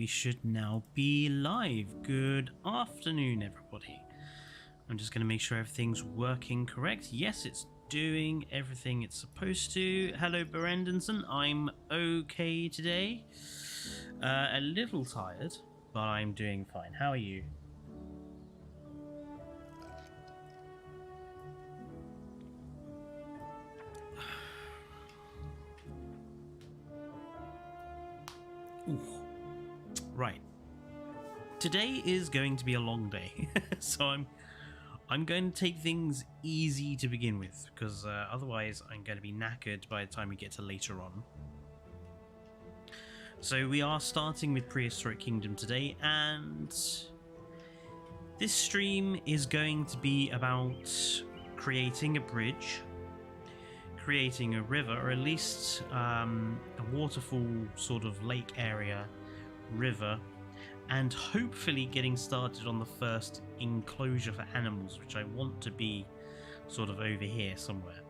we should now be live. Good afternoon, everybody. I'm just going to make sure everything's working correct. Yes, it's doing everything it's supposed to. Hello, Berendenson. I'm okay today. A little tired, but I'm doing fine. How are you? Ooh. Right. Today is going to be a long day, so I'm going to take things easy to begin with, because otherwise I'm going to be knackered by the time we get to later on. So we are starting with Prehistoric Kingdom today, and this stream is going to be about creating a bridge, creating a river, or at least a waterfall sort of lake area river, and hopefully getting started on the first enclosure for animals, which I want to be sort of over here somewhere.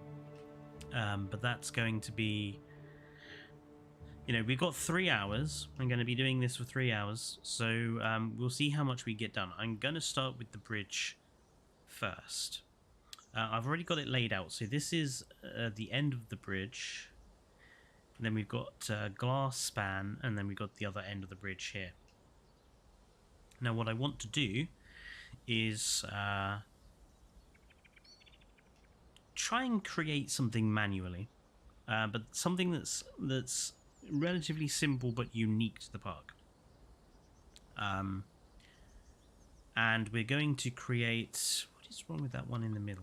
But that's going to be, we've got 3 hours. I'm going to be doing this for 3 hours, so we'll see how much we get done. I'm going to start with the bridge first. I've already got it laid out. So this is the end of the bridge. And then we've got glass span, and then we've got the other end of the bridge here. Now what I want to do is try and create something manually, but something that's relatively simple but unique to the park. And we're going to create... What is wrong with that one in the middle?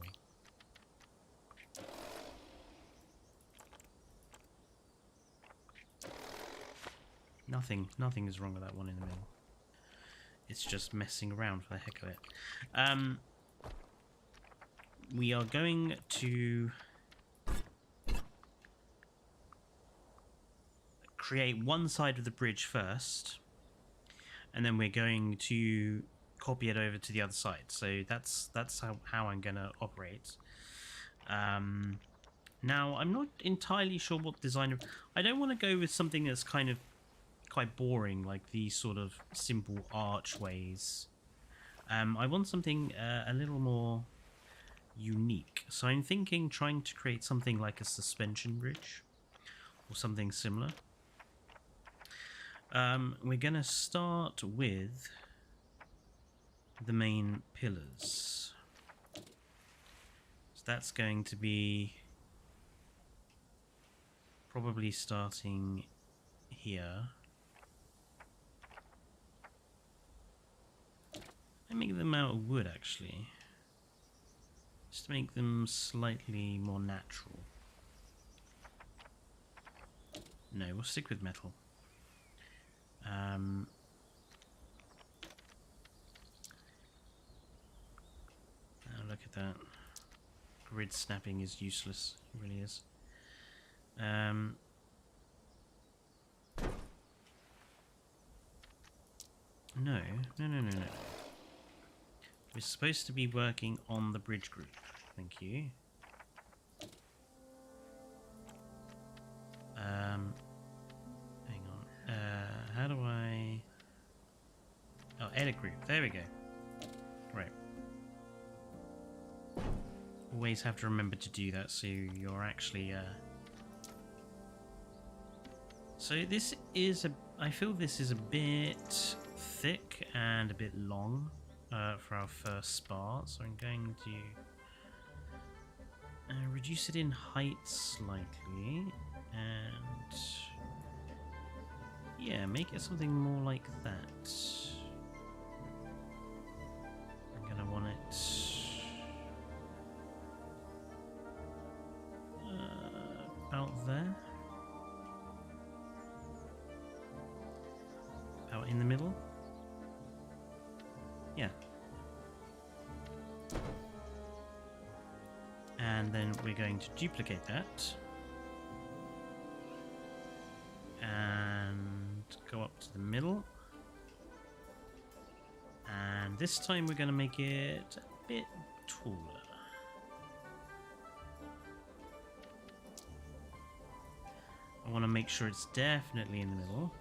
Nothing is wrong with that one in the middle. It's just messing around for the heck of it. We are going to create one side of the bridge first, and then we're going to copy it over to the other side. So that's how I'm going to operate. Now, I'm not entirely sure what design... I don't want to go with something that's kind of quite boring, like these sort of simple archways. I want something a little more unique. So I'm thinking trying to create something like a suspension bridge or something similar. We're going to start with the main pillars. So that's going to be probably starting here. I make them out of wood, actually, just to make them slightly more natural. No, we'll stick with metal. Oh, look at that. Grid snapping is useless. It really is. No. We're supposed to be working on the bridge group. Thank you. Hang on. How do I... Oh, edit group. There we go. Right. Always have to remember to do that, so you're actually... So this is a... I feel this is a bit thick and a bit long. For our first spar, so I'm going to reduce it in height slightly, and yeah, make it something more like that. I'm gonna want it about there, about in the middle. Yeah. And then we're going to duplicate that. And go up to the middle. And this time we're going to make it a bit taller. I want to make sure it's definitely in the middle.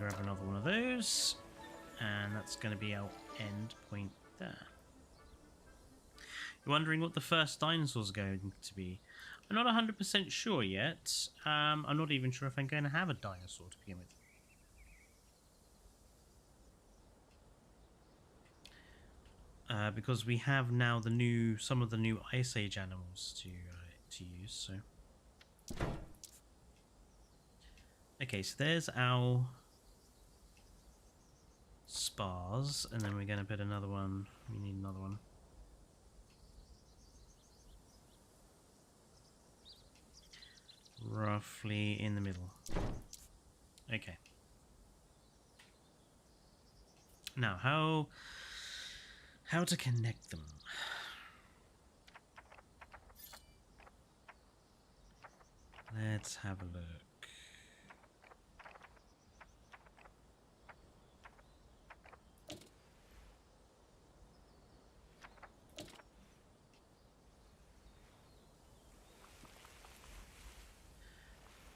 grab another one of those. And that's going to be our end point there. You're wondering what the first dinosaurs are going to be? I'm not 100% sure yet. I'm not even sure if I'm going to have a dinosaur to begin with. Because we have now some of the new Ice Age animals to use. So, okay, so there's our spars, and then we're going to put another one. We need another one. Roughly in the middle. Okay. Now, how to connect them? Let's have a look.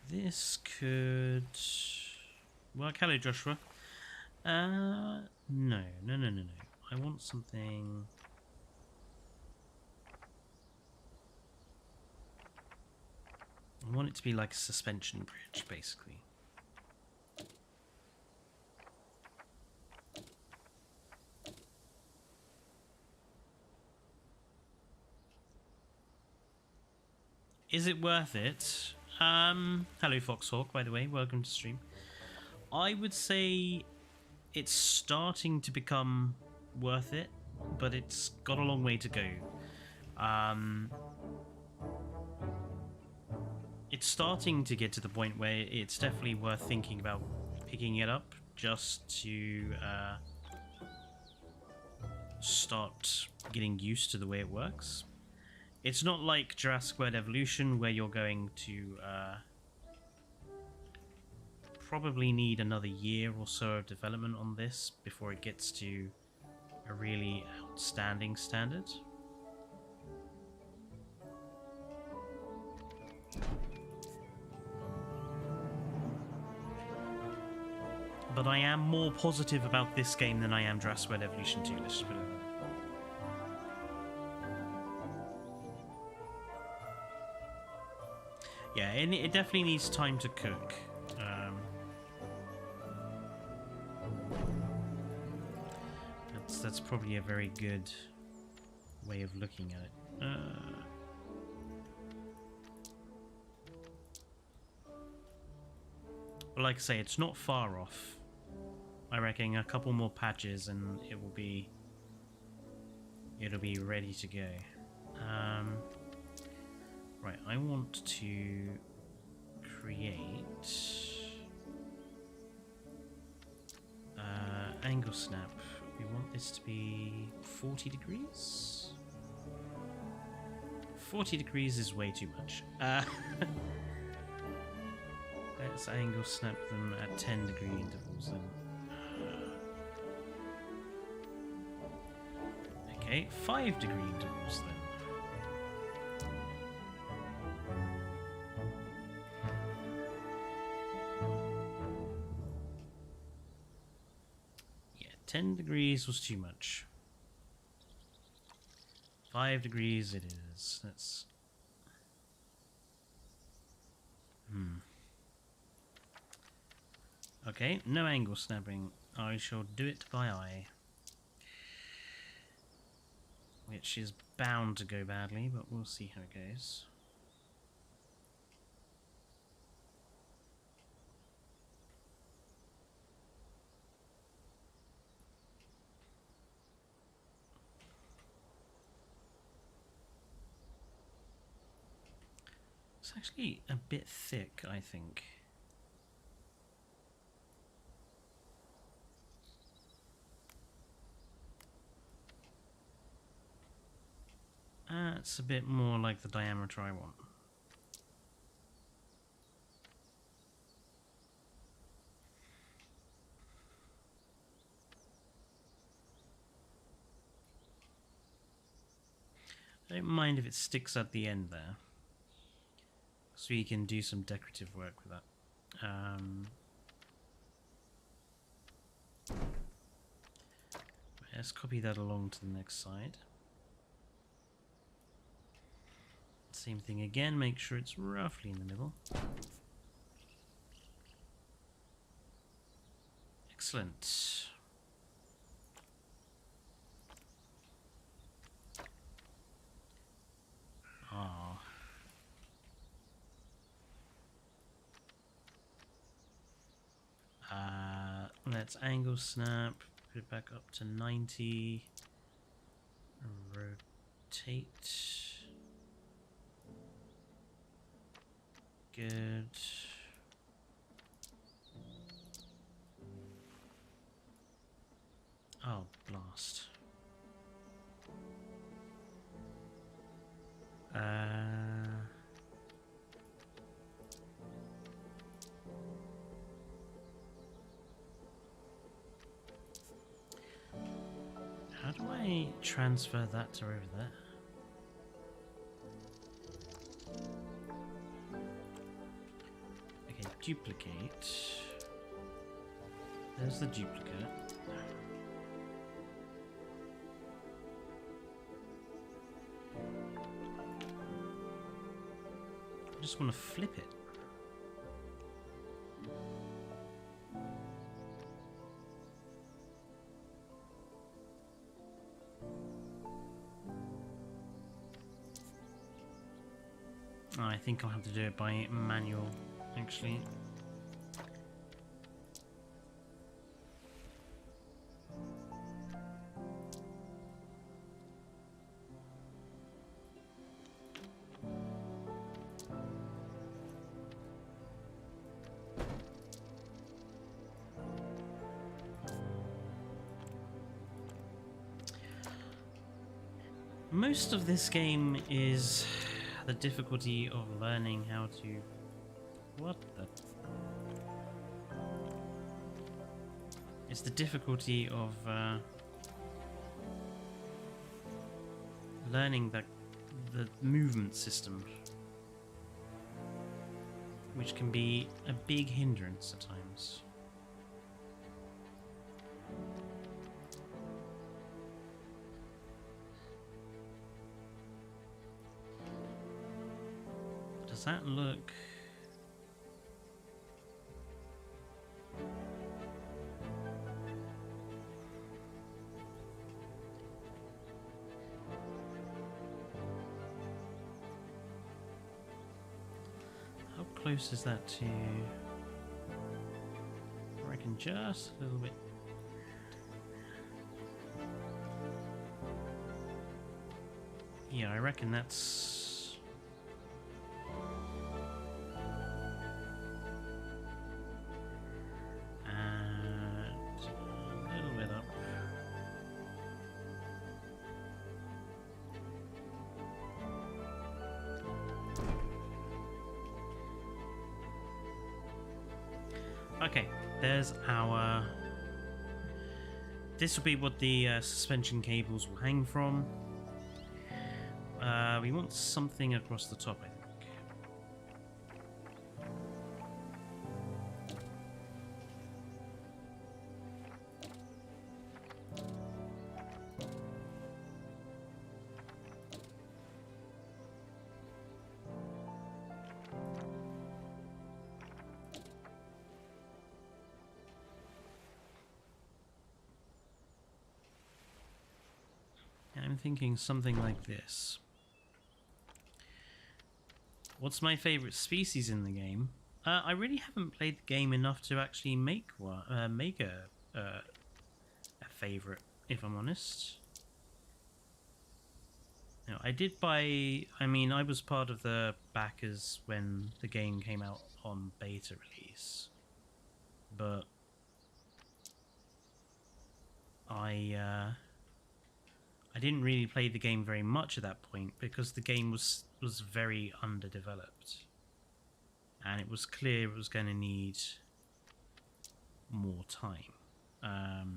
This could work. Hello, Joshua. No. I want something. I want it to be like a suspension bridge, basically. Is it worth it? Hello Foxhawk, by the way, welcome to stream. I would say it's starting to become worth it, but it's got a long way to go. It's starting to get to the point where it's definitely worth thinking about picking it up just to start getting used to the way it works. It's not like Jurassic World Evolution, where you're going to probably need another year or so of development on this before it gets to a really outstanding standard. But I am more positive about this game than I am Jurassic World Evolution 2. Let's just put it that way. Yeah, it definitely needs time to cook. That's probably a very good way of looking at it. But like I say, it's not far off. I reckon a couple more patches and it'll be ready to go. Right, I want to create angle snap. We want this to be 40 degrees. 40 degrees is way too much. Let's angle snap them at 10 degree intervals then. Okay, 5 degree intervals then. Yeah, 10 degrees was too much. 5 degrees it is. That's... Okay, no angle snapping. I shall do it by eye. Which is bound to go badly, but we'll see how it goes. It's actually a bit thick, I think. It's a bit more like the diameter I want. I don't mind if it sticks at the end there. So you can do some decorative work with that. Let's copy that along to the next side. Same thing again, make sure it's roughly in the middle. Excellent. Ah. Let's angle snap, put it back up to 90. Rotate. Good. Oh, blast. How do I transfer that to over there? Okay, duplicate. There's the duplicate. I just want to flip it. I think I'll have to do it by manual, actually. Most of this game is the difficulty of learning how to... What the... It's the difficulty of learning the movement system, which can be a big hindrance at times. Does that look... How close is that to... I reckon just a little bit. Yeah, I reckon that's... Okay, there's our... This will be what the suspension cables will hang from. We want something across the top, I think. I'm thinking something like this. What's my favorite species in the game? I really haven't played the game enough to actually make one, make a favorite, if I'm honest. No, I did buy... I mean, I was part of the backers when the game came out on beta release, but I didn't really play the game very much at that point because the game was very underdeveloped, and it was clear it was going to need more time. About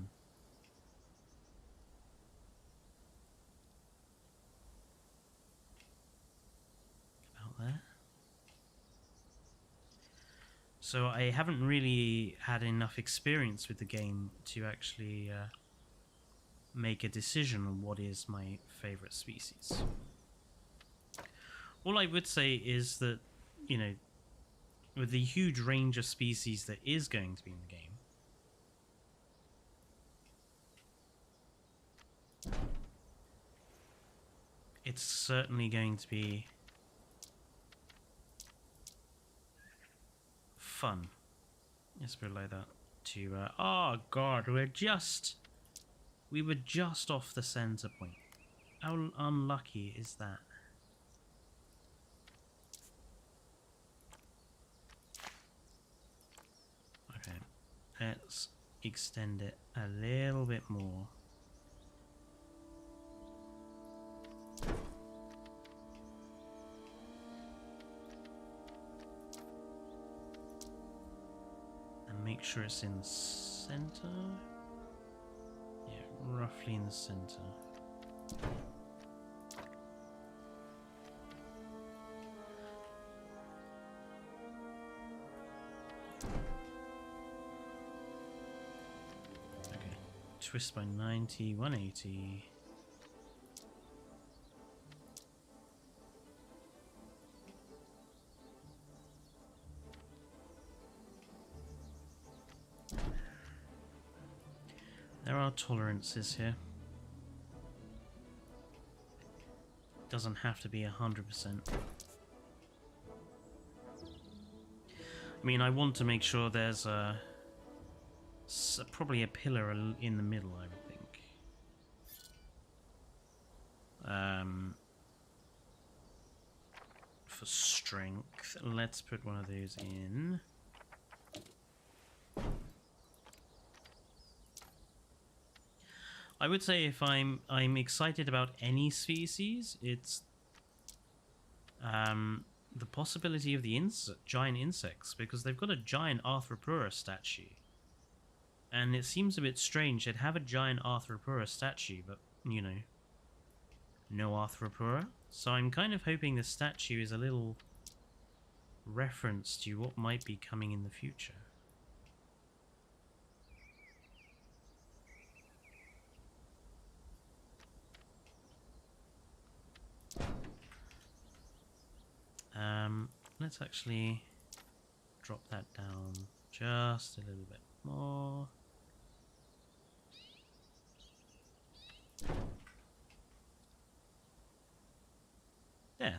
there. So I haven't really had enough experience with the game to actually make a decision on what is my favorite species. All I would say is that, you know, with the huge range of species that is going to be in the game, it's certainly going to be fun. Let's put it like that. To oh god, we were just off the center point. How unlucky is that? Okay, let's extend it a little bit more. Make sure it's in the center. Yeah, roughly in the center. Okay, twist by 90, 180. There are tolerances here. Doesn't have to be 100%. I mean, I want to make sure there's probably a pillar in the middle, I would think. For strength, let's put one of those in. I would say if I'm excited about any species, it's the possibility of the giant insects, because they've got a giant Arthropleura statue. And it seems a bit strange. They'd have a giant Arthropleura statue, but, you know, no Arthropleura. So I'm kind of hoping the statue is a little reference to what might be coming in the future. Let's actually drop that down just a little bit more.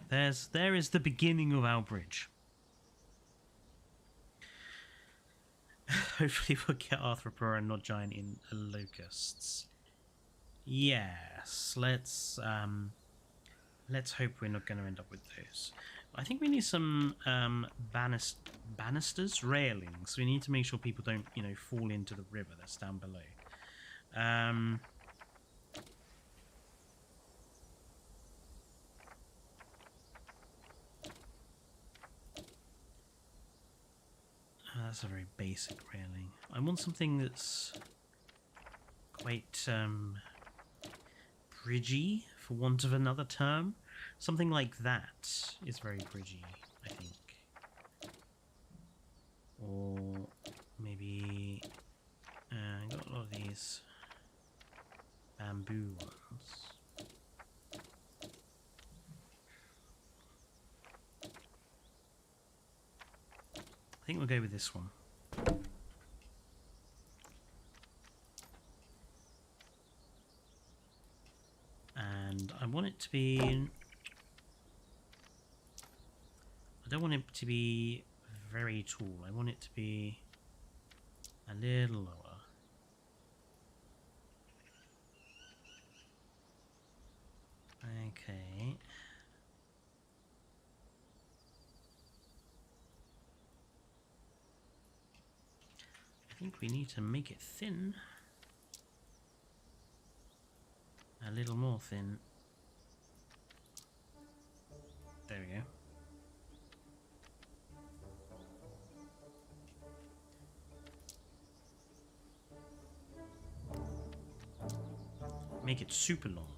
There is the beginning of our bridge. Hopefully we'll get Arthropleura and not giant in locusts. Yes, let's hope we're not going to end up with those. I think we need some banisters, railings. We need to make sure people don't, you know, fall into the river that's down below. That's a very basic railing. I want something that's quite bridgy, for want of another term. Something like that is very bridgy, I think. Or maybe I got a lot of these bamboo ones. I think we'll go with this one. And I want it to be... I don't want it to be very tall. I want it to be a little lower. Okay. I think we need to make it thin. A little more thin. There we go. Make it super long.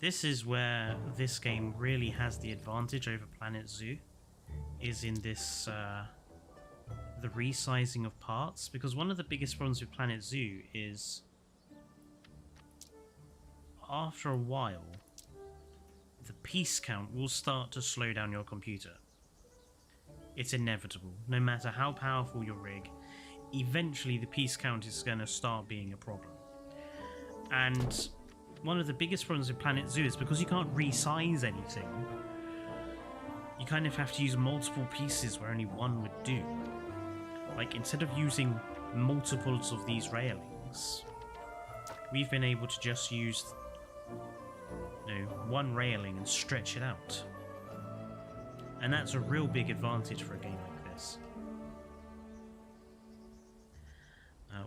This is where this game really has the advantage over Planet Zoo, is in this the resizing of parts, because one of the biggest problems with Planet Zoo is after a while the piece count will start to slow down your computer. It's inevitable. No matter how powerful your rig, eventually the piece count is going to start being a problem. And one of the biggest problems with Planet Zoo is because you can't resize anything, you kind of have to use multiple pieces where only one would do. Like, instead of using multiples of these railings, we've been able to just use, you know, one railing and stretch it out. And that's a real big advantage for a game like this.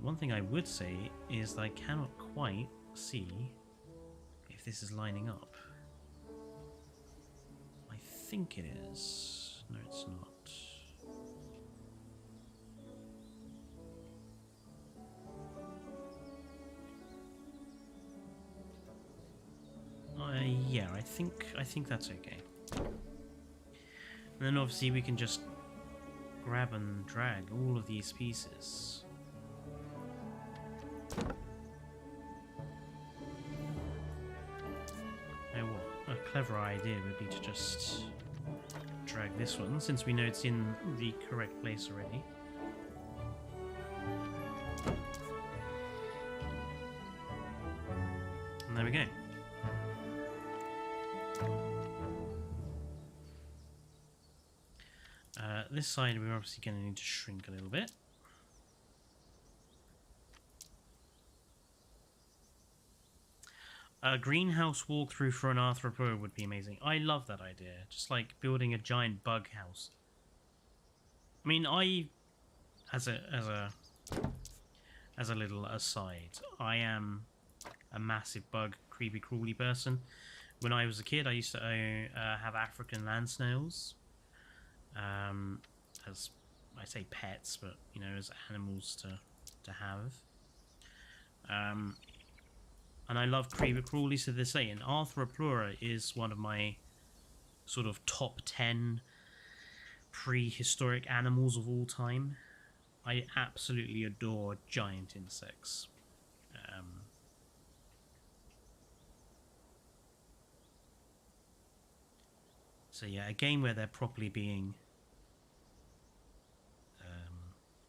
One thing I would say is that I cannot quite see if this is lining up. I think it is. No, it's not. Yeah, I think that's okay. And then obviously we can just grab and drag all of these pieces. Now what? A clever idea would be to just drag this one, since we know it's in the correct place already. And there we go. This side we're obviously going to need to shrink a little bit. A greenhouse walkthrough for an arthropod would be amazing. I love that idea. Just like building a giant bug house. I mean, as a little aside, I am a massive bug, creepy crawly person. When I was a kid, I used to have African land snails. As I say pets, but you know, as animals to have. And I love creepy crawlies to this day, and Arthropleura is one of my sort of top 10 prehistoric animals of all time. I absolutely adore giant insects. So yeah, a game where they're properly being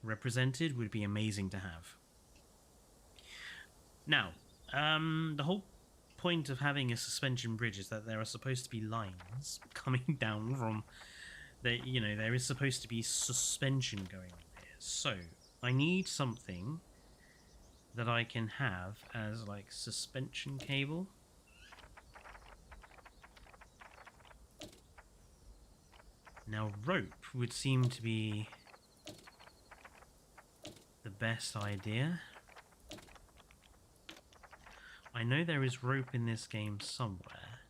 represented would be amazing to have. Now, the whole point of having a suspension bridge is that there are supposed to be lines coming down from you know, there is supposed to be suspension going on here. So I need something that I can have as like suspension cable. Now rope would seem to be the best idea. I know there is rope in this game somewhere.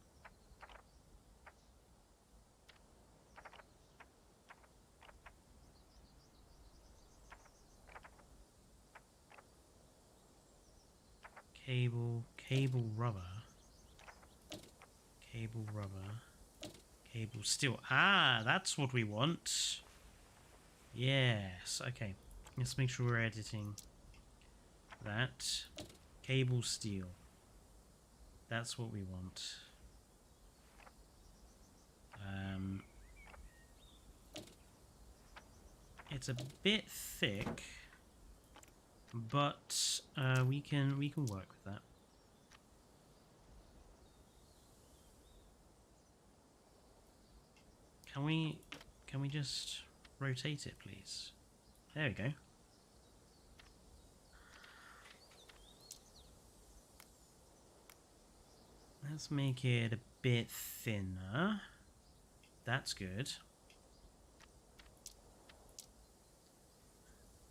Cable rubber. Cable rubber. Cable steel. Ah, that's what we want. Yes, okay. Let's make sure we're editing that. Cable steel. That's what we want. It's a bit thick, but we can work with that. Can we just rotate it, please? There we go. Let's make it a bit thinner. That's good.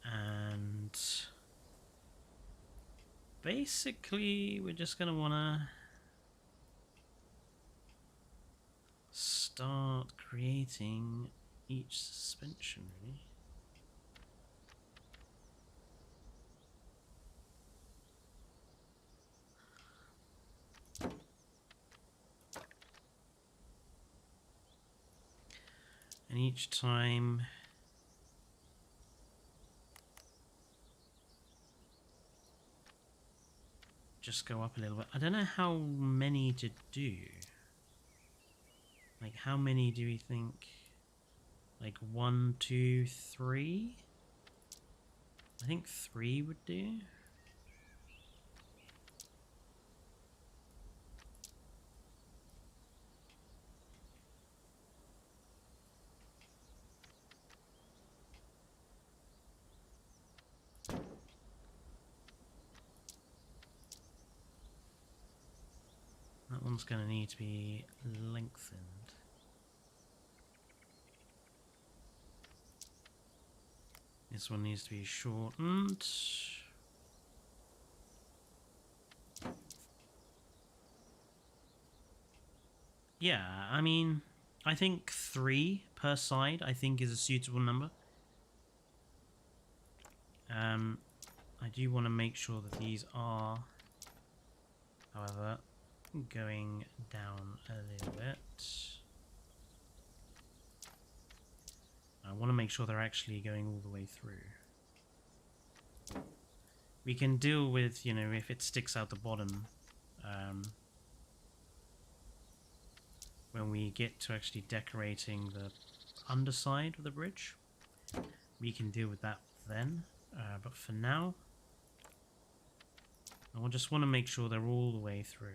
And basically, we're just going to want to start creating each suspension, really. And each time just go up a little bit. I don't know how many to do. Like, how many do we think? Like 1, 2, 3? I think 3 would do. That one's going to need to be lengthened. This one needs to be shortened. Yeah, I mean, I think 3 per side, I think, is a suitable number. I do want to make sure that these are, however, going down a little bit. I want to make sure they're actually going all the way through. We can deal with, you know, if it sticks out the bottom, when we get to actually decorating the underside of the bridge. We can deal with that then, but for now, I just want to make sure they're all the way through.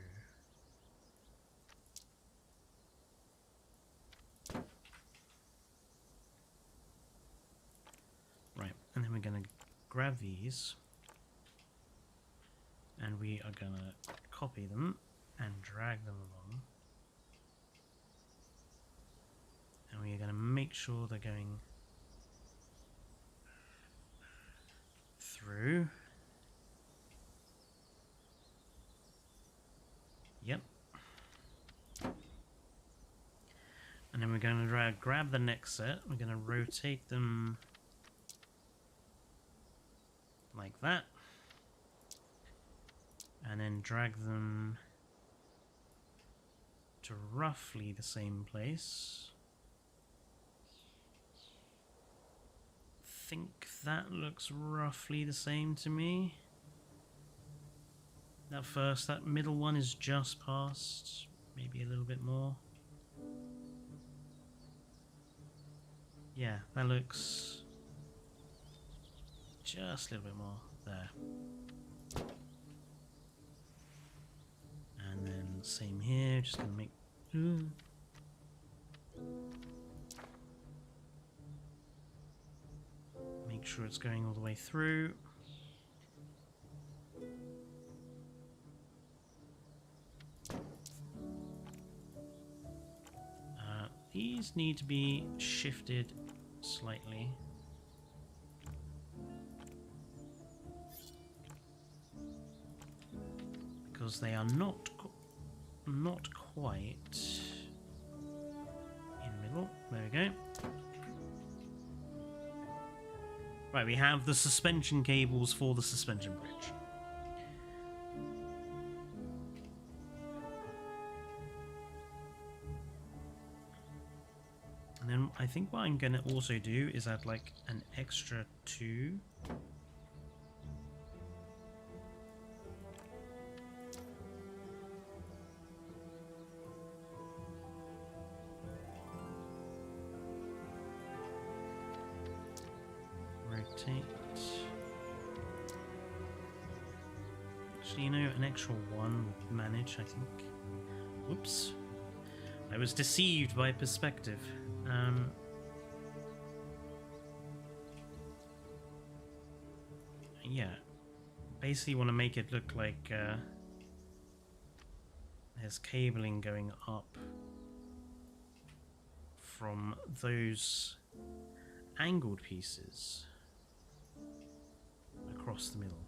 Right, and then we're going to grab these, and we are going to copy them and drag them along. And we are going to make sure they're going through. Yep. And then we're going to grab the next set. We're going to rotate them like that. And then drag them to roughly the same place. I think that looks roughly the same to me. That middle one is just past, maybe a little bit more. Yeah, that looks just a little bit more there. And then same here, just gonna make sure it's going all the way through. These need to be shifted slightly. Because they are not quite in the middle. There we go. Right, we have the suspension cables for the suspension bridge. And then I think what I'm going to also do is add like an extra 2. Rotate. Actually, you know, an extra 1 would manage, I think. Whoops. I was deceived by perspective. Yeah, basically want to make it look like there's cabling going up from those angled pieces across the middle.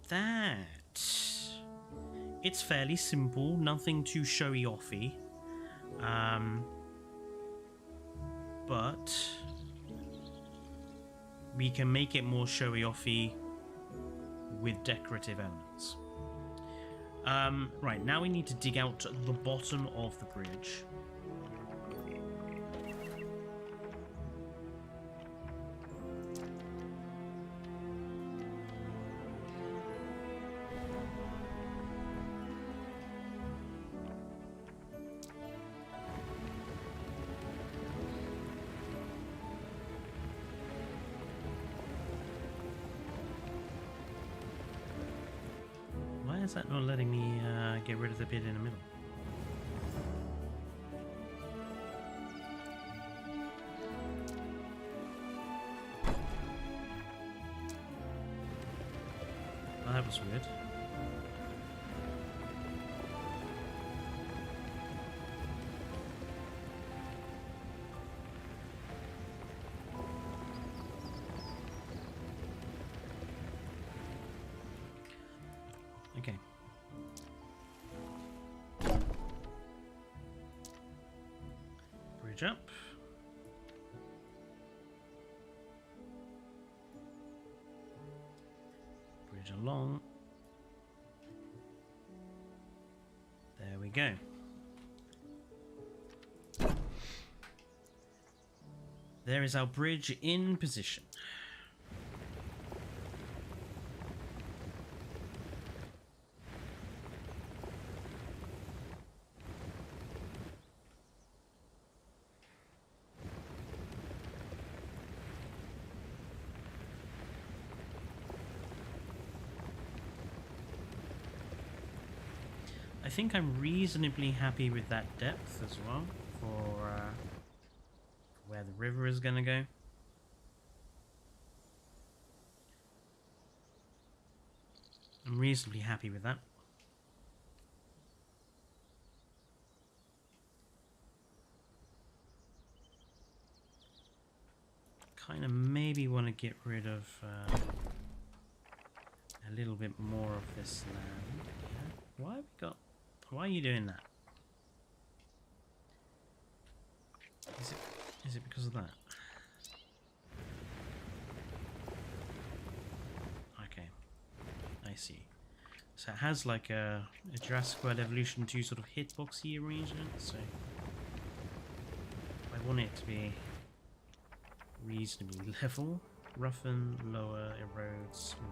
That it's fairly simple, nothing too showy offy, but we can make it more showy offy with decorative elements. Right, now we need to dig out the bottom of the bridge. Why is that not letting me get rid of the bit in the middle? Oh, that was weird. Okay. Bridge up. Bridge along. There we go. There is our bridge in position. I think I'm reasonably happy with that depth as well for where the river is going to go. I'm reasonably happy with that. Kind of maybe want to get rid of a little bit more of this land. Yeah. Why have we got? Why are you doing that? Is it because of that? Okay, I see. So it has like a Jurassic World Evolution 2 sort of hitboxy arrangement. So I want it to be reasonably level, roughen, lower, erode, smooth.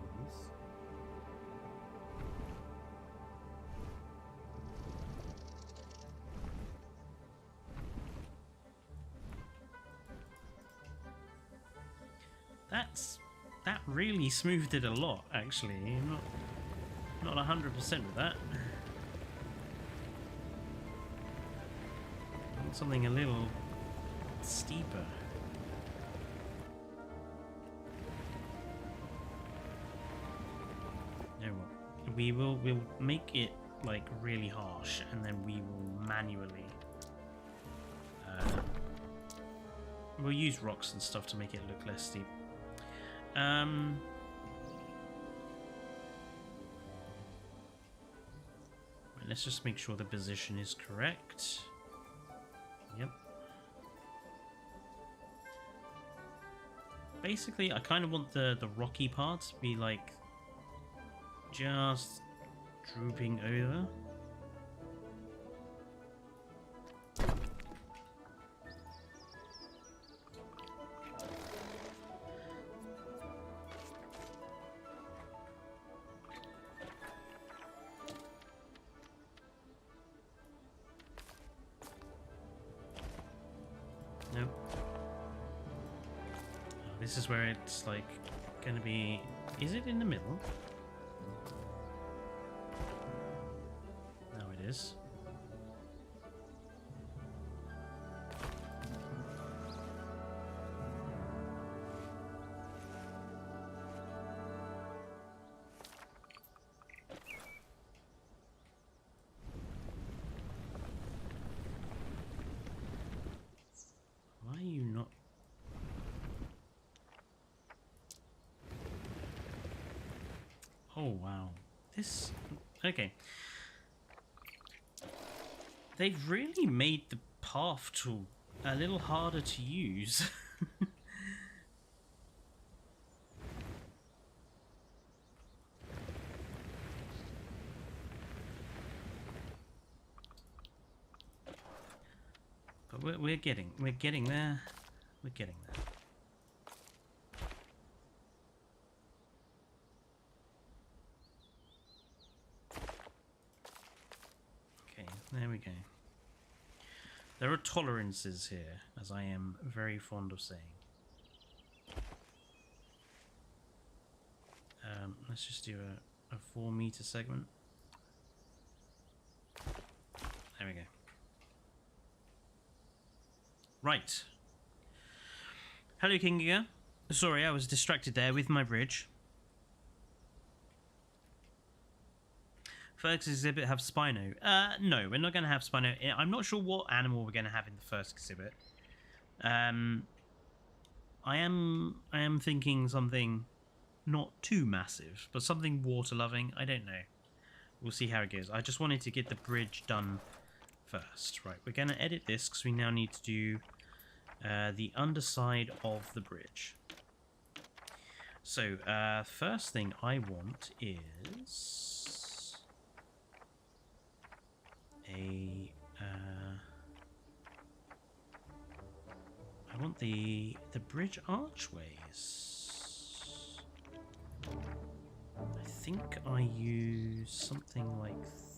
That really smoothed it a lot, actually. Not 100% with that. I want something a little steeper. You know what? We'll make it like really harsh, and then we will manually we'll use rocks and stuff to make it look less steep. Let's just make sure the position is correct. Yep. Basically, I kind of want the rocky part to be like just drooping over. Nope. This is where it's like gonna be. Is it in the middle? No, it is. Why are you not? Oh wow. This. Okay. They've really made the path tool a little harder to use. we're getting there. We're getting there. Okay, there we go. There are tolerances here, as I am very fond of saying. Let's just do a 4-meter segment. There we go. Right. Hello, Kingiga. Sorry, I was distracted there with my bridge. First exhibit have Spino. No, we're not going to have Spino. I'm not sure what animal we're going to have in the first exhibit. I am thinking something not too massive, but something water-loving. I don't know. We'll see how it goes. I just wanted to get the bridge done first. Right, we're going to edit this because we now need to do the underside of the bridge. So, first thing I want is I want the bridge archways. I think I used something like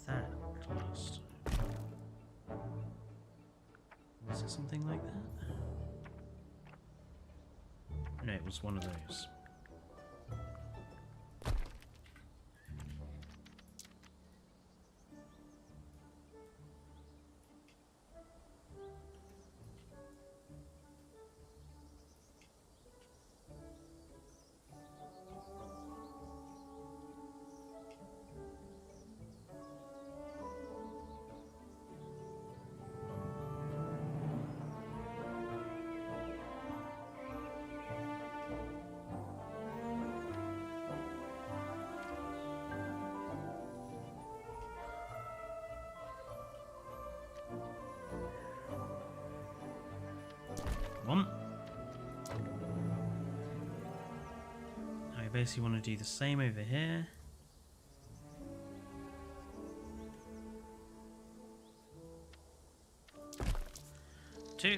that last time. Was it something like that? No, it was one of those. One. I basically want to do the same over here. Two.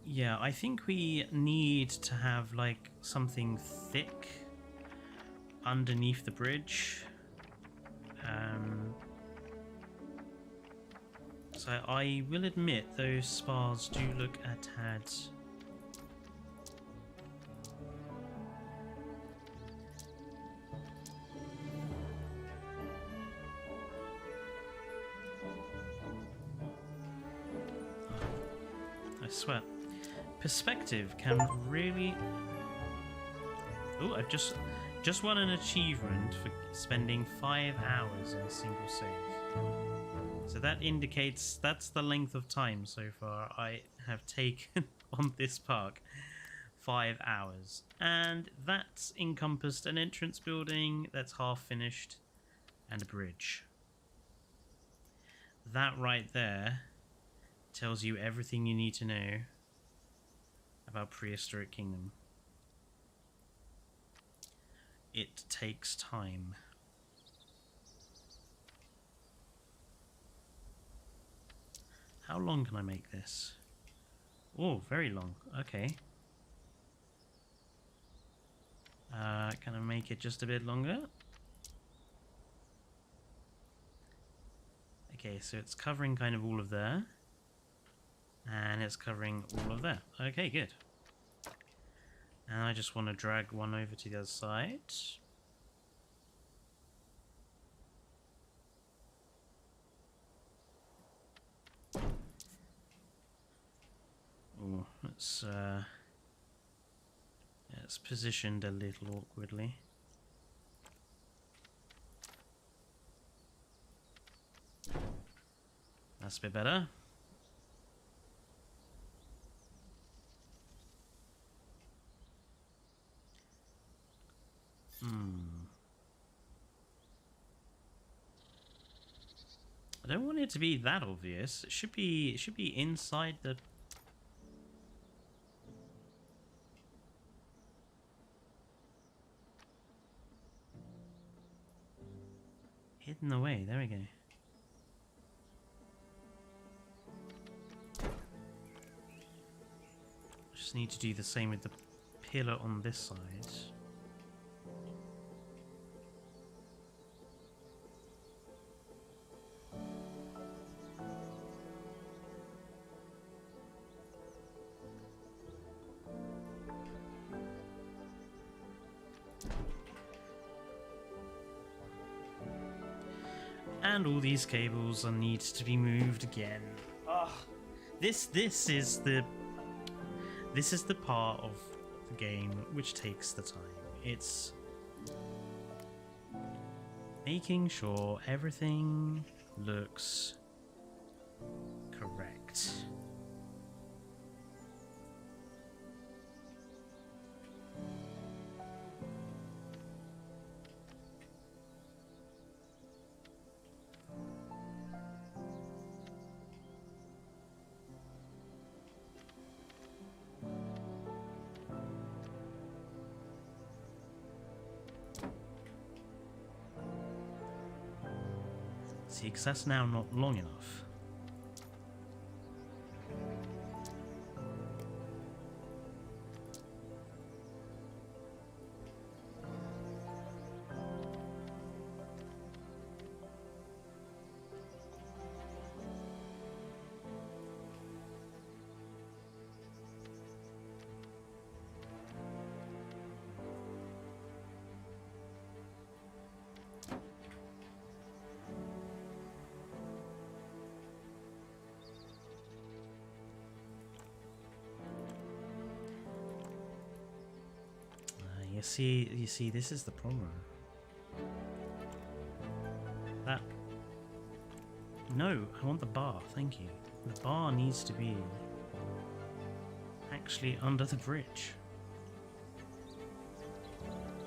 Yeah, I think we need to have like something thick underneath the bridge. So I will admit those spars do look a tad I swear. Perspective can really... Oh, I've just won an achievement for spending 5 hours in a single save. So that indicates that's the length of time so far I have taken on this park. 5 hours. And that's encompassed an entrance building that's half finished and a bridge. That right there tells you everything you need to know about Prehistoric Kingdom. It takes time. How long can I make this? Oh, very long. Okay. Can I make it just a bit longer? Okay, so it's covering kind of all of there. And it's covering all of there. Okay, good. And I just want to drag one over to the other side. Oh, it's positioned a little awkwardly. That's a bit better. I don't want it to be that obvious. It should be inside the... hidden away. There we go. Just need to do the same with the pillar on this side. And all these cables need to be moved again. Ugh. This is the part of the game which takes the time. It's making sure everything looks correct. See, because that's now not long enough. You see, this is the problem. That... No, I want the bar, thank you. The bar needs to be actually under the bridge.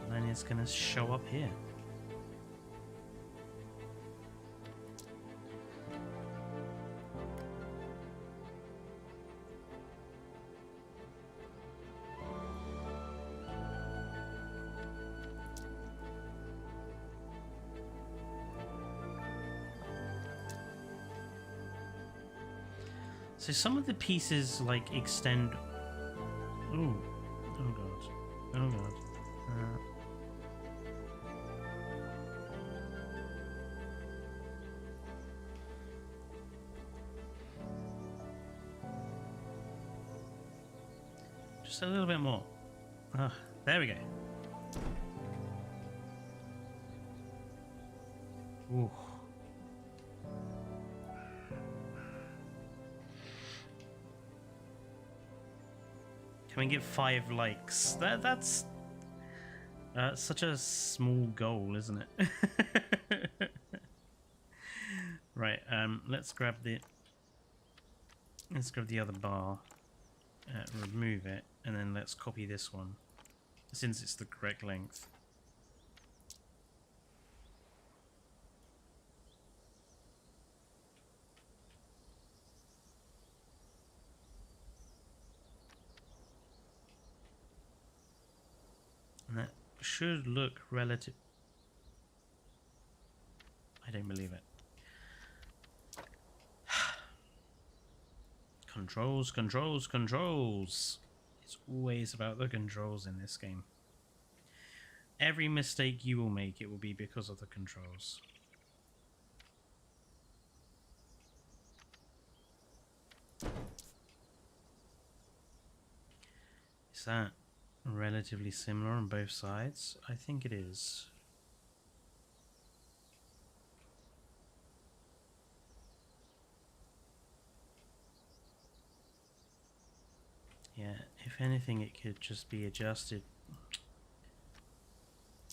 And then it's gonna show up here. So some of the pieces like extend. Oh, oh god, oh god. Just a little bit more. There we go. Ooh. Can we get 5 likes? That's such a small goal, isn't it? Right. Let's grab the other bar, remove it, and then let's copy this one, since it's the correct length. And that should look relative. I don't believe it. Controls, controls, controls. It's always about the controls in this game. Every mistake you will make, it will be because of the controls. Is that relatively similar on both sides? I think it is. Yeah, if anything, it could just be adjusted.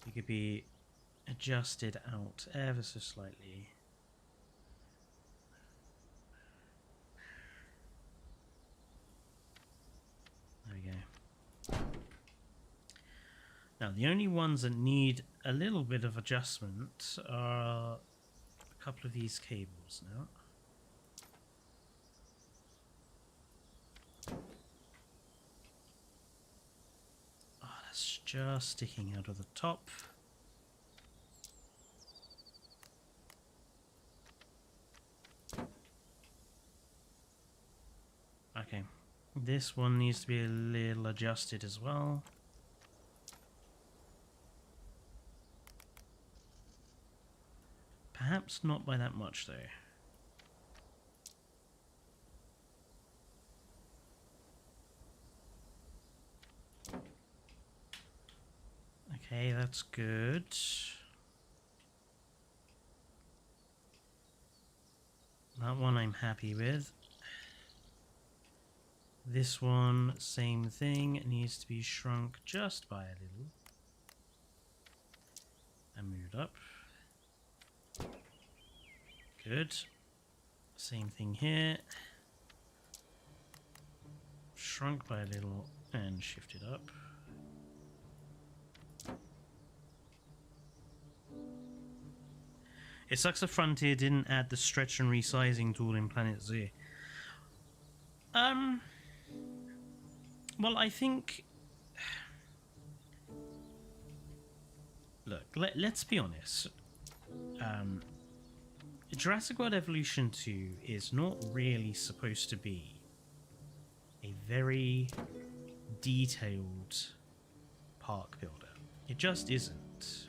It could be adjusted out ever so slightly. There we go. Now, the only ones that need a little bit of adjustment are a couple of these cables now. Oh, that's just sticking out of the top. Okay. This one needs to be a little adjusted as well. Perhaps not by that much though. Okay, that's good. That one I'm happy with. This one, same thing. It needs to be shrunk just by a little. And moved up. Good. Same thing here. Shrunk by a little and shifted up. It sucks the Frontier didn't add the stretch and resizing tool in Planet Z. Well, I think... Look, let's be honest. Jurassic World Evolution 2 is not really supposed to be a very detailed park builder. It just isn't.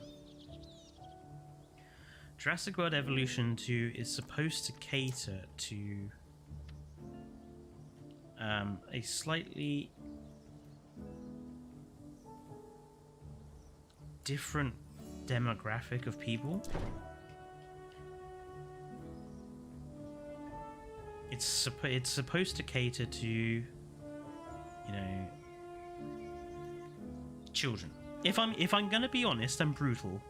Jurassic World Evolution 2 is supposed to cater to a slightly different demographic of people. It's supposed to cater to, you know, children. If I'm gonna be honest and brutal,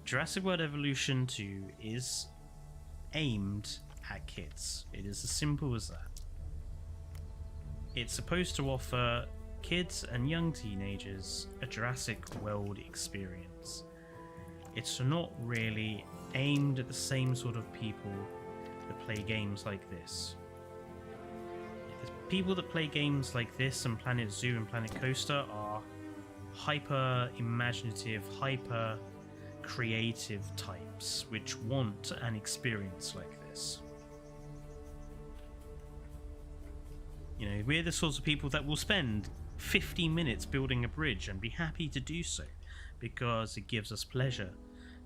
Jurassic World Evolution 2 is aimed at kids. It is as simple as that. It's supposed to offer kids and young teenagers a Jurassic World experience. It's not really aimed at the same sort of people that play games like this. The people that play games like this and Planet Zoo and Planet Coaster are hyper imaginative, hyper creative types which want an experience like this. You know, we're the sorts of people that will spend 50 minutes building a bridge and be happy to do so because it gives us pleasure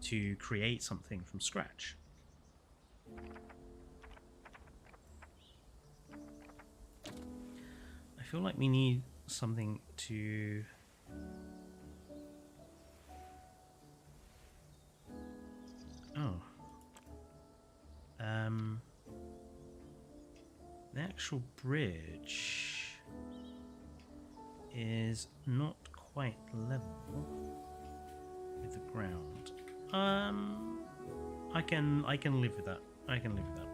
to create something from scratch. I feel like we need something to... Oh. The actual bridge is not quite level with the ground. I can live with that. I can live with that.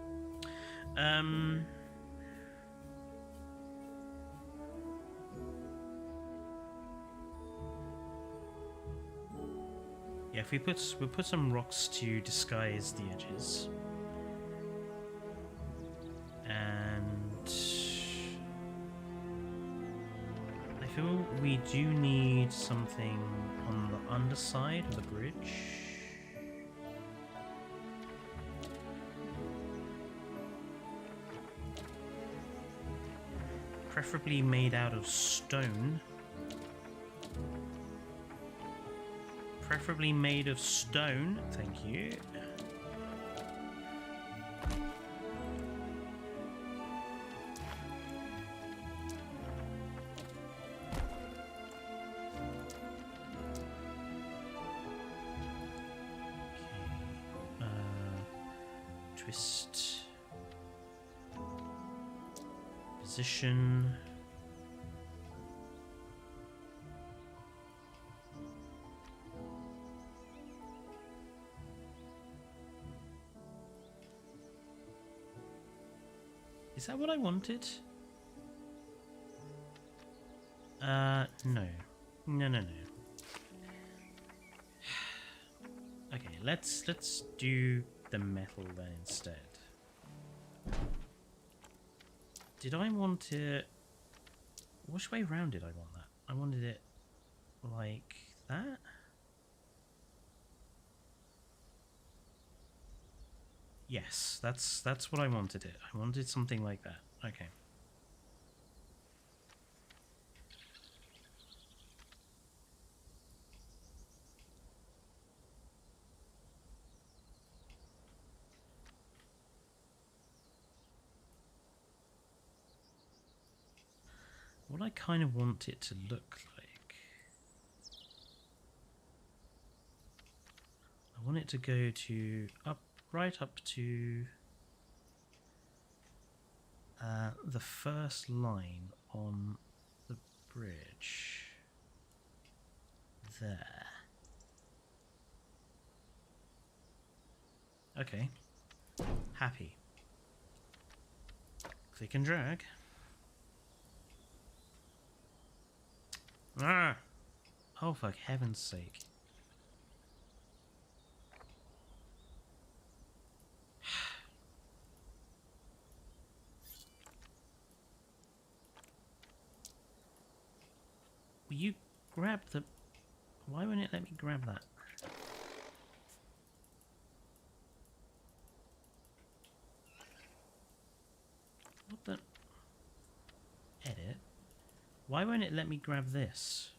Yeah, if we'll put some rocks to disguise the edges. And I feel we do need something on the underside of the bridge. Preferably made out of stone. Preferably made of stone, thank you. Okay, twist. Position. Is that what I wanted? No. No. Okay, let's do the metal then instead. Did I want it... Which way round did I want that? I wanted it like that? Yes, that's what I wanted it. I wanted something like that. Okay. kind of want it to look like? I want it to go to right up to the first line on the bridge. There. Okay. Happy. Click and drag. Ah! Oh, for heaven's sake. Will you grab the... Why won't it let me grab that? What the... Edit? Why won't it let me grab this?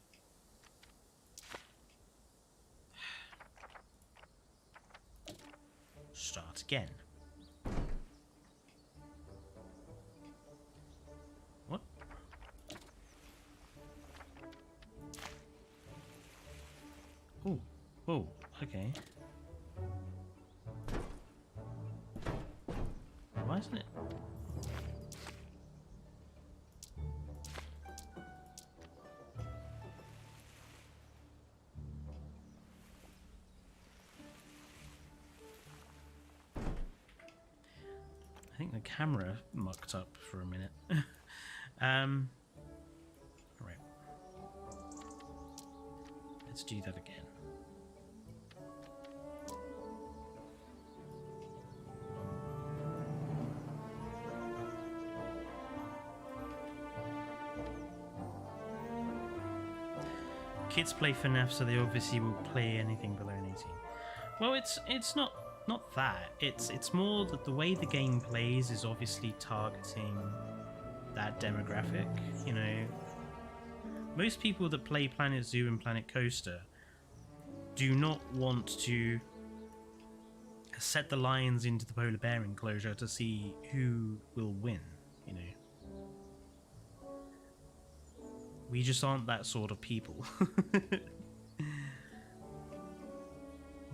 Start again. What? Oh, whoa, okay. Why isn't it? I think the camera mucked up for a minute. Right. Let's do that again. Kids play FNAF, so they obviously will play anything below an 18. Well, it's not that. It's more that the way the game plays is obviously targeting that demographic. You know, most people that play Planet Zoo and Planet Coaster do not want to set the lions into the polar bear enclosure to see who will win. You know. We just aren't that sort of people.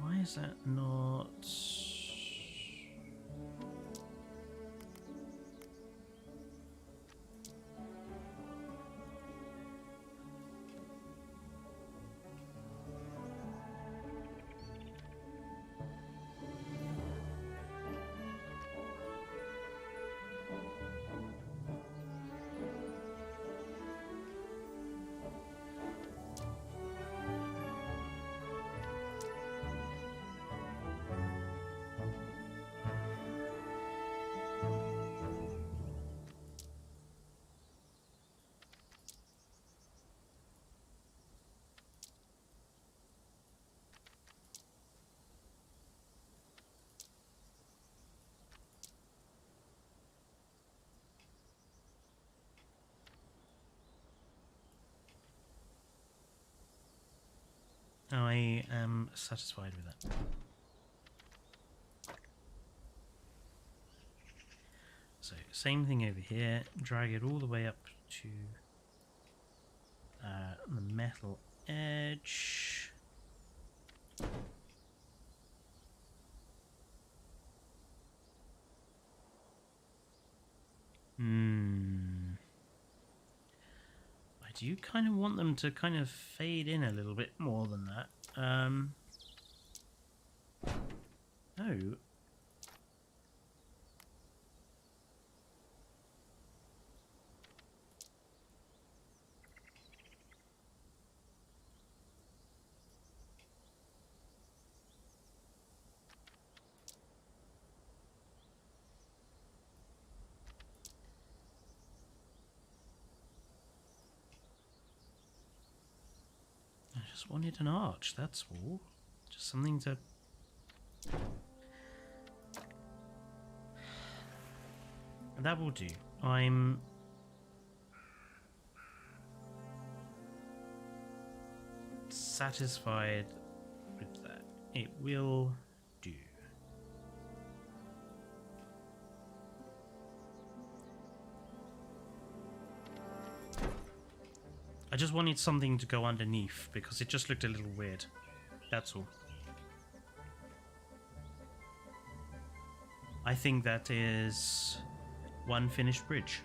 Why is that not... I am satisfied with that. So, same thing over here. Drag it all the way up to the metal edge. I do kind of want them to kind of fade in a little bit more than that. No. I just wanted an arch, that's all. Just something to... That will do. I'm... satisfied with that. It will do. I just wanted something to go underneath because it just looked a little weird. That's all. I think that is one finished bridge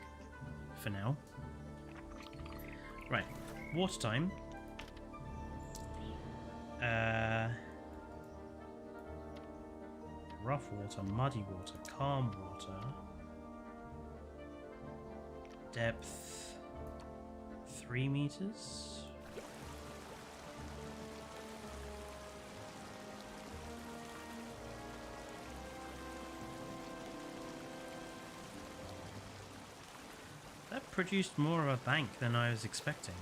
for now. Right, water time. Rough water, muddy water, calm water. Depth 3 meters. That produced more of a bank than I was expecting.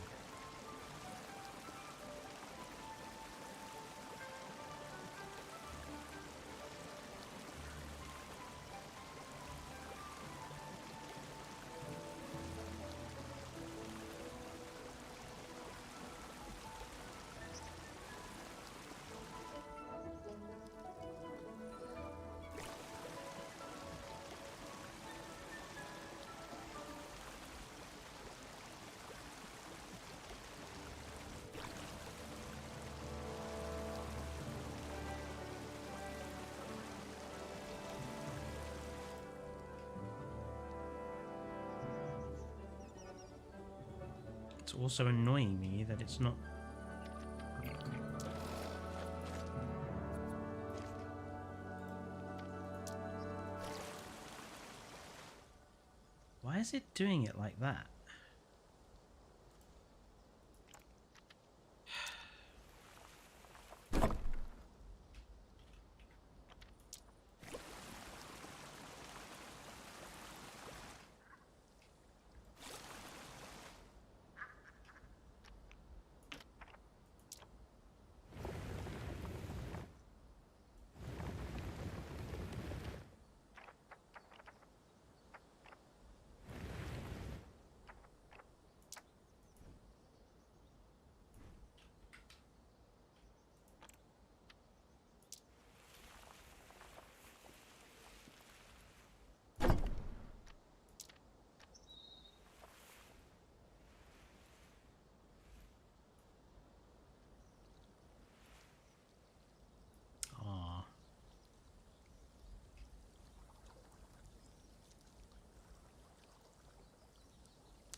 It's also annoying me that it's not... Why is it doing it like that?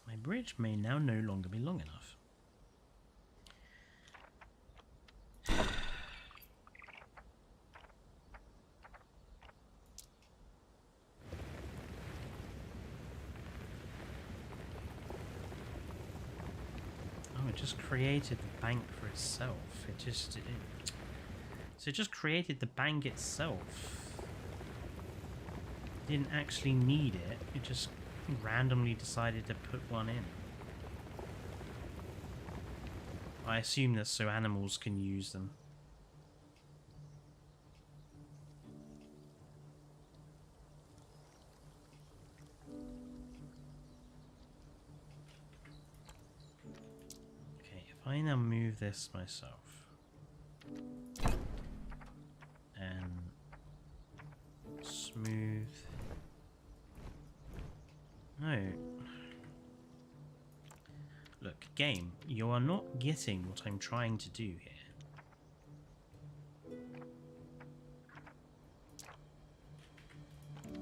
My bridge may now no longer be long enough. Oh, it just created the bank for itself. So it just created the bank itself. It didn't actually need it. It just randomly decided to put one in. I assume that's so animals can use them. Okay, if I now move this myself and smooth. No. Look, game, you are not getting what I'm trying to do here.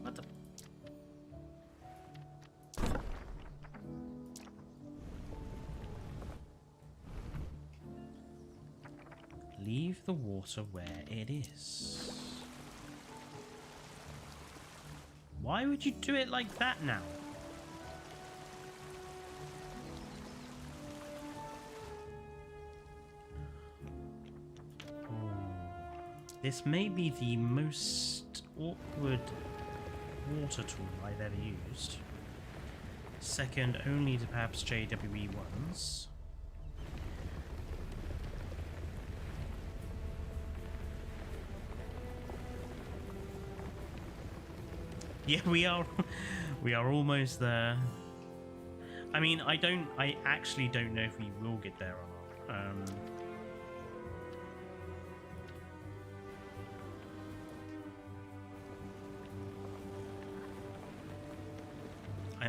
What the... Leave the water where it is. Why would you do it like that now? This may be the most awkward water tool I've ever used. Second only to perhaps JWE ones. Yeah, we are almost there. I mean, I actually don't know if we will get there or not.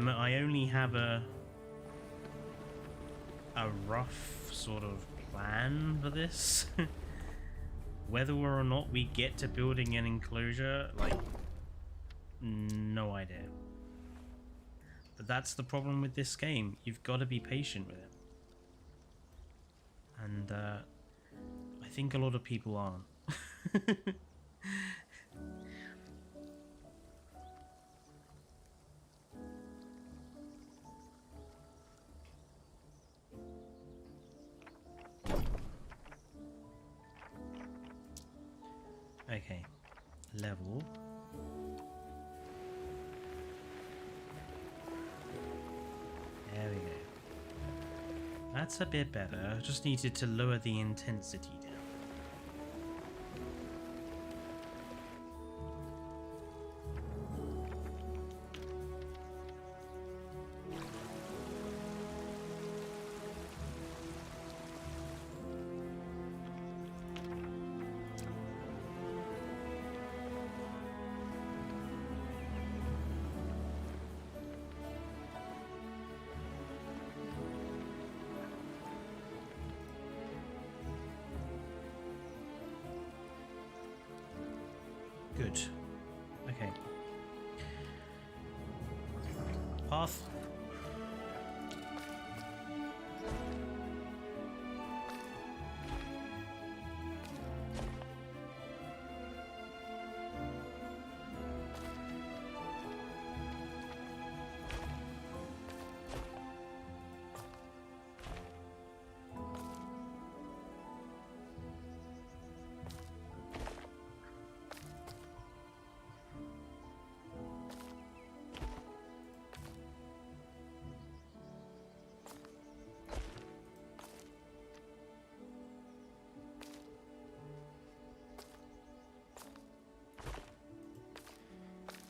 I only have a... a rough sort of plan for this. Whether or not we get to building an enclosure, like, no idea. But that's the problem with this game. You've got to be patient with it. And I think a lot of people aren't. Okay, level. There we go. That's a bit better. I just needed to lower the intensity down. Good. Okay. Path.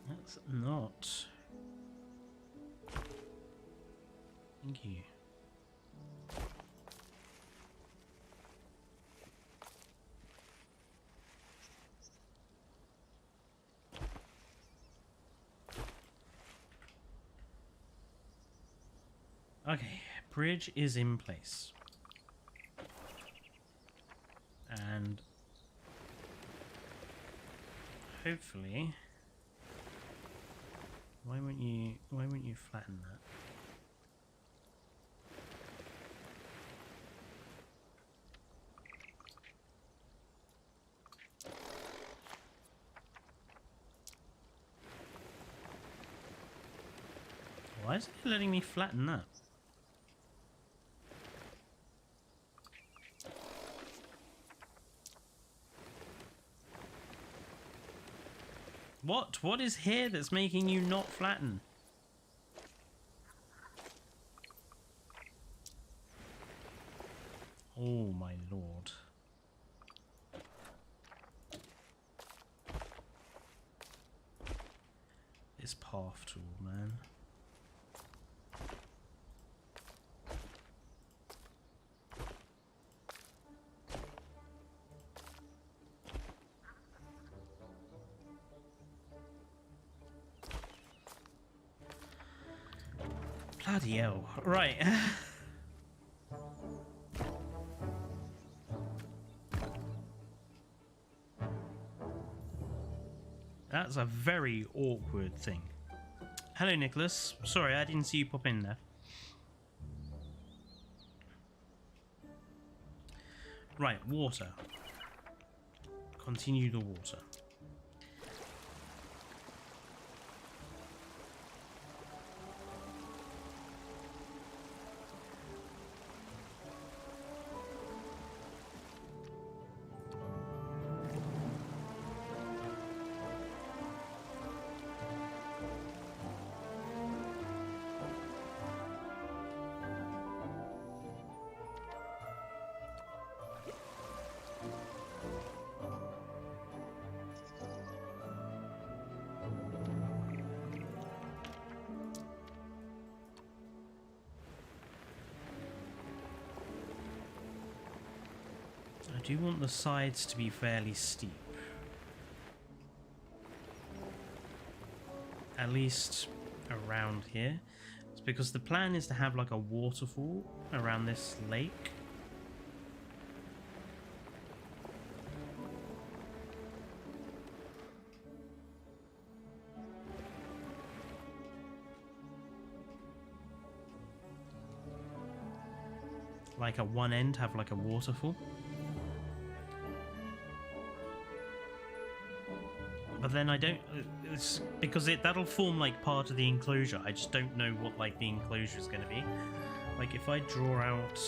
That's not. Thank you. Okay, bridge is in place. And hopefully, why won't you flatten that? Why is it letting me flatten that? What? What is here that's making you not flatten? Oh my lord. This path tool, man. Bloody hell. Right. That's a very awkward thing. Hello, Nicholas. Sorry, I didn't see you pop in there. Right, water. Continue the water. I do want the sides to be fairly steep. At least around here. Let's because the plan is to have like a waterfall around this lake. Like at one end have like a waterfall. But then I don't, it's because that'll form like part of the enclosure. I just don't know what like the enclosure is going to be. Like if I draw out,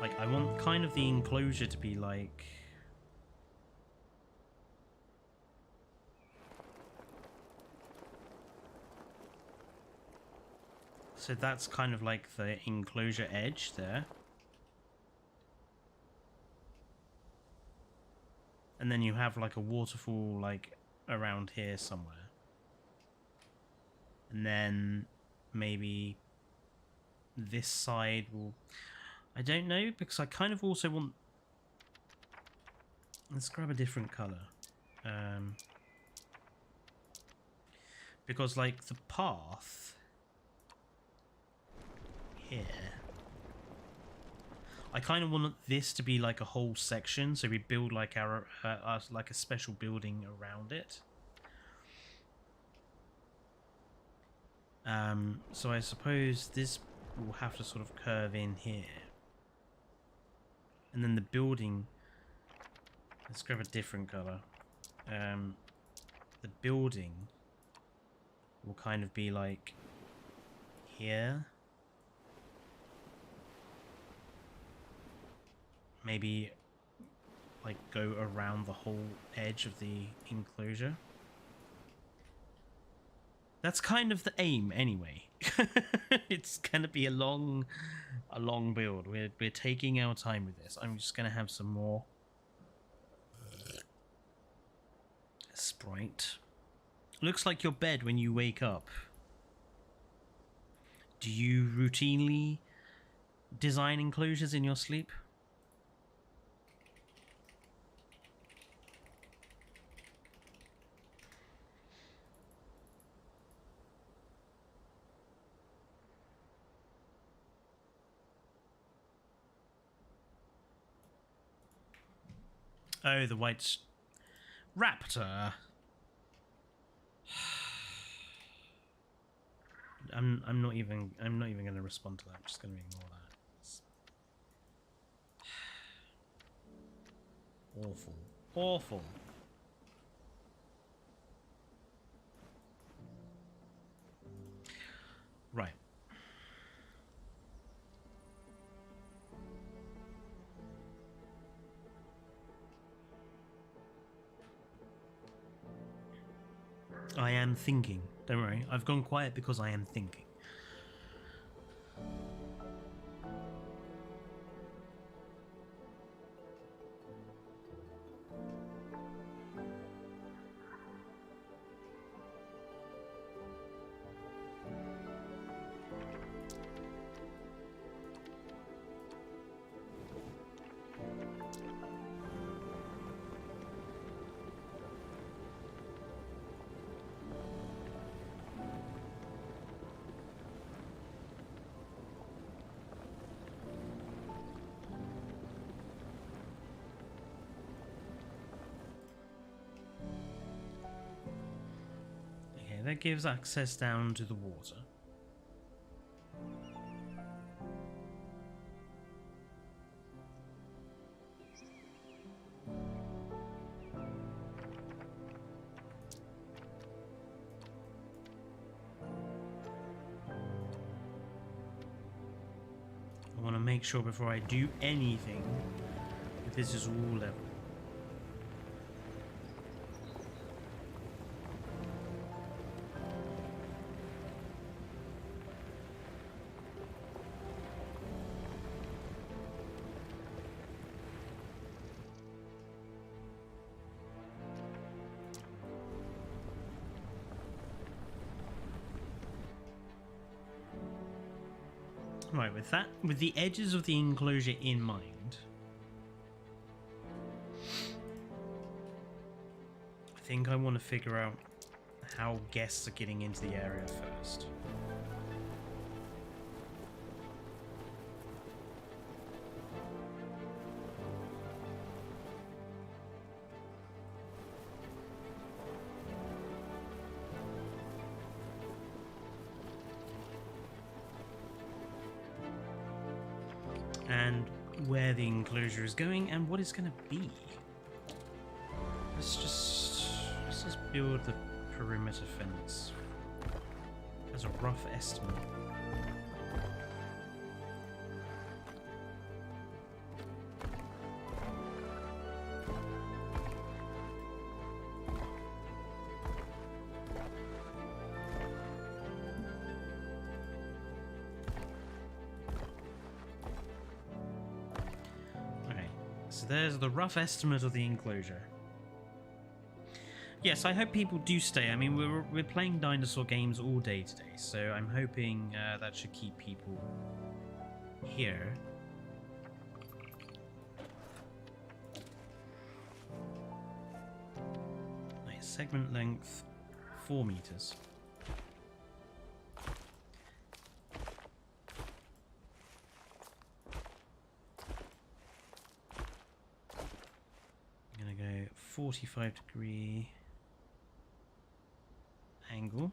like I want kind of the enclosure to be like, so that's kind of like the enclosure edge there. And then you have like a waterfall like around here somewhere. And then maybe this side will... I don't know, because I kind of also want... Let's grab a different colour. Because like the path here... I kind of want this to be like a whole section, so we build like our like a special building around it. So I suppose this will have to sort of curve in here, and then the building. Let's grab a different color. The building will kind of be like here. Maybe like go around the whole edge of the enclosure. That's kind of the aim anyway. It's gonna be a long build. We're taking our time with this. I'm just gonna have some more Sprite. Looks like your bed when you wake up. Do you routinely design enclosures in your sleep? Oh, the white raptor. I'm not even going to respond to that. I'm just going to ignore that. Awful. Awful. Right. I am thinking. Don't worry. I've gone quiet because I am thinking. That gives access down to the water. I want to make sure before I do anything that this is all level. Right, with the edges of the enclosure in mind, I think I want to figure out how guests are getting into the area first. And where the enclosure is going and what it's going to be. Let's just build the perimeter fence as a rough estimate. So there's the rough estimate of the enclosure. Yes, I hope people do stay. I mean, we're playing dinosaur games all day today, so I'm hoping that should keep people here. Nice. Segment length 4 meters. I'm gonna go 45-degree angle.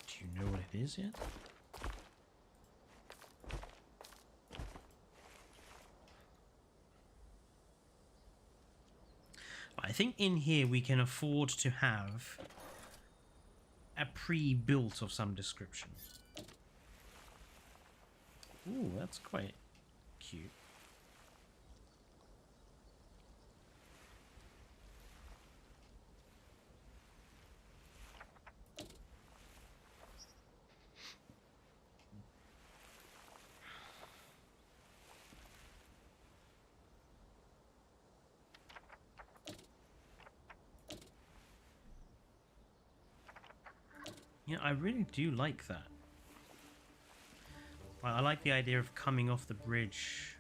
Do you know what it is yet? I think in here we can afford to have a pre-built of some description. Ooh, that's quite cute. Yeah, I really do like that. I like the idea of coming off the bridge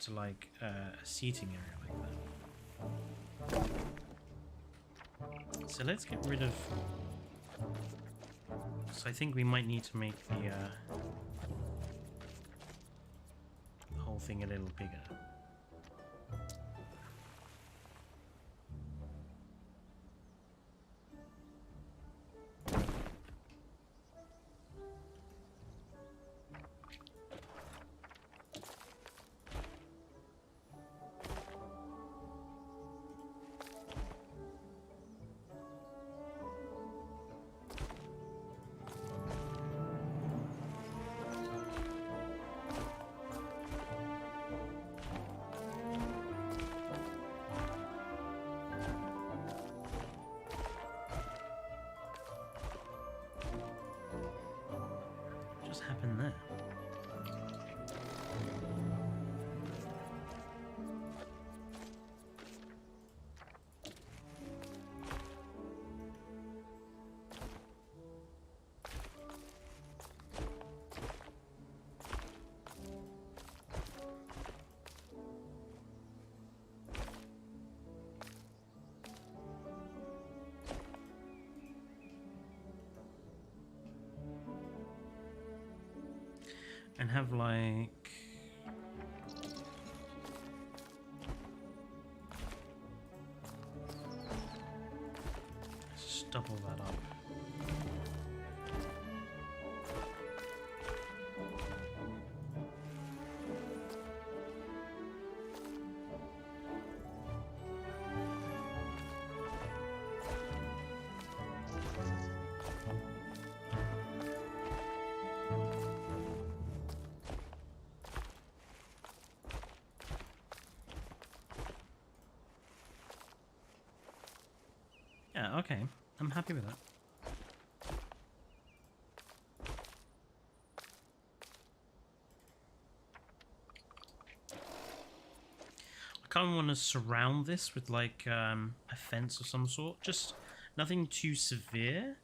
to like a seating area like that. So let's get rid of... So I think we might need to make the whole thing a little bigger. Happened there? And have like just double that up. Yeah, okay. I'm happy with that. I kind of want to surround this with like a fence of some sort. Just nothing too severe.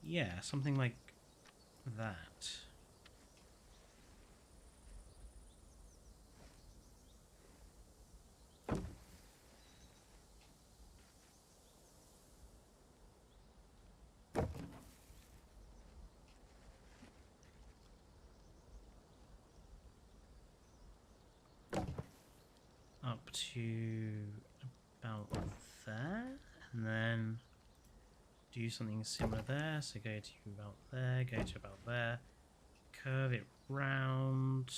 Yeah, something like that. Up to about there, and then do something similar there. So go to about there, go to about there, curve it round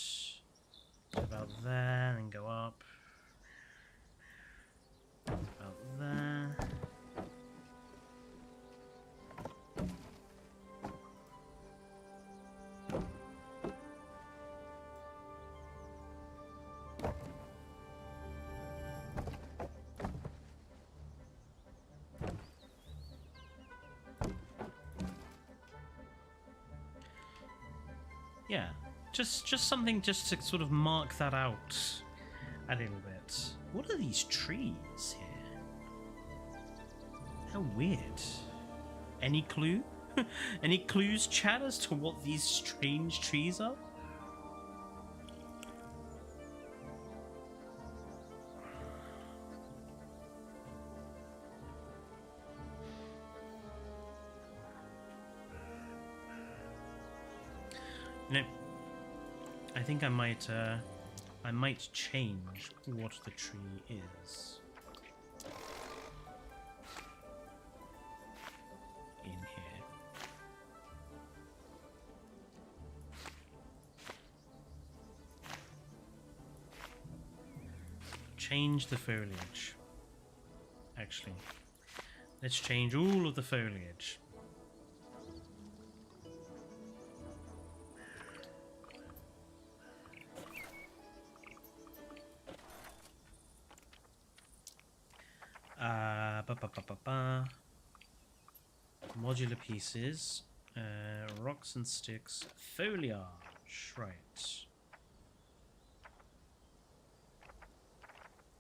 to about there, and go up about there. Yeah, just something just to sort of mark that out a little bit. What are these trees here? How weird. Any clue? Any clues, chat, as to what these strange trees are? No, I think I might change what the tree is in here. Change the foliage. Actually, let's change all of the foliage. Modular pieces, rocks and sticks, foliage, right.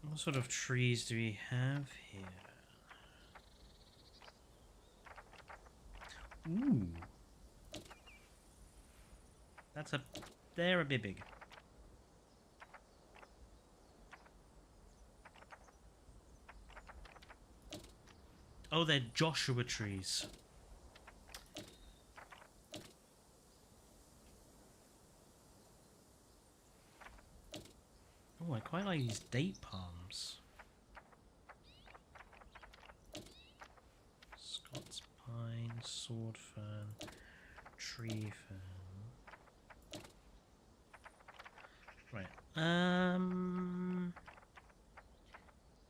What sort of trees do we have here? Ooh. They're a bit big. Oh, they're Joshua trees. Oh, I quite like these date palms. Scots pine, sword fern, tree fern. Right.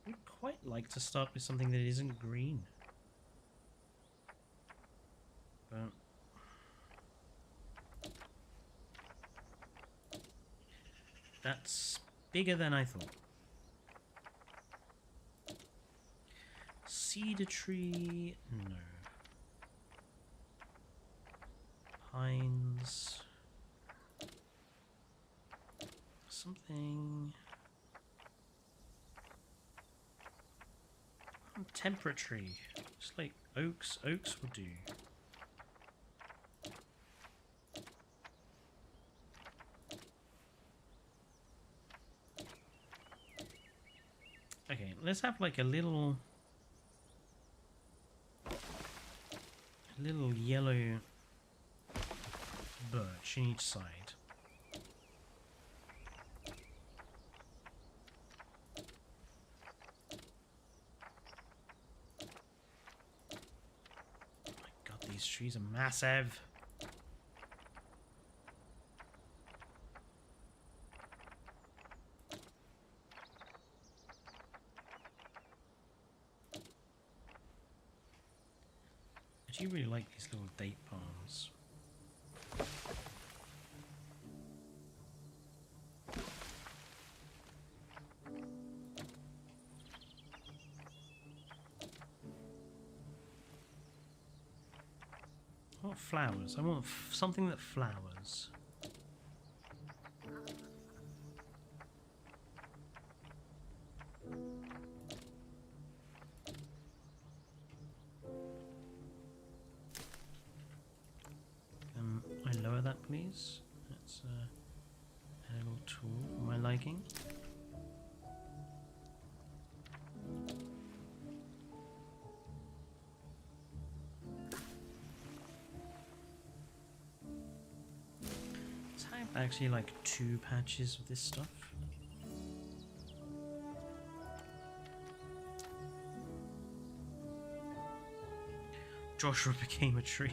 Would quite like to start with something that isn't green. But that's bigger than I thought. Cedar tree, no. Pines. Something. Temperate tree. Just like oaks. Oaks will do. Okay, let's have like a little yellow birch in each side. Oh my god, these trees are massive. I do really like these little date palms. I want flowers. I want something that flowers. I lower that, please. That's a little tool for my liking. Actually, like 2 patches of this stuff. Joshua became a tree.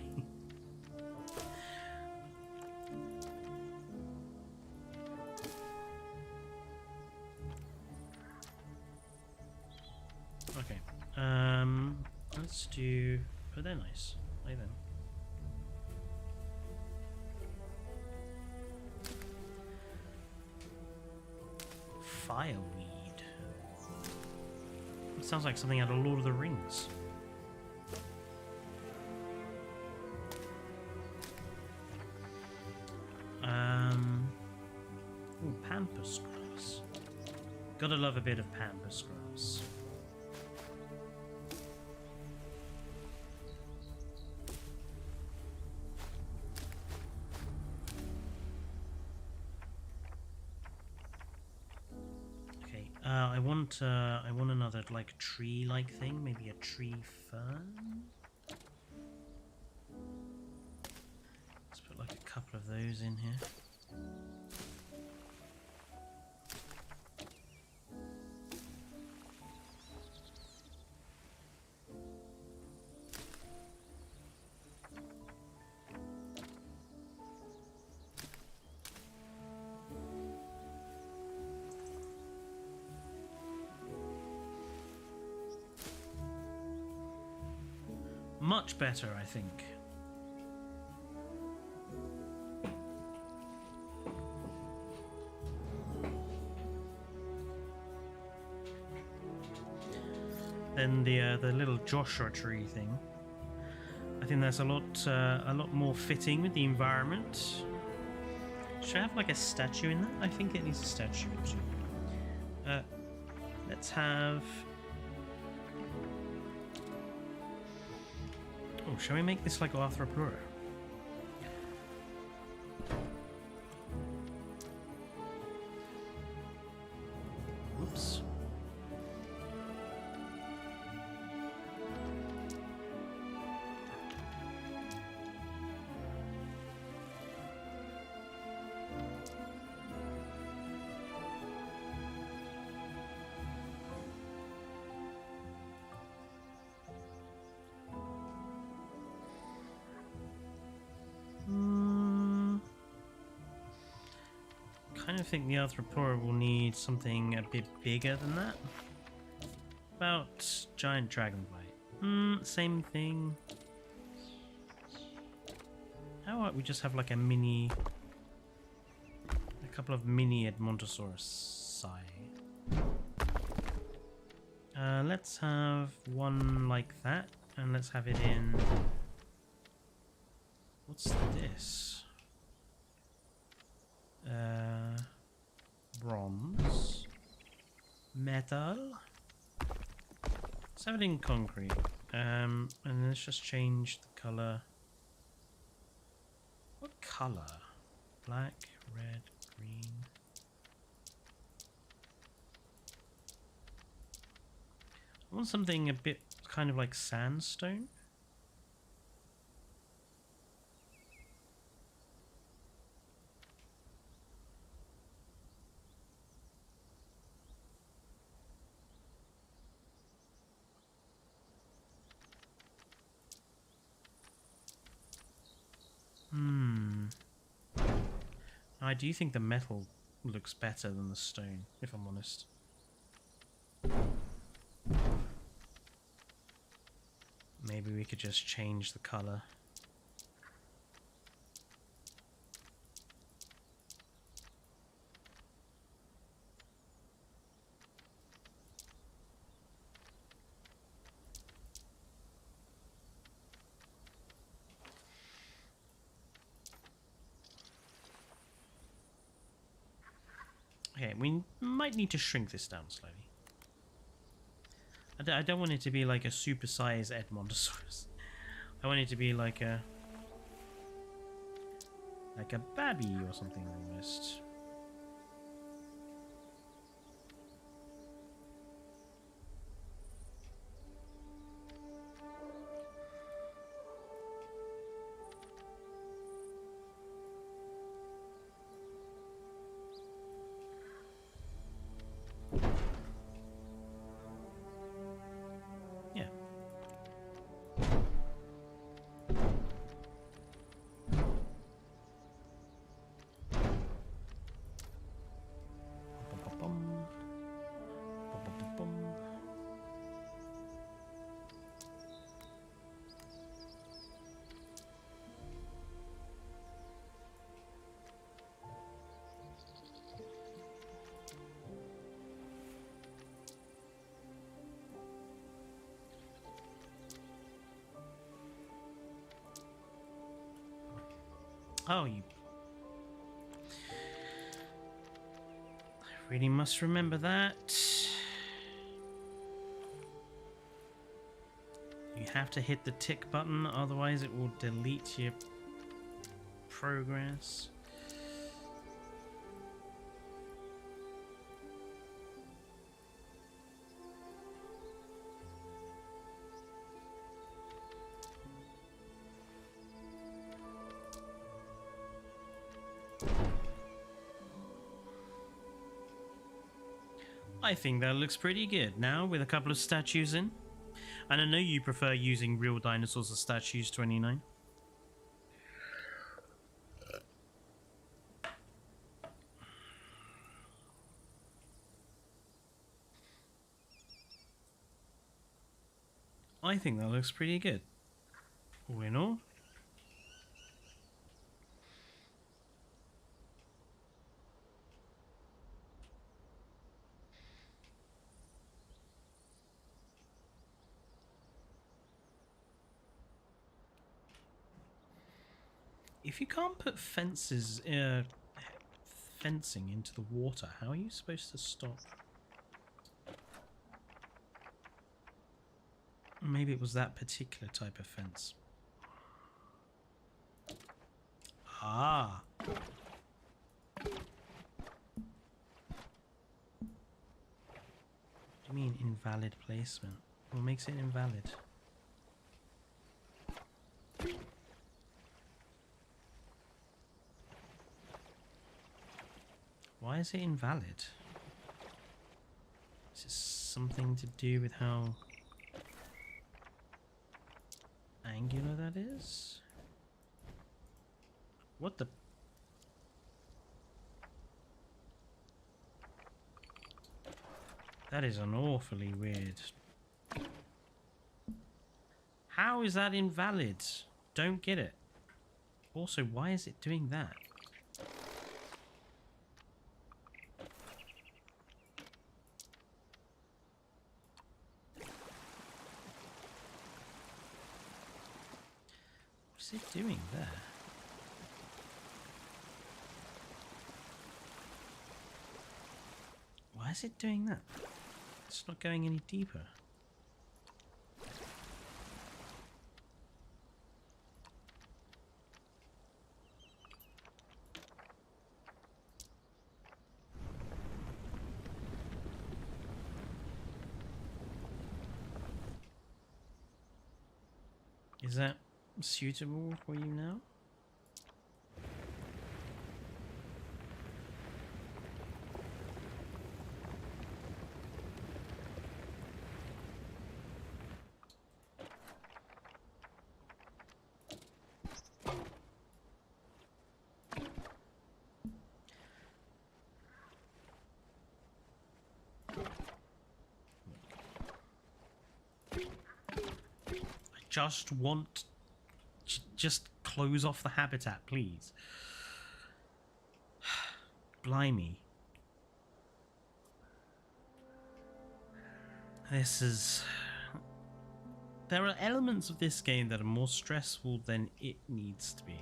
Okay. Let's do. Oh, they're nice. Play them. Fireweed. It sounds like something out of Lord of the Rings. Ooh, pampas grass. Gotta love a bit of pampas grass. I want another like tree-like thing, maybe a tree fern. Let's put like a couple of those in here. Much better, I think. Then the little Joshua tree thing. I think that's a lot more fitting with the environment. Should I have like a statue in that? I think it needs a statue too. Let's have. Oh, shall we make this like Arthropleura? Whoops. I think the Arthropleura will need something a bit bigger than that. About giant dragonfly. Same thing. How about we just have like a couple of mini Edmontosaurus. Let's have one like that, and let's have it in. What's this? Bronze, metal. Let's have it in concrete. And let's just change the color. What color? Black, red, green. I want something a bit kind of like sandstone. I do think the metal looks better than the stone, if I'm honest. Maybe we could just change the color. Okay, we might need to shrink this down slowly. I don't want it to be like a supersized Edmontosaurus. I want it to be like a babby or something almost. Oh, you... I really must remember that. You have to hit the tick button, otherwise it will delete your progress. I think that looks pretty good now with a couple of statues in. And I know you prefer using real dinosaurs as statues, 29. I think that looks pretty good. All in all. If you can't put fencing into the water, how are you supposed to stop? Maybe it was that particular type of fence. Ah. What do you mean invalid placement? What makes it invalid? Why is it invalid? Is it something to do with how angular that is? What the? That is an awfully weird. How is that invalid? Don't get it. Also, why is it doing that? What's it doing there? Why is it doing that? It's not going any deeper. Is that suitable for you now? Just want just close off the habitat, please. Blimey. This is... There are elements of this game that are more stressful than it needs to be.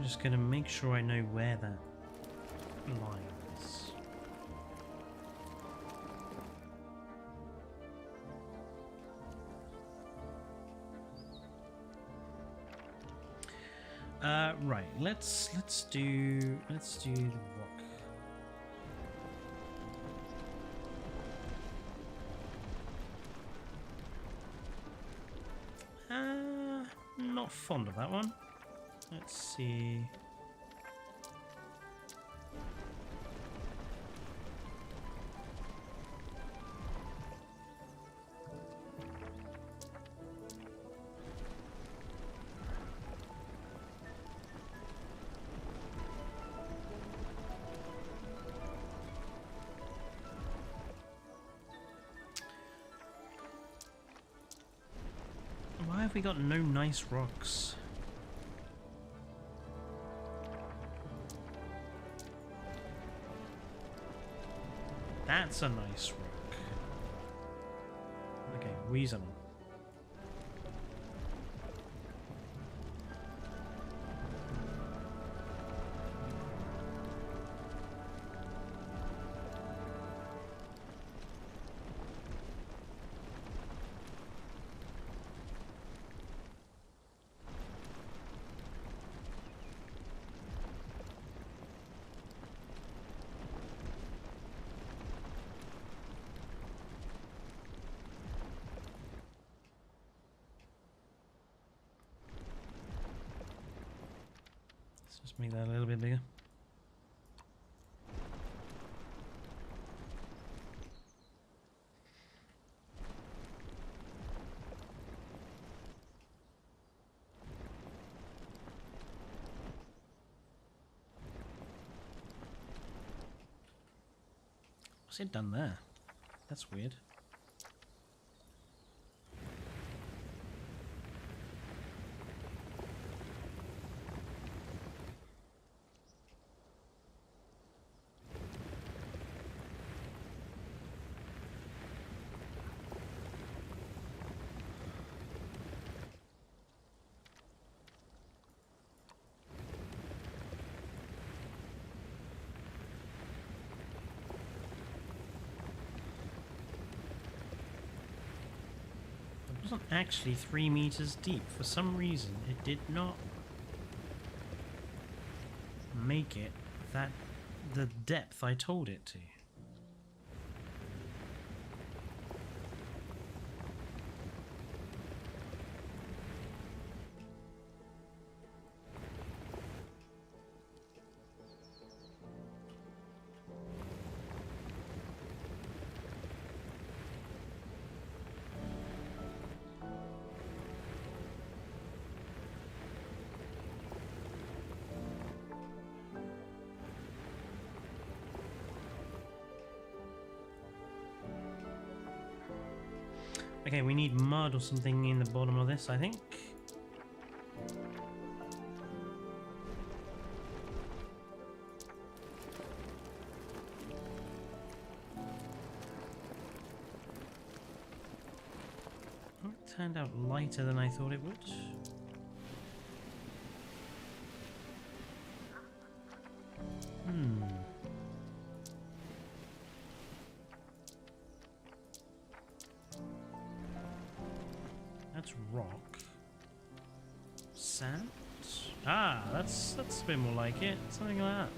I'm just going to make sure I know where that lies. Right. Let's do the rock. Not fond of that one. Let's see. Why have we got no nice rocks? That's a nice rock. Okay, Weasel. Just make that a little bit bigger. What's it done there? That's weird. It wasn't actually 3 meters deep. For some reason, it did not make it that the depth I told it to. Okay, we need mud or something in the bottom of this, I think. Well, it turned out lighter than I thought it would. That's rock. Sand? Ah, that's a bit more like it. Something like that.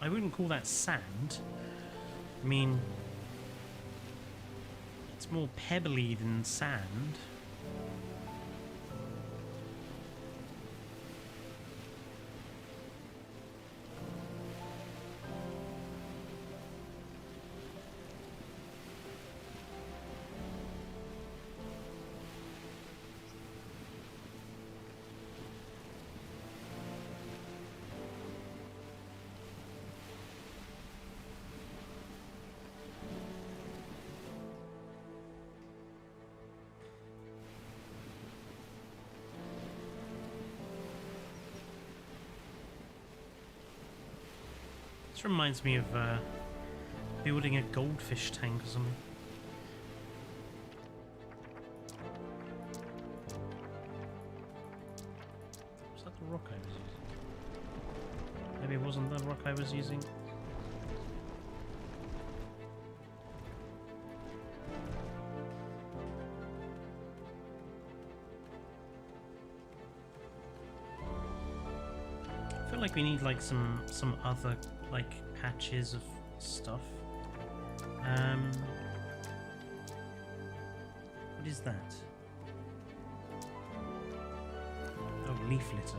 I wouldn't call that sand. I mean, it's more pebbly than sand. This reminds me of building a goldfish tank or something. Was that the rock I was using? Maybe it wasn't the rock I was using. I feel like we need like some other like patches of stuff. What is that? Oh, leaf litter.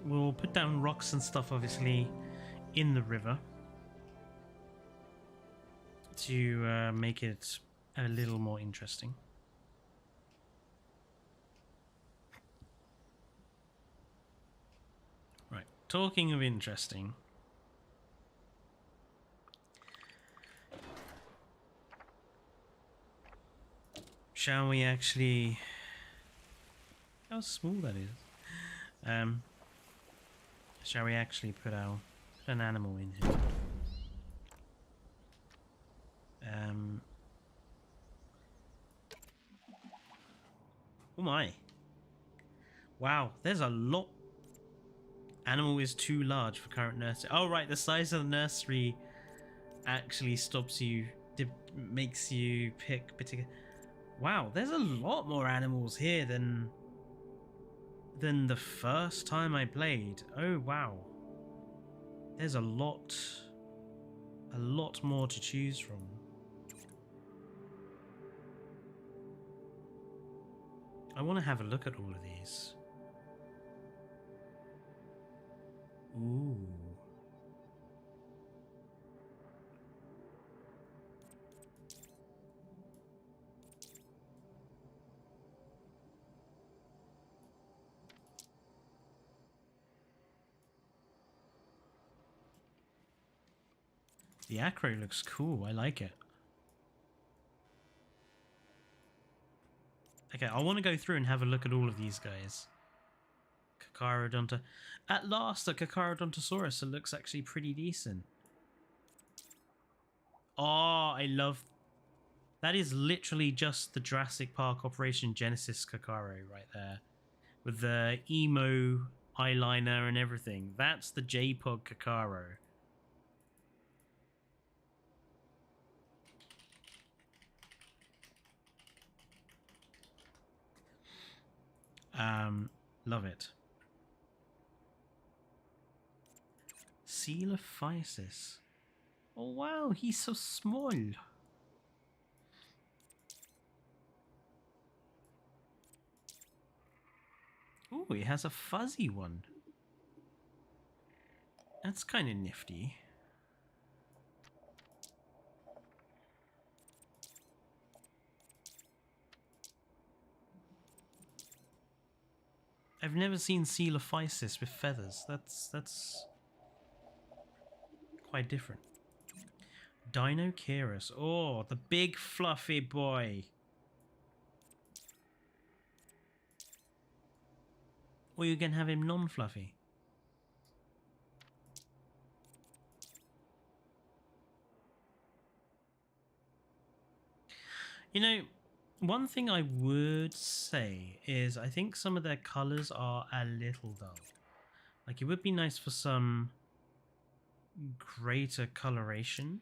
We'll put down rocks and stuff, obviously, in the river to make it a little more interesting. Right, talking of interesting. Shall we actually... How small that is. Shall we actually put an animal in here? Oh my. Wow, there's a lot. Animal is too large for current nursery. Oh right, the size of the nursery actually stops you, makes you pick particular. Wow, there's a lot more animals here than the first time I played. Oh wow. There's a lot more to choose from. I want to have a look at all of these. Ooh. The acro looks cool. I like it. Okay, I want to go through and have a look at all of these guys. Kakarodonta. At last, a Kakarodontosaurus that looks actually pretty decent. Oh, I love... That is literally just the Jurassic Park Operation Genesis Kakaro right there. With the emo eyeliner and everything. That's the J-Pod Kakaro. Love it. Coelophysis. Oh wow, he's so small. Oh, he has a fuzzy one. That's kind of nifty. I've never seen Coelophysis with feathers. That's quite different. Dinosaurs. Oh, the big fluffy boy. Or you can have him non-fluffy. You know, one thing I would say is I think some of their colours are a little dull. Like, it would be nice for some greater coloration.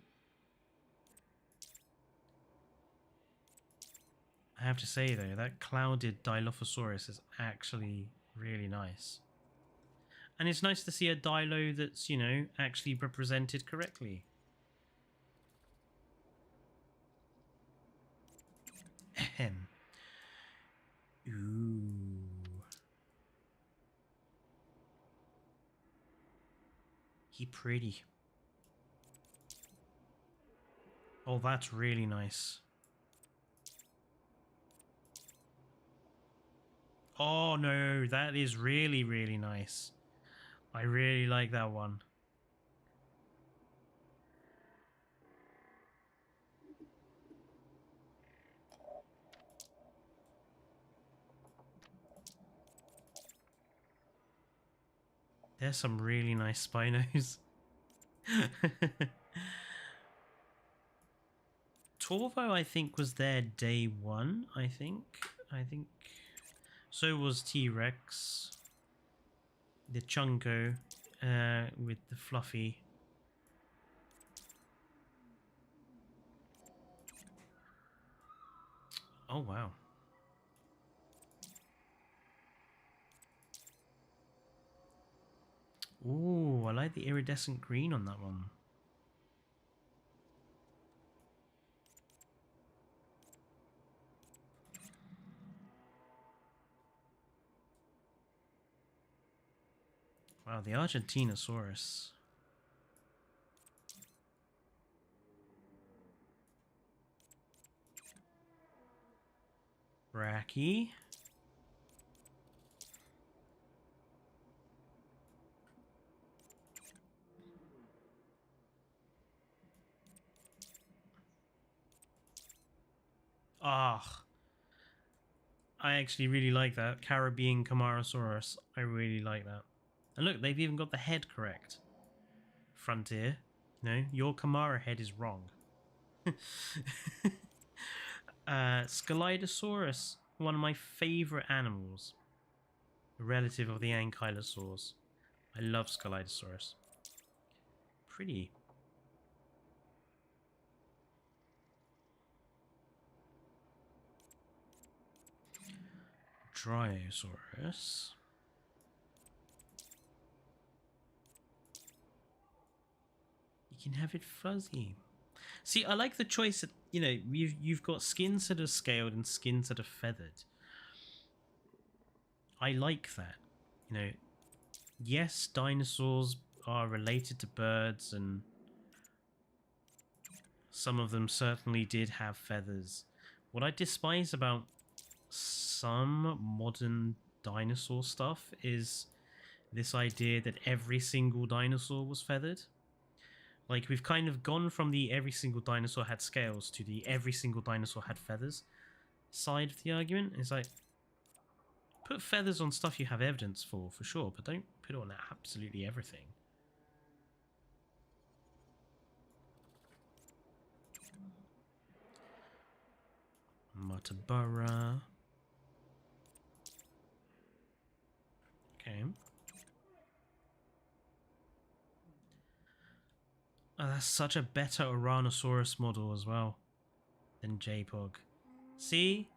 I have to say, though, that clouded Dilophosaurus is actually really nice. And it's nice to see a Dilo that's, you know, actually represented correctly. Ahem. Ooh. He pretty. Oh, that's really nice. Oh no, that is really, really nice. I really like that one. There's some really nice Spinos. Torvo, I think, was there day one, I think. So was T-Rex. The Chunko with the Fluffy. Oh, wow. Ooh, I like the iridescent green on that one. Wow, the Argentinosaurus. Bracky. Ah, I actually really like that. Caribbean Camarasaurus. I really like that. And look, they've even got the head correct. Frontier. No, your Camara head is wrong. Scelidosaurus. One of my favourite animals. A relative of the ankylosaurs. I love Scelidosaurus. Pretty. Dryosaurus. You can have it fuzzy. See, I like the choice that, you know, you've got skins that are scaled and skins that are feathered. I like that. You know, yes, dinosaurs are related to birds, and some of them certainly did have feathers. What I despise about some modern dinosaur stuff is this idea that every single dinosaur was feathered. Like, we've kind of gone from the every single dinosaur had scales to the every single dinosaur had feathers side of the argument. It's like, put feathers on stuff you have evidence for sure, but don't put it on absolutely everything. Mutabura. Okay. Oh, that's such a better Oranosaurus model as well than JPOG. See?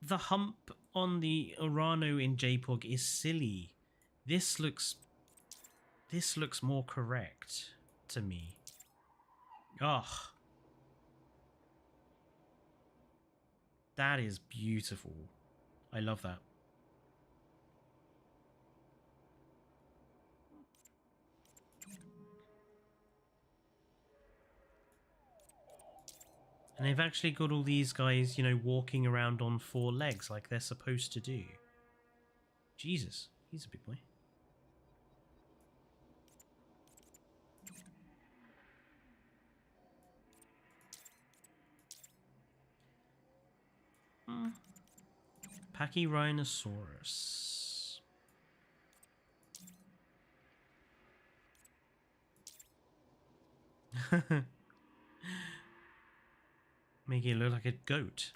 The hump on the Orano in JPOG is silly. This looks more correct to me. Ugh. That is beautiful. I love that. And they've actually got all these guys, you know, walking around on 4 legs like they're supposed to do. Jesus, he's a big boy. Pachyrhinosaurus. Making it look like a goat.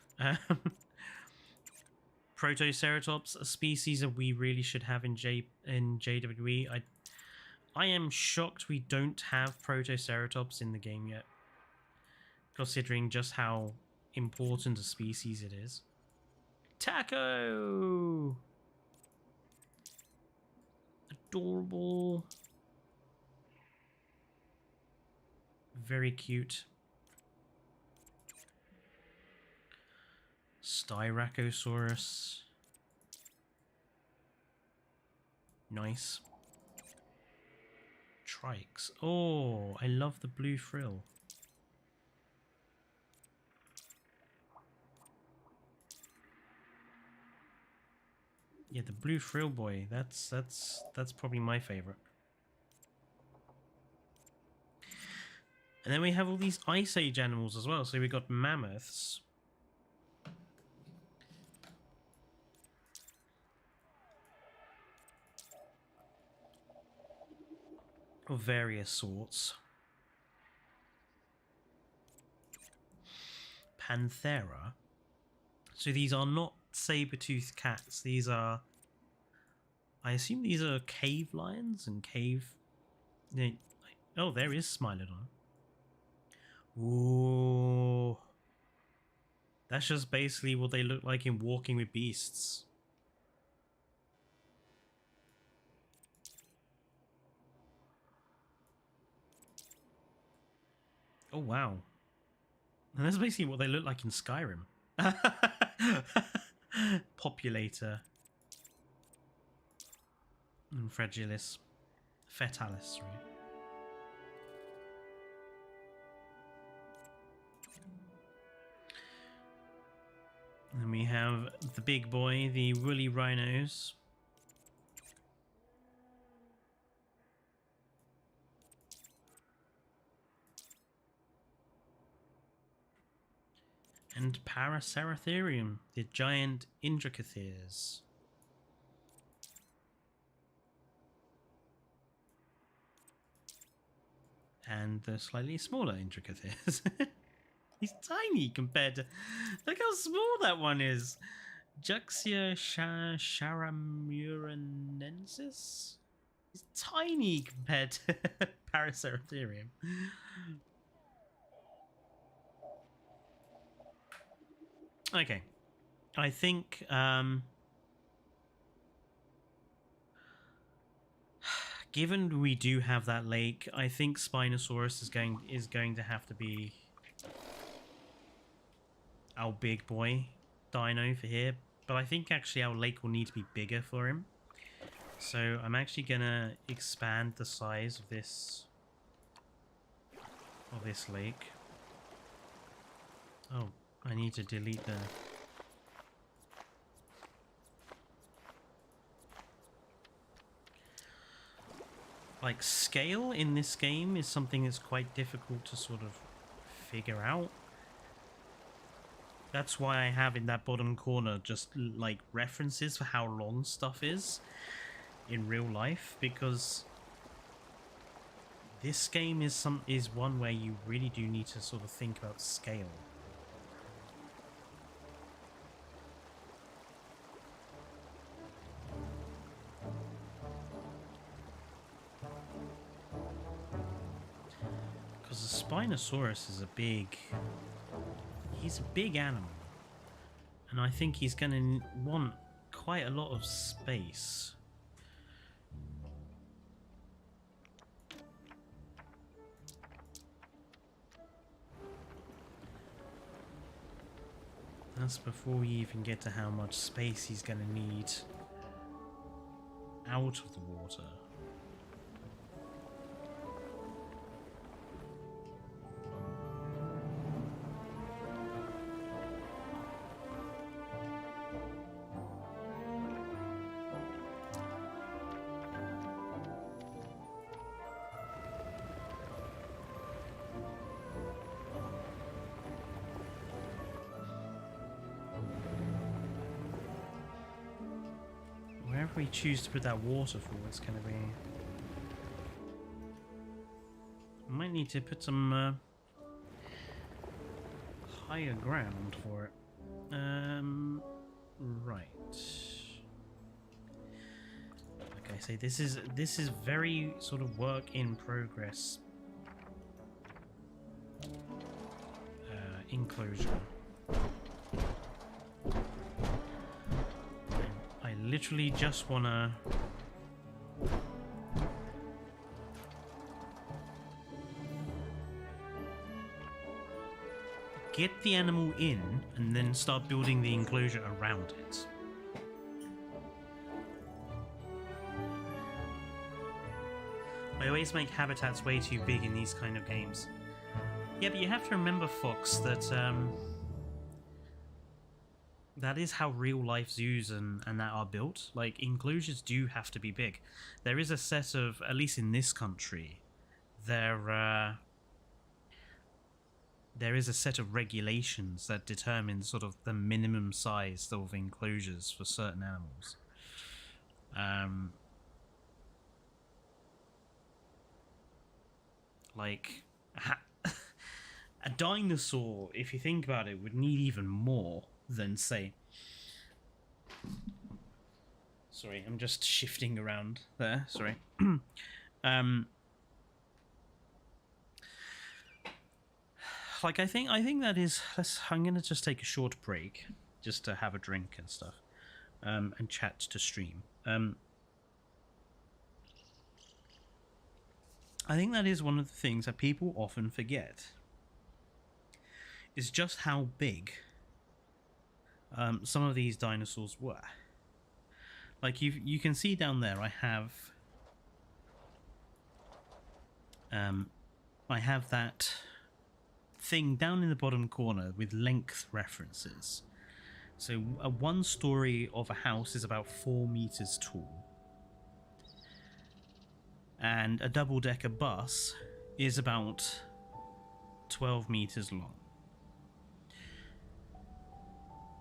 Protoceratops, a species that we really should have in JWE. I am shocked we don't have Protoceratops in the game yet, considering just how important a species it is. Taco! Adorable. Very cute. Styracosaurus. Nice. Trikes. Oh, I love the blue frill. Yeah, the blue frill boy. That's probably my favorite. And then we have all these Ice Age animals as well. So we got mammoths. Of various sorts. Panthera. So these are not saber-toothed cats. These are... I assume these are cave lions and cave... Oh, there is Smilodon. Ooh. That's just basically what they look like in Walking with Beasts. Oh, wow. And that's basically what they look like in Skyrim. Populator. And Fragilis. Fetalis, sorry. And we have the big boy, the woolly rhinos. And Paraceratherium, the giant Indracotheres. And the slightly smaller Indracotheres. He's tiny compared to... Look how small that one is! Juxia Charamuranensis? He's tiny compared to Paraceratherium. Okay. I think... given we do have that lake, I think Spinosaurus is going to have to be our big boy dino for here. But I think actually our lake will need to be bigger for him. So I'm actually gonna expand the size of this lake. Oh, I need to delete the... Like, scale in this game is something that's quite difficult to sort of figure out. That's why I have in that bottom corner just, like, references for how long stuff is in real life, because this game is one where you really do need to sort of think about scale. Spinosaurus is he's a big animal, and I think he's going to want quite a lot of space. That's before we even get to how much space he's going to need out of the water. Wherever we choose to put that waterfall, it's going to be... Might need to put some higher ground for it. Right. Okay, so this is very sort of work in progress. Enclosure. I literally just wanna get the animal in and then start building the enclosure around it. I always make habitats way too big in these kind of games. Yeah, but you have to remember, Fox, that that is how real life zoos and that are built. Like, enclosures do have to be big. There is a set of, at least in this country, there is a set of regulations that determine sort of the minimum size of enclosures for certain animals. Like a dinosaur, if you think about it, would need even more than, say... Sorry, I'm just shifting around there. Sorry. Like, I think that is... I'm going to just take a short break just to have a drink and stuff, and chat to stream. I think that is one of the things that people often forget, is just how big some of these dinosaurs were. Like, you can see down there, I have that thing down in the bottom corner with length references. So a one story of a house is about 4 meters tall, and a double-decker bus is about 12 meters long.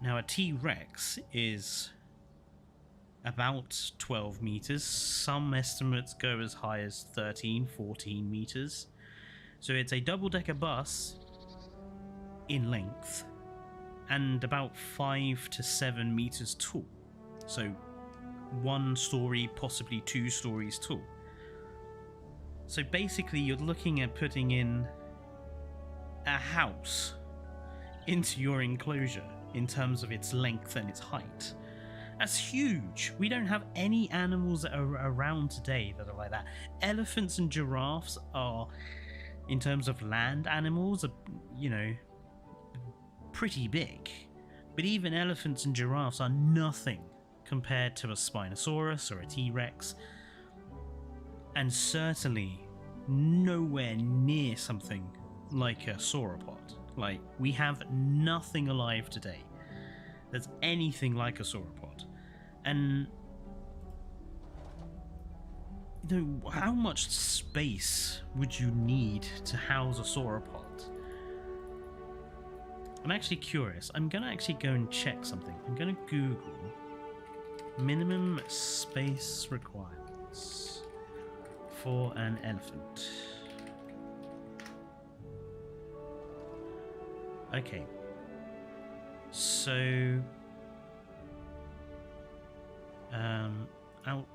Now, a T-Rex is about 12 meters. Some estimates go as high as 13, 14 meters. So it's a double-decker bus in length and about 5 to 7 meters tall. So 1 story, possibly 2 stories tall. So basically you're looking at putting in a house into your enclosure in terms of its length and its height. That's huge. We don't have any animals that are around today that are like that. Elephants and giraffes are, in terms of land animals, are, you know, pretty big. But even elephants and giraffes are nothing compared to a Spinosaurus or a T-Rex. And certainly nowhere near something like a sauropod. Like, we have nothing alive today that's anything like a sauropod. And you know, how much space would you need to house a sauropod? I'm actually curious. I'm gonna actually go and check something. I'm gonna Google minimum space requirements for an elephant. Okay. So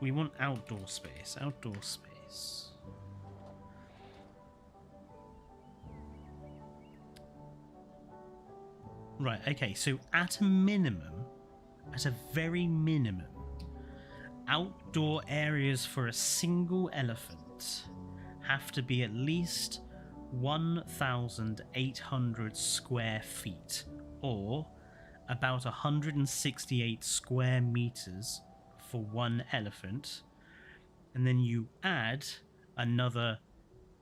we want outdoor space. Outdoor space. Right, okay, so at a minimum, at a very minimum, outdoor areas for a single elephant have to be at least 1,800 square feet, or about 168 square meters for one elephant, and then you add another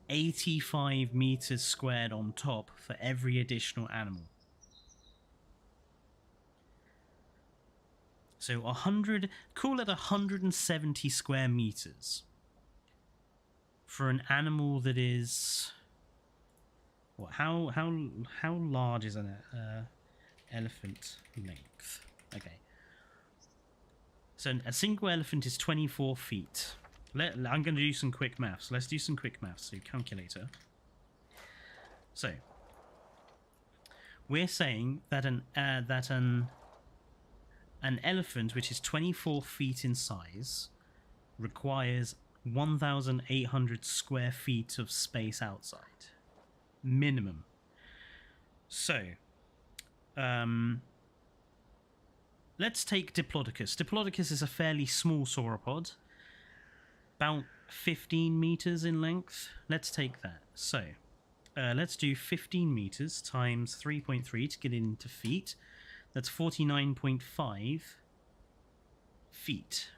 85 meters squared on top for every additional animal. So 100, call it 170 square meters for an animal that is... What? How large is an elephant length? Okay. So a single elephant is 24 feet. I'm going to do some quick maths. Let's do some quick maths. So calculator. So we're saying that an elephant which is 24 feet in size requires 1,800 square feet of space outside. Minimum. So, let's take Diplodocus. Diplodocus is a fairly small sauropod, about 15 meters in length. Let's take that. So, let's do 15 meters times 3.3 to get into feet. That's 49.5 feet.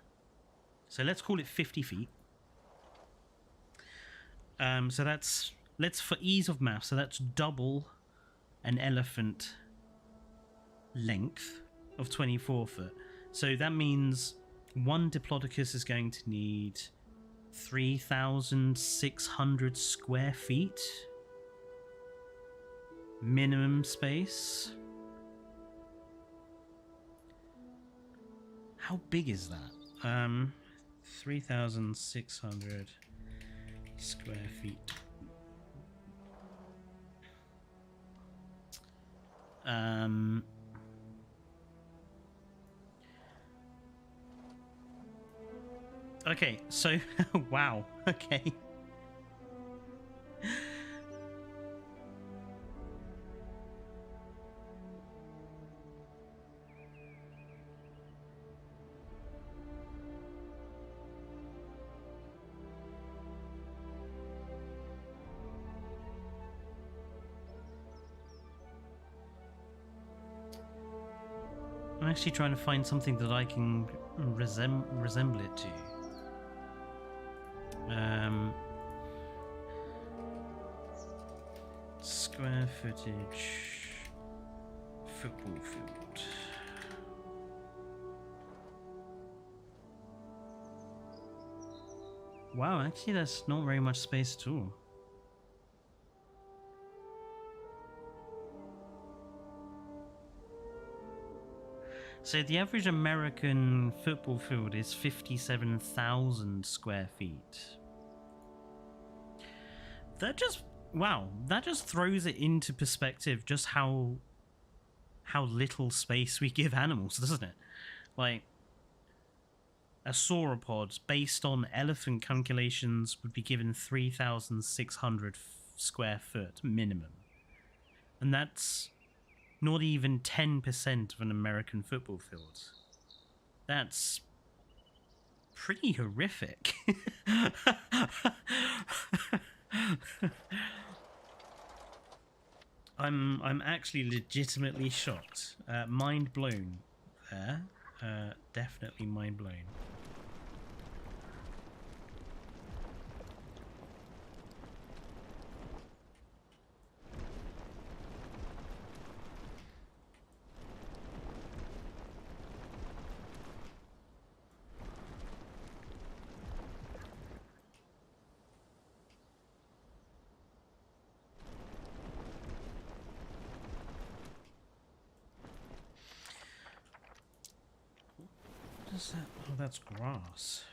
So let's call it 50 feet. So that's... Let's, for ease of math, so that's double an elephant length. of 24 foot. So that means one Diplodocus is going to need 3,600 square feet minimum space. How big is that? 3,600 square feet. Okay, so wow. Okay. I'm actually trying to find something that I can resemble it to. Square footage football field. Wow, actually that's not very much space at all. So the average American football field is 57,000 square feet. That just, wow, that just throws it into perspective just how little space we give animals, doesn't it? Like, a sauropod, based on elephant calculations, would be given 3,600 square foot minimum. And that's not even 10% of an American football field. That's pretty horrific. I'm actually legitimately shocked. Mind blown there. Definitely mind blown. What is that? Oh, that's grass.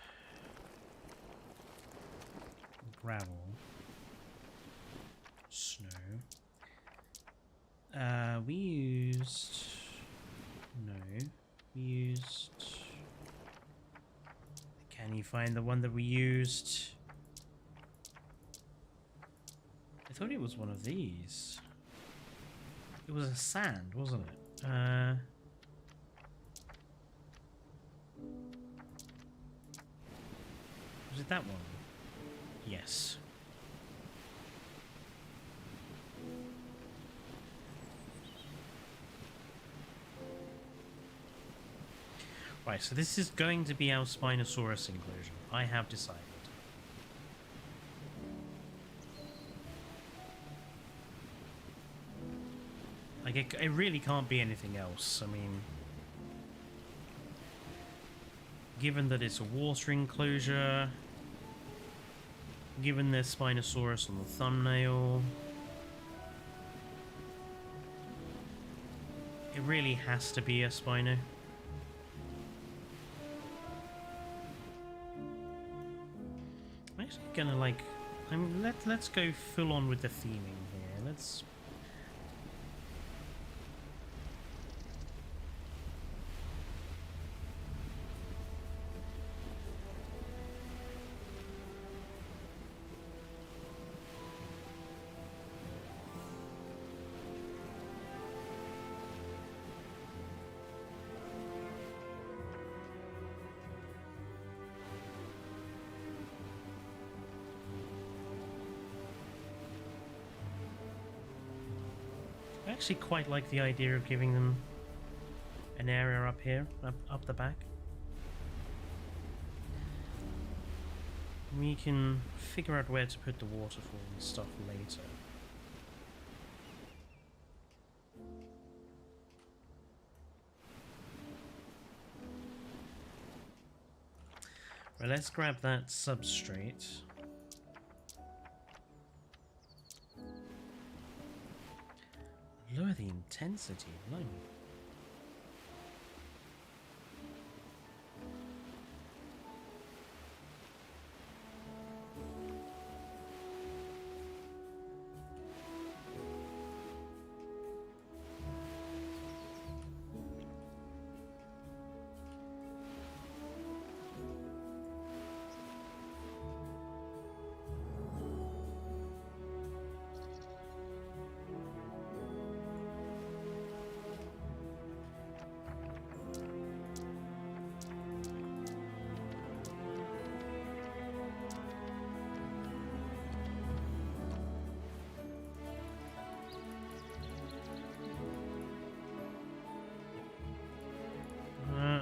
Gravel. Snow. We used... No. We used... Can you find the one that we used? I thought it was one of these. It was a sand, wasn't it? Was it that one? Yes. Right, so this is going to be our Spinosaurus inclusion. I have decided. Like, it really can't be anything else. I mean, given that it's a water enclosure, given there's Spinosaurus on the thumbnail, it really has to be a Spino. I'm actually gonna like, let's go full on with the theming here. Let's. I actually quite like the idea of giving them an area up here, up the back. We can figure out where to put the waterfall and stuff later. Right, let's grab that substrate. Lower the intensity, blimey.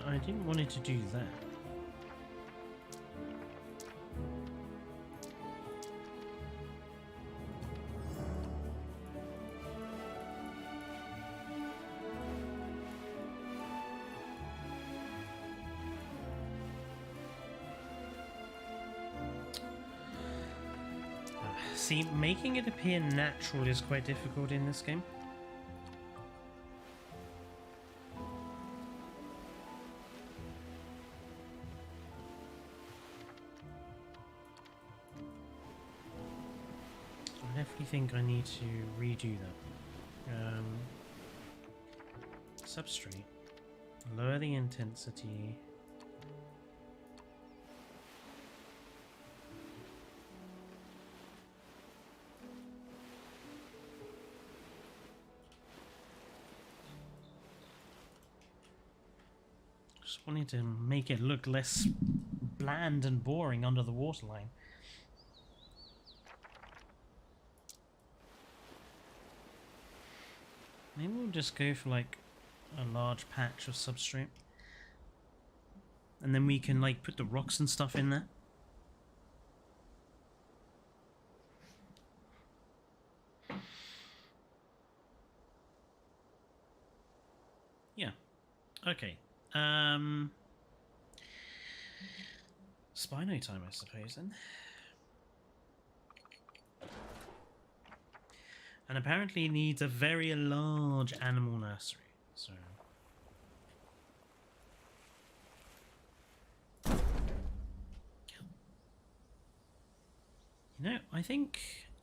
I didn't want it to do that. See, making it appear natural is quite difficult in this game. I definitely think I need to redo that. Substrate. Lower the intensity. Just wanted to make it look less bland and boring under the waterline. Maybe we'll just go for like a large patch of substrate. And then we can like put the rocks and stuff in there. Yeah. Okay. Spino time, I suppose, then. And apparently needs a very large animal nursery, so... You know, I think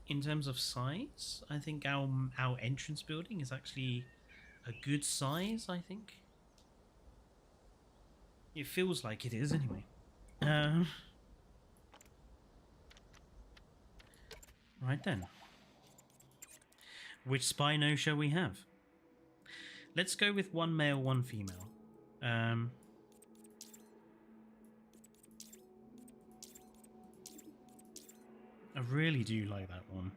in terms of size, I think our entrance building is actually a good size, I think. It feels like it is, anyway. Right then. Which Spino shall we have? Let's go with one male, one female. I really do like that one.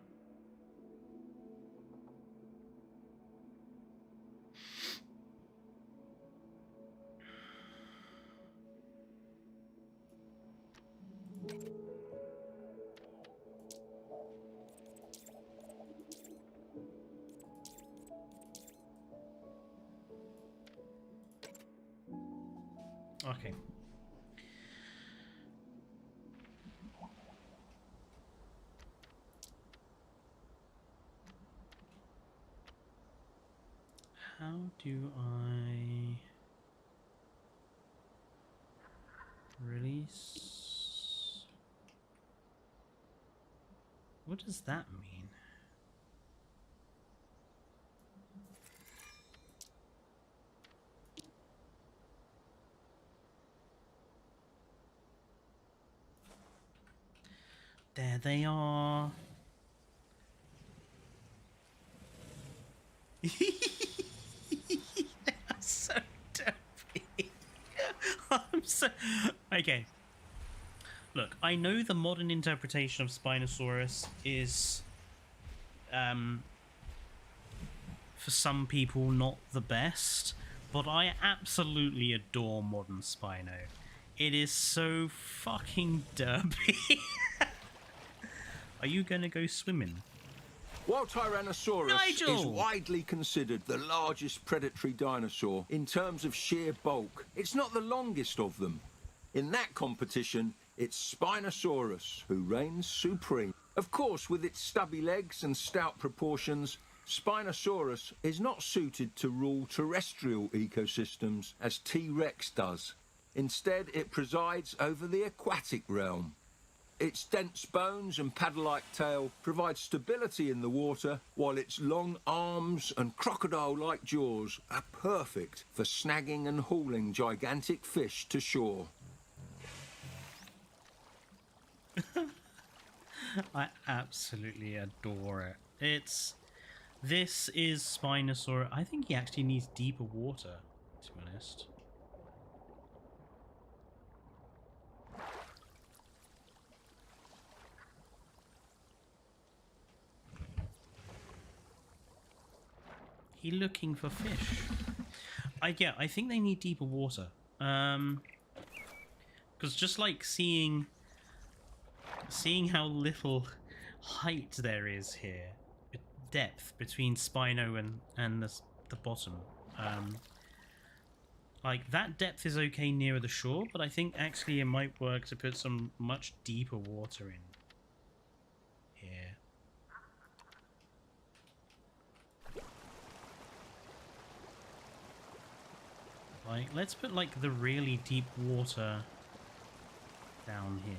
Okay. How do I release? What does that mean? There they are. So dopey. I'm so... Okay. Look, I know the modern interpretation of Spinosaurus is, for some people, not the best, but I absolutely adore modern Spino. It is so fucking derpy. Are you gonna go swimming? While Tyrannosaurus Nigel! is widely considered the largest predatory dinosaur in terms of sheer bulk, it's not the longest of them. In that competition, It's Spinosaurus, who reigns supreme. Of course, with its stubby legs and stout proportions, Spinosaurus is not suited to rule terrestrial ecosystems as T-Rex does. Instead, it presides over the aquatic realm. Its dense bones and paddle-like tail provide stability in the water, while its long arms and crocodile-like jaws are perfect for snagging and hauling gigantic fish to shore. I absolutely adore it. This is Spinosaurus. I think he actually needs deeper water, to be honest. He looking for fish. I think they need deeper water. Because just like seeing how little height there is here, depth between Spino and the bottom. Like that depth is okay nearer the shore, but I think actually it might work to put some much deeper water in here. Like, let's put like the really deep water down here.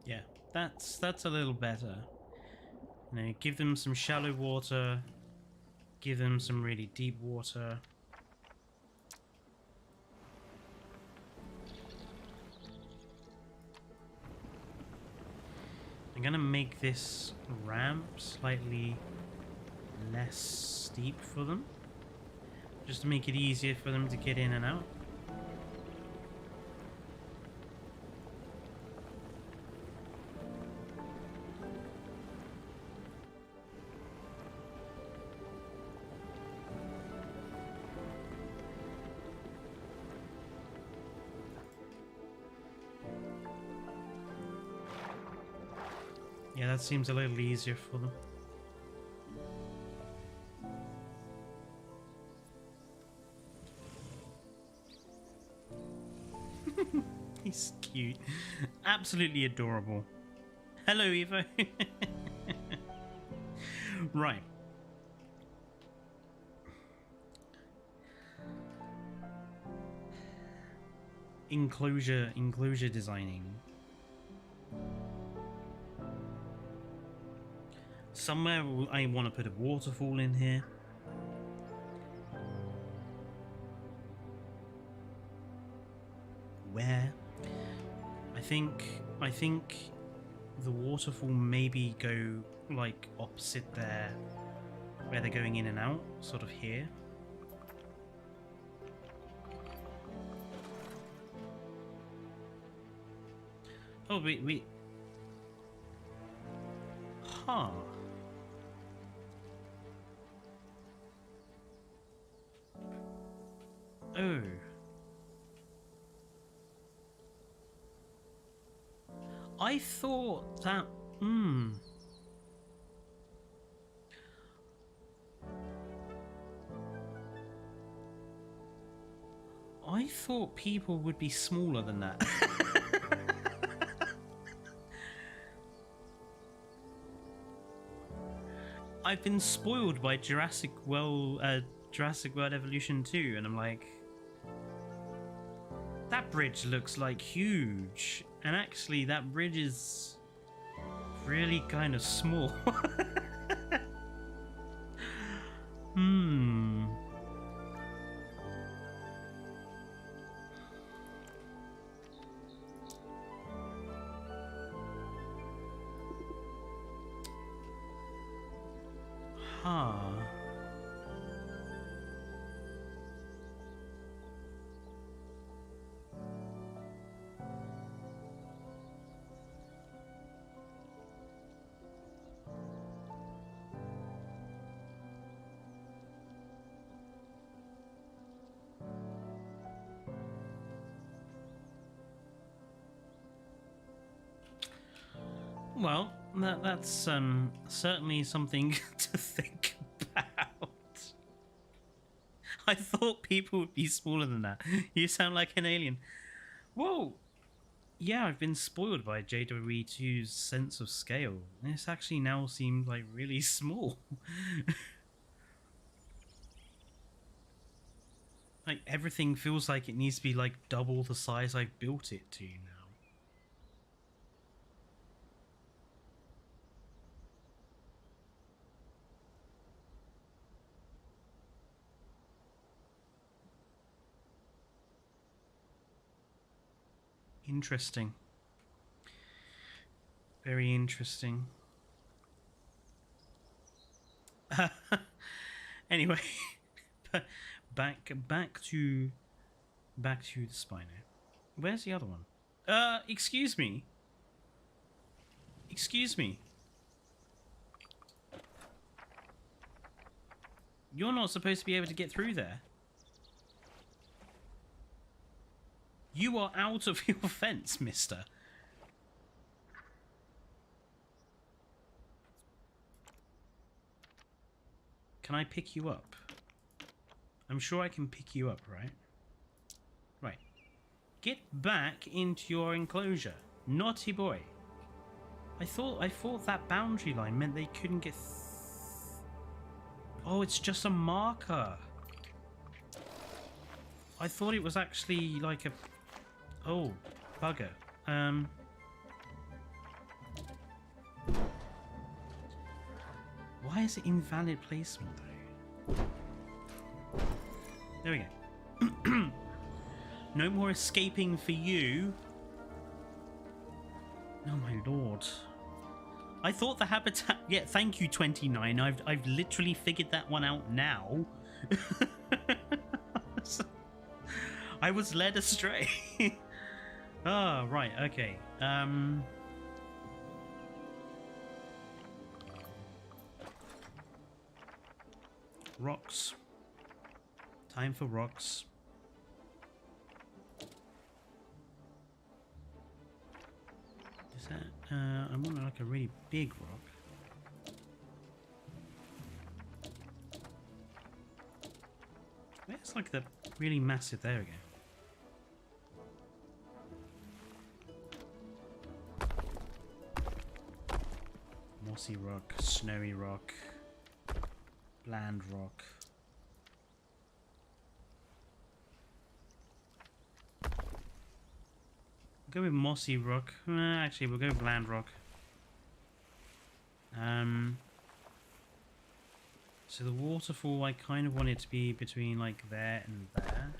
Yeah, that's a little better. You know, give them some shallow water, give them some really deep water. I'm gonna make this ramp slightly less steep for them, just to make it easier for them to get in and out. Yeah, that seems a little easier for them. He's cute. Absolutely adorable. Hello, Evo. Right. Enclosure designing. Somewhere I want to put a waterfall in here. Where? I think the waterfall maybe go like opposite there, where they're going in and out, sort of here. Oh, we. Huh. Oh. I thought that... I thought people would be smaller than that. I've been spoiled by Jurassic World Evolution 2, and I'm like, that bridge looks like huge, and actually that bridge is really kind of small. Ah. Well, that's certainly something to think about. I thought people would be smaller than that. You sound like an alien. Whoa! Yeah, I've been spoiled by JW2's sense of scale. This actually now seems like really small. Like, everything feels like it needs to be like double the size I built it to now. Interesting. Very interesting. Anyway, back to the Spino. Where's the other one? Excuse me. Excuse me. You're not supposed to be able to get through there. You are out of your fence, mister. Can I pick you up? I'm sure I can pick you up, right? Right. Get back into your enclosure. Naughty boy. I thought that boundary line meant they couldn't get... Oh, it's just a marker. I thought it was actually like a... Oh, bugger. Why is it invalid placement, though? There we go. No more escaping for you. Oh, my lord. I thought the habitat... Yeah, thank you, 29. I've literally figured that one out now. I was led astray. Ah, right, okay. Rocks. Time for rocks. Is that... I want like a really big rock. Where's like the really massive... There we go. Mossy rock, snowy rock, bland rock. We'll go with mossy rock. Actually, we'll go bland rock. So the waterfall, I kind of want it to be between like there and there.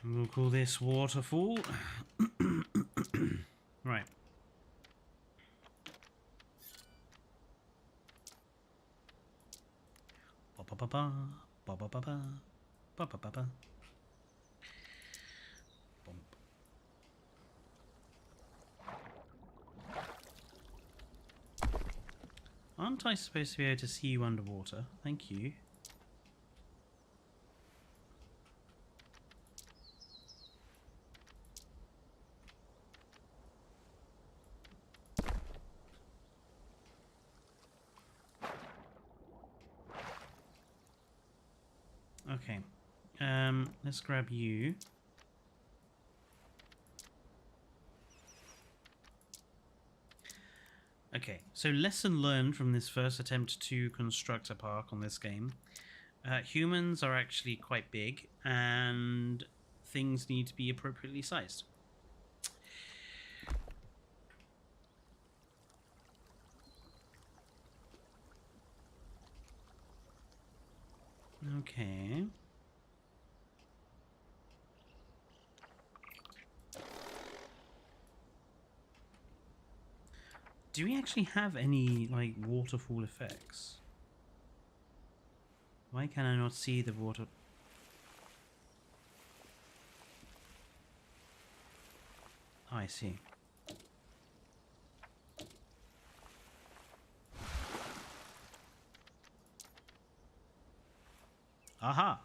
And we'll call this waterfall. Right. Ba-ba-ba-ba, ba-ba-ba-ba, ba-ba-ba-ba. Aren't I supposed to be able to see you underwater? Thank you. Okay. Let's grab you. Okay, so lesson learned from this first attempt to construct a park on this game. Humans are actually quite big, and things need to be appropriately sized. Okay. Do we actually have any, like, waterfall effects? Why can I not see the water? Oh, I see. Aha!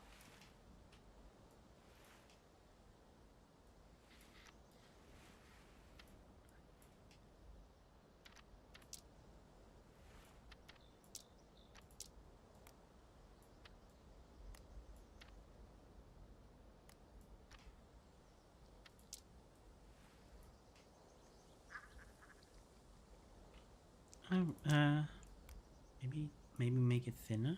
Oh, maybe make it thinner?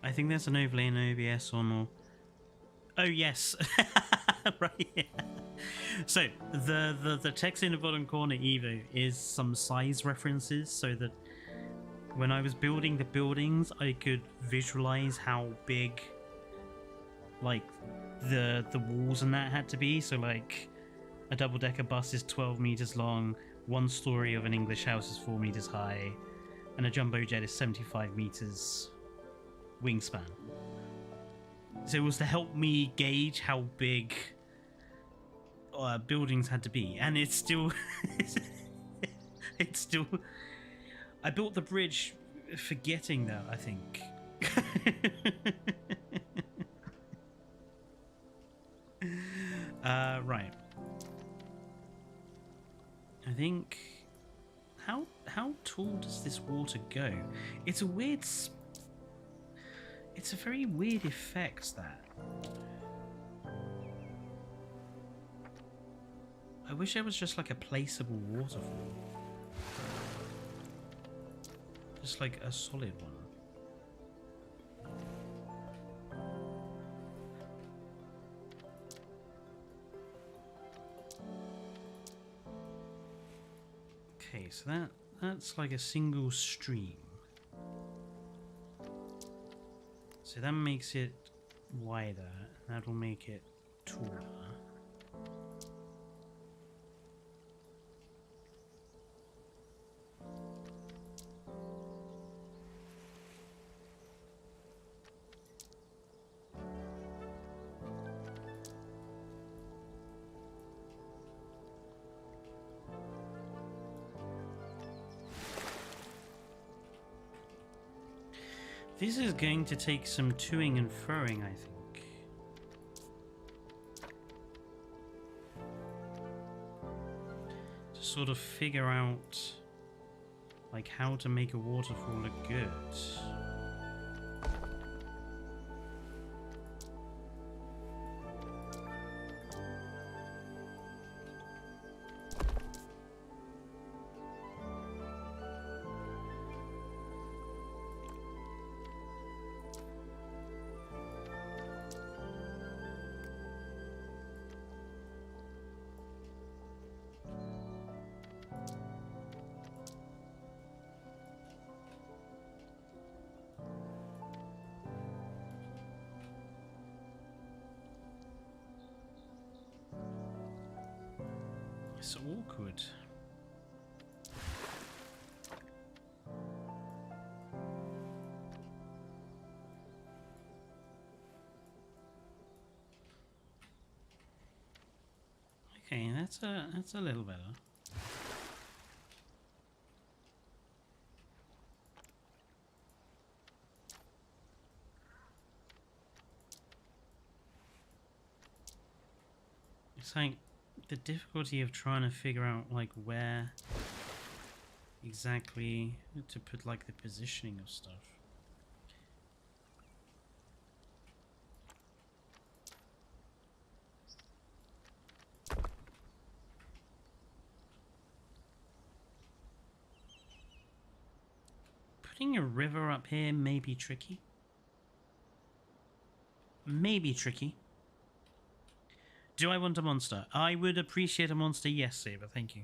I think there's an overlay in OBS on all. Oh yes, right. Yeah. So the text in the bottom corner Evo is some size references, so that when I was building the buildings, I could visualize how big, like, the walls and that had to be. So like, a double-decker bus is 12 meters long, one story of an English house is 4 meters high, and a jumbo jet is 75 meters wingspan. So it was to help me gauge how big buildings had to be, and it's still it's still. I built the bridge forgetting that, I think. Right. I think how tall does this water go? It's a weird. It's a very weird effect, that. I wish there was just like a placeable waterfall. Just like a solid one. Okay, so that's like a single stream. So that makes it wider. That'll make it taller. This is going to take some toing and froing, I think. To sort of figure out, like, how to make a waterfall look good. It's awkward. Okay, that's a little better. It's like the difficulty of trying to figure out, like, where exactly to put, like, the positioning of stuff. Putting a river up here may be tricky. Maybe tricky. Do I want a monster? I would appreciate a monster, yes, Saber. Thank you.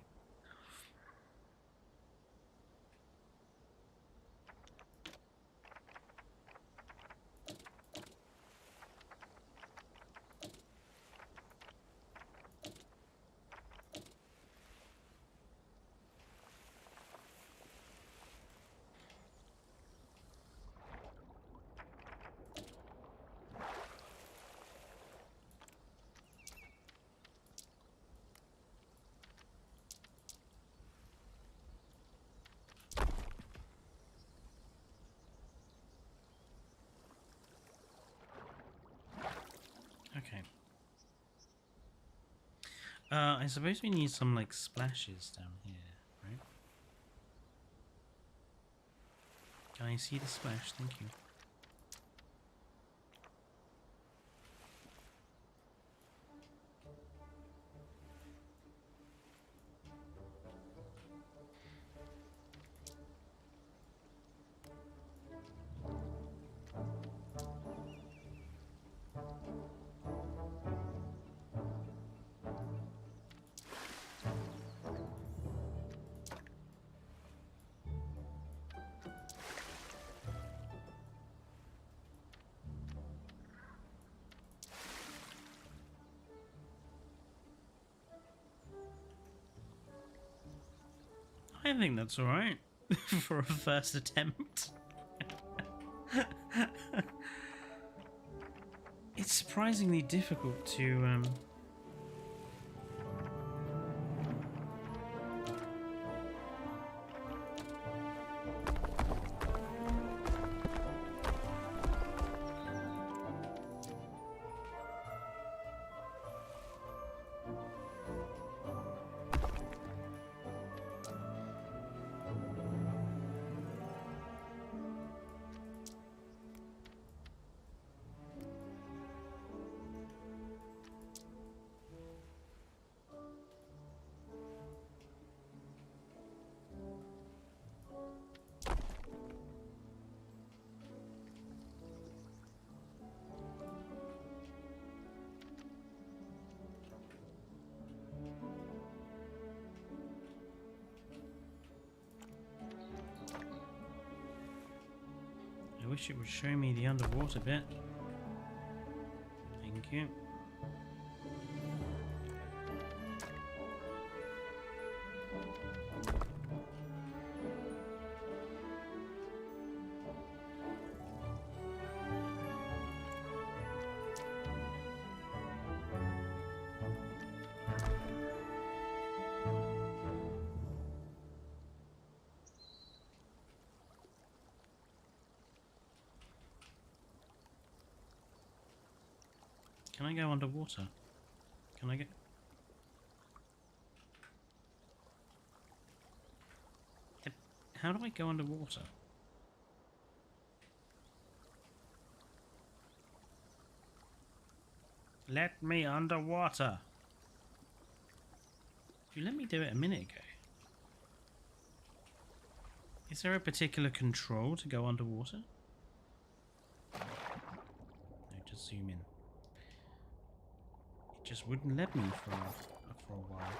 Okay. I suppose we need some, like, splashes down here, right? Can I see the splash? Thank you. I think that's alright for a first attempt. It's surprisingly difficult to I wish it would show me the underwater bit. Thank you. Can I go underwater? Can I get... How do I go underwater? Let me underwater! You let me do it a minute ago. Is there a particular control to go underwater? No, just zoom in. It just wouldn't let me for a while.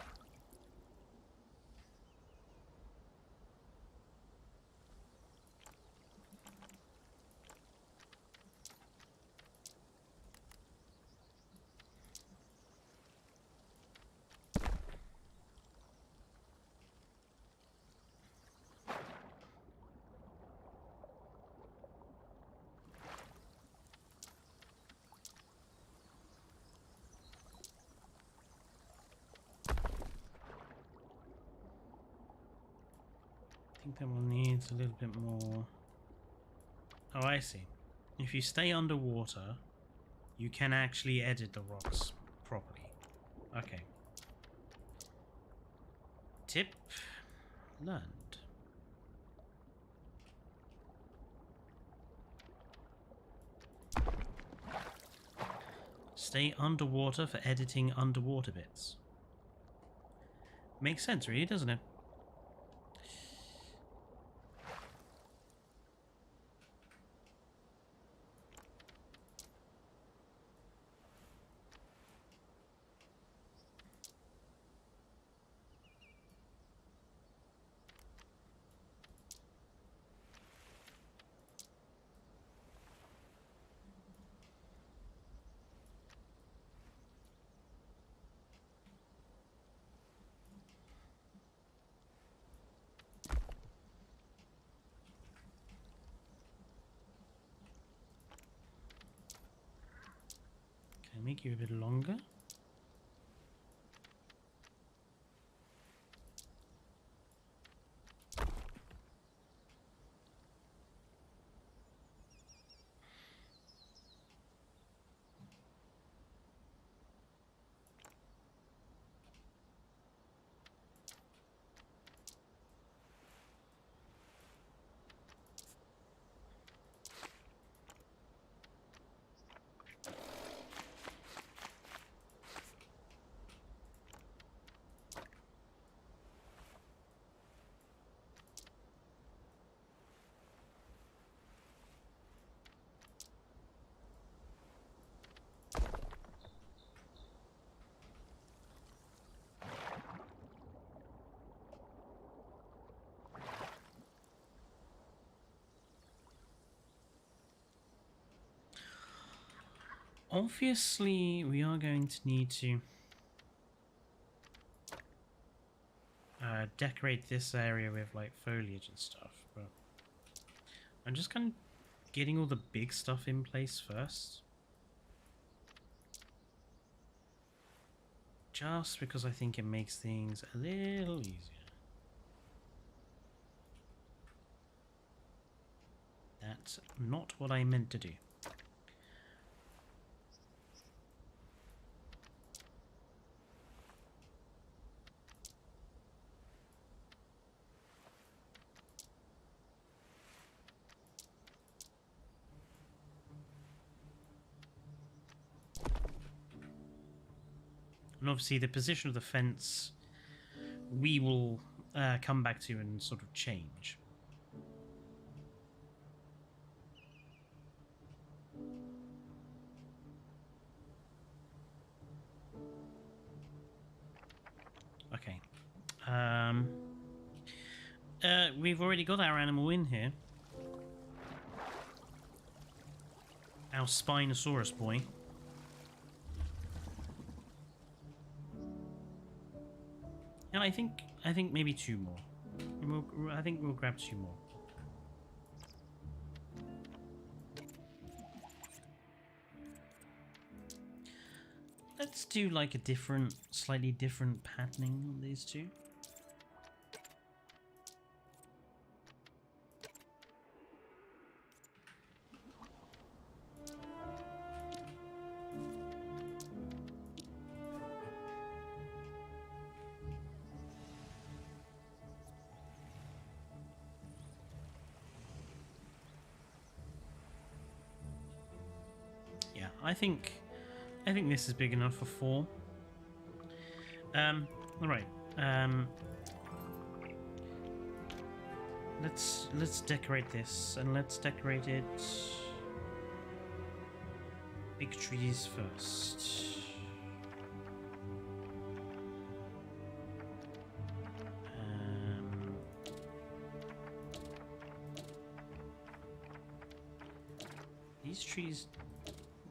I think that one needs a little bit more. Oh, I see. If you stay underwater, you can actually edit the rocks properly. Okay. Tip learned. Stay underwater for editing underwater bits. Makes sense, really, doesn't it? make you a bit longer. Obviously, we are going to need to decorate this area with like foliage and stuff, but I'm just kind of getting all the big stuff in place first. Just because I think it makes things a little easier. That's not what I meant to do. And obviously the position of the fence we will come back to and sort of change. Okay. We've already got our animal in here. Our Spinosaurus boy. No, I think maybe two more. I think we'll grab two more. Let's do like a different, slightly different patterning on these two. Yeah, I think this is big enough for 4. All right. Let's decorate this, and let's decorate it. Big trees first. These trees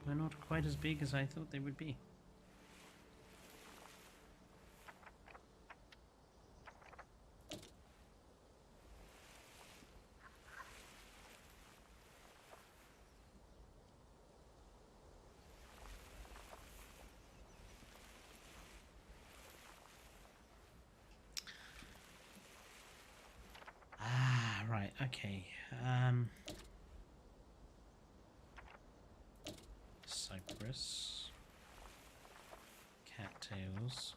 were not quite as big as I thought they would be. Ah, right, okay. Cypress, cattails,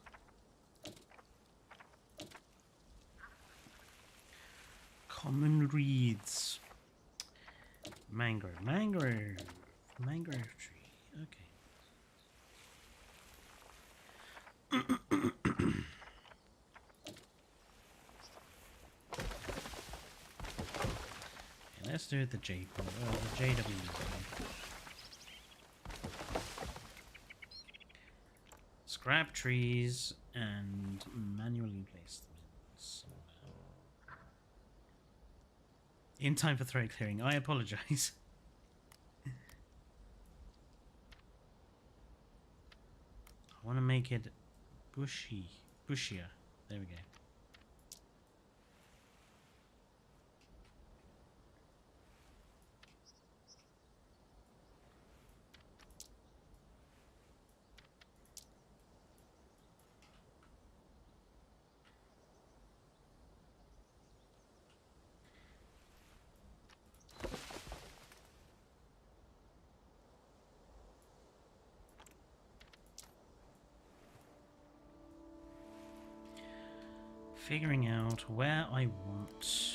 common reeds, mangrove tree. Okay. Let's do it the JW. Scrap trees and manually place them in somehow. In time for throat clearing. I apologize. I want to make it bushier. There we go. Figuring out where I want.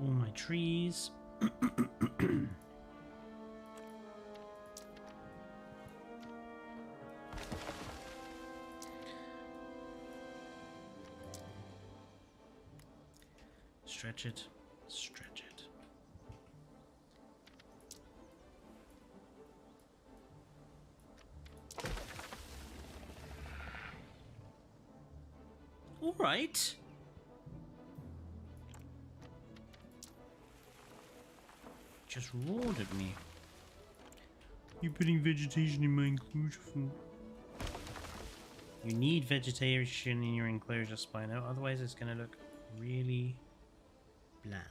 All my trees. Stretch it, stretch it. All right. Just roared at me. You're putting vegetation in my enclosure. You need vegetation in your enclosure, Spino, otherwise it's going to look really bland.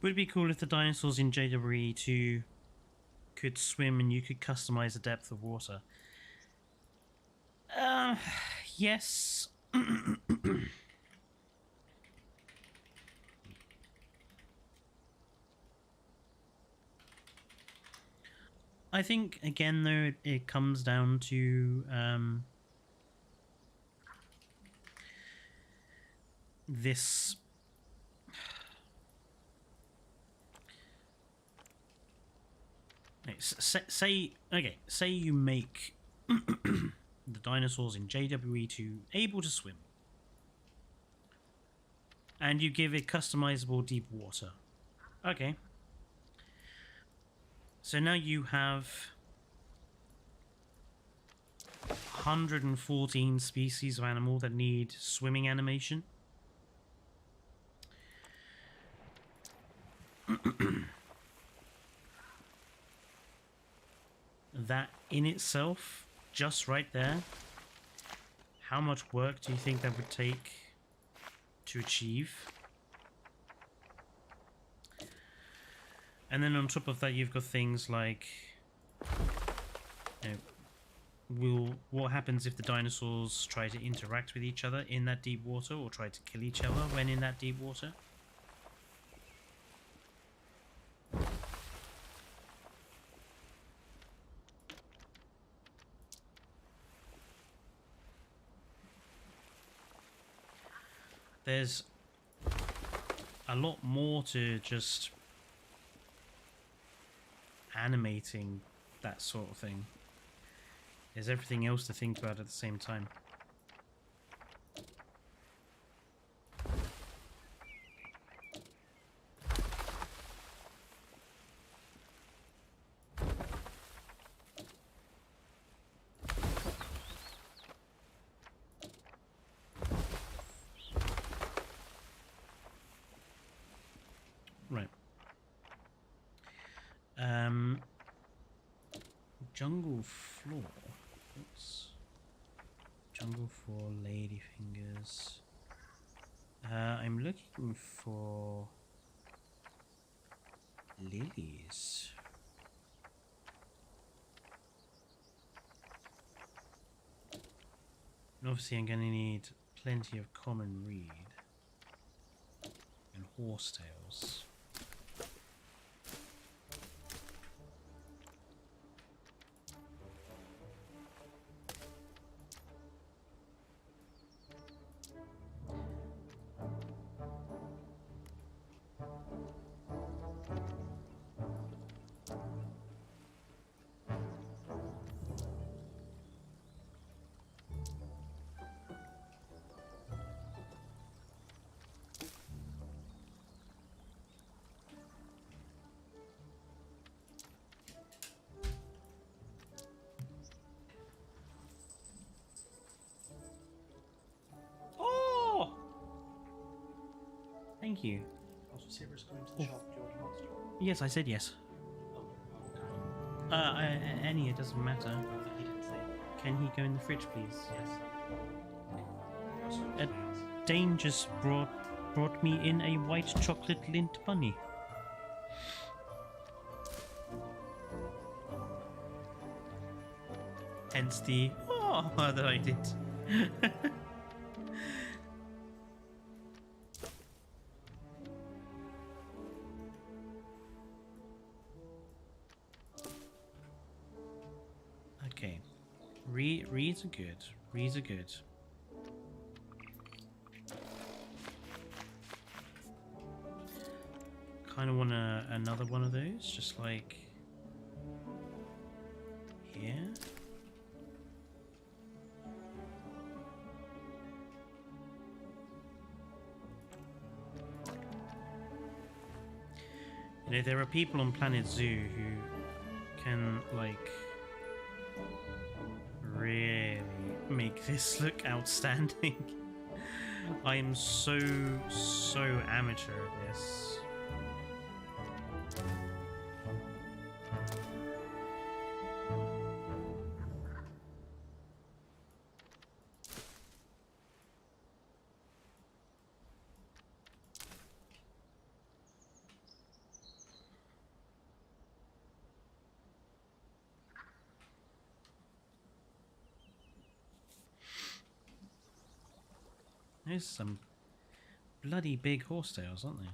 Would it be cool if the dinosaurs in JWE2 could swim and you could customize the depth of water? Yes. I think, again, though, it comes down to this... Say you make the dinosaurs in JWE2 able to swim, and you give it customizable deep water. Okay. So now you have 114 species of animal that need swimming animation. That in itself, just right there, how much work do you think that would take to achieve? And then on top of that, you've got things like, what happens if the dinosaurs try to interact with each other in that deep water, or try to kill each other when in that deep water? There's a lot more to just animating that sort of thing. There's everything else to think about at the same time. Right. Jungle floor. Oops. Jungle floor, ladyfingers. I'm looking for lilies. And obviously I'm going to need plenty of common reed and horsetails. thank you. Also, Saber's going to the shop. Do you want a monster? Yes, I said yes. Oh, Any, it doesn't matter. he didn't say. Can he go in the fridge, please? Yes. Dane just brought me in a white chocolate lint bunny. Hence the oh that I did. Okay, reads are good. Reads are good. Kind of want another one of those, just like here. You know, there are people on Planet Zoo who can, like, really make this look outstanding. I am so amateur at this. There's some bloody big horsetails, aren't they?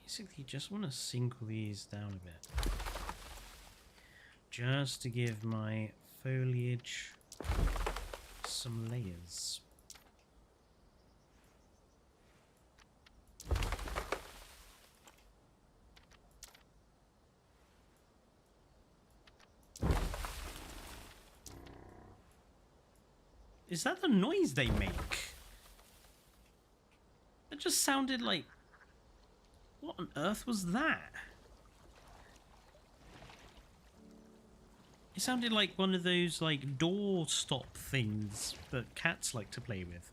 Basically, just want to single these down a bit, just to give my foliage some layers. Is that the noise they make? It just sounded like... What on earth was that? It sounded like one of those, like, door stop things that cats like to play with.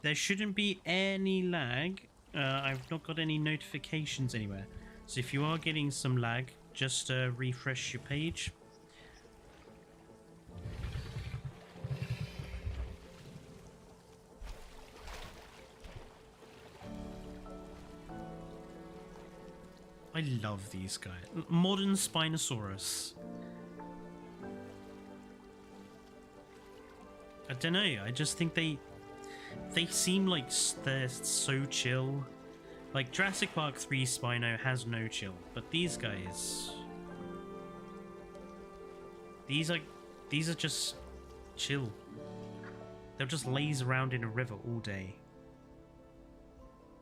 There shouldn't be any lag. I've not got any notifications anywhere. So if you are getting some lag, just refresh your page. I love these guys. Modern Spinosaurus. I don't know. I just think they seem like they're so chill. Like Jurassic Park 3 Spino has no chill, but these guys, these are just chill. They'll just laze around in a river all day,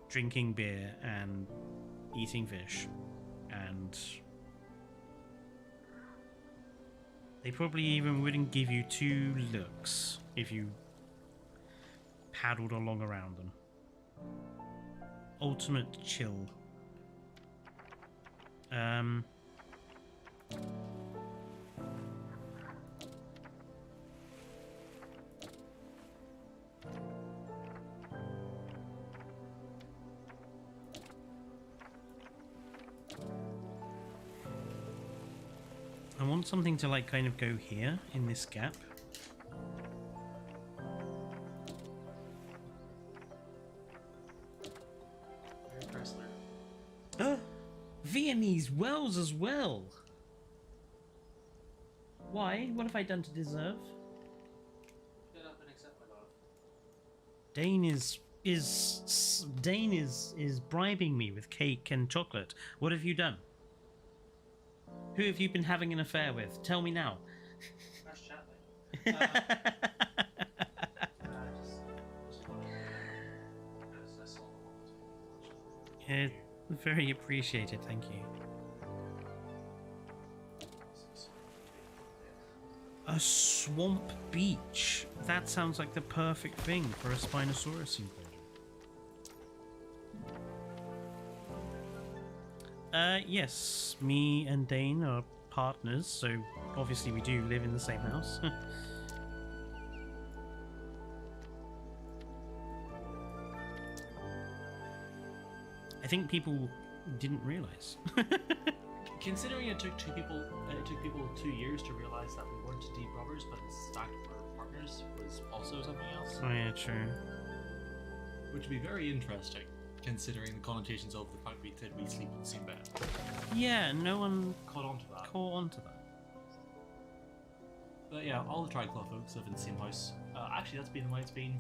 drinking beer and eating fish, and they probably even wouldn't give you two looks if you paddled along around them. Ultimate chill. I want something to like kind of go here in this gap. Viennese wells as well. Why? What have I done to deserve? Get up and accept my love. Dane is bribing me with cake and chocolate. What have you done? Who have you been having an affair with? Tell me now. Nice chat, mate. I saw the one. Yeah, Very appreciated, thank you. A swamp beach. That sounds like the perfect thing for a Spinosaurus enclosure. Yes, me and Dane are partners, so obviously we do live in the same house. I think people didn't realise. Considering it took people 2 years to realize that we weren't deep robbers, but in fact were partners, was also something else. Oh yeah, true. Which would be very interesting, considering the connotations of the fact we said we sleep in the same bed. Yeah, no one Caught on to that. caught onto that. But yeah, all the Triclaw folks live in the same house. Actually, that's been the way it's been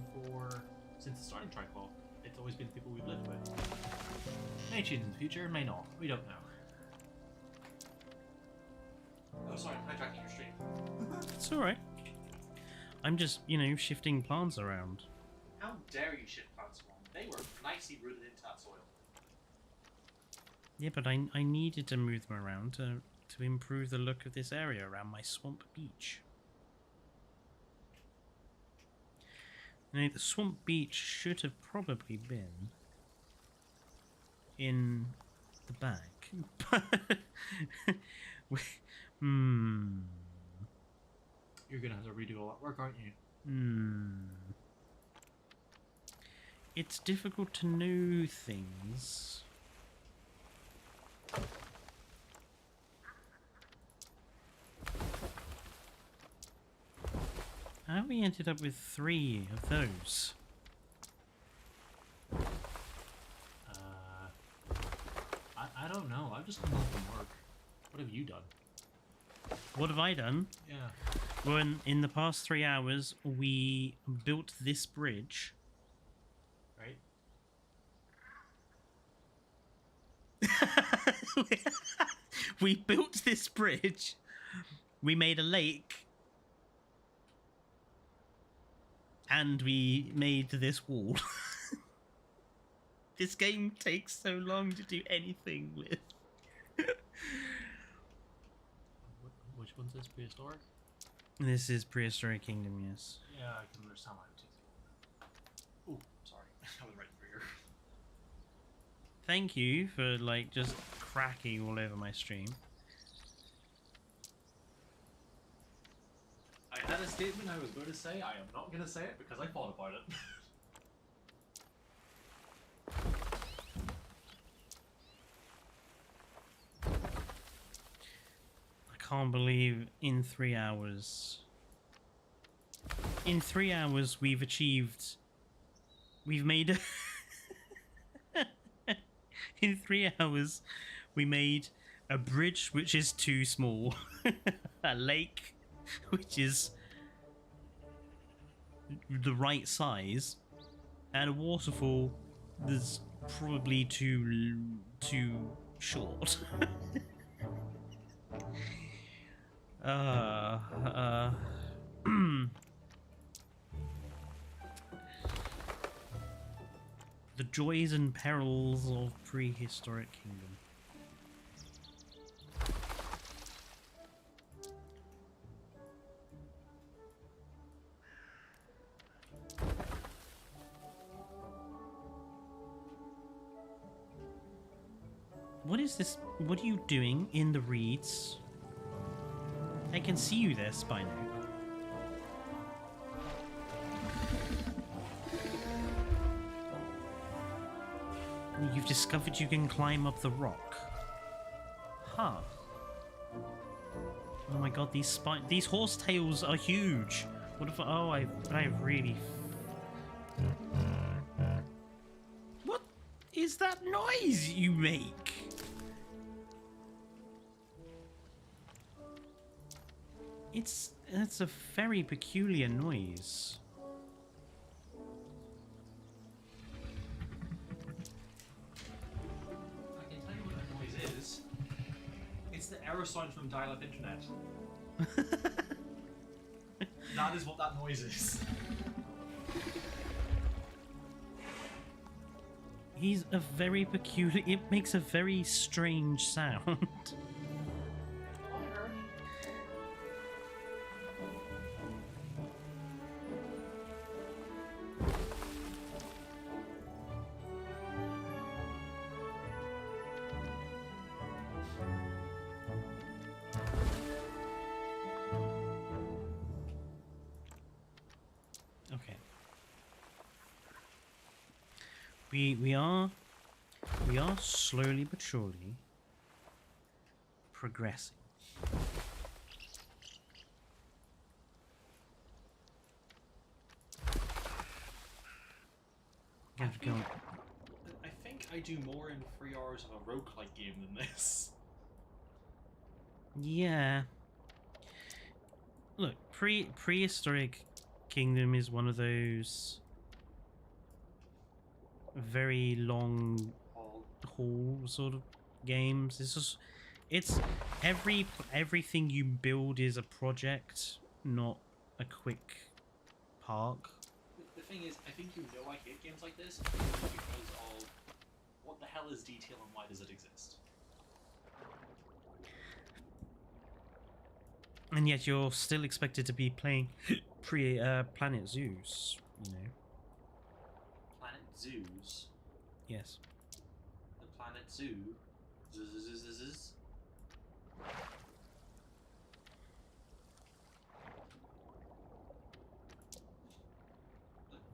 since the starting Triclaw. It's always been the people we've lived with. May change in the future, may not. We don't know. Oh, sorry, I'm hijacking your stream. It's alright. I'm just, you know, shifting plants around. How dare you shift plants around? They were nicely rooted into that soil. Yeah, but I needed to move them around to improve the look of this area around my swamp beach. Now, the swamp beach should have probably been in the back. You're gonna have to redo all that work, aren't you? It's difficult to know things. How we ended up with 3 of those? I don't know. I've just come home from work. What have you done? What have I done? Yeah. Well, in the past 3 hours, we built this bridge. Right? We built this bridge. We made a lake. And we made this wall. This game takes so long to do anything with. Which one's this? Prehistoric? This is Prehistoric Kingdom, yes. Yeah, I can understand why it takes. Oh, sorry. I was right for your. Thank you for, like, just cracking all over my stream. I had a statement I was going to say. I am not going to say it because I thought about it. I can't believe in 3 hours... In 3 hours we've made... In 3 hours we made a bridge which is too small. A lake which is the right size, and a waterfall that's probably too short. The joys and perils of Prehistoric Kingdom. What is this? What are you doing in the reeds? I can see you there, Spino. You've discovered you can climb up the rock. Huh. Oh my god, these horse tails are huge. What if I really... What is that noise you make? That's a very peculiar noise. I can tell you what that noise is. It's the error sign from dial-up internet. That is what that noise is. He's a very peculiar. It makes a very strange sound. Okay. We are slowly but surely progressing. Have to go. I think I do more in 3 hours of a roguelike game than this. Yeah. Look, Prehistoric Kingdom is one of those very long haul sort of games. It's everything you build is a project, not a quick park. The thing is, I think you know I hate games like this because of what the hell is detail and why does it exist? And yet you're still expected to be playing Planet Zeus, you know. Planet Zeus? Yes. The Planet Zoo? Zzz.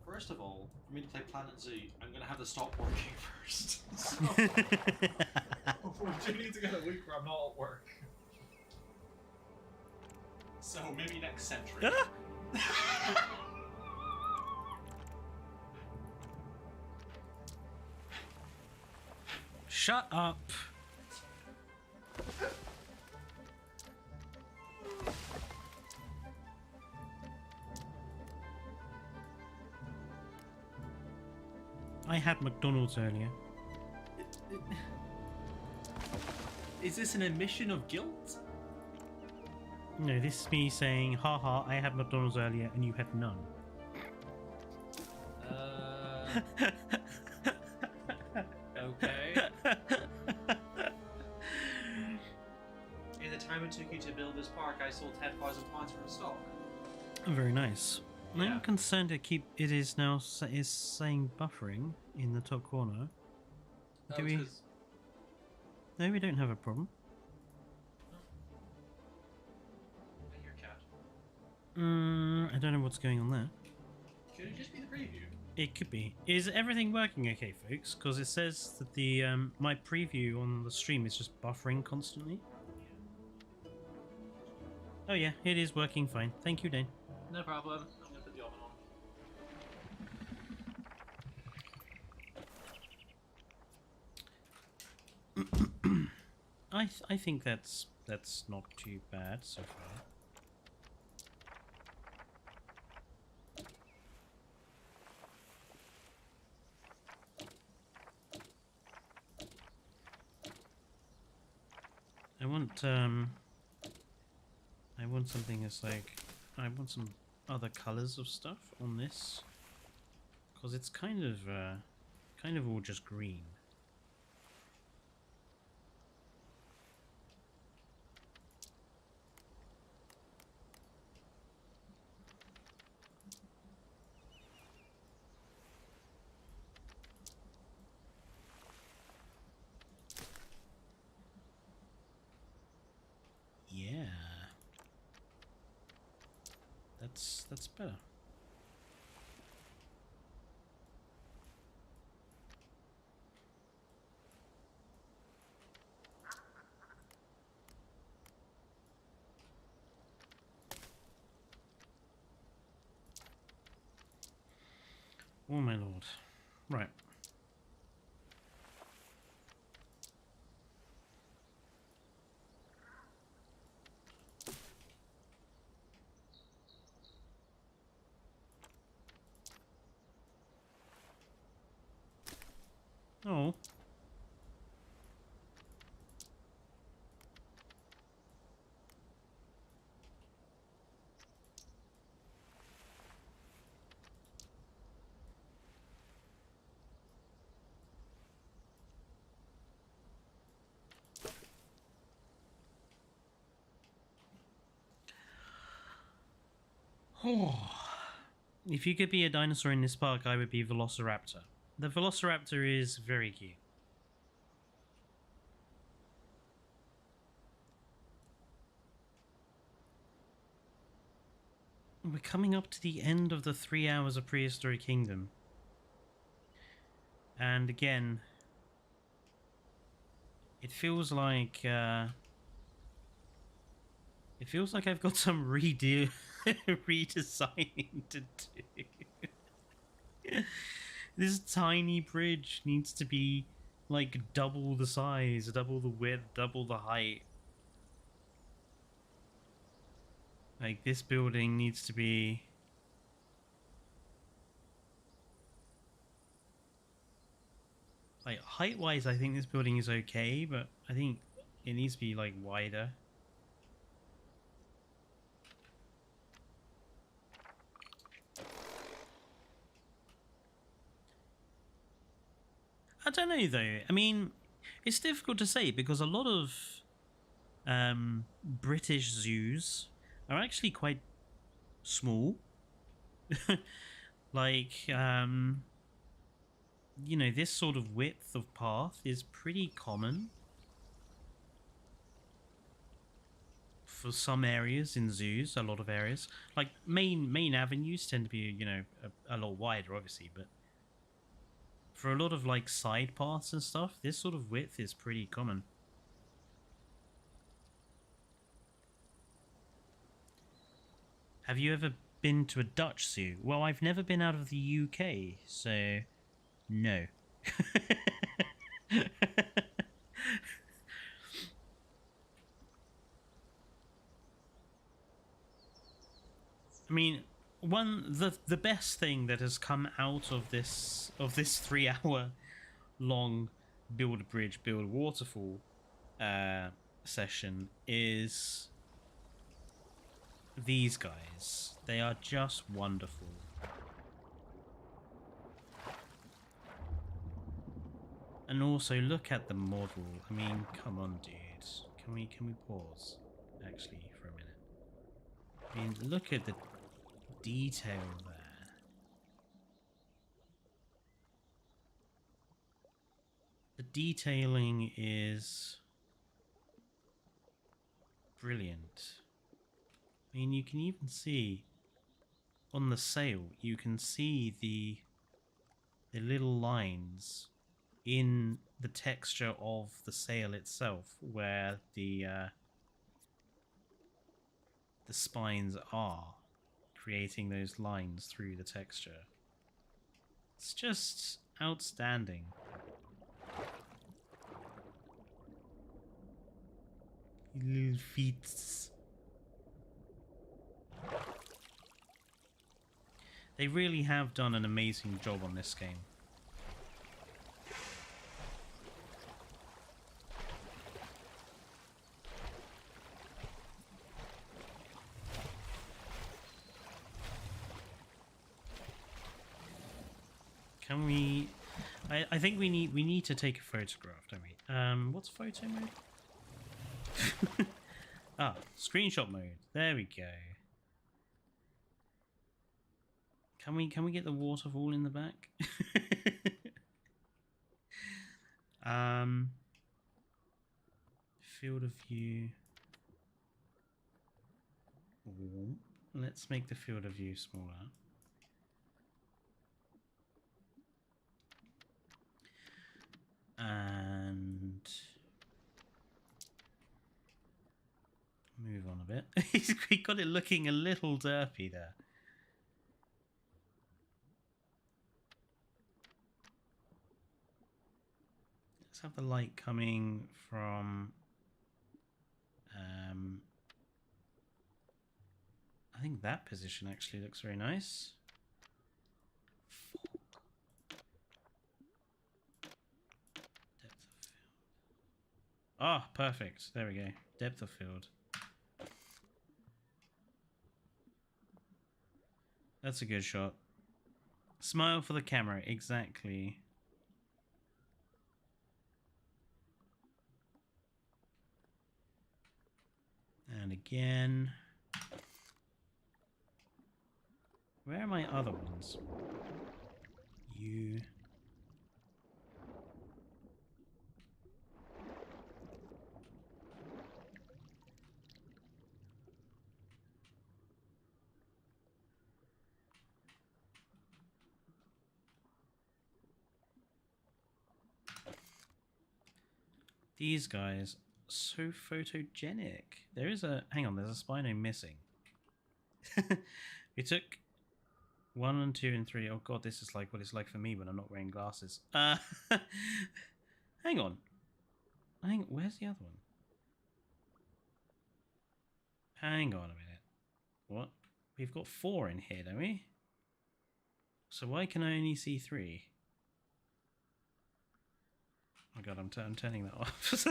First of all, for me to play Planet Zoo, I'm going to have to stop working first. So, we do need to get a week where I'm not at work. So maybe next century. Shut up. I had McDonald's earlier. Is this an admission of guilt? No, this is me saying, haha, I had McDonald's earlier and you had none. Okay. In the time it took you to build this park, I sold 10,000 pounds from stock. Very nice. Yeah. I'm concerned it is now saying buffering in the top corner. Do we? No, we don't have a problem. I hear cat. I don't know what's going on there. Could it just be the preview? It could be. Is everything working okay, folks? Because it says that the my preview on the stream is just buffering constantly. Oh yeah, it is working fine. Thank you, Dane. No problem. I'm gonna put the oven on. I think that's not too bad so far. I want something that's like, I want some other colors of stuff on this, because it's kind of all just green. Yeah. That's better. Oh my lord. Right. Oh. If you could be a dinosaur in this park, I would be Velociraptor. The Velociraptor is very cute. We're coming up to the end of the 3 hours of Prehistoric Kingdom. And again, it feels like I've got some redesigning to do. This tiny bridge needs to be like double the size, double the width, double the height. Like, this building needs to be... Like, height-wise, I think this building is okay, but I think it needs to be, like, wider. I don't know, though. I mean, it's difficult to say, because a lot of British zoos are actually quite small. Like, you know, this sort of width of path is pretty common for some areas in zoos. A lot of areas, like main avenues, tend to be, you know, a lot wider, obviously, but for a lot of like side paths and stuff, this sort of width is pretty common. Have you ever been to a Dutch zoo? Well, I've never been out of the UK, so no. I mean, the best thing that has come out of this 3 hour long build a bridge, build a waterfall session is these guys. They are just wonderful. And also look at the model. I mean, come on, dude. Can we pause actually for a minute? I mean, look at the detail there. The detailing is brilliant. I mean, you can even see on the sail, you can see the little lines in the texture of the sail itself, where the spines are, creating those lines through the texture. It's just outstanding. Little feet. They really have done an amazing job on this game. Can we... I think we need to take a photograph, don't we? What's photo mode? Ah, screenshot mode. There we go. Can we get the waterfall in the back? Field of view. Ooh, let's make the field of view smaller. And move on a bit. We got it looking a little derpy there. Let's have the light coming from I think that position actually looks very nice. Ah, perfect. There we go. Depth of field. That's a good shot. Smile for the camera, exactly. And again. Where are my other ones? You... These guys, so photogenic. There is a... Hang on, there's a Spino missing. We took 1 and 2 and 3. Oh god, this is like what it's like for me when I'm not wearing glasses. Hang on. Where's the other one? Hang on a minute. What? We've got 4 in here, don't we? So why can I only see 3? Oh god, I'm turning that off.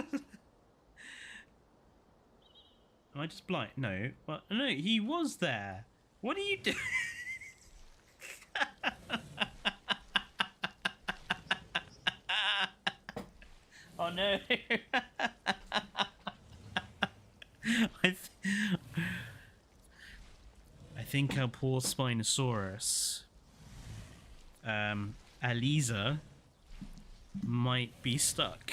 Am I just blind? No. What? No, he was there. What are you doing? Oh no. I think our poor Spinosaurus, Aliza, might be stuck.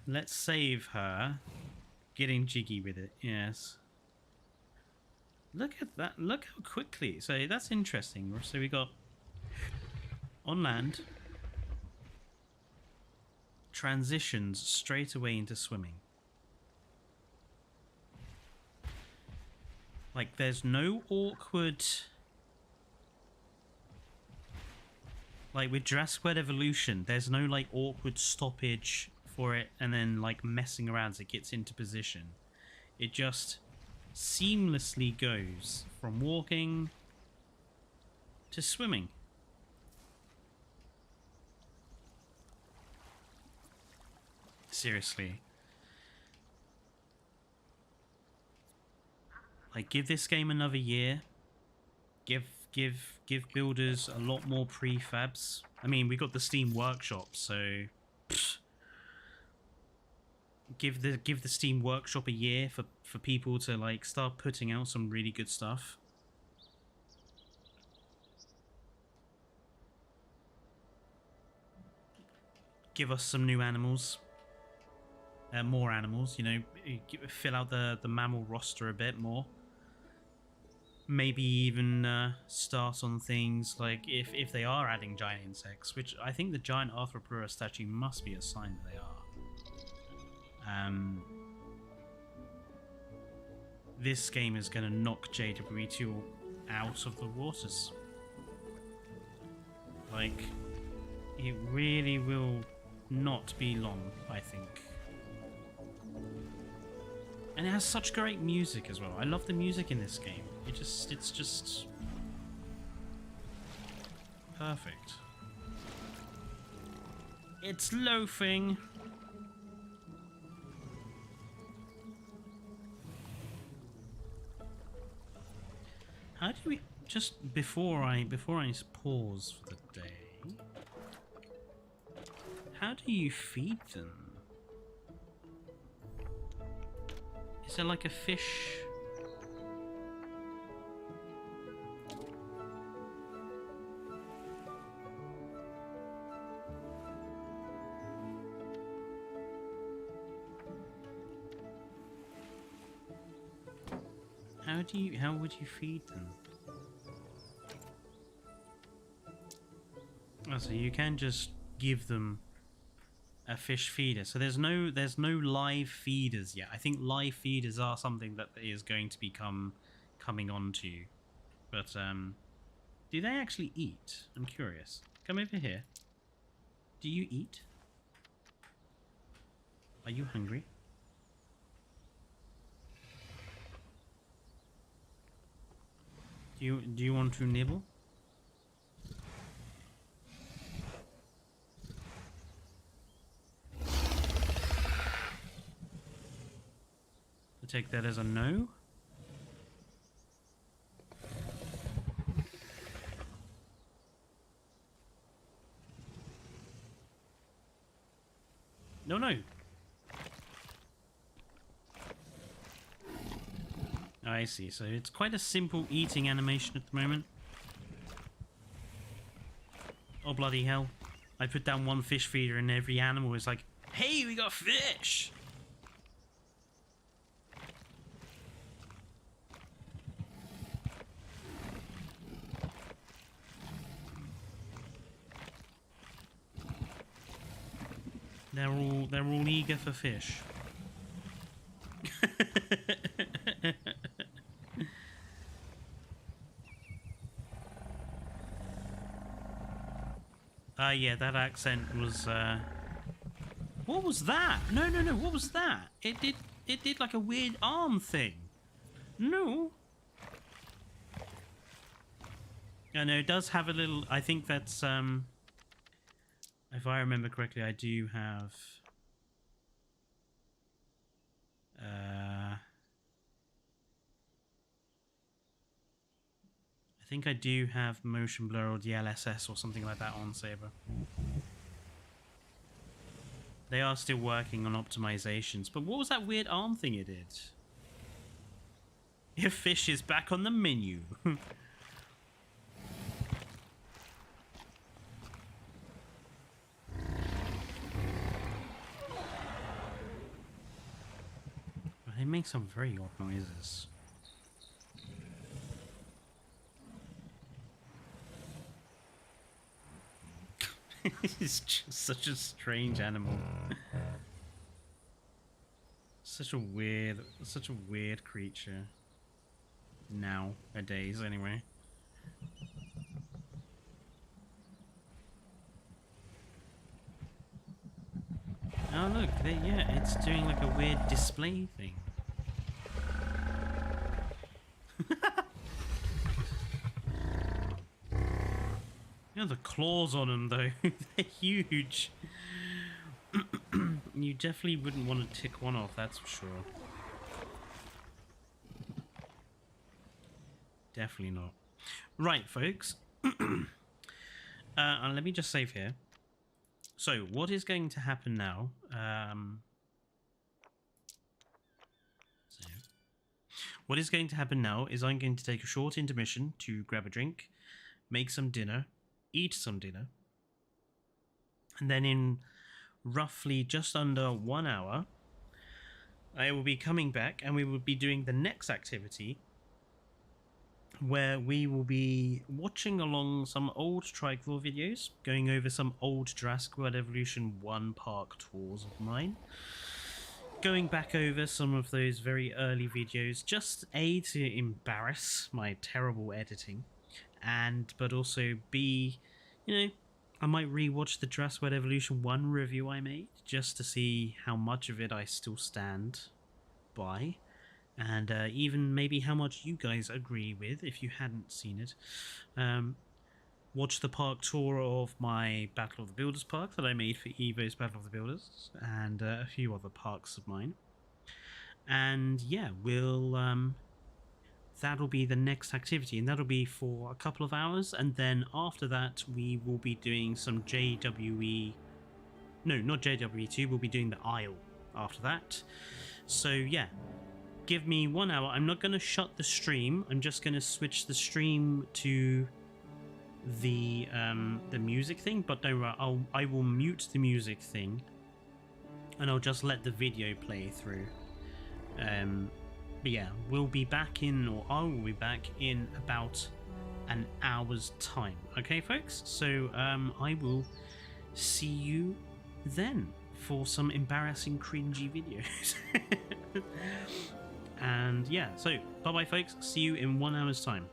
Let's save her. Getting jiggy with it, yes. Look at that, look how quickly, so that's interesting. So we got on land, transitions straight away into swimming. Like there's no awkward, like with Jurassic World Evolution, there's no like awkward stoppage for it and then like messing around as it gets into position. It just seamlessly goes from walking to swimming. Seriously. Like give this game another year. Give builders a lot more prefabs. I mean, we got the Steam Workshop, so pfft. Give the Steam Workshop a year for people to like start putting out some really good stuff. Give us some new animals. More animals, you know, fill out the mammal roster a bit more. Maybe even start on things like if they are adding giant insects, which I think the giant Arthropleura statue must be a sign that they are. This game is going to knock JW2 out of the waters. Like, it really will not be long, I think. And it has such great music as well. I love the music in this game. It's just perfect. It's loafing. How do we just before I pause for the day? How do you feed them? Is there like a fish? How would you feed them? Oh, so you can just give them a fish feeder. So there's no live feeders yet. I think live feeders are something that is going to become coming on to you. But do they actually eat? I'm curious. Come over here. Do you eat? Are you hungry? Do you want to nibble? I take that as a no. No, no. I see. So it's quite a simple eating animation at the moment. Oh, bloody hell. I put down one fish feeder and every animal is like, hey, we got fish! They're all eager for fish. Yeah, that accent was what was that? No, no, no, what was that? It did like a weird arm thing. No. I know it does have a little, I think that's if I remember correctly, I do have I think I do have motion blur or DLSS or something like that on Saber. They are still working on optimizations, but what was that weird arm thing it did? Your fish is back on the menu. They make some very odd noises. It's just such a strange animal. Such a weird creature. Nowadays, anyway. Oh look, yeah, it's doing like a weird display thing. You know, the claws on them, though, they're huge. You definitely wouldn't want to tick one off, that's for sure. Definitely not. Right, folks. Let me just save here. So, what is going to happen now? What is going to happen now is I'm going to take a short intermission to grab a drink, make some dinner, eat some dinner, and then in roughly just under 1 hour, I will be coming back and we will be doing the next activity where we will be watching along some old Tricor videos, going over some old Jurassic World Evolution 1 park tours of mine, going back over some of those very early videos, just A, to embarrass my terrible editing, but also B, you know, I might rewatch the Jurassic World Evolution 1 review I made, just to see how much of it I still stand by, and even maybe how much you guys agree with if you hadn't seen it. Watch the park tour of my Battle of the Builders park that I made for Evo's Battle of the Builders, and a few other parks of mine. And yeah, that'll be the next activity, and that'll be for a couple of hours, and then after that we will be doing some JWE... No, not JWE2, we'll be doing the Isle after that. So yeah, give me 1 hour. I'm not going to shut the stream, I'm just going to switch the stream to the music thing, but don't worry, I will mute the music thing and I'll just let the video play through. But yeah, we'll be back in, or I will be back in about an hour's time. Okay, folks? So I will see you then for some embarrassing, cringy videos. And yeah, so bye-bye, folks. See you in 1 hour's time.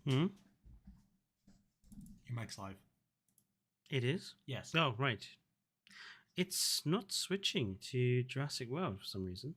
Hmm? Your mic's live. It is? Yes. Oh, right. It's not switching to Jurassic World for some reason.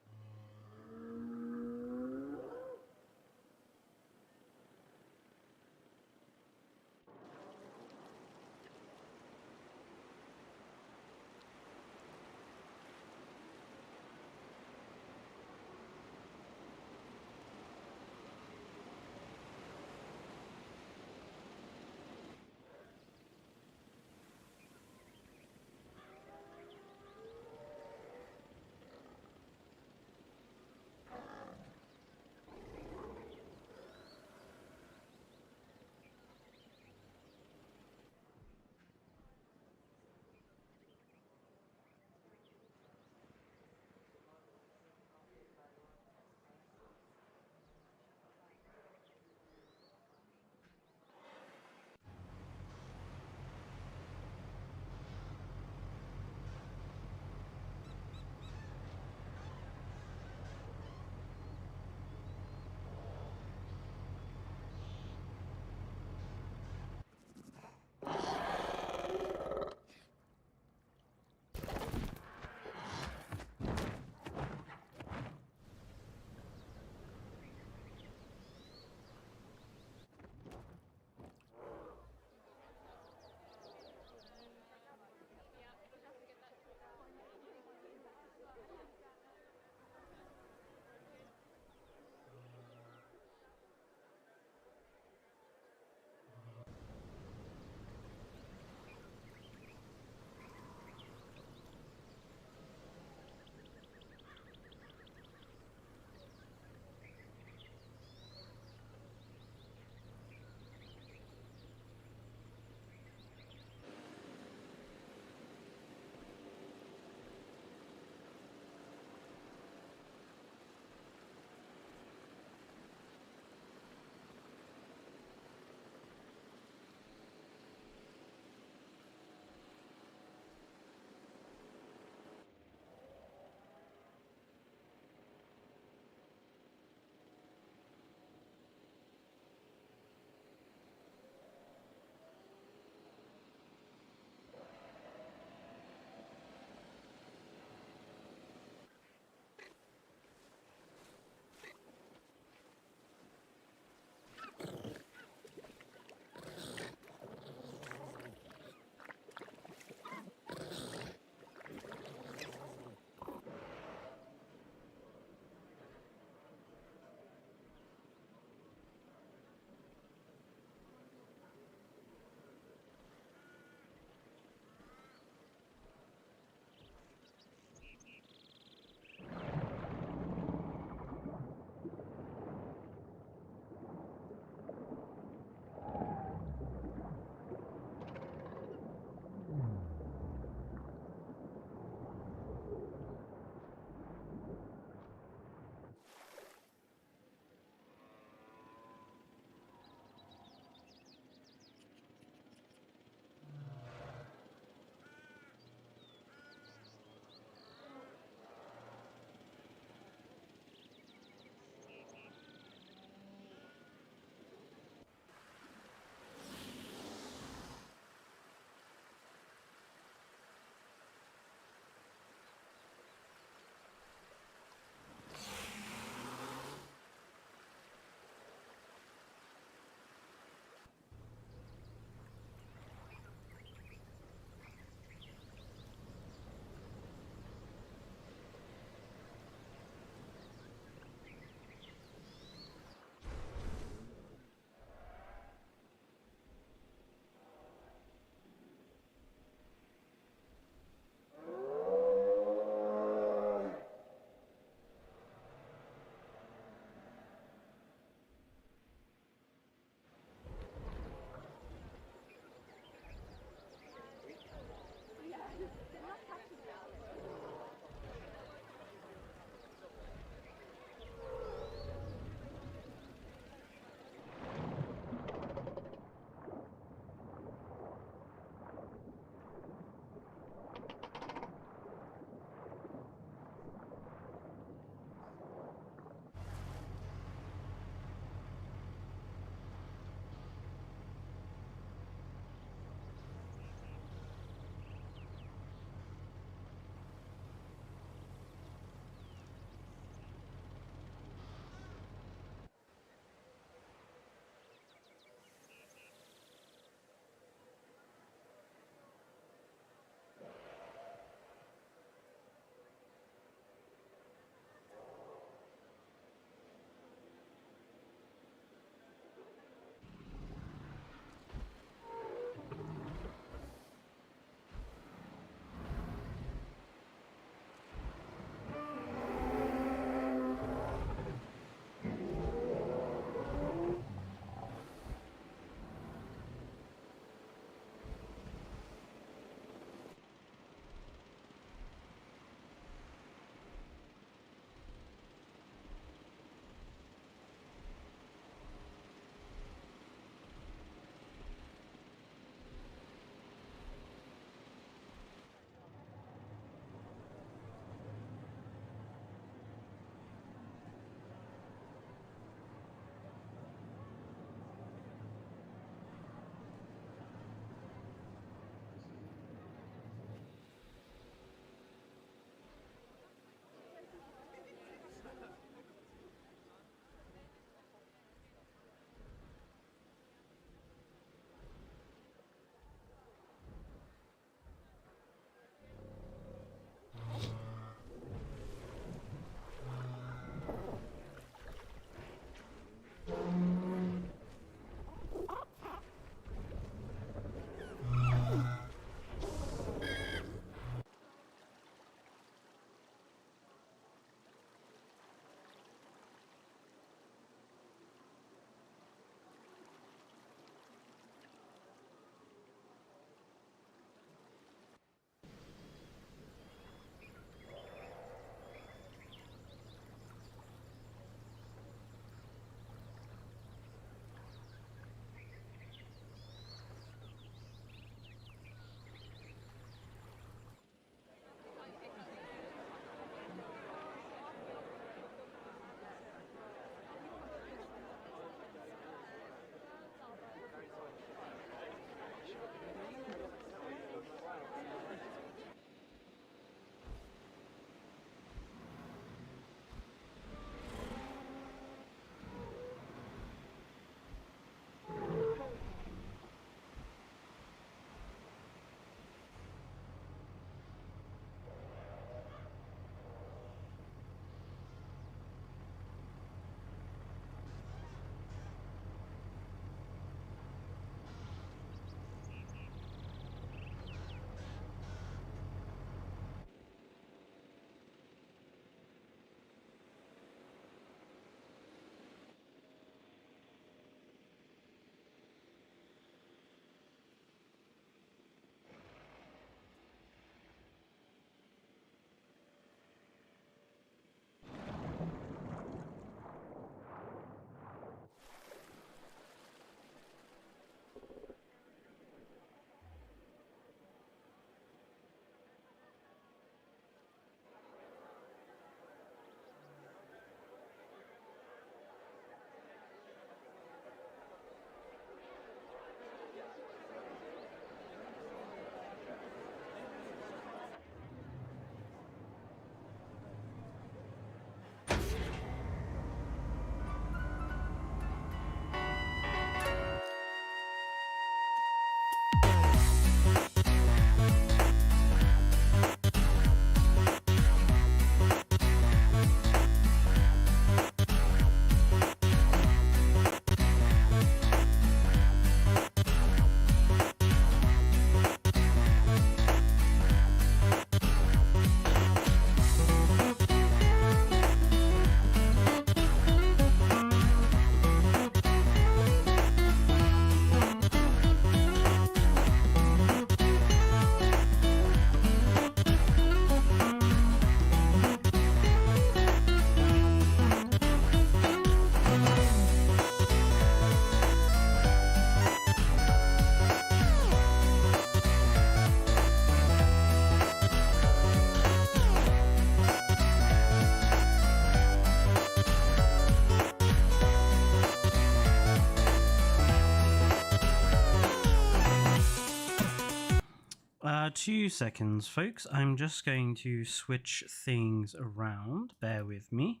2 seconds, folks. I'm just going to switch things around. Bear with me.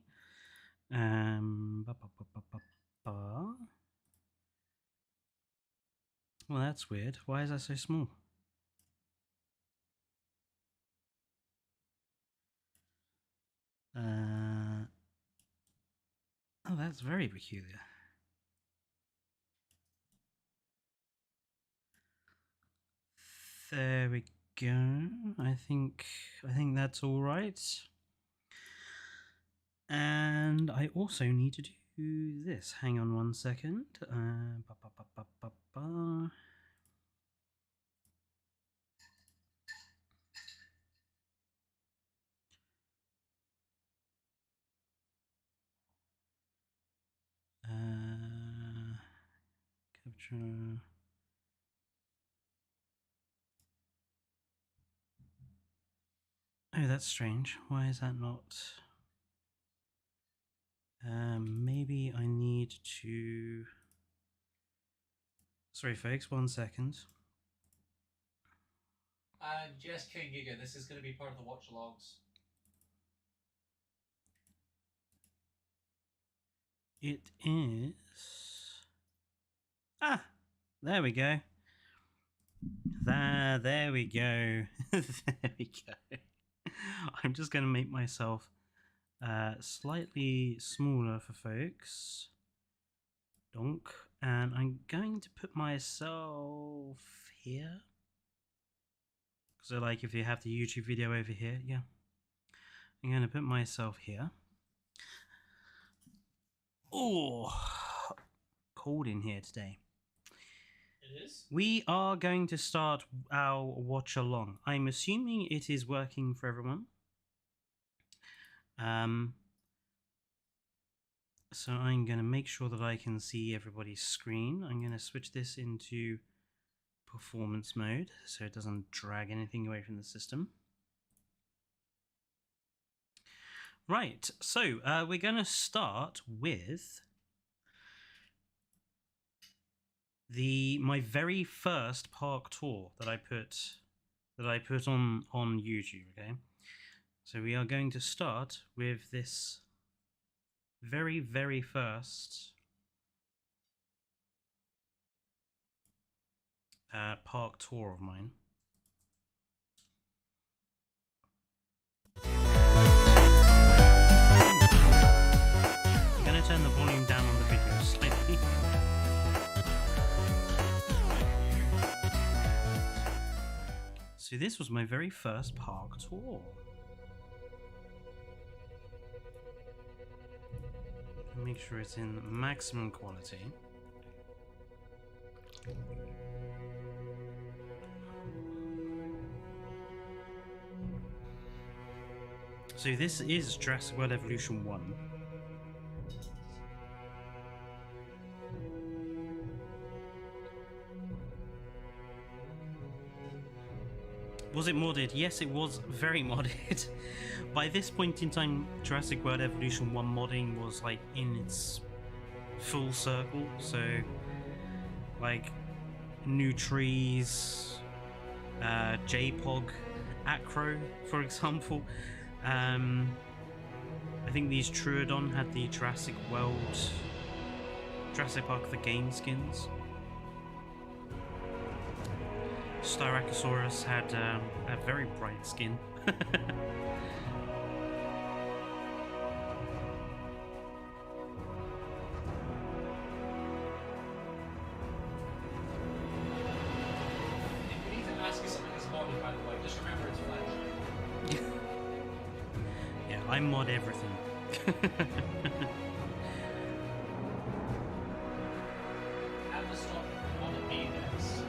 Ba, ba, ba, ba, ba, ba. Well, that's weird. Why is that so small? Oh, that's very peculiar. There we go. I think that's all right. And I also need to do this. Hang on 1 second. Ba, ba, ba, ba, ba, ba. Capture. Oh, that's strange. Why is that not? Maybe I need to. Sorry, folks. 1 second. And yes, King Giga, this is going to be part of the Watchalongs. It is. Ah, there we go. There we go. There we go. I'm just going to make myself slightly smaller for folks. Donk. And I'm going to put myself here. So like if you have the YouTube video over here, yeah. I'm going to put myself here. Oh, cold in here today. It is? We are going to start our watch along. I'm assuming it is working for everyone. So I'm going to make sure that I can see everybody's screen. I'm going to switch this into performance mode so it doesn't drag anything away from the system. Right, so we're going to start with my very first park tour that I put on YouTube. Okay, so we are going to start with this very first park tour of mine. I'm going to turn the volume down on the video slightly. So this was my very first park tour. Make sure it's in maximum quality. So this is Jurassic World Evolution 1. Was it modded? Yes, it was very modded. By this point in time, Jurassic World Evolution 1 modding was like in its full circle. So, like, new trees, JPOG, Acro, for example. I think these Troodon had the Jurassic Park the game skins. Styracosaurus had a very bright skin. If we need to ask you something that's modded, by the way, just remember it's Fletcher. Yeah, I mod everything. Have to stop modding me next.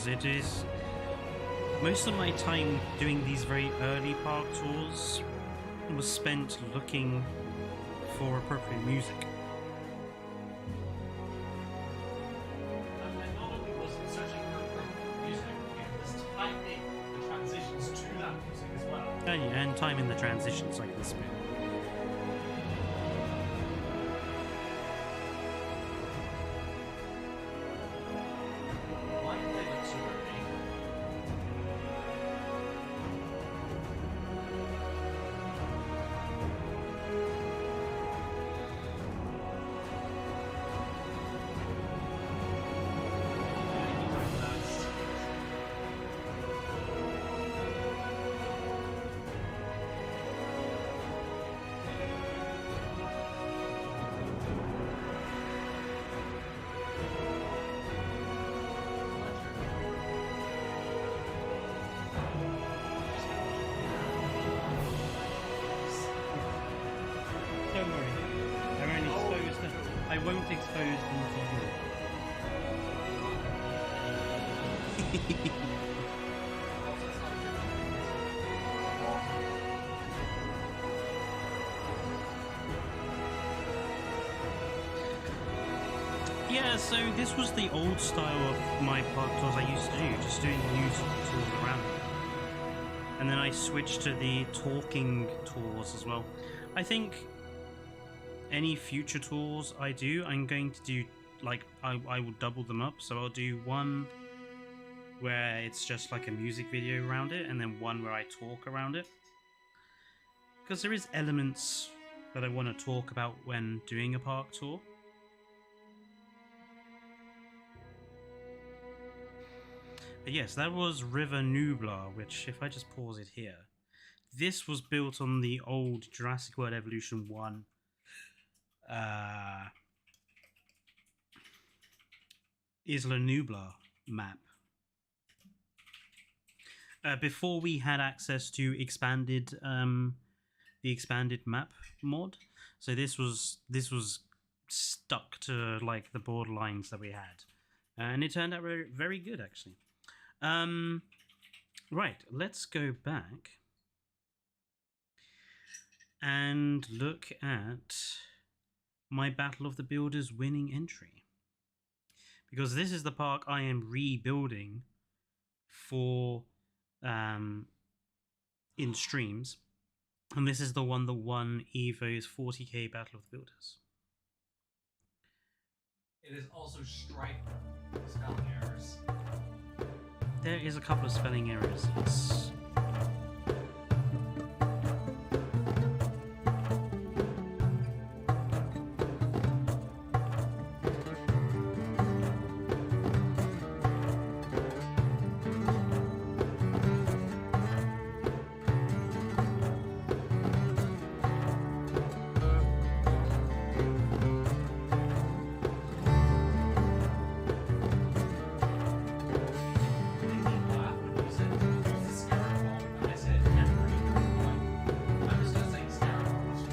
It is. Most of my time doing these very early park tours was spent looking for appropriate music. And not only was it searching for appropriate music, it was timing the transitions to that music as well. Oh yeah, and timing the transitions like this bit. Why did they look so dirty? Don't worry, I won't expose them to you. Yeah, so this was the old style of my park tours I used to do, just doing music tours around. And then I switched to the talking tours as well. I think any future tours I do, I'm going to do, like, I will double them up. So I'll do one where it's just like a music video around it, and then one where I talk around it. Because there is elements that I want to talk about when doing a park tour. But yes, that was River Nublar, which, if I just pause it here, this was built on the old Jurassic World Evolution 1 Isla Nublar map. Before we had access to expanded, the expanded map mod, so this was stuck to like the borderlines that we had, and it turned out very, very good actually. Right, let's go back and look at my Battle of the Builders winning entry, because this is the park I am rebuilding for in streams, and this is the one that won Evo's 40k Battle of the Builders. It is also Striper. Spelling errors. There is a couple of spelling errors. Yes.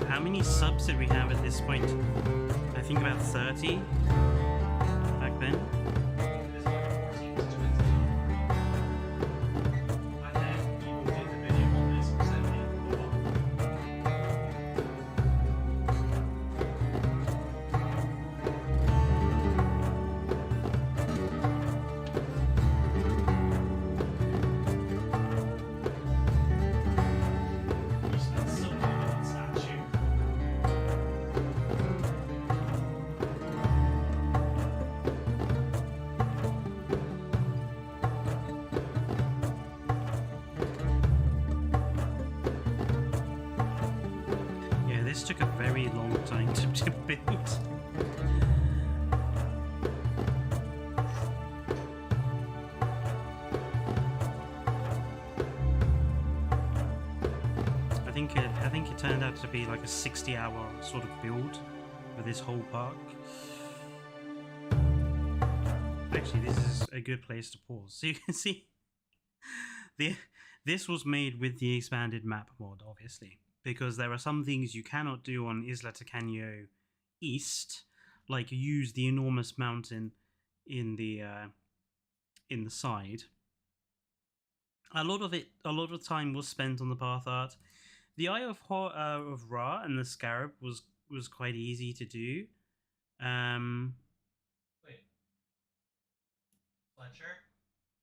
How many subs did we have at this point? I think about 30 back then. This took a very long time to build. I think it turned out to be like a 60-hour sort of build for this whole park. Actually, this is a good place to pause. So you can see this was made with the expanded map mod, obviously, because there are some things you cannot do on Isla Tacaño East, like use the enormous mountain in the side. A lot of time was spent on the path art. The Eye of Ra and the Scarab was was quite easy to do. Wait. Fletcher?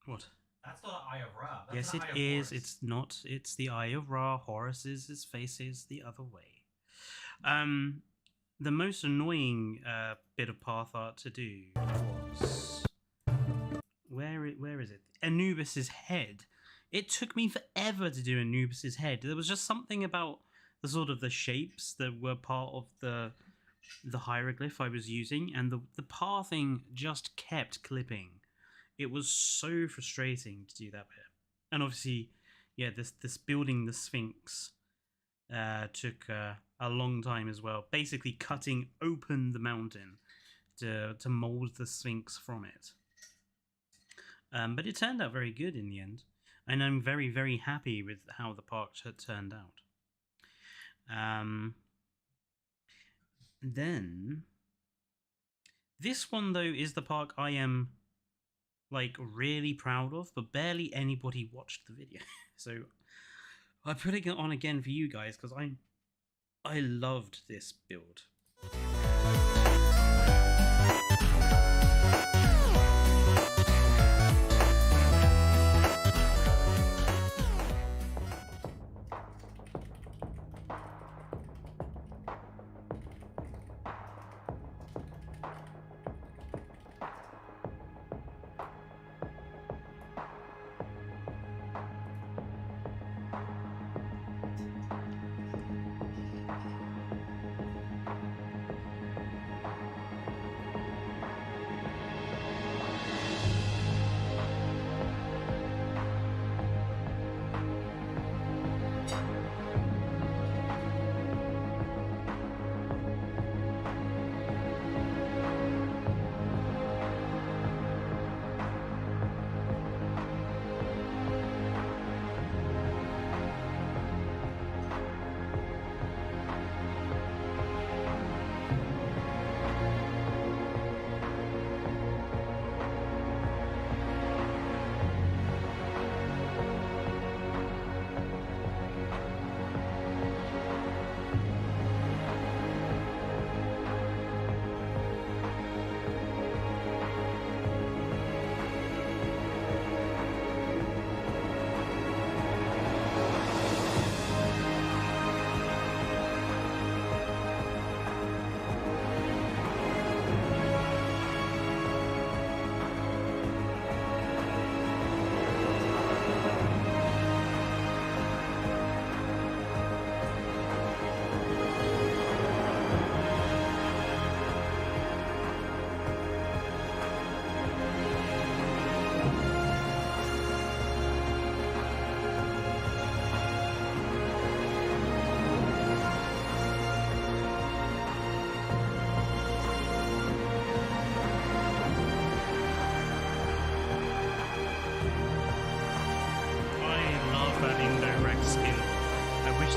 What? That's not an Eye of Ra. That's Yes, an it Eye of is. Horus. It's not. It's the Eye of Ra. Horus's face is the other way. The most annoying bit of path art to do was where is it? Anubis's head. It took me forever to do Anubis's head. There was just something about the sort of the shapes that were part of the hieroglyph I was using, and the pathing just kept clipping. It was so frustrating to do that bit. And obviously, yeah, this building the Sphinx took a long time as well. Basically cutting open the mountain to mold the Sphinx from it. But it turned out very good in the end. And I'm very, very happy with how the park turned out. Then, this one though is the park I am like really proud of, but barely anybody watched the video. So I'm putting it on again for you guys because I loved this build.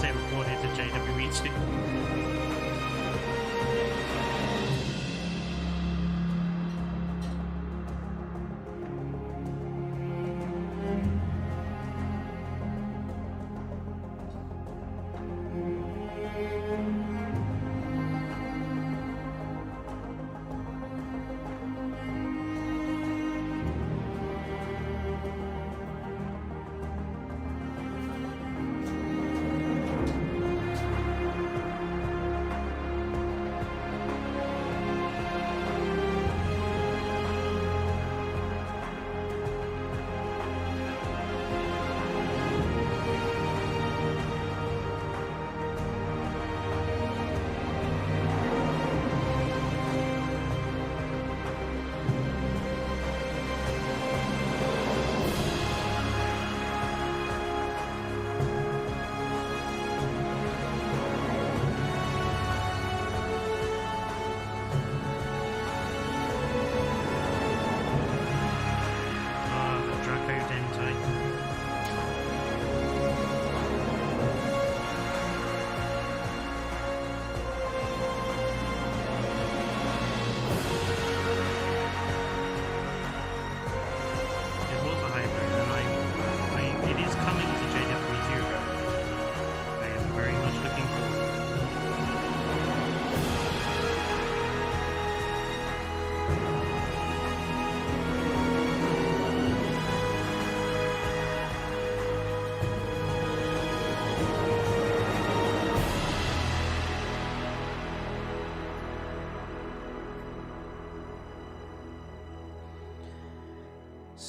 They recorded to JWE2.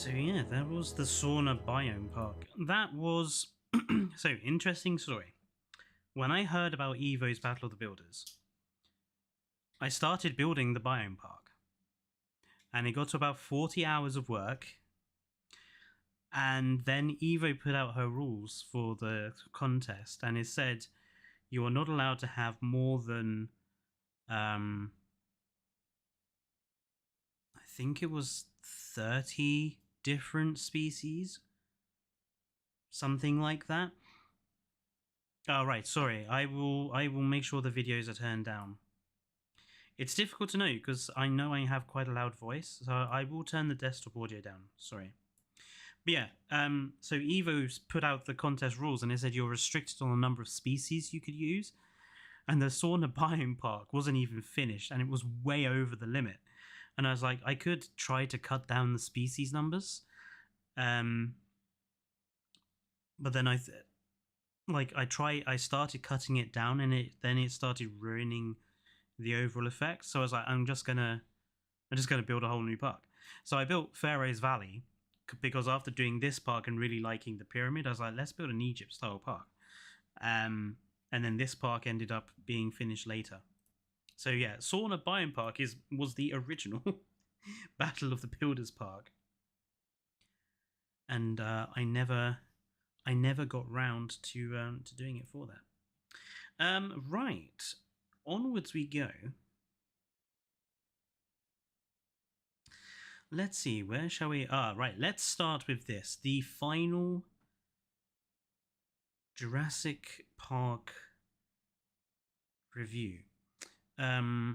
So yeah, that was the sauna biome park. That was so interesting story. When I heard about Evo's Battle of the Builders, I started building the biome park, and it got to about 40 hours of work. And then Evo put out her rules for the contest, and it said you are not allowed to have more than I think it was 30 different species, something like that. Oh right, sorry. I will make sure the videos are turned down. It's difficult to know because I know I have quite a loud voice, so I will turn the desktop audio down. Sorry. But yeah, so Evo's put out the contest rules, and it said you're restricted on the number of species you could use, and the sauna biome park wasn't even finished, and it was way over the limit. And I was like, I could try to cut down the species numbers, but then I started cutting it down, and it started ruining the overall effect. So I was like, I'm just gonna build a whole new park. So I built Pharaoh's Valley because after doing this park and really liking the pyramid, I was like, let's build an Egypt style park. And then this park ended up being finished later. So yeah, Sauna Biome Park was the original Battle of the Builders park, and I never got round to doing it for that. Right, onwards we go. Let's see, where shall we? Right, let's start with this. The final Jurassic Park review. I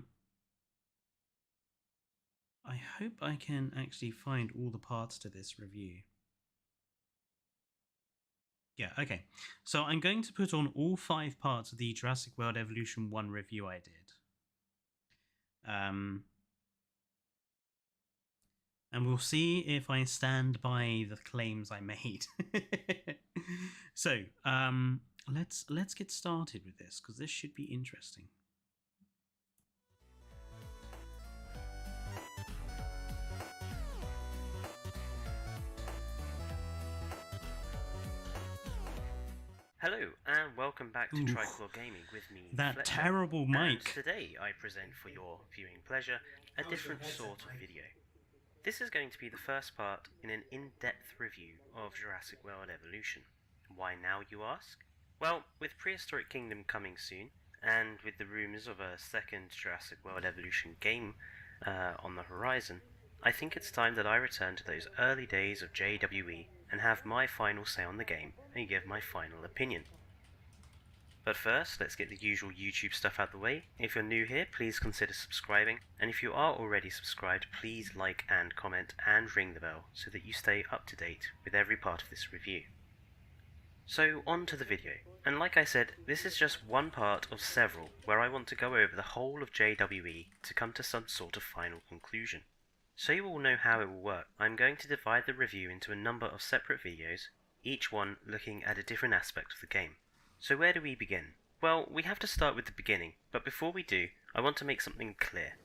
hope I can actually find all the parts to this review. Yeah, okay. So I'm going to put on all 5 parts of the Jurassic World Evolution 1 review I did. And we'll see if I stand by the claims I made. So, let's get started with this, because this should be interesting. Hello, and welcome back to Trichlor Gaming with me, That Fletcher. terrible mic. And today I present for your viewing pleasure a different sort of video. This is going to be the first part in an in-depth review of Jurassic World Evolution. Why now, you ask? Well, with Prehistoric Kingdom coming soon, and with the rumours of a second Jurassic World Evolution game on the horizon, I think it's time that I return to those early days of JWE and have my final say on the game and give my final opinion. But first, let's get the usual YouTube stuff out the way. If you're new here, please consider subscribing, and if you are already subscribed, please like and comment and ring the bell so that you stay up to date with every part of this review. So on to the video, and like I said, this is just one part of several where I want to go over the whole of JWE to come to some sort of final conclusion. So you all know how it will work, I'm going to divide the review into a number of separate videos, each one looking at a different aspect of the game. So where do we begin? Well, we have to start with the beginning, but before we do, I want to make something clear.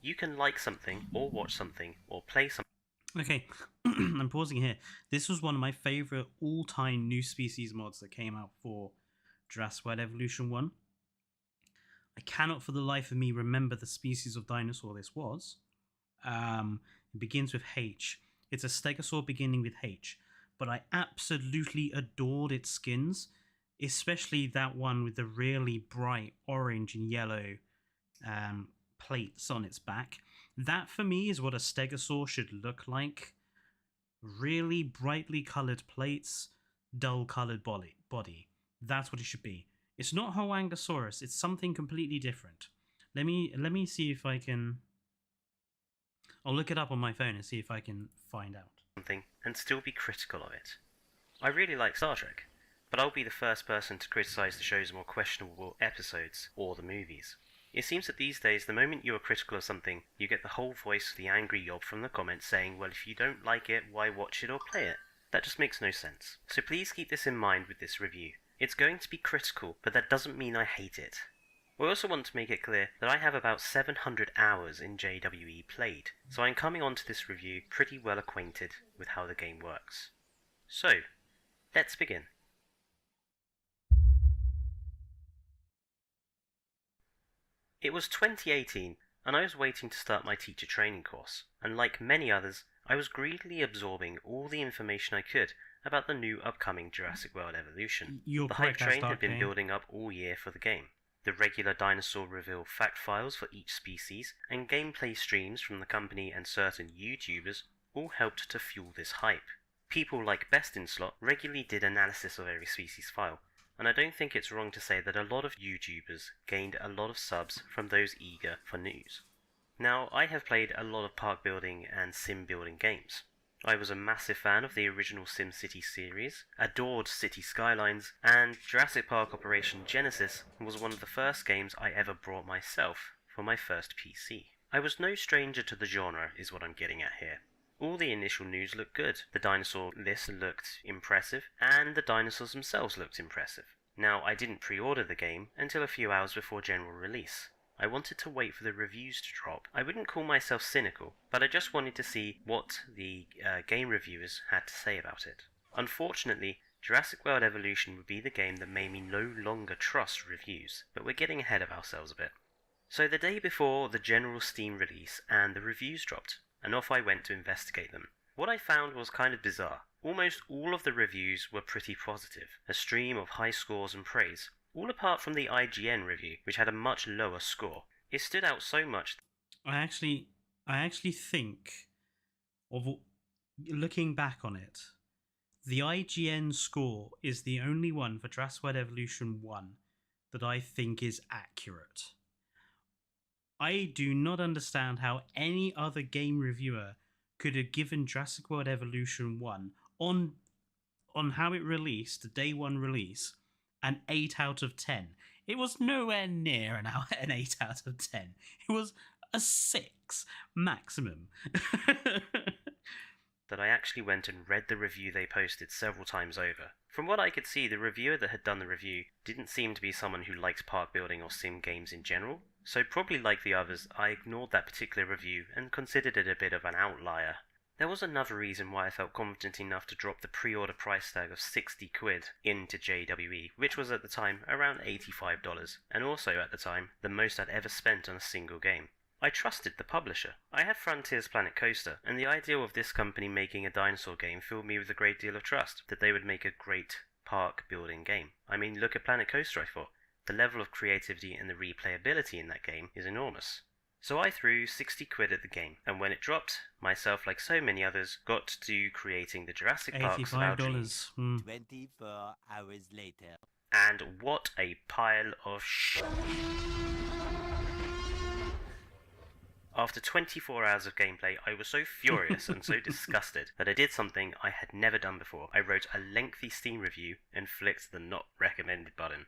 You can like something, or watch something, or play something. Okay, I'm pausing here. This was one of my favourite all-time new species mods that came out for Jurassic World Evolution 1. I cannot for the life of me remember the species of dinosaur this was. It begins with H. It's a stegosaur beginning with H, but I absolutely adored its skins, especially that one with the really bright orange and yellow plates on its back. That for me is what a stegosaur should look like. Really brightly coloured plates, dull coloured body. That's what it should be. It's not Hoangosaurus, it's something completely different. Let me see if I can... I'll look it up on my phone and see if I can find out. Something and still be critical of it. I really like Star Trek, but I'll be the first person to criticise the show's more questionable episodes or the movies. It seems that these days, the moment you are critical of something, you get the whole voice of the angry yob from the comments saying, well, if you don't like it, why watch it or play it? That just makes no sense. So please keep this in mind with this review. It's going to be critical, but that doesn't mean I hate it. I also want to make it clear that I have about 700 hours in JWE played, so I'm coming onto this review pretty well acquainted with how the game works. So, let's begin. It was 2018, and I was waiting to start my teacher training course, and like many others, I was greedily absorbing all the information I could about the new upcoming Jurassic World Evolution. You're The hype correct, train that's had been Dark Game. building up all year for the game. The regular dinosaur reveal fact files for each species, and gameplay streams from the company and certain YouTubers all helped to fuel this hype. People like Best in Slot regularly did analysis of every species file, and I don't think it's wrong to say that a lot of YouTubers gained a lot of subs from those eager for news. Now, I have played a lot of park building and sim building games. I was a massive fan of the original SimCity series, adored City Skylines, and Jurassic Park Operation Genesis was one of the first games I ever brought myself for my first PC. I was no stranger to the genre, is what I'm getting at here. All the initial news looked good, the dinosaur list looked impressive, and the dinosaurs themselves looked impressive. Now, I didn't pre-order the game until a few hours before general release. I wanted to wait for the reviews to drop. I wouldn't call myself cynical, but I just wanted to see what the game reviewers had to say about it. Unfortunately, Jurassic World Evolution would be the game that made me no longer trust reviews, but we're getting ahead of ourselves a bit. So the day before the general Steam release and the reviews dropped, and off I went to investigate them. What I found was kind of bizarre. Almost all of the reviews were pretty positive, a stream of high scores and praise, all apart from the IGN review, which had a much lower score. It stood out so much. I actually think, of looking back on it, the IGN score is the only one for Jurassic World Evolution 1 that I think is accurate. I do not understand how any other game reviewer could have given Jurassic World Evolution 1 on how it released, the day one release, an 8 out of 10. It was nowhere near an 8 out of 10. It was a 6 maximum. That I actually went and read the review they posted several times over. From what I could see, the reviewer that had done the review didn't seem to be someone who likes park building or sim games in general, so probably like the others, I ignored that particular review and considered it a bit of an outlier. There was another reason why I felt confident enough to drop the pre-order price tag of 60 quid into JWE, which was at the time around $85, and also at the time the most I'd ever spent on a single game. I trusted the publisher. I had Frontiers Planet Coaster, and the idea of this company making a dinosaur game filled me with a great deal of trust that they would make a great park building game. I mean, look at Planet Coaster, I thought. The level of creativity and the replayability in that game is enormous. So I threw 60 quid at the game, and when it dropped, myself, like so many others, got to creating the Jurassic Parks of our dreams. $85. 24 hours later. And what a pile of shit. After 24 hours of gameplay, I was so furious and so disgusted that I did something I had never done before. I wrote a lengthy Steam review and flicked the not recommended button.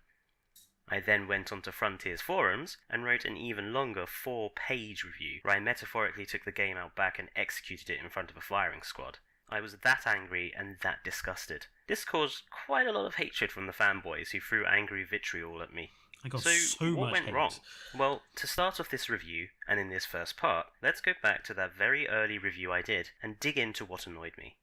I then went onto Frontiers forums and wrote an even longer 4-page review where I metaphorically took the game out back and executed it in front of a firing squad. I was that angry and that disgusted. This caused quite a lot of hatred from the fanboys who threw angry vitriol at me. I got So so what much went hate. wrong? Well, to start off this review, and in this first part, let's go back to that very early review I did and dig into what annoyed me.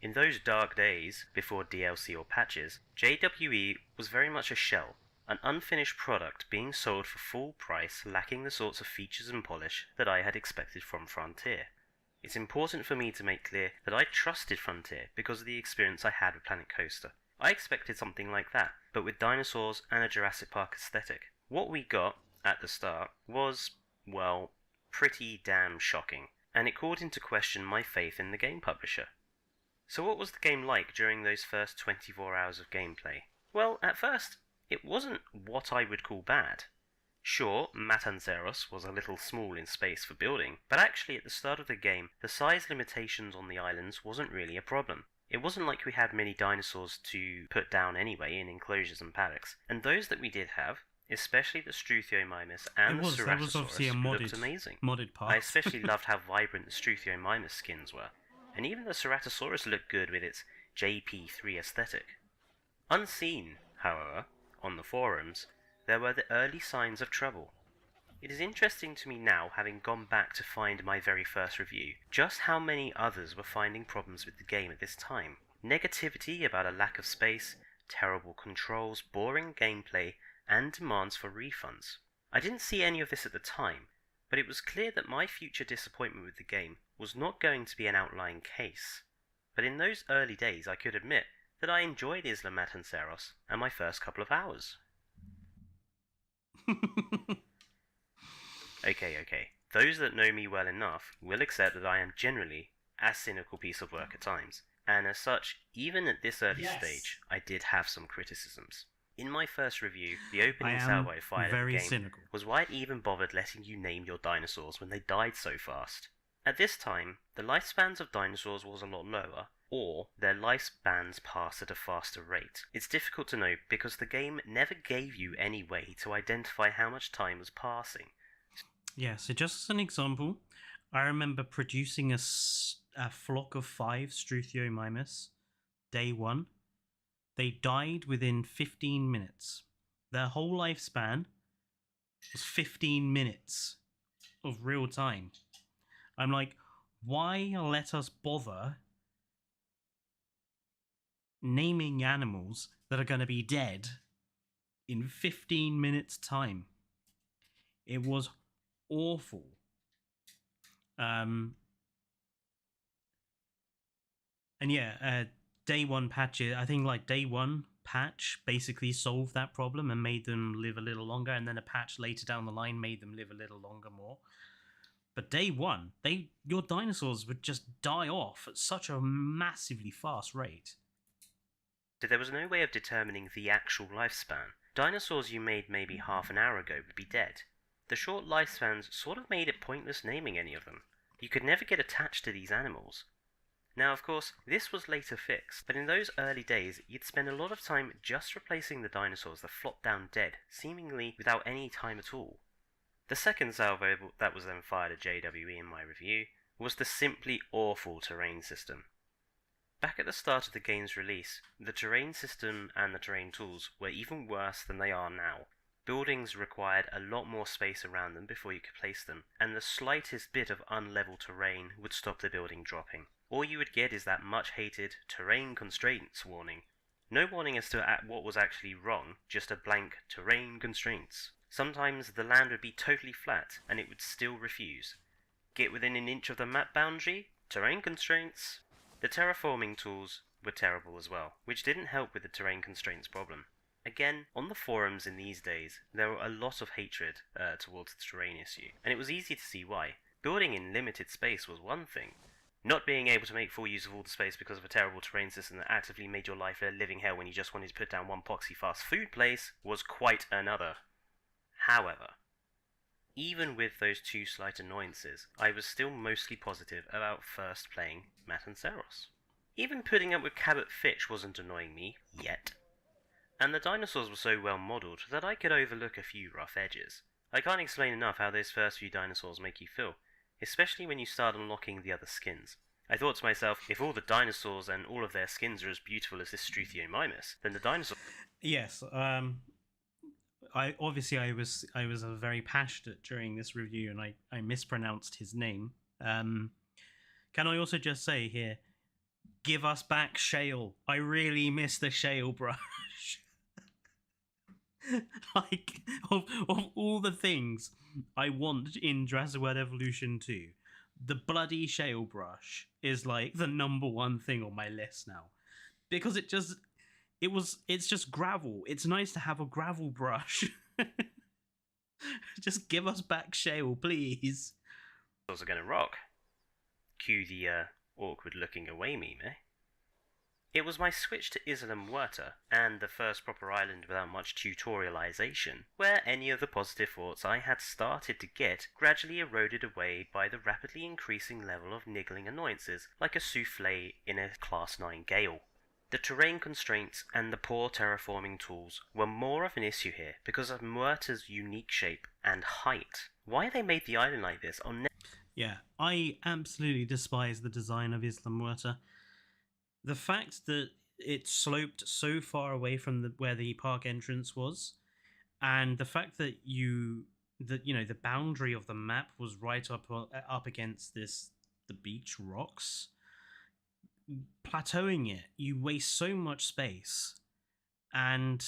In those dark days, before DLC or patches, JWE was very much a shell, an unfinished product being sold for full price, lacking the sorts of features and polish that I had expected from Frontier. It's important for me to make clear that I trusted Frontier because of the experience I had with Planet Coaster. I expected something like that, but with dinosaurs and a Jurassic Park aesthetic. What we got, at the start, was, well, pretty damn shocking, and it called into question my faith in the game publisher. So what was the game like during those first 24 hours of gameplay? Well, at first, it wasn't what I would call bad. Sure, Matanzeros was a little small in space for building, but actually at the start of the game, the size limitations on the islands wasn't really a problem. It wasn't like we had many dinosaurs to put down anyway in enclosures and paddocks, and those that we did have, especially the Struthiomimus and the That was obviously a Ceratosaurus, looked amazing. modded part. I especially loved how vibrant the Struthiomimus skins were, and even the Ceratosaurus looked good with its JP3 aesthetic. Unseen, however, on the forums, there were the early signs of trouble. It is interesting to me now, having gone back to find my very first review, just how many others were finding problems with the game at this time. Negativity about a lack of space, terrible controls, boring gameplay, and demands for refunds. I didn't see any of this at the time, but it was clear that my future disappointment with the game was not going to be an outlying case. But in those early days I could admit that I enjoyed Isla Matanceros and my first couple of hours. Okay. Those that know me well enough will accept that I am generally a cynical piece of work at times, and as such, even at this early stage, I did have some criticisms. In my first review, the opening salvo fired at the game cynical. was why it even bothered letting you name your dinosaurs when they died so fast. At this time, the lifespans of dinosaurs was a lot lower, or their lifespans passed at a faster rate. It's difficult to know because the game never gave you any way to identify how much time was passing. Yeah, so just as an example, I remember producing a flock of 5 Struthiomimus day 1. They died within 15 minutes. Their whole lifespan was 15 minutes of real time. I'm like, why let us bother naming animals that are going to be dead in 15 minutes time? It was awful. And yeah, day 1 patches, I think like day 1 patch basically solved that problem and made them live a little longer, and then a patch later down the line made them live a little longer more. But day 1, your dinosaurs would just die off at such a massively fast rate. So there was no way of determining the actual lifespan. Dinosaurs you made maybe half an hour ago would be dead. The short lifespans sort of made it pointless naming any of them. You could never get attached to these animals. Now, of course, this was later fixed, but in those early days, you'd spend a lot of time just replacing the dinosaurs that flopped down dead, seemingly without any time at all. The second salvo that was then fired at JWE in my review was the simply awful terrain system. Back at the start of the game's release, the terrain system and the terrain tools were even worse than they are now. Buildings required a lot more space around them before you could place them, and the slightest bit of unlevel terrain would stop the building dropping. All you would get is that much-hated terrain constraints warning. No warning as to what was actually wrong, just a blank terrain constraints. Sometimes the land would be totally flat, and it would still refuse. Get within an inch of the map boundary? Terrain constraints. The terraforming tools were terrible as well, which didn't help with the terrain constraints problem. Again, on the forums in these days, there were a lot of hatred towards the terrain issue, and it was easy to see why. Building in limited space was one thing. Not being able to make full use of all the space because of a terrible terrain system that actively made your life a living hell when you just wanted to put down one poxy fast food place was quite another. However, even with those 2 slight annoyances, I was still mostly positive about first playing Matanceros. Even putting up with Cabot Fitch wasn't annoying me, yet. And the dinosaurs were so well modelled that I could overlook a few rough edges. I can't explain enough how those first few dinosaurs make you feel, especially when you start unlocking the other skins. I thought to myself, if all the dinosaurs and all of their skins are as beautiful as this Struthiomimus, then the dinosaur... Yes, I was very passionate during this review, and I mispronounced his name. Can I also just say here, give us back Shale. I really miss the Shale brush. Like, of all the things I want in Jurassic World Evolution 2, the bloody Shale brush is like the #1 thing on my list now. Because it's just gravel. It's nice to have a gravel brush. Just give us back Shale, please. are gonna rock. Cue the awkward looking away meme, eh? It was my switch to Isla Muerta, and the first proper island without much tutorialization, where any of the positive thoughts I had started to get gradually eroded away by the rapidly increasing level of niggling annoyances, like a souffle in a Class 9 gale. The terrain constraints and the poor terraforming tools were more of an issue here because of Muerta's unique shape and height. Why they made the island like this on... Yeah, I absolutely despise the design of Isla Muerta. The fact that it sloped so far away from where the park entrance was, and the fact that the boundary of the map was right up against the beach rocks, plateauing it, you waste so much space, and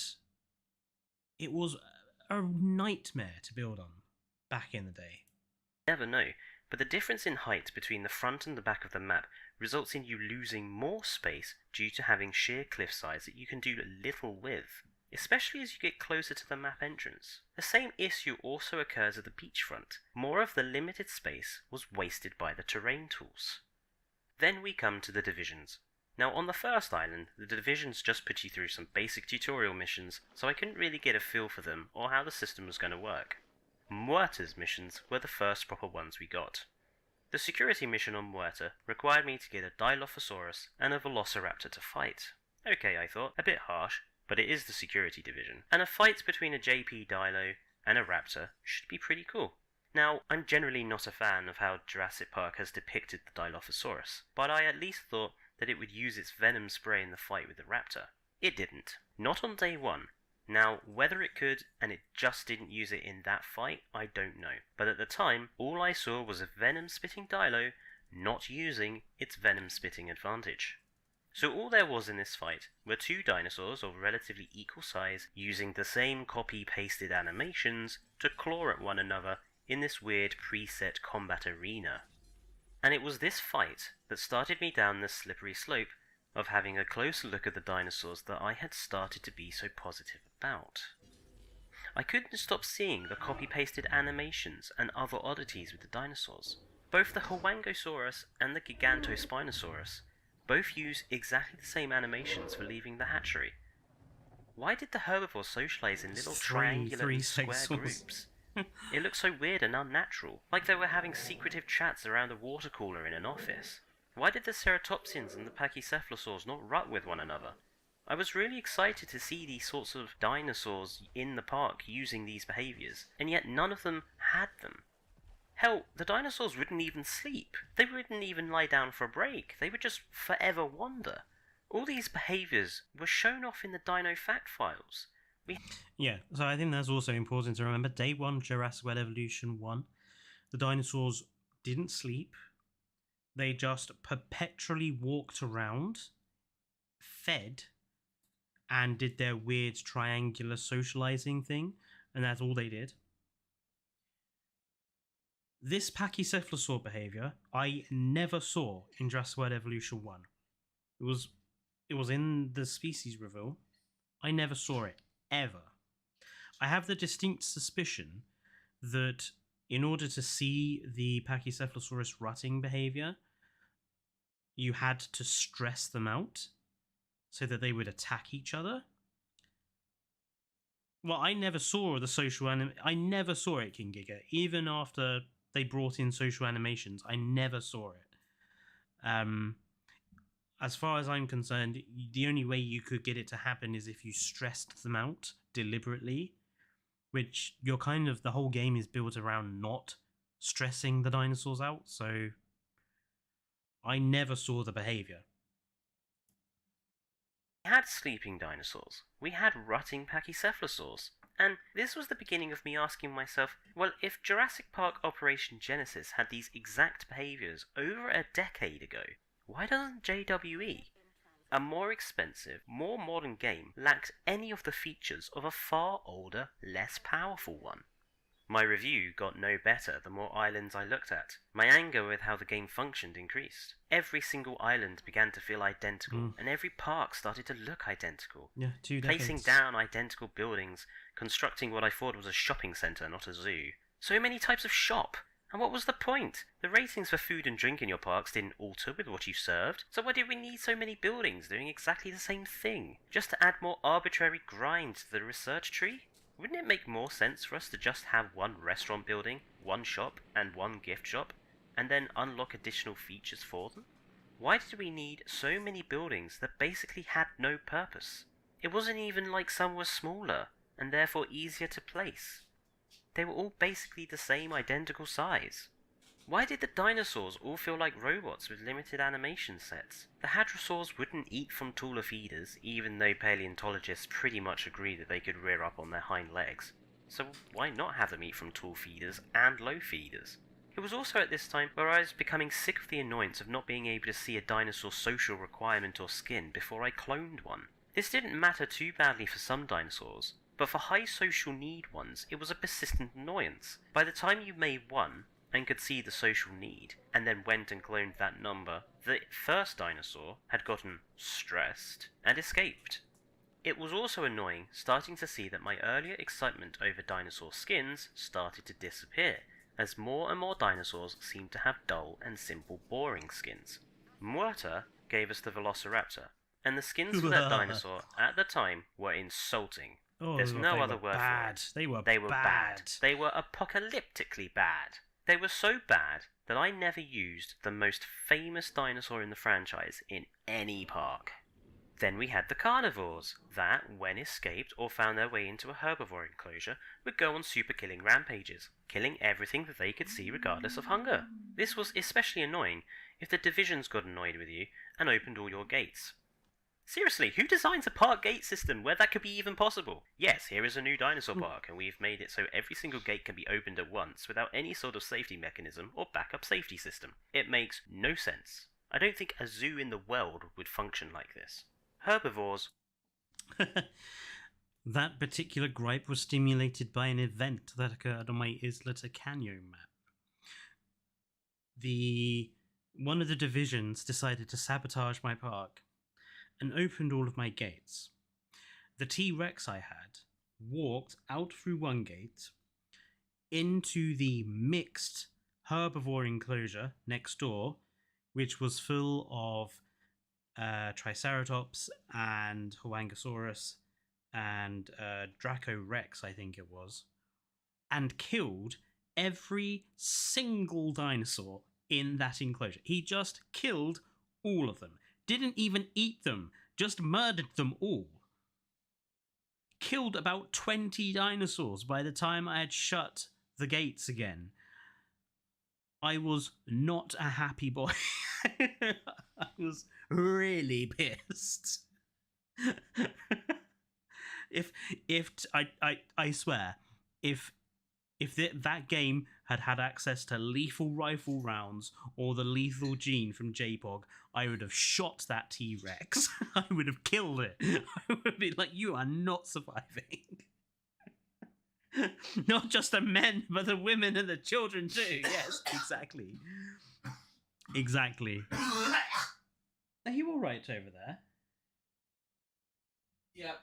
it was a nightmare to build on back in the day. Never know, but the difference in height between the front and the back of the map results in you losing more space due to having sheer cliff sides that you can do little with, especially as you get closer to the map entrance. The same issue also occurs at the beachfront. More of the limited space was wasted by the terrain tools. Then we come to the divisions. Now on the first island, the divisions just put you through some basic tutorial missions, so I couldn't really get a feel for them or how the system was going to work. Muerta's missions were the first proper ones we got. The security mission on Muerta required me to get a Dilophosaurus and a Velociraptor to fight. Okay, I thought, a bit harsh, but it is the security division, and a fight between a JP Dilo and a Raptor should be pretty cool. Now, I'm generally not a fan of how Jurassic Park has depicted the Dilophosaurus, but I at least thought that it would use its venom spray in the fight with the Raptor. It didn't. Not on day one. Now, whether it could and it just didn't use it in that fight, I don't know. But at the time, all I saw was a venom-spitting Dilo not using its venom-spitting advantage. So all there was in this fight were two dinosaurs of relatively equal size using the same copy-pasted animations to claw at one another in this weird preset combat arena. And it was this fight that started me down the slippery slope of having a closer look at the dinosaurs that I had started to be so positive about. I couldn't stop seeing the copy-pasted animations and other oddities with the dinosaurs. Both the Huangosaurus and the Gigantospinosaurus both use exactly the same animations for leaving the hatchery. Why did the herbivores socialize in little triangular and square groups? It looked so weird and unnatural, like they were having secretive chats around a water cooler in an office. Why did the ceratopsians and the pachycephalosaurs not rut with one another? I was really excited to see these sorts of dinosaurs in the park using these behaviours, and yet none of them had them. Hell, the dinosaurs wouldn't even sleep. They wouldn't even lie down for a break. They would just forever wander. All these behaviours were shown off in the Dino Fact files. Yeah, so I think that's also important to remember. Day 1, Jurassic World Evolution 1, the dinosaurs didn't sleep. They just perpetually walked around, fed, and did their weird triangular socializing thing, and that's all they did. This pachycephalosaur behavior I never saw in Jurassic World Evolution 1. It was in the species reveal. I never saw it, ever. I have the distinct suspicion that in order to see the Pachycephalosaurus rutting behavior, you had to stress them out so that they would attack each other. Well, I never saw the social I never saw it, King Giga. Even after they brought in social animations, I never saw it. As far as I'm concerned, the only way you could get it to happen is if you stressed them out deliberately, which the whole game is built around not stressing the dinosaurs out, so I never saw the behavior. We had sleeping dinosaurs. We had rutting pachycephalosaurs. And this was the beginning of me asking myself, well, if Jurassic Park Operation Genesis had these exact behaviours over a decade ago, why doesn't JWE, a more expensive, more modern game, lack any of the features of a far older, less powerful one? My review got no better the more islands I looked at. My anger with how the game functioned increased. Every single island began to feel identical, and every park started to look identical. Yeah, 2 decades. Placing down identical buildings, constructing what I thought was a shopping centre, not a zoo. So many types of shop! And what was the point? The ratings for food and drink in your parks didn't alter with what you served, so why did we need so many buildings doing exactly the same thing? Just to add more arbitrary grind to the research tree? Wouldn't it make more sense for us to just have one restaurant building, one shop, and one gift shop, and then unlock additional features for them? Why did we need so many buildings that basically had no purpose? It wasn't even like some were smaller, and therefore easier to place. They were all basically the same identical size. Why did the dinosaurs all feel like robots with limited animation sets? The hadrosaurs wouldn't eat from taller feeders, even though paleontologists pretty much agree that they could rear up on their hind legs. So why not have them eat from tall feeders and low feeders? It was also at this time where I was becoming sick of the annoyance of not being able to see a dinosaur's social requirement or skin before I cloned one. This didn't matter too badly for some dinosaurs, but for high social need ones it was a persistent annoyance. By the time you made one, and could see the social need, and then went and cloned that number, the first dinosaur had gotten stressed and escaped. It was also annoying starting to see that my earlier excitement over dinosaur skins started to disappear, as more and more dinosaurs seemed to have dull and simple boring skins. Muerta gave us the Velociraptor, and the skins for that dinosaur at the time were insulting. Oh, There's no other word bad. for it. They were bad. They were apocalyptically bad. They were so bad that I never used the most famous dinosaur in the franchise in any park. Then we had the carnivores, that, when escaped or found their way into a herbivore enclosure, would go on super killing rampages, killing everything that they could see regardless of hunger. This was especially annoying if the divisions got annoyed with you and opened all your gates. Seriously, who designs a park gate system where that could be even possible? Yes, here is a new dinosaur park, and we've made it so every single gate can be opened at once without any sort of safety mechanism or backup safety system. It makes no sense. I don't think a zoo in the world would function like this. Herbivores. That particular gripe was stimulated by an event that occurred on my Isla to Canyon map. One of the divisions decided to sabotage my park and opened all of my gates. The T-Rex I had walked out through one gate into the mixed herbivore enclosure next door, which was full of Triceratops and Huangosaurus and Draco Rex, I think it was, and killed every single dinosaur in that enclosure. He just killed all of them. Didn't even eat them, just murdered them all. Killed about 20 dinosaurs by the time I had shut the gates again. I was not a happy boy. I was really pissed. I swear, if that game had access to lethal rifle rounds or the lethal gene from JPOG, I would have shot that T-Rex. I would have killed it. I would be like, you are not surviving. Not just the men, but the women and the children too. Yes, exactly. Exactly. Are you all right over there? Yep.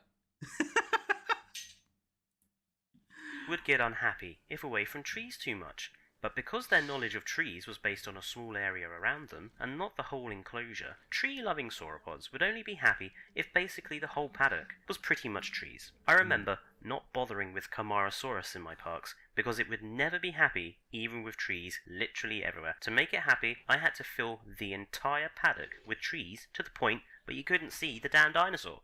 Would get unhappy if away from trees too much, but because their knowledge of trees was based on a small area around them and not the whole enclosure, tree-loving sauropods would only be happy if basically the whole paddock was pretty much trees. I remember not bothering with Camarasaurus in my parks because it would never be happy even with trees literally everywhere. To make it happy, I had to fill the entire paddock with trees to the point where you couldn't see the damn dinosaur.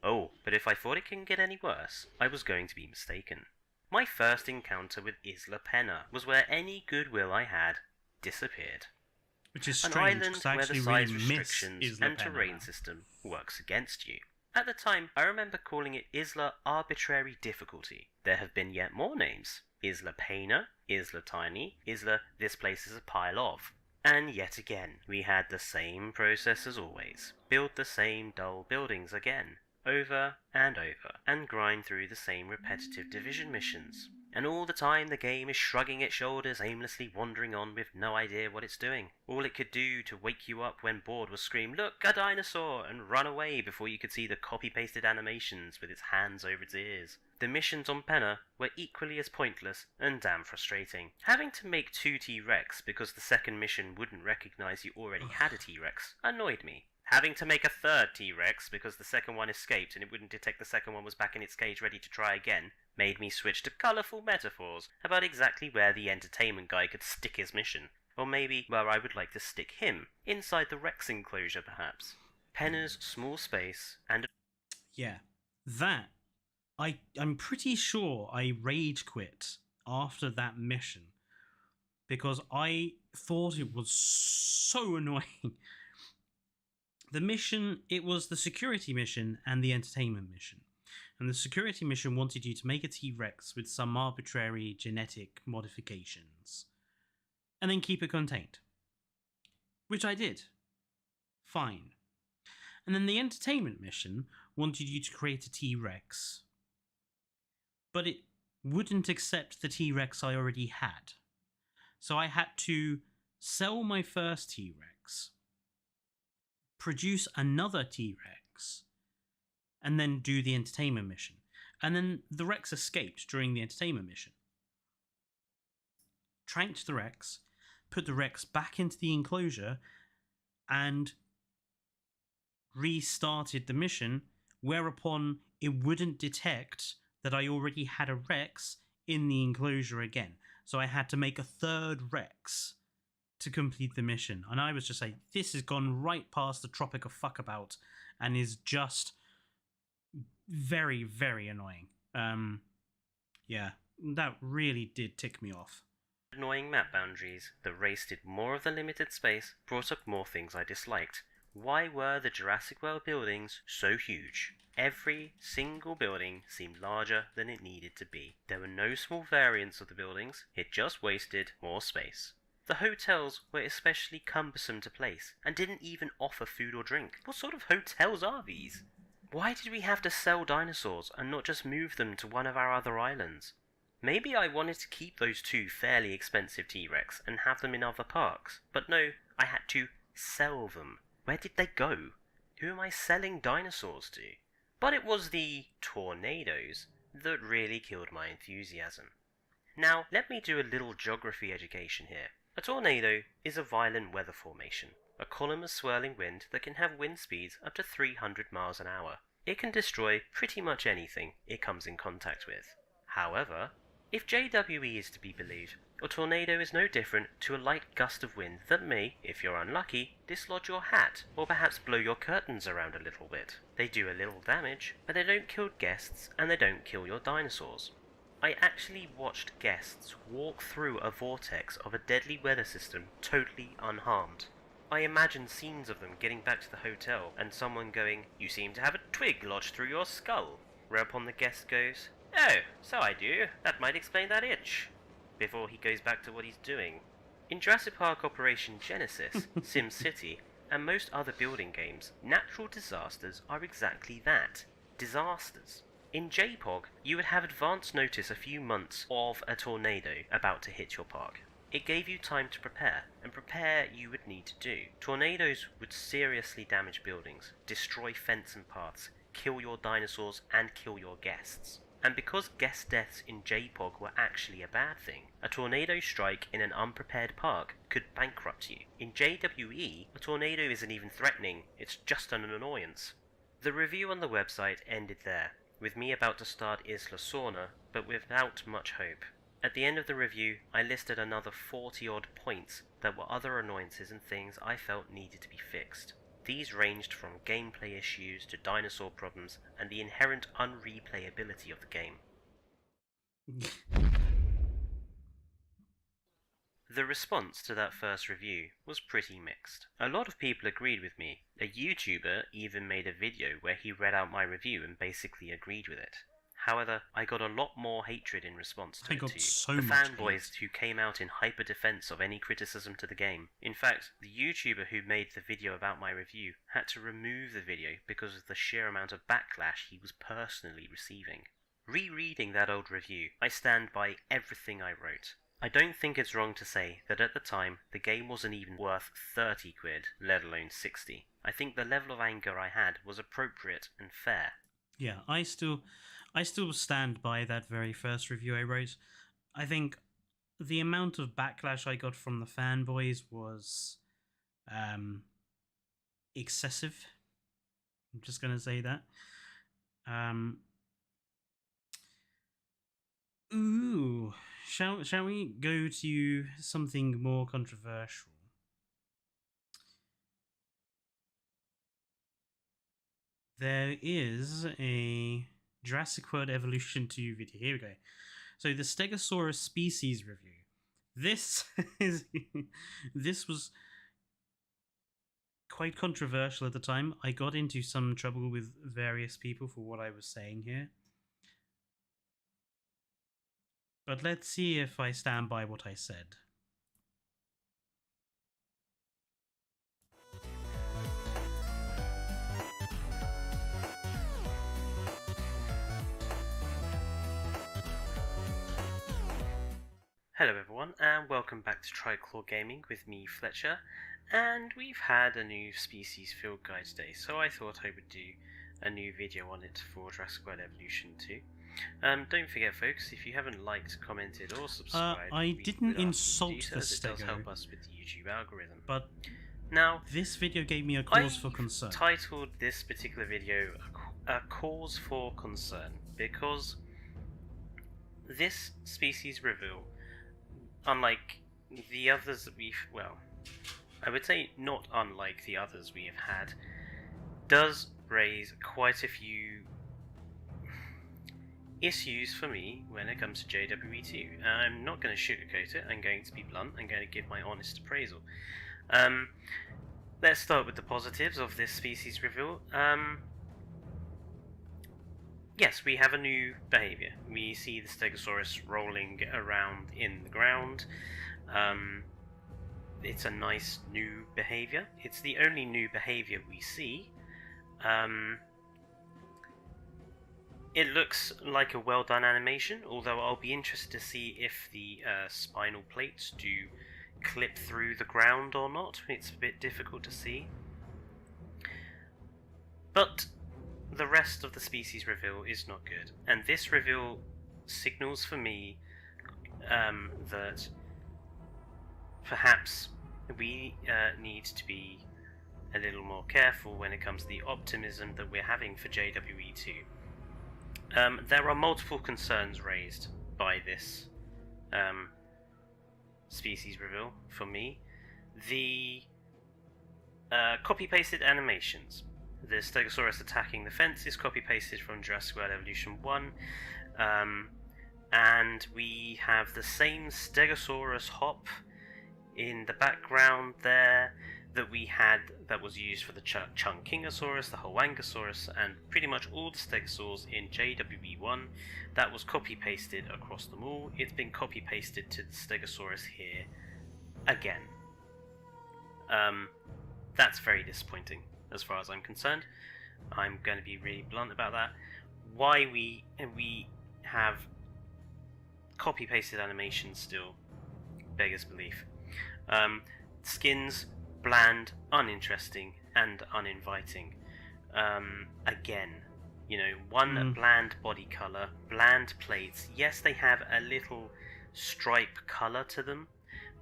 Oh, but if I thought it couldn't get any worse, I was going to be mistaken. My first encounter with Isla Penna was where any goodwill I had disappeared. Which is An strange, island because I where the actually size really miss restrictions Isla and Penna terrain now. system works against you. At the time, I remember calling it Isla Arbitrary Difficulty. There have been yet more names. Isla Pena, Isla Tiny, Isla This Place is a Pile of. And yet again, we had the same process as always. Build the same dull buildings again, over, and grind through the same repetitive division missions. And all the time the game is shrugging its shoulders, aimlessly wandering on with no idea what it's doing. All it could do to wake you up when bored was scream, "Look, a dinosaur!" and run away before you could see the copy-pasted animations with its hands over its ears. The missions on Penna were equally as pointless and damn frustrating. Having to make 2 T-Rex because the second mission wouldn't recognize you already had a T-Rex annoyed me. Having to make a 3rd T-Rex because the second one escaped and it wouldn't detect the second one was back in its cage ready to try again made me switch to colourful metaphors about exactly where the entertainment guy could stick his mission. Or maybe where I would like to stick him. Inside the Rex enclosure, perhaps. Penna's small space and... Yeah. That. I'm pretty sure I rage quit after that mission. because I thought it was so annoying. The mission, it was the security mission and the entertainment mission. And the security mission wanted you to make a T-Rex with some arbitrary genetic modifications and then keep it contained, which I did. Fine. And then the entertainment mission wanted you to create a T-Rex, but it wouldn't accept the T-Rex I already had. So I had to sell my first T-Rex, produce another T-Rex, and then do the entertainment mission. And then the Rex escaped during the entertainment mission. Tranked the Rex, put the Rex back into the enclosure, and restarted the mission, whereupon it wouldn't detect that I already had a Rex in the enclosure again. So I had to make a third Rex to complete the mission. And I was just like, this has gone right past the Tropic of Fuckabout and is just very, very annoying. Yeah, that really did tick me off. Annoying map boundaries that wasted more of the limited space brought up more things I disliked. Why were the Jurassic World buildings so huge? Every single building seemed larger than it needed to be. There were no small variants of the buildings, it just wasted more space. The hotels were especially cumbersome to place, and didn't even offer food or drink. What sort of hotels are these? Why did we have to sell dinosaurs and not just move them to one of our other islands? Maybe I wanted to keep those two fairly expensive T-Rex and have them in other parks, but no, I had to sell them. Where did they go? Who am I selling dinosaurs to? But it was the tornadoes that really killed my enthusiasm. Now, let me do a little geography education here. A tornado is a violent weather formation, a column of swirling wind that can have wind speeds up to 300 miles an hour. It can destroy pretty much anything it comes in contact with. However, if JWE is to be believed, a tornado is no different to a light gust of wind that may, if you're unlucky, dislodge your hat, or perhaps blow your curtains around a little bit. They do a little damage, but they don't kill guests and they don't kill your dinosaurs. I actually watched guests walk through a vortex of a deadly weather system totally unharmed. I imagined scenes of them getting back to the hotel and someone going, "You seem to have a twig lodged through your skull," whereupon the guest goes, "Oh, so I do, that might explain that itch," before he goes back to what he's doing. In Jurassic Park Operation Genesis, SimCity, and most other building games, natural disasters are exactly that, disasters. In JPOG, you would have advance notice a few months of a tornado about to hit your park. It gave you time to prepare, and prepare you would need to do. Tornadoes would seriously damage buildings, destroy fence and paths, kill your dinosaurs, and kill your guests. And because guest deaths in JPOG were actually a bad thing, a tornado strike in an unprepared park could bankrupt you. In JWE, a tornado isn't even threatening, it's just an annoyance. The review on the website ended there, with me about to start Isla Sorna, but without much hope. At the end of the review, I listed another 40 odd points that were other annoyances and things I felt needed to be fixed. These ranged from gameplay issues to dinosaur problems and the inherent unreplayability of the game. The response to that first review was pretty mixed. A lot of people agreed with me. A YouTuber even made a video where he read out my review and basically agreed with it. However, I got a lot more hatred in response to it too. So the much fanboys hate. who came out in hyper defense of any criticism to the game. In fact, the YouTuber who made the video about my review had to remove the video because of the sheer amount of backlash he was personally receiving. Rereading that old review, I stand by everything I wrote. I don't think it's wrong to say that at the time, the game wasn't even worth 30 quid, let alone 60. I think the level of anger I had was appropriate and fair. Yeah, I still stand by that very first review I wrote. I think the amount of backlash I got from the fanboys was excessive. I'm just gonna say that. Shall we go to something more controversial? There is a Jurassic World Evolution 2 video. Here we go. So the Stegosaurus species review. This is this was quite controversial at the time. I got into some trouble with various people for what I was saying here. But let's see if I stand by what I said. Hello everyone, and welcome back to Triclaw Gaming with me, Fletcher, and we've had a new species field guide today, so I thought I would do a new video on it for Jurassic World Evolution 2. Don't forget folks, if you haven't liked, commented or subscribed, I didn't insult the as it does stego, help us with the YouTube algorithm. but now, this video gave me a cause for concern. I've titled this particular video a cause for concern, because this species reveal, unlike the others that we've, well, I would say not unlike the others we have had, does raise quite a few issues for me when it comes to JWE2. I'm not going to sugarcoat it, I'm going to be blunt, I'm going to give my honest appraisal. Let's start with the positives of this species reveal. Yes, we have a new behaviour. We see the Stegosaurus rolling around in the ground. It's a nice new behaviour. It's the only new behaviour we see. It looks like a well done animation, although I'll be interested to see if the spinal plates do clip through the ground or not. It's a bit difficult to see. But the rest of the species reveal is not good, and this reveal signals for me that perhaps we need to be a little more careful when it comes to the optimism that we're having for JWE2. There are multiple concerns raised by this species reveal for me. The copy-pasted animations. The Stegosaurus attacking the fence is copy-pasted from Jurassic World Evolution 1, and we have the same Stegosaurus hop in the background there that we had, that was used for the Chunkingosaurus, the Huangosaurus, and pretty much all the Stegosaurs in JWE1. That was copy-pasted across them all. It's been copy-pasted to the Stegosaurus here again. That's very disappointing as far as I'm concerned. I'm going to be really blunt about that. Why we have copy-pasted animations still beggars belief. Skins, bland, uninteresting, and uninviting. Again, you know, one bland body colour, bland plates. Yes, they have a little stripe colour to them,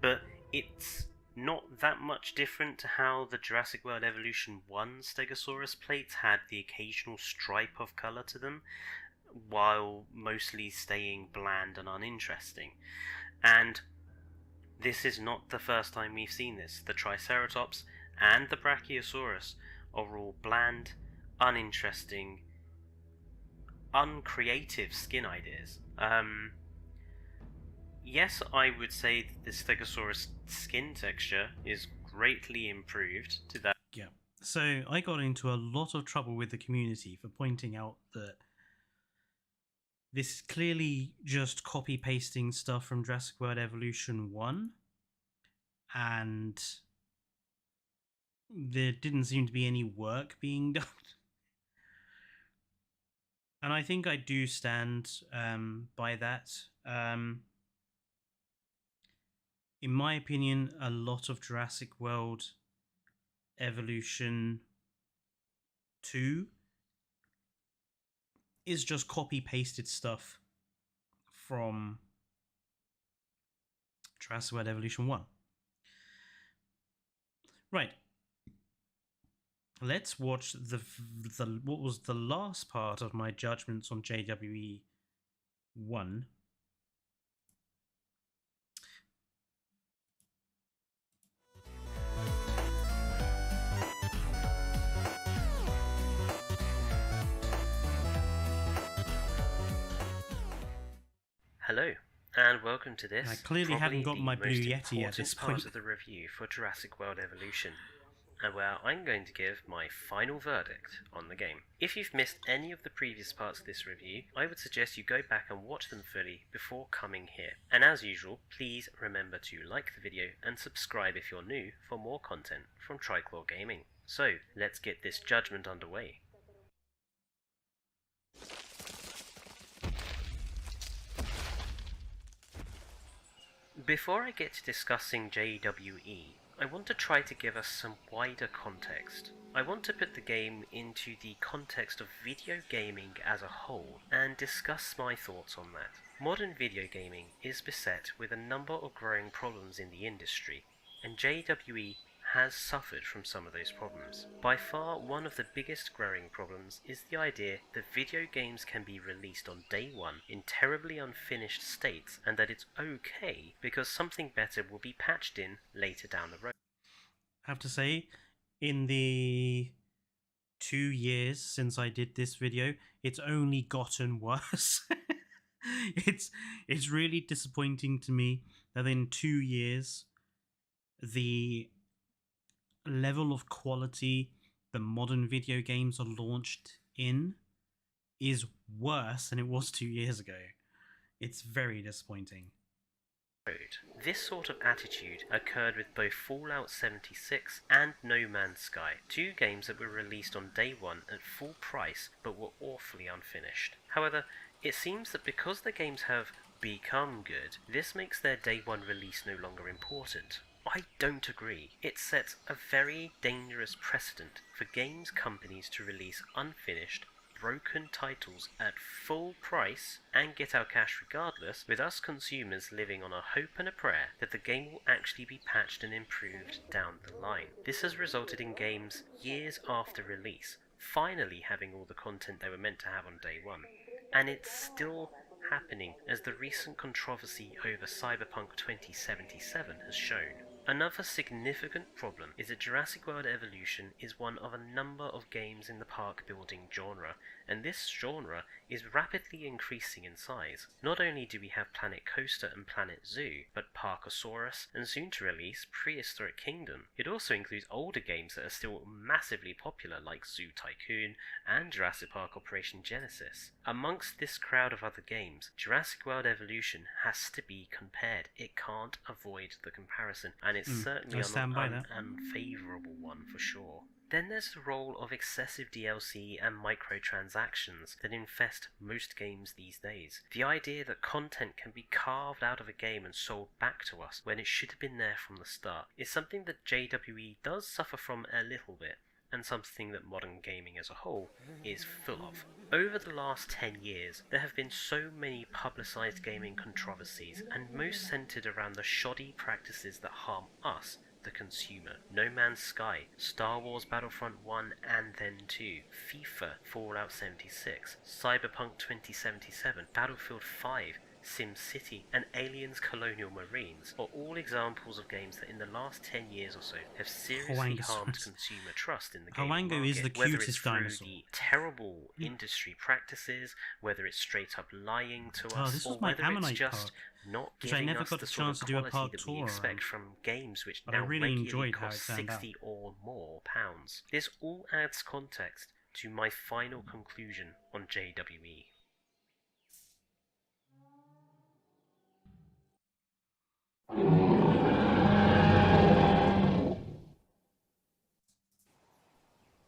but it's not that much different to how the Jurassic World Evolution 1 Stegosaurus plates had the occasional stripe of colour to them, while mostly staying bland and uninteresting. And this is not the first time we've seen this. The Triceratops and the Brachiosaurus are all bland, uninteresting, uncreative skin ideas. Yes, I would say that the Stegosaurus skin texture is greatly improved to that. Yeah. So I got into a lot of trouble with the community for pointing out that this is clearly just copy-pasting stuff from Jurassic World Evolution 1, and there didn't seem to be any work being done. And I think I do stand by that. In my opinion, a lot of Jurassic World Evolution 2 is just copy-pasted stuff from Jurassic World Evolution 1. Right. Let's watch the what was the last part of my judgments on JWE 1. Hello, and welcome to this. I clearly hadn't got my Blue Yeti at this point. Part of the review for Jurassic World Evolution, and where I'm going to give my final verdict on the game. If you've missed any of the previous parts of this review, I would suggest you go back and watch them fully before coming here. And as usual, please remember to like the video and subscribe if you're new for more content from Triclaw Gaming. So, let's get this judgment underway. Before I get to discussing JWE, I want to try to give us some wider context. I want to put the game into the context of video gaming as a whole and discuss my thoughts on that. Modern video gaming is beset with a number of growing problems in the industry, and JWE has suffered from some of those problems. By far, one of the biggest growing problems is the idea that video games can be released on day one in terribly unfinished states, and that it's okay because something better will be patched in later down the road. I have to say, in the 2 years since I did this video, it's only gotten worse. It's really disappointing to me that in 2 years, the level of quality that modern video games are launched in is worse than it was 2 years ago. It's very disappointing. This sort of attitude occurred with both Fallout 76 and No Man's Sky, two games that were released on day one at full price but were awfully unfinished. However, it seems that because the games have become good, this makes their day one release no longer important. I don't agree. It sets a very dangerous precedent for games companies to release unfinished, broken titles at full price and get our cash regardless, with us consumers living on a hope and a prayer that the game will actually be patched and improved down the line. This has resulted in games years after release finally having all the content they were meant to have on day one. And it's still happening, as the recent controversy over Cyberpunk 2077 has shown. Another significant problem is that Jurassic World Evolution is one of a number of games in the park building genre, and this genre is rapidly increasing in size. Not only do we have Planet Coaster and Planet Zoo, but Parkosaurus and soon to release Prehistoric Kingdom. It also includes older games that are still massively popular like Zoo Tycoon and Jurassic Park Operation Genesis. Amongst this crowd of other games, Jurassic World Evolution has to be compared. It can't avoid the comparison, and it's certainly an unfavourable one for sure. Then there's the role of excessive DLC and microtransactions that infest most games these days. The idea that content can be carved out of a game and sold back to us when it should have been there from the start is something that JWE does suffer from a little bit, and something that modern gaming as a whole is full of. Over the last 10 years, there have been so many publicised gaming controversies, and most centred around the shoddy practices that harm us, the consumer. No Man's Sky, Star Wars Battlefront 1 and then 2, FIFA, Fallout 76, Cyberpunk 2077, Battlefield 5, SimCity, and Aliens Colonial Marines are all examples of games that in the last 10 years or so have seriously harmed consumer trust in the gaming market, is the cutest whether dinosaur. it's through the terrible industry practices, whether it's straight up lying to us, or whether it's just not giving us the sort of quality that we expect from games which now regularly cost 60 or more pounds. This all adds context to my final conclusion on JWE.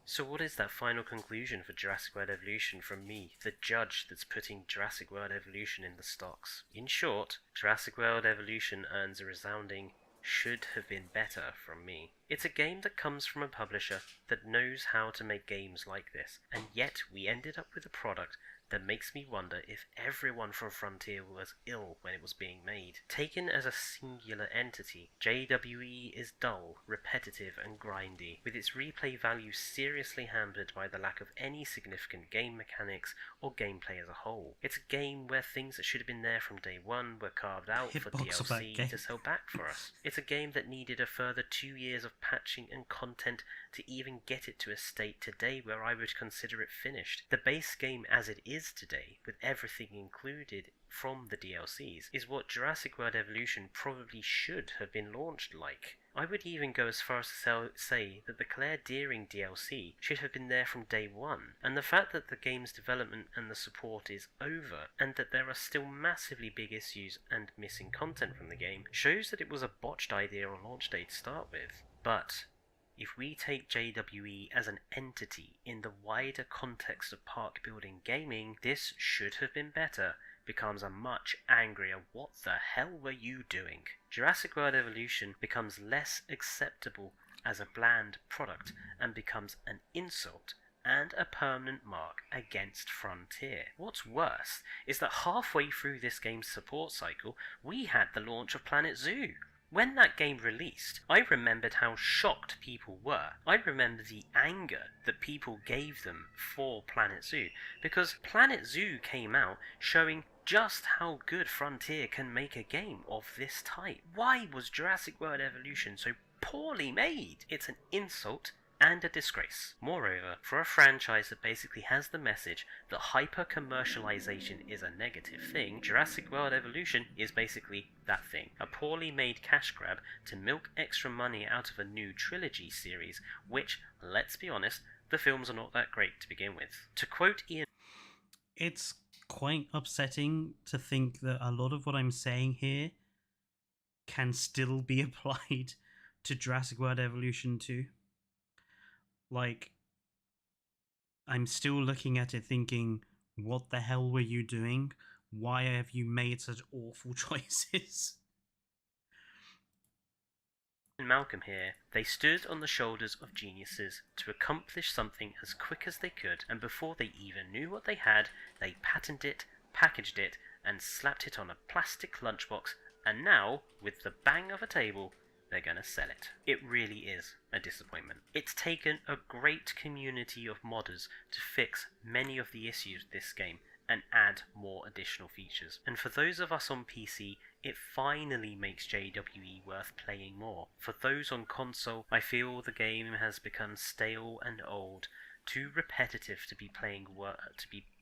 So what is that final conclusion for Jurassic World Evolution from me, the judge that's putting Jurassic World Evolution in the stocks? In short, Jurassic World Evolution earns a resounding should have been better from me. It's a game that comes from a publisher that knows how to make games like this, and yet we ended up with a product that makes me wonder if everyone from Frontier was ill when it was being made. Taken as a singular entity, JWE is dull, repetitive and grindy, with its replay value seriously hampered by the lack of any significant game mechanics or gameplay as a whole. It's a game where things that should have been there from day one were carved out for DLC to sell back for us. It's a game that needed a further 2 years of patching and content to even get it to a state today where I would consider it finished. The base game as it is today, with everything included from the DLCs, is what Jurassic World Evolution probably should have been launched like. I would even go as far as to say that the Claire Deering DLC should have been there from day one, and the fact that the game's development and the support is over, and that there are still massively big issues and missing content from the game, shows that it was a botched idea on launch day to start with. But if we take JWE as an entity in the wider context of park building gaming, this should have been better, becomes a much angrier "what the hell were you doing?" Jurassic World Evolution becomes less acceptable as a bland product and becomes an insult and a permanent mark against Frontier. What's worse is that halfway through this game's support cycle, we had the launch of Planet Zoo. When that game released, I remembered how shocked people were. I remember the anger that people gave them for Planet Zoo, because Planet Zoo came out showing just how good Frontier can make a game of this type. Why was Jurassic World Evolution so poorly made? It's an insult and a disgrace. Moreover, for a franchise that basically has the message that hyper-commercialization is a negative thing, Jurassic World Evolution is basically that thing. A poorly made cash grab to milk extra money out of a new trilogy series, which, let's be honest, the films are not that great to begin with. To quote Ian... It's quite upsetting to think that a lot of what I'm saying here can still be applied to Jurassic World Evolution 2. Like, I'm still looking at it thinking, what the hell were you doing? Why have you made such awful choices? Malcolm here, they stood on the shoulders of geniuses to accomplish something as quick as they could, and before they even knew what they had, they patented it, packaged it, and slapped it on a plastic lunchbox, and now, with the bang of a table, they're gonna sell it. It really is a disappointment. It's taken a great community of modders to fix many of the issues of this game and add more additional features. And for those of us on PC, it finally makes JWE worth playing more. For those on console, I feel the game has become stale and old, too repetitive to be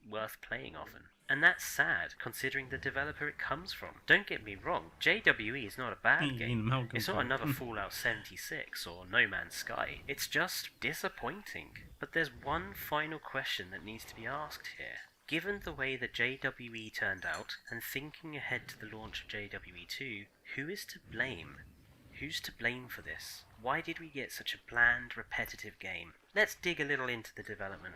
worth playing often. And that's sad, considering the developer it comes from. Don't get me wrong, JWE is not a bad game. It's not another Fallout 76 or No Man's Sky. It's just disappointing. But there's one final question that needs to be asked here. Given the way that JWE turned out, and thinking ahead to the launch of JWE 2, who is to blame? Who's to blame for this? Why did we get such a bland, repetitive game? Let's dig a little into the development.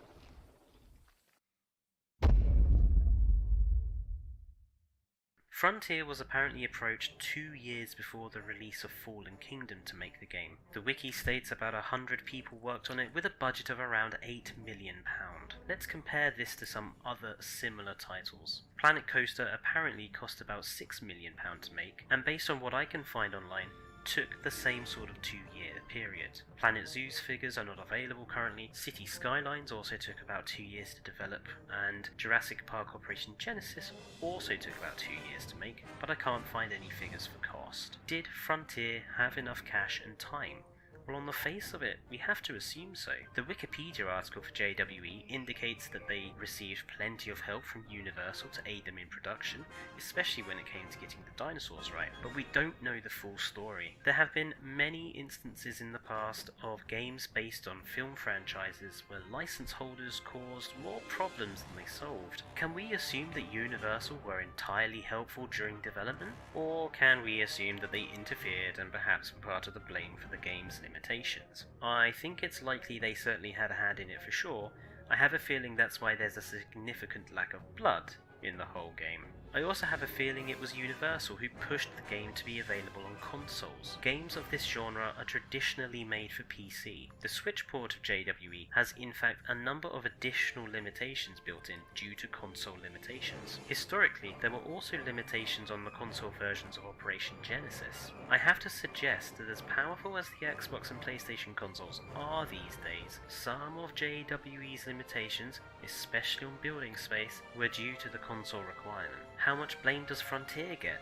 Frontier was apparently approached 2 years before the release of Fallen Kingdom to make the game. The wiki states about 100 people worked on it with a budget of around £8 million. Let's compare this to some other similar titles. Planet Coaster apparently cost about £6 million to make, and based on what I can find online, took the same sort of 2-year period. Planet Zoo's figures are not available currently. City Skylines also took about 2 years to develop, and Jurassic Park Operation Genesis also took about 2 years to make, but I can't find any figures for cost. Did Frontier have enough cash and time? Well, on the face of it, we have to assume so. The Wikipedia article for JWE indicates that they received plenty of help from Universal to aid them in production, especially when it came to getting the dinosaurs right, but we don't know the full story. There have been many instances in the past of games based on film franchises where license holders caused more problems than they solved. Can we assume that Universal were entirely helpful during development? Or can we assume that they interfered and perhaps were part of the blame for the game's limitations? I think it's likely they certainly had a hand in it for sure. I have a feeling that's why there's a significant lack of blood in the whole game. I also have a feeling it was Universal who pushed the game to be available on consoles. Games of this genre are traditionally made for PC. The Switch port of JWE has in fact a number of additional limitations built in due to console limitations. Historically, there were also limitations on the console versions of Operation Genesis. I have to suggest that as powerful as the Xbox and PlayStation consoles are these days, some of JWE's limitations, especially on building space, were due to the console requirement. How much blame does Frontier get?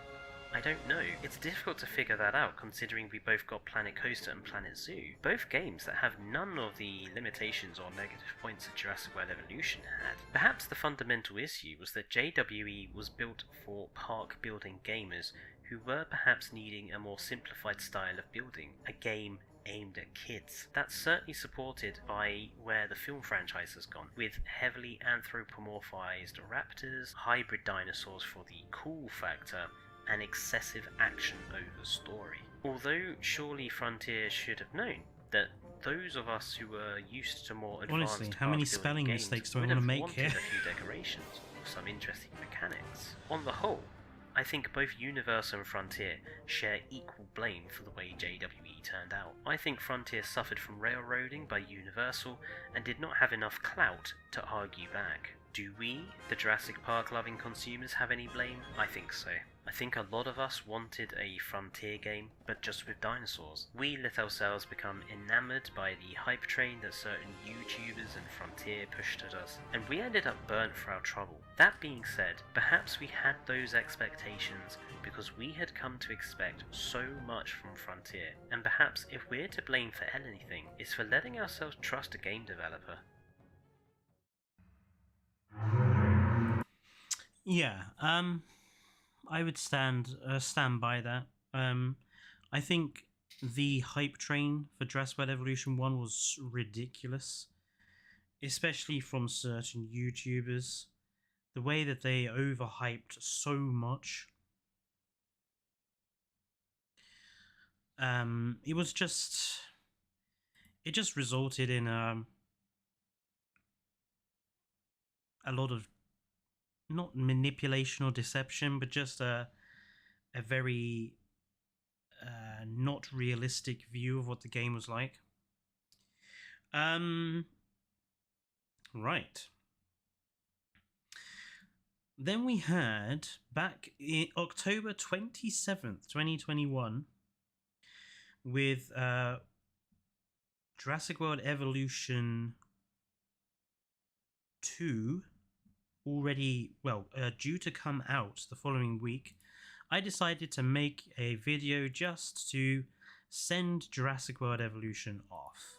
I don't know. It's difficult to figure that out considering we both got Planet Coaster and Planet Zoo, both games that have none of the limitations or negative points that Jurassic World Evolution had. Perhaps the fundamental issue was that JWE was built for park building gamers who were perhaps needing a more simplified style of building, a game aimed at kids. That's certainly supported by where the film franchise has gone, with heavily anthropomorphized raptors, hybrid dinosaurs for the cool factor, and excessive action over story. Although surely Frontier should have known that those of us who were used to more advanced Honestly, how many park-building spelling games mistakes do I would want to have make wanted here? a few decorations or some interesting mechanics. On the whole, I think both Universal and Frontier share equal blame for the way JWE turned out. I think Frontier suffered from railroading by Universal and did not have enough clout to argue back. Do we, the Jurassic Park loving consumers, have any blame? I think so. I think a lot of us wanted a Frontier game, but just with dinosaurs. We let ourselves become enamoured by the hype train that certain YouTubers and Frontier pushed at us, and we ended up burnt for our trouble. That being said, perhaps we had those expectations because we had come to expect so much from Frontier, and perhaps if we're to blame for anything, it's for letting ourselves trust a game developer. Yeah, I would stand by that. I think the hype train for Jurassic World Evolution 1 was ridiculous, especially from certain YouTubers. The way that they overhyped so much. It was just... It just resulted in a lot of not manipulation or deception, but just a very not realistic view of what the game was like. Right. Then we had, back in October 27th, 2021, with Jurassic World Evolution 2 already, due to come out the following week, I decided to make a video just to send Jurassic World Evolution off.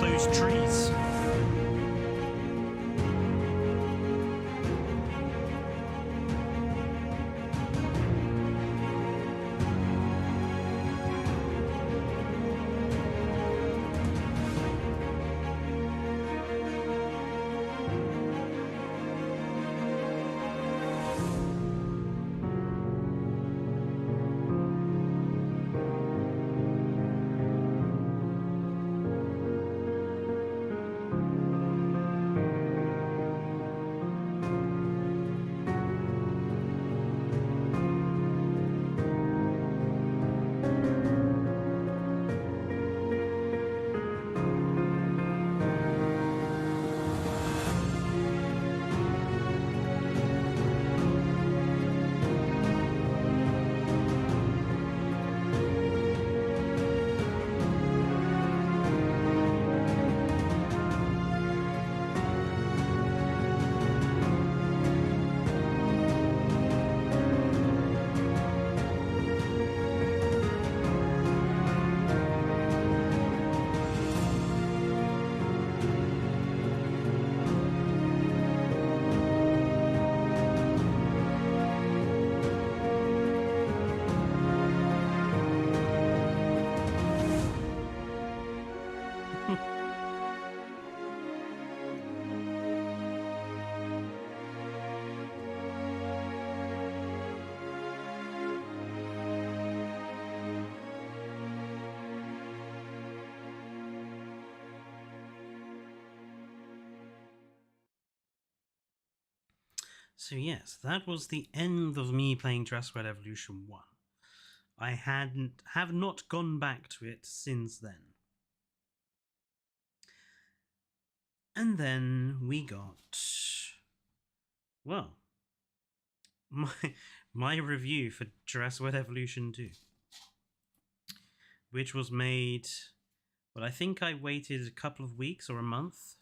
Those trees. So yes, that was the end of me playing Jurassic World Evolution 1. I have not gone back to it since then. And then we got, well, my review for Jurassic World Evolution 2, which was made, well, I think I waited a couple of weeks or a month.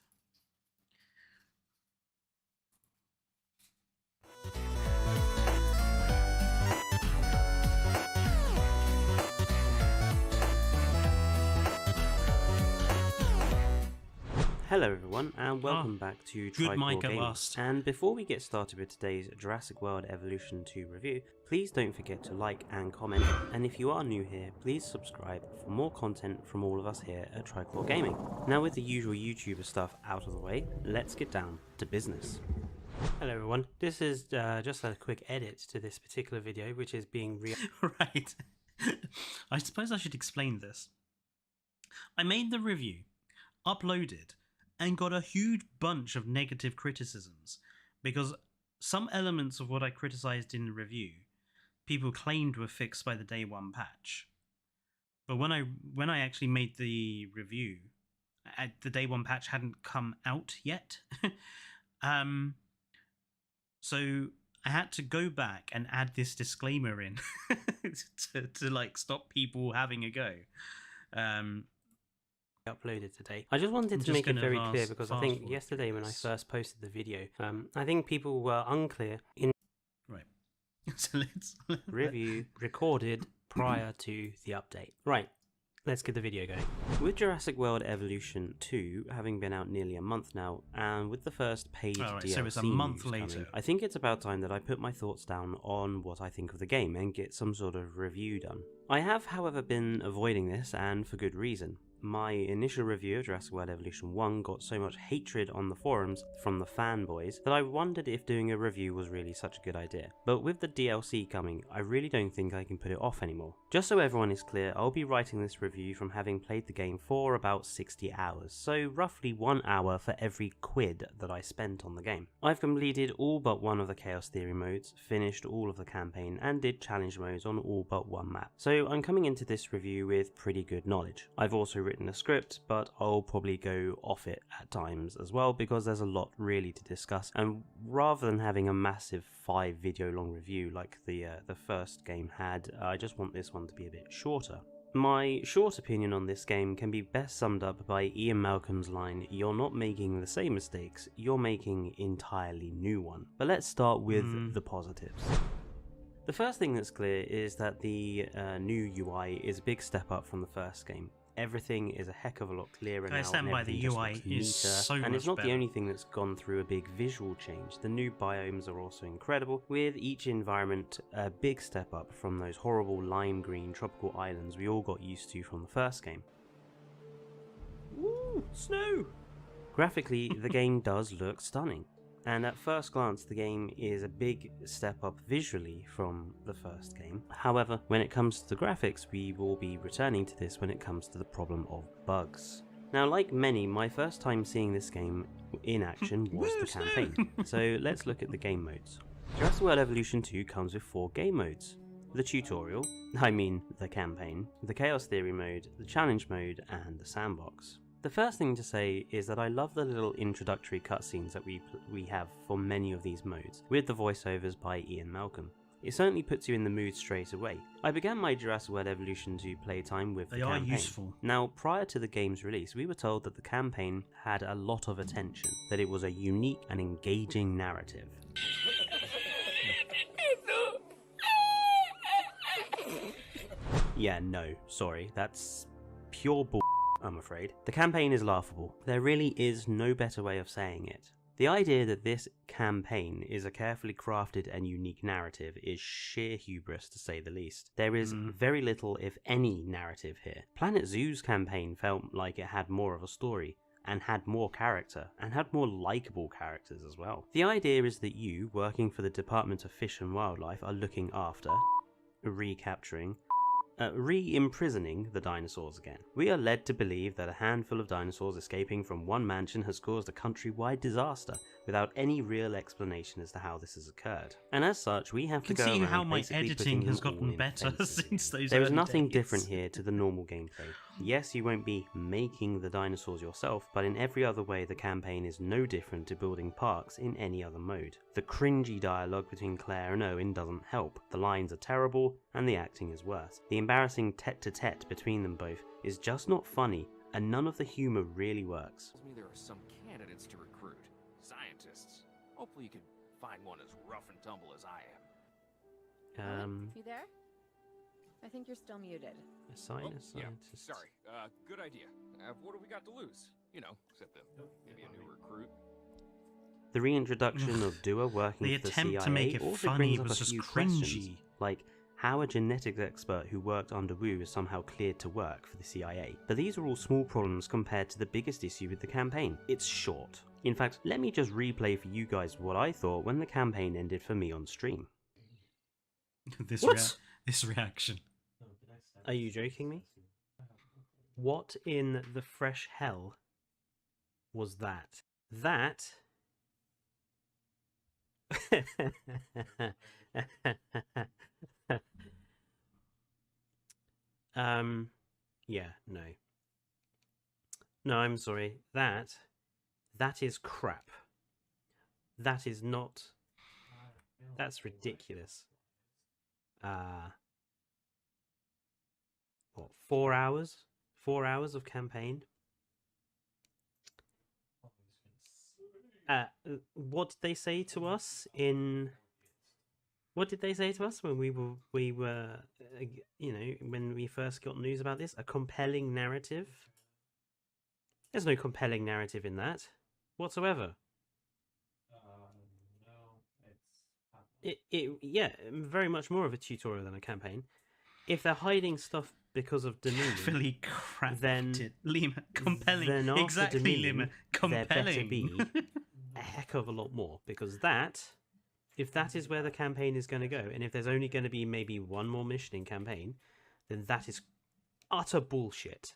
Hello everyone, and welcome back to good mic at Gaming. last. And before we get started with today's Jurassic World Evolution 2 review, please don't forget to like and comment, and if you are new here, please subscribe for more content from all of us here at Tricore Gaming. Now with the usual YouTuber stuff out of the way, let's get down to business. Hello everyone, this is just a quick edit to this particular video, which is being Right. I suppose I should explain this. I made the review, uploaded, and got a huge bunch of negative criticisms because some elements of what I criticized in the review people claimed were fixed by the day one patch. But when I actually made the review, the day one patch hadn't come out yet. So I had to go back and add this disclaimer in to like stop people having a go. uploaded today. I just wanted to make it very clear because I think yesterday when I first posted the video, I think people were unclear in right. So let's review recorded prior to the update. Right. Let's get the video going. With Jurassic World Evolution 2 having been out nearly a month now, and with the first paid DLC so it's a month news later. coming, I think it's about time that I put my thoughts down on what I think of the game and get some sort of review done. I have, however, been avoiding this, and for good reason. My initial review of Jurassic World Evolution 1 got so much hatred on the forums from the fanboys that I wondered if doing a review was really such a good idea. But with the DLC coming, I really don't think I can put it off anymore. Just so everyone is clear, I'll be writing this review from having played the game for about 60 hours, so roughly 1 hour for every quid that I spent on the game. I've completed all but one of the Chaos Theory modes, finished all of the campaign, and did challenge modes on all but one map. So I'm coming into this review with pretty good knowledge. I've also written a script, but I'll probably go off it at times as well because there's a lot really to discuss, and rather than having a massive 5 video long review like the first game had, I just want this one to be a bit shorter. My short opinion on this game can be best summed up by Ian Malcolm's line, "You're not making the same mistakes, you're making entirely new one." But let's start with the positives. The first thing that's clear is that the new UI is a big step up from the first game. Everything is a heck of a lot clearer now. I stand by the UI is so much better. And it's not the only thing that's gone through a big visual change. The new biomes are also incredible, with each environment a big step up from those horrible lime green tropical islands we all got used to from the first game. Woo! Snow! Graphically, the game does look stunning. And at first glance the game is a big step up visually from the first game. However, when it comes to the graphics, we will be returning to this when it comes to the problem of bugs. Now, like many, my first time seeing this game in action was the campaign. So let's look at the game modes. Jurassic World Evolution 2 comes with 4 game modes. The tutorial, the campaign, the Chaos Theory mode, the challenge mode, and the sandbox. The first thing to say is that I love the little introductory cutscenes that we have for many of these modes, with the voiceovers by Ian Malcolm. It certainly puts you in the mood straight away. I began my Jurassic World Evolution 2 playtime with the campaign. They are useful. Now, prior to the game's release, we were told that the campaign had a lot of attention, that it was a unique and engaging narrative. Yeah, no, sorry, that's pure bull. I'm afraid. The campaign is laughable. There really is no better way of saying it. The idea that this campaign is a carefully crafted and unique narrative is sheer hubris, to say the least. There is very little, if any, narrative here. Planet Zoo's campaign felt like it had more of a story, and had more character, and had more likeable characters as well. The idea is that you, working for the Department of Fish and Wildlife, are looking after, recapturing, re-imprisoning the dinosaurs again. We are led to believe that a handful of dinosaurs escaping from one mansion has caused a countrywide disaster, without any real explanation as to how this has occurred. And as such, we have to go see around how my basically editing putting has them all gotten in better fences. since those There is early nothing days. different here to the normal gameplay. Yes, you won't be making the dinosaurs yourself, but in every other way the campaign is no different to building parks in any other mode. The cringy dialogue between Claire and Owen doesn't help, the lines are terrible, and the acting is worse. The embarrassing tete-a-tete between them both is just not funny, and none of the humour really works. Tells me there are some candidates to recruit. Scientists. Hopefully you can find one as rough and tumble as I am. You there? I think you're still muted. A scientist. Sorry. Good idea. What have we got to lose? You know, except maybe a new recruit. The reintroduction of Dua working The for the attempt CIA to make it also funny brings up was a just few cringy. questions, like how a genetics expert who worked under Wu is somehow cleared to work for the CIA. But these are all small problems compared to the biggest issue with the campaign. It's short. In fact, let me just replay for you guys what I thought when the campaign ended for me on stream. This reaction. Are you joking me? What in the fresh hell was that? That... yeah, no. No, I'm sorry. That is crap. That is not... That's ridiculous. What, 4 hours? 4 hours of campaign? What did they say to us in... What did they say to us when we were, you know, when we first got news about this? A compelling narrative? There's no compelling narrative in that whatsoever. Yeah, very much more of a tutorial than a campaign. If they're hiding stuff because of Dominion, Carefully crafted. then Lima, compelling. Then after Exactly, Dominion, Lima. there better Compelling. be a heck of a lot more, because that, if that is where the campaign is going to go, and if there's only going to be maybe one more mission in campaign, then that is utter bullshit.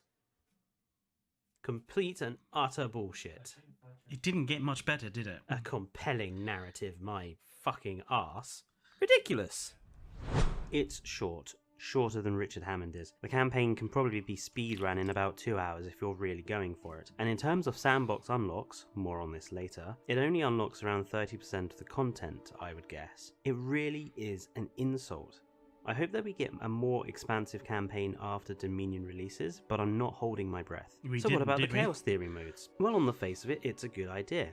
Complete and utter bullshit. It didn't get much better, did it? A compelling narrative, my fucking arse. Ridiculous. It's short. Shorter than Richard Hammond is. The campaign can probably be speedrun in about 2 hours if you're really going for it. And in terms of sandbox unlocks, more on this later, it only unlocks around 30% of the content, I would guess. It really is an insult. I hope that we get a more expansive campaign after Dominion releases, but I'm not holding my breath. So what about the Chaos Theory modes? Well, on the face of it, it's a good idea.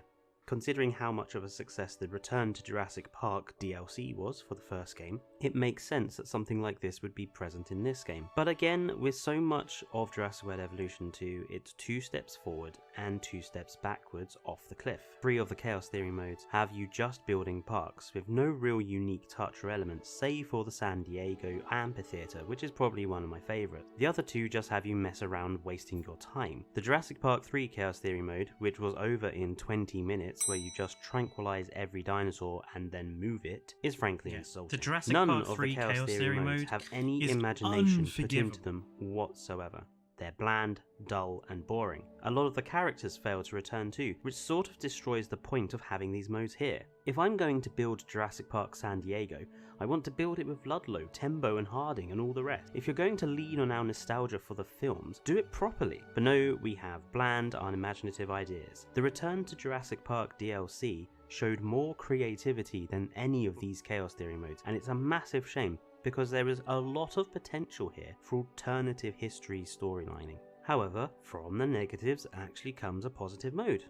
Considering how much of a success the Return to Jurassic Park DLC was for the first game, it makes sense that something like this would be present in this game. But again, with so much of Jurassic World Evolution 2, it's 2 steps forward and 2 steps backwards off the cliff. 3 of the Chaos Theory modes have you just building parks with no real unique touch or elements, save for the San Diego Amphitheater, which is probably one of my favourites. The other 2 just have you mess around wasting your time. The Jurassic Park 3 Chaos Theory mode, which was over in 20 minutes, where you just tranquilize every dinosaur and then move it, is frankly insulting. The Jurassic None Park of 3 the Chaos Theory modes mode have any is imagination put unforgivable. into them whatsoever. They're bland, dull, and boring. A lot of the characters fail to return too, which sort of destroys the point of having these modes here. If I'm going to build Jurassic Park San Diego, I want to build it with Ludlow, Tembo, and Harding, and all the rest. If you're going to lean on our nostalgia for the films, do it properly. But no, we have bland, unimaginative ideas. The Return to Jurassic Park DLC showed more creativity than any of these Chaos Theory modes, and it's a massive shame, because there is a lot of potential here for alternative history storylining. However, from the negatives actually comes a positive mode.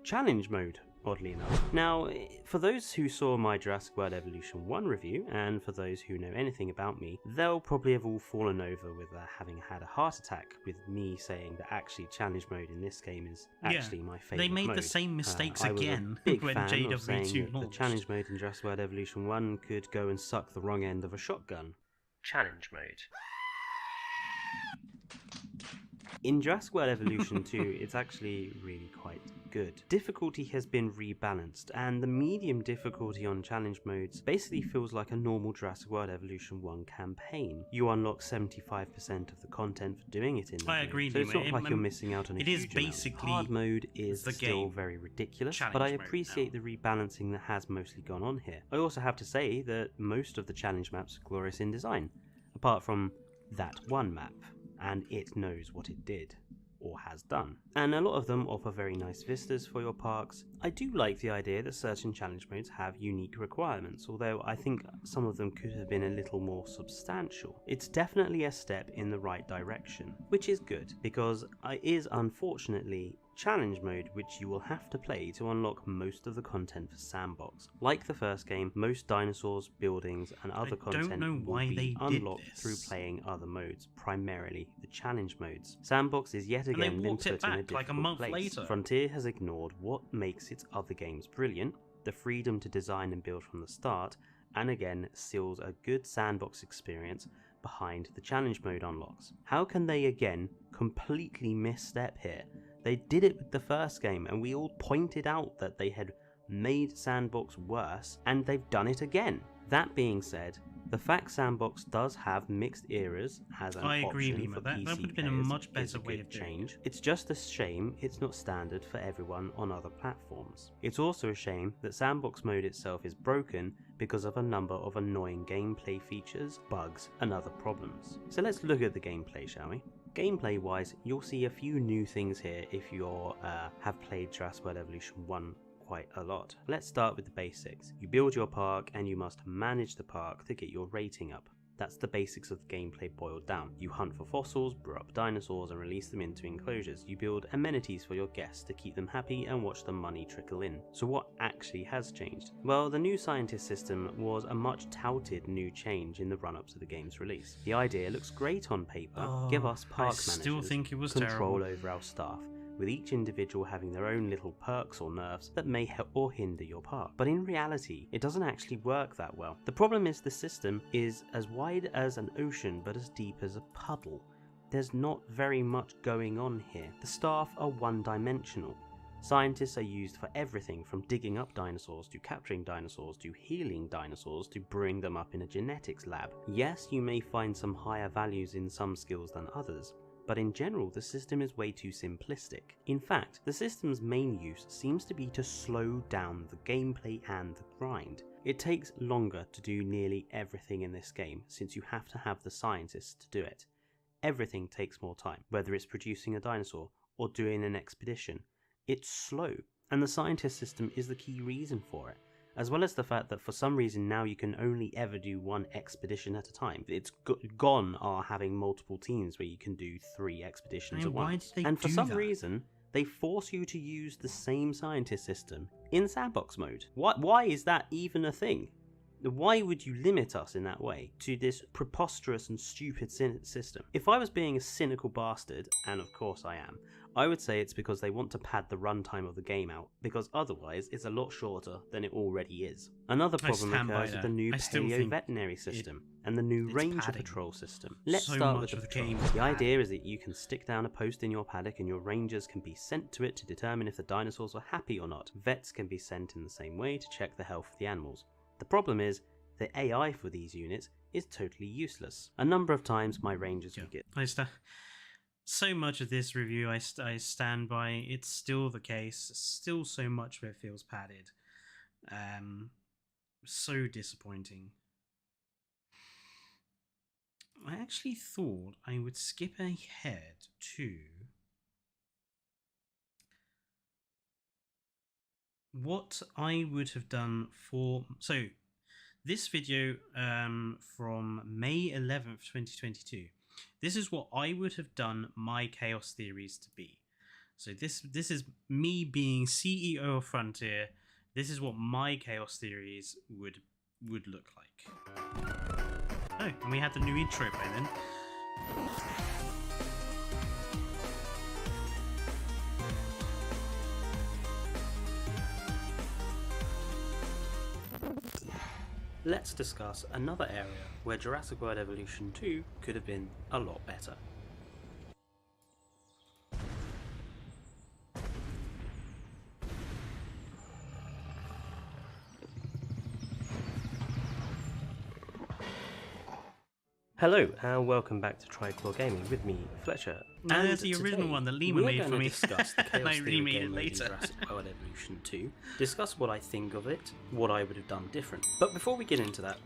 Challenge mode, oddly enough. Now, for those who saw my Jurassic World Evolution 1 review, and for those who know anything about me, they'll probably have all fallen over with having had a heart attack with me saying that actually challenge mode in this game is actually my favourite They made mode. the same mistakes I was again a big when fan of JW2 saying that launched. the challenge mode in Jurassic World Evolution 1 could go and suck the wrong end of a shotgun. Challenge mode. In Jurassic World Evolution 2, it's actually really quite good. Difficulty has been rebalanced, and the medium difficulty on challenge modes basically feels like a normal Jurassic World Evolution 1 campaign. You unlock 75% of the content for doing it in that I mode, agree, so it's not like you're mate. missing out on a It is huge amount. basically Hard mode is the still game. very ridiculous, Challenge but I mode appreciate now. the rebalancing that has mostly gone on here. I also have to say that most of the challenge maps are glorious in design, apart from that one map, and it knows what it did. Or has done. And a lot of them offer very nice vistas for your parks. I do like the idea that certain challenge modes have unique requirements, although I think some of them could have been a little more substantial. It's definitely a step in the right direction, which is good, because it is unfortunately challenge mode which you will have to play to unlock most of the content for Sandbox. Like the first game, most dinosaurs, buildings and other content will be unlocked through playing other modes, primarily the challenge modes. Sandbox is yet again been put in a difficult like a month place. later. Frontier has ignored what makes its other games brilliant, the freedom to design and build from the start, and again seals a good Sandbox experience behind the challenge mode unlocks. How can they again completely misstep here? They did it with the first game, and we all pointed out that they had made Sandbox worse, and they've done it again. That being said, the fact Sandbox does have mixed eras as an option for PC that would have been a players much better is a way good of doing change. It's just a shame it's not standard for everyone on other platforms. It's also a shame that Sandbox mode itself is broken because of a number of annoying gameplay features, bugs, and other problems. So let's look at the gameplay, shall we? Gameplay wise, you'll see a few new things here if you have played Jurassic World Evolution 1 quite a lot. Let's start with the basics. You build your park and you must manage the park to get your rating up. That's the basics of the gameplay boiled down. You hunt for fossils, brew up dinosaurs and release them into enclosures. You build amenities for your guests to keep them happy and watch the money trickle in. So what actually has changed? Well, the new scientist system was a much touted new change in the run-up to the game's release. The idea looks great on paper. Give us park managers control over our staff, with each individual having their own little perks or nerfs that may help or hinder your park. But in reality, it doesn't actually work that well. The problem is the system is as wide as an ocean but as deep as a puddle. There's not very much going on here. The staff are one-dimensional. Scientists are used for everything from digging up dinosaurs to capturing dinosaurs to healing dinosaurs to brewing them up in a genetics lab. Yes, you may find some higher values in some skills than others, but in general the system is way too simplistic. In fact, the system's main use seems to be to slow down the gameplay and the grind. It takes longer to do nearly everything in this game since you have to have the scientists to do it. Everything takes more time, whether it's producing a dinosaur or doing an expedition. It's slow, and the scientist system is the key reason for it. As well as the fact that for some reason now you can only ever do one expedition at a time. It's gone are having multiple teams where you can do 3 expeditions at once. And for some reason, they force you to use the same scientist system in Sandbox mode. Why is that even a thing? Why would you limit us in that way to this preposterous and stupid system? If I was being a cynical bastard, and of course I am, I would say it's because they want to pad the runtime of the game out, because otherwise it's a lot shorter than it already is. Another problem occurs with the new paleo-veterinary system and the new ranger patrol system. Let's start with the patrol. The idea is that you can stick down a post in your paddock and your rangers can be sent to it to determine if the dinosaurs are happy or not. Vets can be sent in the same way to check the health of the animals. The problem is, the AI for these units is totally useless. A number of times my rangers would get... So much of this review I stand by. It's still the case. Still so much of it feels padded. So disappointing. I actually thought I would skip ahead to what I would have done for... So, this video from May 11th, 2022. This is what I would have done my chaos theories to be. So this is me being CEO of Frontier. This is what my chaos theories would look like. Oh, and we had the new intro by then. Let's discuss another area where Jurassic World Evolution 2 could have been a lot better. Hello and welcome back to Triclaw Gaming with me, Fletcher. No, And there's the original today, one that Lima made we're for going me. to discuss the And I Chaos Theory remade it game mode in later. Jurassic World Evolution 2, discuss what I think of it, what I would have done different. But before we get into that,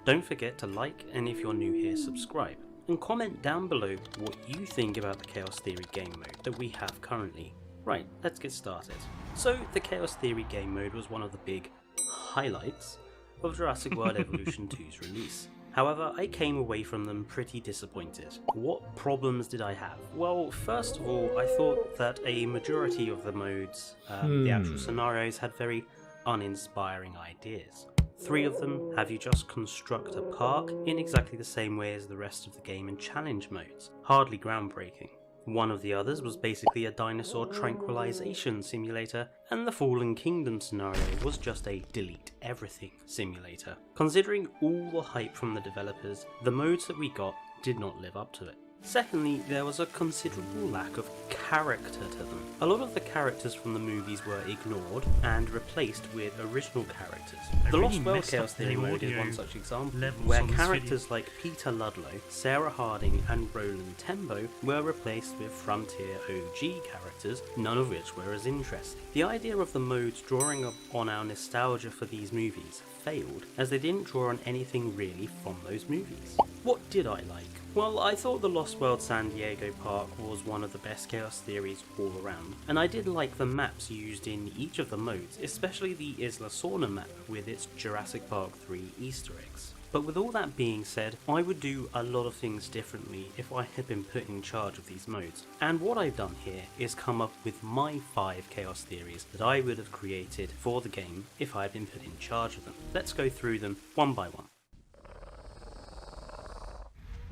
don't forget to like, and if you're new here, subscribe. And comment down below what you think about the Chaos Theory game mode that we have currently. Right, let's get started. So, the Chaos Theory game mode was one of the big highlights of Jurassic World Evolution 2's release. However, I came away from them pretty disappointed. What problems did I have? Well, first of all, I thought that a majority of the modes, the actual scenarios, had very uninspiring ideas. 3 of them have you just construct a park in exactly the same way as the rest of the game in challenge modes. Hardly groundbreaking. One of the others was basically a dinosaur tranquilization simulator, and the Fallen Kingdom scenario was just a delete everything simulator. Considering all the hype from the developers, the modes that we got did not live up to it. Secondly, there was a considerable lack of character to them. A lot of the characters from the movies were ignored and replaced with original characters. The Lost World Chaos Theory mode is one such example, where characters like Peter Ludlow, Sarah Harding and Roland Tembo were replaced with Frontier OG characters, none of which were as interesting. The idea of the modes drawing on our nostalgia for these movies failed, as they didn't draw on anything really from those movies. What did I like? Well, I thought the Lost World San Diego Park was one of the best Chaos Theories all around, and I did like the maps used in each of the modes, especially the Isla Sorna map with its Jurassic Park 3 Easter eggs. But with all that being said, I would do a lot of things differently if I had been put in charge of these modes. And what I've done here is come up with my 5 Chaos Theories that I would have created for the game if I had been put in charge of them. Let's go through them one by one.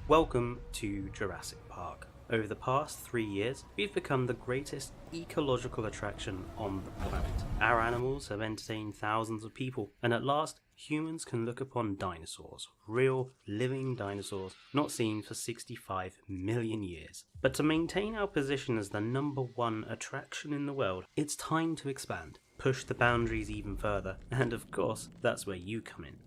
Welcome to Jurassic Park. Over the past 3 years, we've become the greatest ecological attraction on the planet. Our animals have entertained thousands of people, and at last, humans can look upon dinosaurs, real, living dinosaurs, not seen for 65 million years. But to maintain our position as the #1 attraction in the world, it's time to expand, push the boundaries even further, and of course, that's where you come in.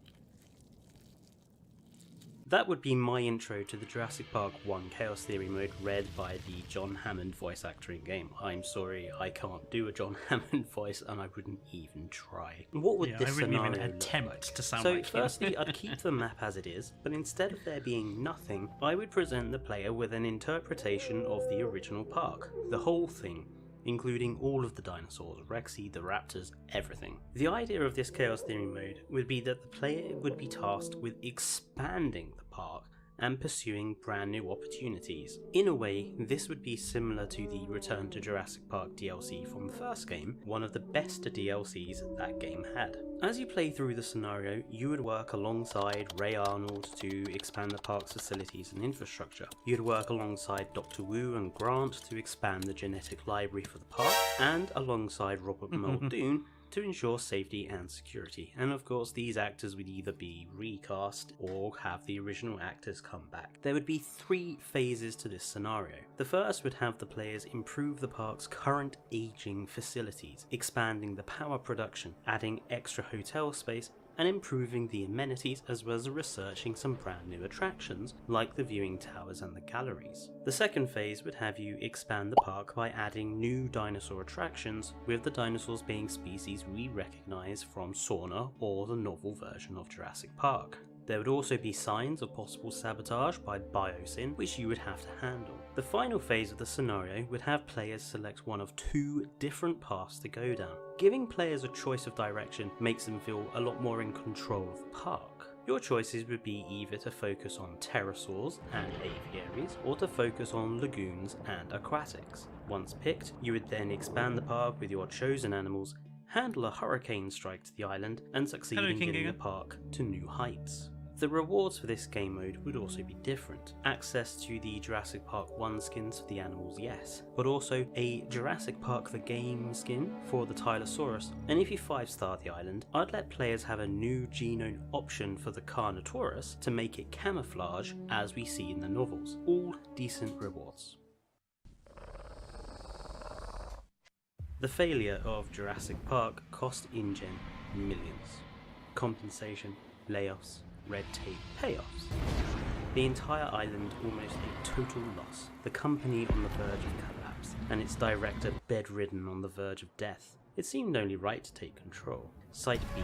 That would be my intro to the Jurassic Park 1 Chaos Theory mode read by the John Hammond voice actor in game. I'm sorry, I can't do a John Hammond voice and I wouldn't even try. What would this scenario even look attempt like? to sound so like firstly, I'd keep the map as it is, but instead of there being nothing, I would present the player with an interpretation of the original park. The whole thing, including all of the dinosaurs, Rexy, the raptors, everything. The idea of this Chaos Theory mode would be that the player would be tasked with expanding the park and pursuing brand new opportunities. In a way, this would be similar to the Return to Jurassic Park DLC from the first game, one of the best DLCs that game had. As you play through the scenario, you would work alongside Ray Arnold to expand the park's facilities and infrastructure. You'd work alongside Dr. Wu and Grant to expand the genetic library for the park, and alongside Robert Muldoon to ensure safety and security. And of course, these actors would either be recast or have the original actors come back. There would be 3 phases to this scenario. The first would have the players improve the park's current aging facilities, expanding the power production, adding extra hotel space, and improving the amenities, as well as researching some brand new attractions like the viewing towers and the galleries. The second phase would have you expand the park by adding new dinosaur attractions, with the dinosaurs being species we recognise from Sorna or the novel version of Jurassic Park. There would also be signs of possible sabotage by Biosyn, which you would have to handle. The final phase of the scenario would have players select one of 2 different paths to go down. Giving players a choice of direction makes them feel a lot more in control of the park. Your choices would be either to focus on pterosaurs and aviaries, or to focus on lagoons and aquatics. Once picked, you would then expand the park with your chosen animals, handle a hurricane strike to the island, and succeed in getting the park to new heights. The rewards for this game mode would also be different. Access to the Jurassic Park 1 skins for the animals, yes, but also a Jurassic Park the game skin for the Tylosaurus, and if you 5-star the island, I'd let players have a new genome option for the Carnotaurus to make it camouflage as we see in the novels. All decent rewards. The failure of Jurassic Park cost InGen millions. Compensation, layoffs, red tape, payoffs. the entire island almost a total loss, the company on the verge of collapse, and its director bedridden on the verge of death. It seemed only right to take control. Site B.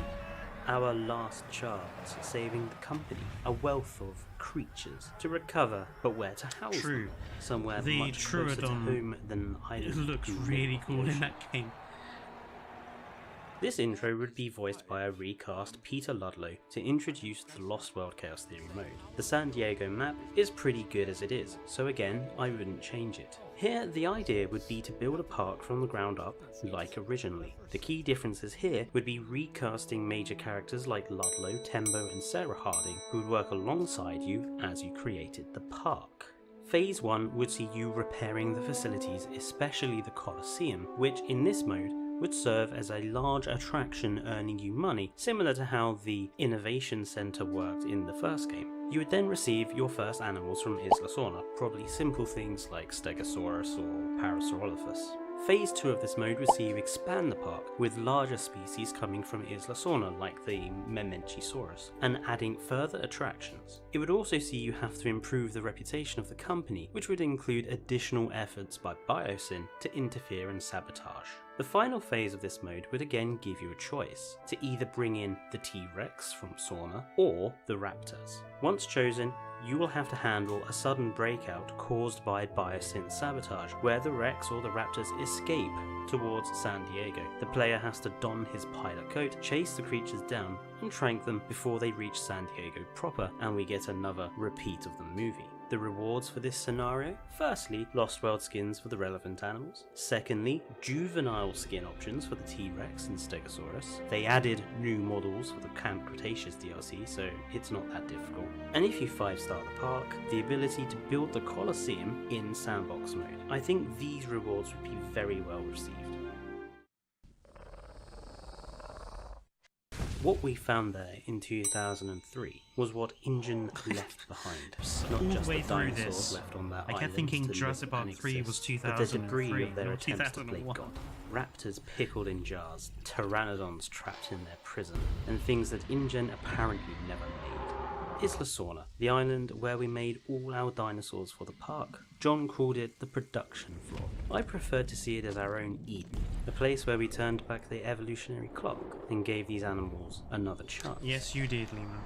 Our last chance at saving the company, a wealth of creatures to recover, but where to house them? Somewhere The much closer to Trooodon, home than an island. It looks really cool in that game. This intro would be voiced by a recast Peter Ludlow to introduce the Lost World Chaos Theory mode. The San Diego map is pretty good as it is, so again, I wouldn't change it. Here, the idea would be to build a park from the ground up, like originally. The key differences here would be recasting major characters like Ludlow, Tembo and Sarah Harding, who would work alongside you as you created the park. Phase 1 would see you repairing the facilities, especially the Colosseum, which in this mode would serve as a large attraction earning you money, similar to how the Innovation Center worked in the first game. You would then receive your first animals from Isla Sorna, probably simple things like Stegosaurus or Parasaurolophus. Phase 2 of this mode would see you expand the park, with larger species coming from Isla Sorna like the Memenchisaurus, and adding further attractions. It would also see you have to improve the reputation of the company, which would include additional efforts by Biosyn to interfere and sabotage. The final phase of this mode would again give you a choice, to either bring in the T-Rex from Sorna or the Raptors. Once chosen, you will have to handle a sudden breakout caused by Biosyn sabotage, where the Rex or the Raptors escape towards San Diego. The player has to don his pilot coat, chase the creatures down, and trank them before they reach San Diego proper, and we get another repeat of the movie. The rewards for this scenario: firstly, Lost World skins for the relevant animals. Secondly, juvenile skin options for the T-Rex and Stegosaurus. They added new models for the Camp Cretaceous DLC, so it's not that difficult. And if you 5-star the park, the ability to build the Colosseum in sandbox mode. I think these rewards would be very well received. What we found there in 2003 was what InGen left behind, not All just the way the through dinosaurs this, left on that I kept island thinking to Jurassic live Park and 3 was exist, but the debris 2003, of their not attempts to play 2001. God. Raptors pickled in jars, pteranodons trapped in their prison, and things that InGen apparently never made. Isla Sorna, the island where we made all our dinosaurs for the park. John called it the production floor. I preferred to see it as our own Eden, a place where we turned back the evolutionary clock and gave these animals another chance. Yes, you did, Lima.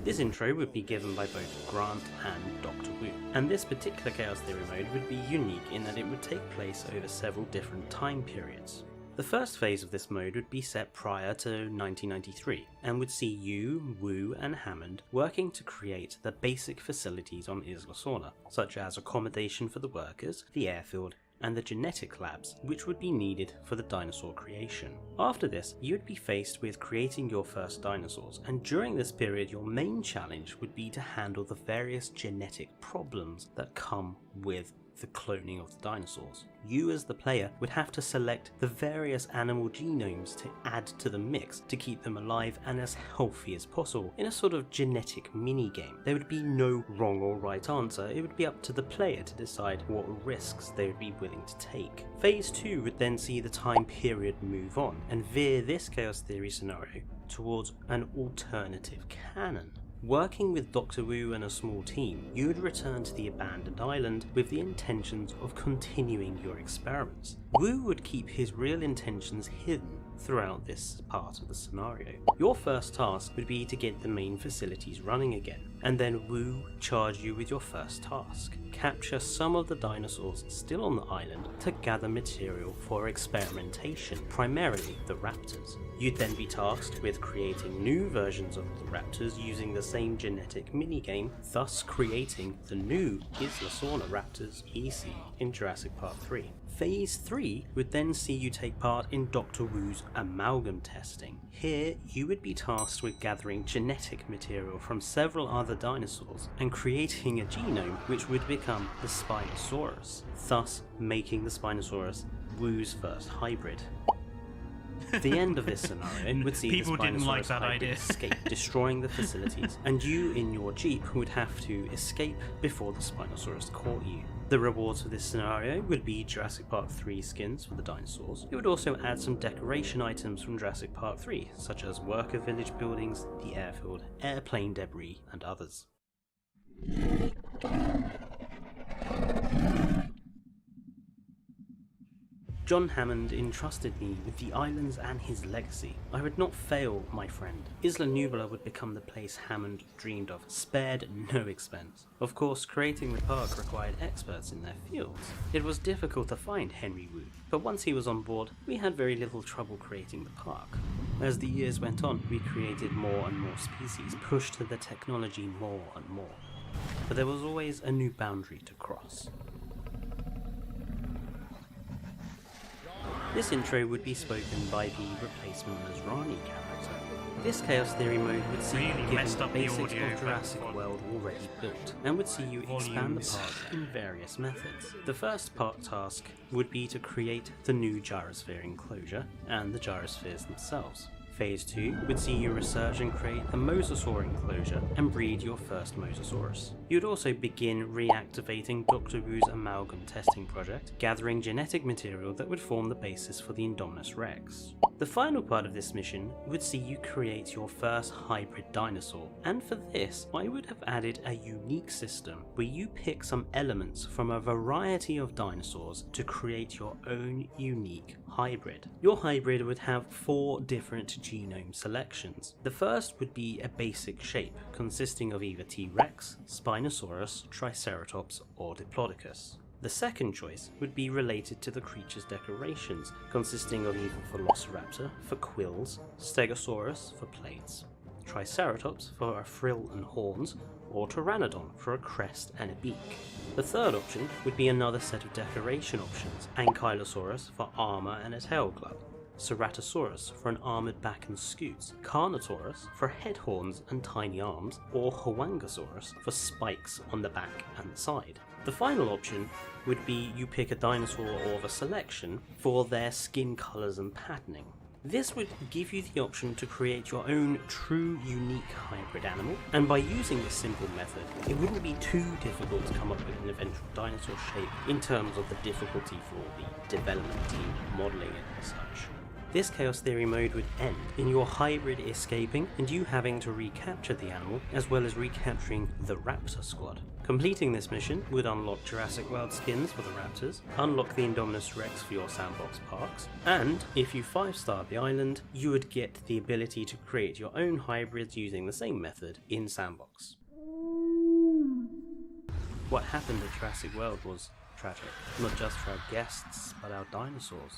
This intro would be given by both Grant and Dr. Wu, and this particular Chaos Theory mode would be unique in that it would take place over several different time periods. The first phase of this mode would be set prior to 1993, and would see you, Wu and Hammond working to create the basic facilities on Isla Sorna, such as accommodation for the workers, the airfield, and the genetic labs, which would be needed for the dinosaur creation. After this, you would be faced with creating your first dinosaurs, and during this period your main challenge would be to handle the various genetic problems that come with the cloning of the dinosaurs. You as the player would have to select the various animal genomes to add to the mix to keep them alive and as healthy as possible in a sort of genetic mini-game. There would be no wrong or right answer, it would be up to the player to decide what risks they would be willing to take. Phase 2 would then see the time period move on and veer this Chaos Theory scenario towards an alternative canon. Working with Dr. Wu and a small team, you would return to the abandoned island with the intentions of continuing your experiments. Wu would keep his real intentions hidden throughout this part of the scenario. Your first task would be to get the main facilities running again, and then Wu charge you with your first task. Capture some of the dinosaurs still on the island to gather material for experimentation, primarily the raptors. You'd then be tasked with creating new versions of the raptors using the same genetic minigame, thus creating the new Isla Sorna Raptors EC in Jurassic Park 3. Phase 3 would then see you take part in Dr. Wu's amalgam testing. Here, you would be tasked with gathering genetic material from several other dinosaurs and creating a genome which would become the Spinosaurus, thus making the Spinosaurus Wu's first hybrid. The end of this scenario would see People the didn't Spinosaurus like that hybrid idea. escape, destroying the facilities, and you in your Jeep would have to escape before the Spinosaurus caught you. The rewards for this scenario would be Jurassic Park 3 skins for the dinosaurs. It would also add some decoration items from Jurassic Park 3, such as worker village buildings, the airfield, airplane debris, and others. John Hammond entrusted me with the islands and his legacy. I would not fail, my friend. Isla Nublar would become the place Hammond dreamed of, spared no expense. Of course, creating the park required experts in their fields. It was difficult to find Henry Wood, but once he was on board, we had very little trouble creating the park. As the years went on, we created more and more species, pushed the technology more and more. But there was always a new boundary to cross. This intro would be spoken by the replacement Nazrani character. This Chaos Theory mode would see you given the basics of Jurassic World already built, and would see you expand the park in various methods. The first part task would be to create the new gyrosphere enclosure, and the gyrospheres themselves. Phase 2 would see you research and create a mosasaur enclosure and breed your first mosasaurus. You'd also begin reactivating Dr. Wu's amalgam testing project, gathering genetic material that would form the basis for the Indominus Rex. The final part of this mission would see you create your first hybrid dinosaur, and for this I would have added a unique system where you pick some elements from a variety of dinosaurs to create your own unique hybrid. Your hybrid would have 4 different genome selections. The first would be a basic shape consisting of either T-Rex, Spinosaurus, Triceratops or Diplodocus. The second choice would be related to the creature's decorations, consisting of either Velociraptor for quills, Stegosaurus for plates, Triceratops for a frill and horns, or Pteranodon for a crest and a beak. The third option would be another set of decoration options, Ankylosaurus for armour and a tail club, Ceratosaurus for an armoured back and scutes, Carnotaurus for head horns and tiny arms, or Huangosaurus for spikes on the back and side. The final option would be you pick a dinosaur of a selection for their skin colours and patterning. This would give you the option to create your own true unique hybrid animal, and by using this simple method, it wouldn't be too difficult to come up with an eventual dinosaur shape in terms of the difficulty for the development team modelling it as such. This Chaos Theory mode would end in your hybrid escaping and you having to recapture the animal, as well as recapturing the Raptor squad. Completing this mission would unlock Jurassic World skins for the Raptors, unlock the Indominus Rex for your sandbox parks, and if you 5-star the island, you would get the ability to create your own hybrids using the same method in sandbox. What happened at Jurassic World was tragic, not just for our guests, but our dinosaurs.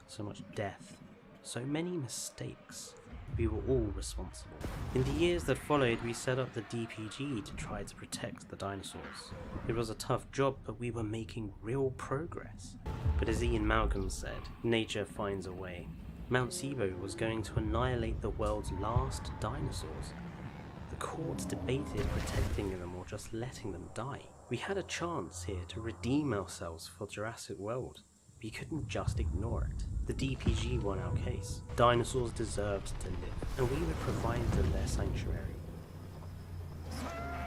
So much death, so many mistakes. We were all responsible. In the years that followed, we set up the DPG to try to protect the dinosaurs. It was a tough job, but we were making real progress. But as Ian Malcolm said, nature finds a way. Mount Sibo was going to annihilate the world's last dinosaurs. The courts debated protecting them or just letting them die. We had a chance here to redeem ourselves for Jurassic World. We couldn't just ignore it. The DPG won our case. Dinosaurs deserved to live, and we would provide them their sanctuary.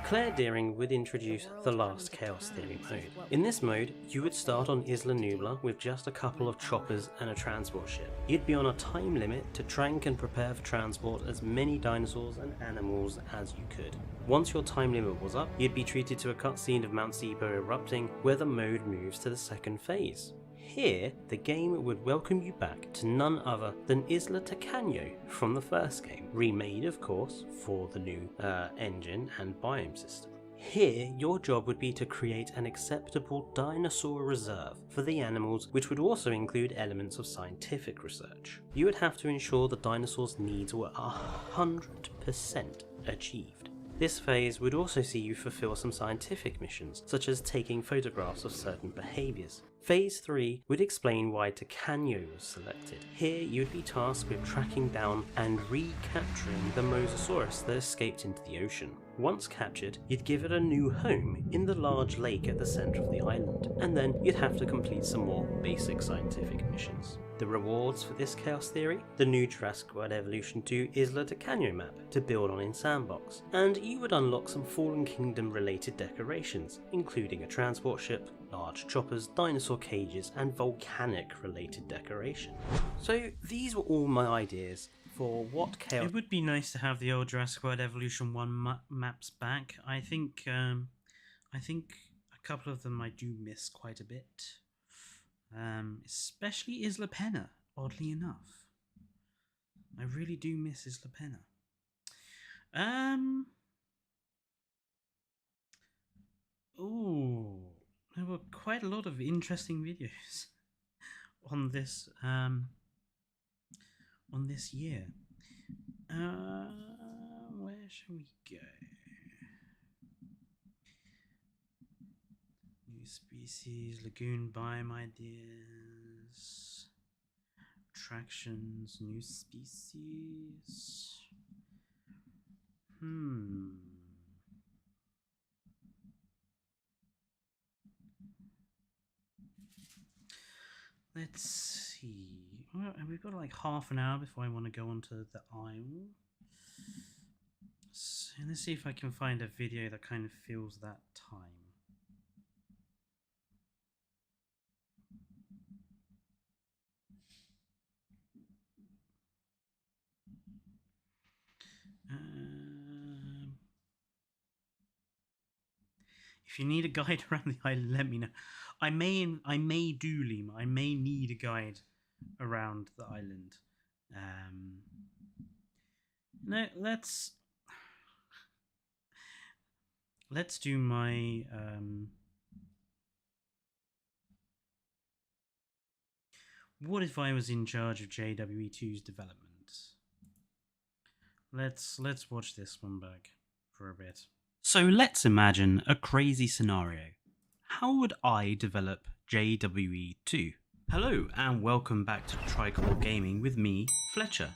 Claire Deering would introduce the last Chaos Theory mode. In this mode, you would start on Isla Nublar with just a couple of choppers and a transport ship. You'd be on a time limit to trank and prepare for transport as many dinosaurs and animals as you could. Once your time limit was up, you'd be treated to a cutscene of Mount Sibo erupting, where the mode moves to the second phase. Here, the game would welcome you back to none other than Isla Tacaño from the first game, remade of course for the new engine and biome system. Here, your job would be to create an acceptable dinosaur reserve for the animals, which would also include elements of scientific research. You would have to ensure the dinosaurs' needs were 100% achieved. This phase would also see you fulfill some scientific missions, such as taking photographs of certain behaviours. Phase 3 would explain why Tacaño was selected. Here you would be tasked with tracking down and recapturing the Mosasaurus that escaped into the ocean. Once captured, you'd give it a new home in the large lake at the centre of the island, and then you'd have to complete some more basic scientific missions. The rewards for this Chaos Theory: the new Jurassic World Evolution 2 Isla Tacaño map to build on in Sandbox, and you would unlock some Fallen Kingdom related decorations, including a transport ship, large choppers, dinosaur cages, and volcanic related decoration. So these were all my ideas for what chaos. It would be nice to have the old Jurassic World Evolution 1 maps back. I think a couple of them I do miss quite a bit. Especially Isla Pena, oddly enough. I really do miss Isla Pena. Oh, there were quite a lot of interesting videos on this year. Where shall we go? New species, lagoon biome ideas, attractions, new species. Let's see. Well, we've got like half an hour before I want to go onto the Isle. So let's see if I can find a video that kind of fills that time. If you need a guide around the island, let me know. I may do, Lima. I may need a guide around the island. No, let's do my what if I was in charge of JWE2's development? Let's watch this one back for a bit. So let's imagine a crazy scenario. How would I develop JWE2? Hello and welcome back to Tricolor Gaming with me, Fletcher.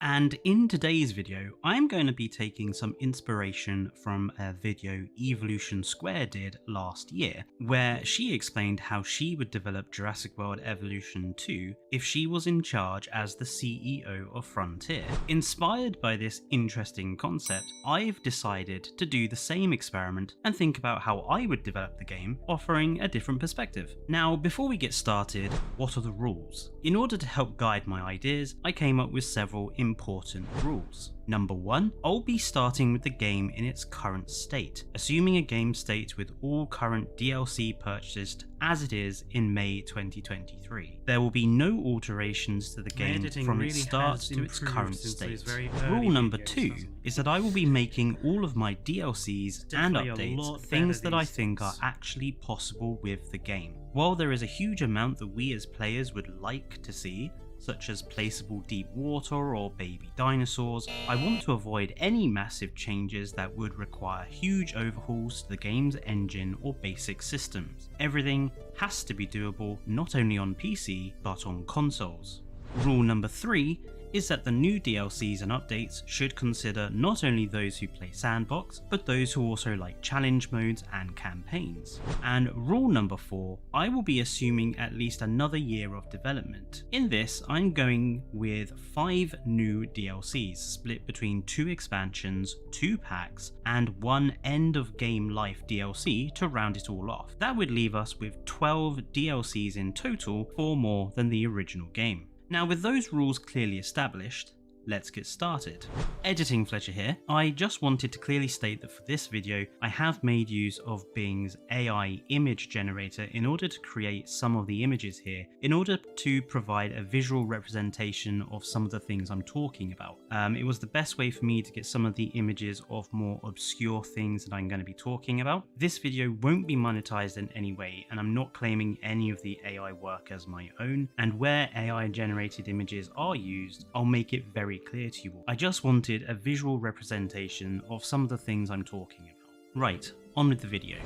And in today's video, I'm going to be taking some inspiration from a video Evolution Square did last year, where she explained how she would develop Jurassic World Evolution 2 if she was in charge as the CEO of Frontier. Inspired by this interesting concept, I've decided to do the same experiment and think about how I would develop the game, offering a different perspective. Now, before we get started, what are the rules? In order to help guide my ideas, I came up with several important rules. Number 1, I'll be starting with the game in its current state, assuming a game state with all current DLC purchased as it is in May 2023. There will be no alterations to the game from its start to its current state. Rule number 2 is that I will be making all of my DLCs and updates things that I think are actually possible with the game. While there is a huge amount that we as players would like to see, such as placeable deep water or baby dinosaurs, I want to avoid any massive changes that would require huge overhauls to the game's engine or basic systems. Everything has to be doable not only on PC but on consoles. Rule number 3 is that the new DLCs and updates should consider not only those who play sandbox, but those who also like challenge modes and campaigns. And rule number 4, I will be assuming at least another year of development. In this, I'm going with 5 new DLCs split between 2 expansions, 2 packs, and 1 end of game life DLC to round it all off. That would leave us with 12 DLCs in total, 4 more than the original game. Now, with those rules clearly established, let's get started. Editing Fletcher here. I just wanted to clearly state that for this video, I have made use of Bing's AI image generator in order to create some of the images here, in order to provide a visual representation of some of the things I'm talking about. It was the best way for me to get some of the images of more obscure things that I'm going to be talking about. This video won't be monetized in any way, and I'm not claiming any of the AI work as my own, and where AI generated images are used, I'll make it very clear to you all. I just wanted a visual representation of some of the things I'm talking about. Right, on with the video.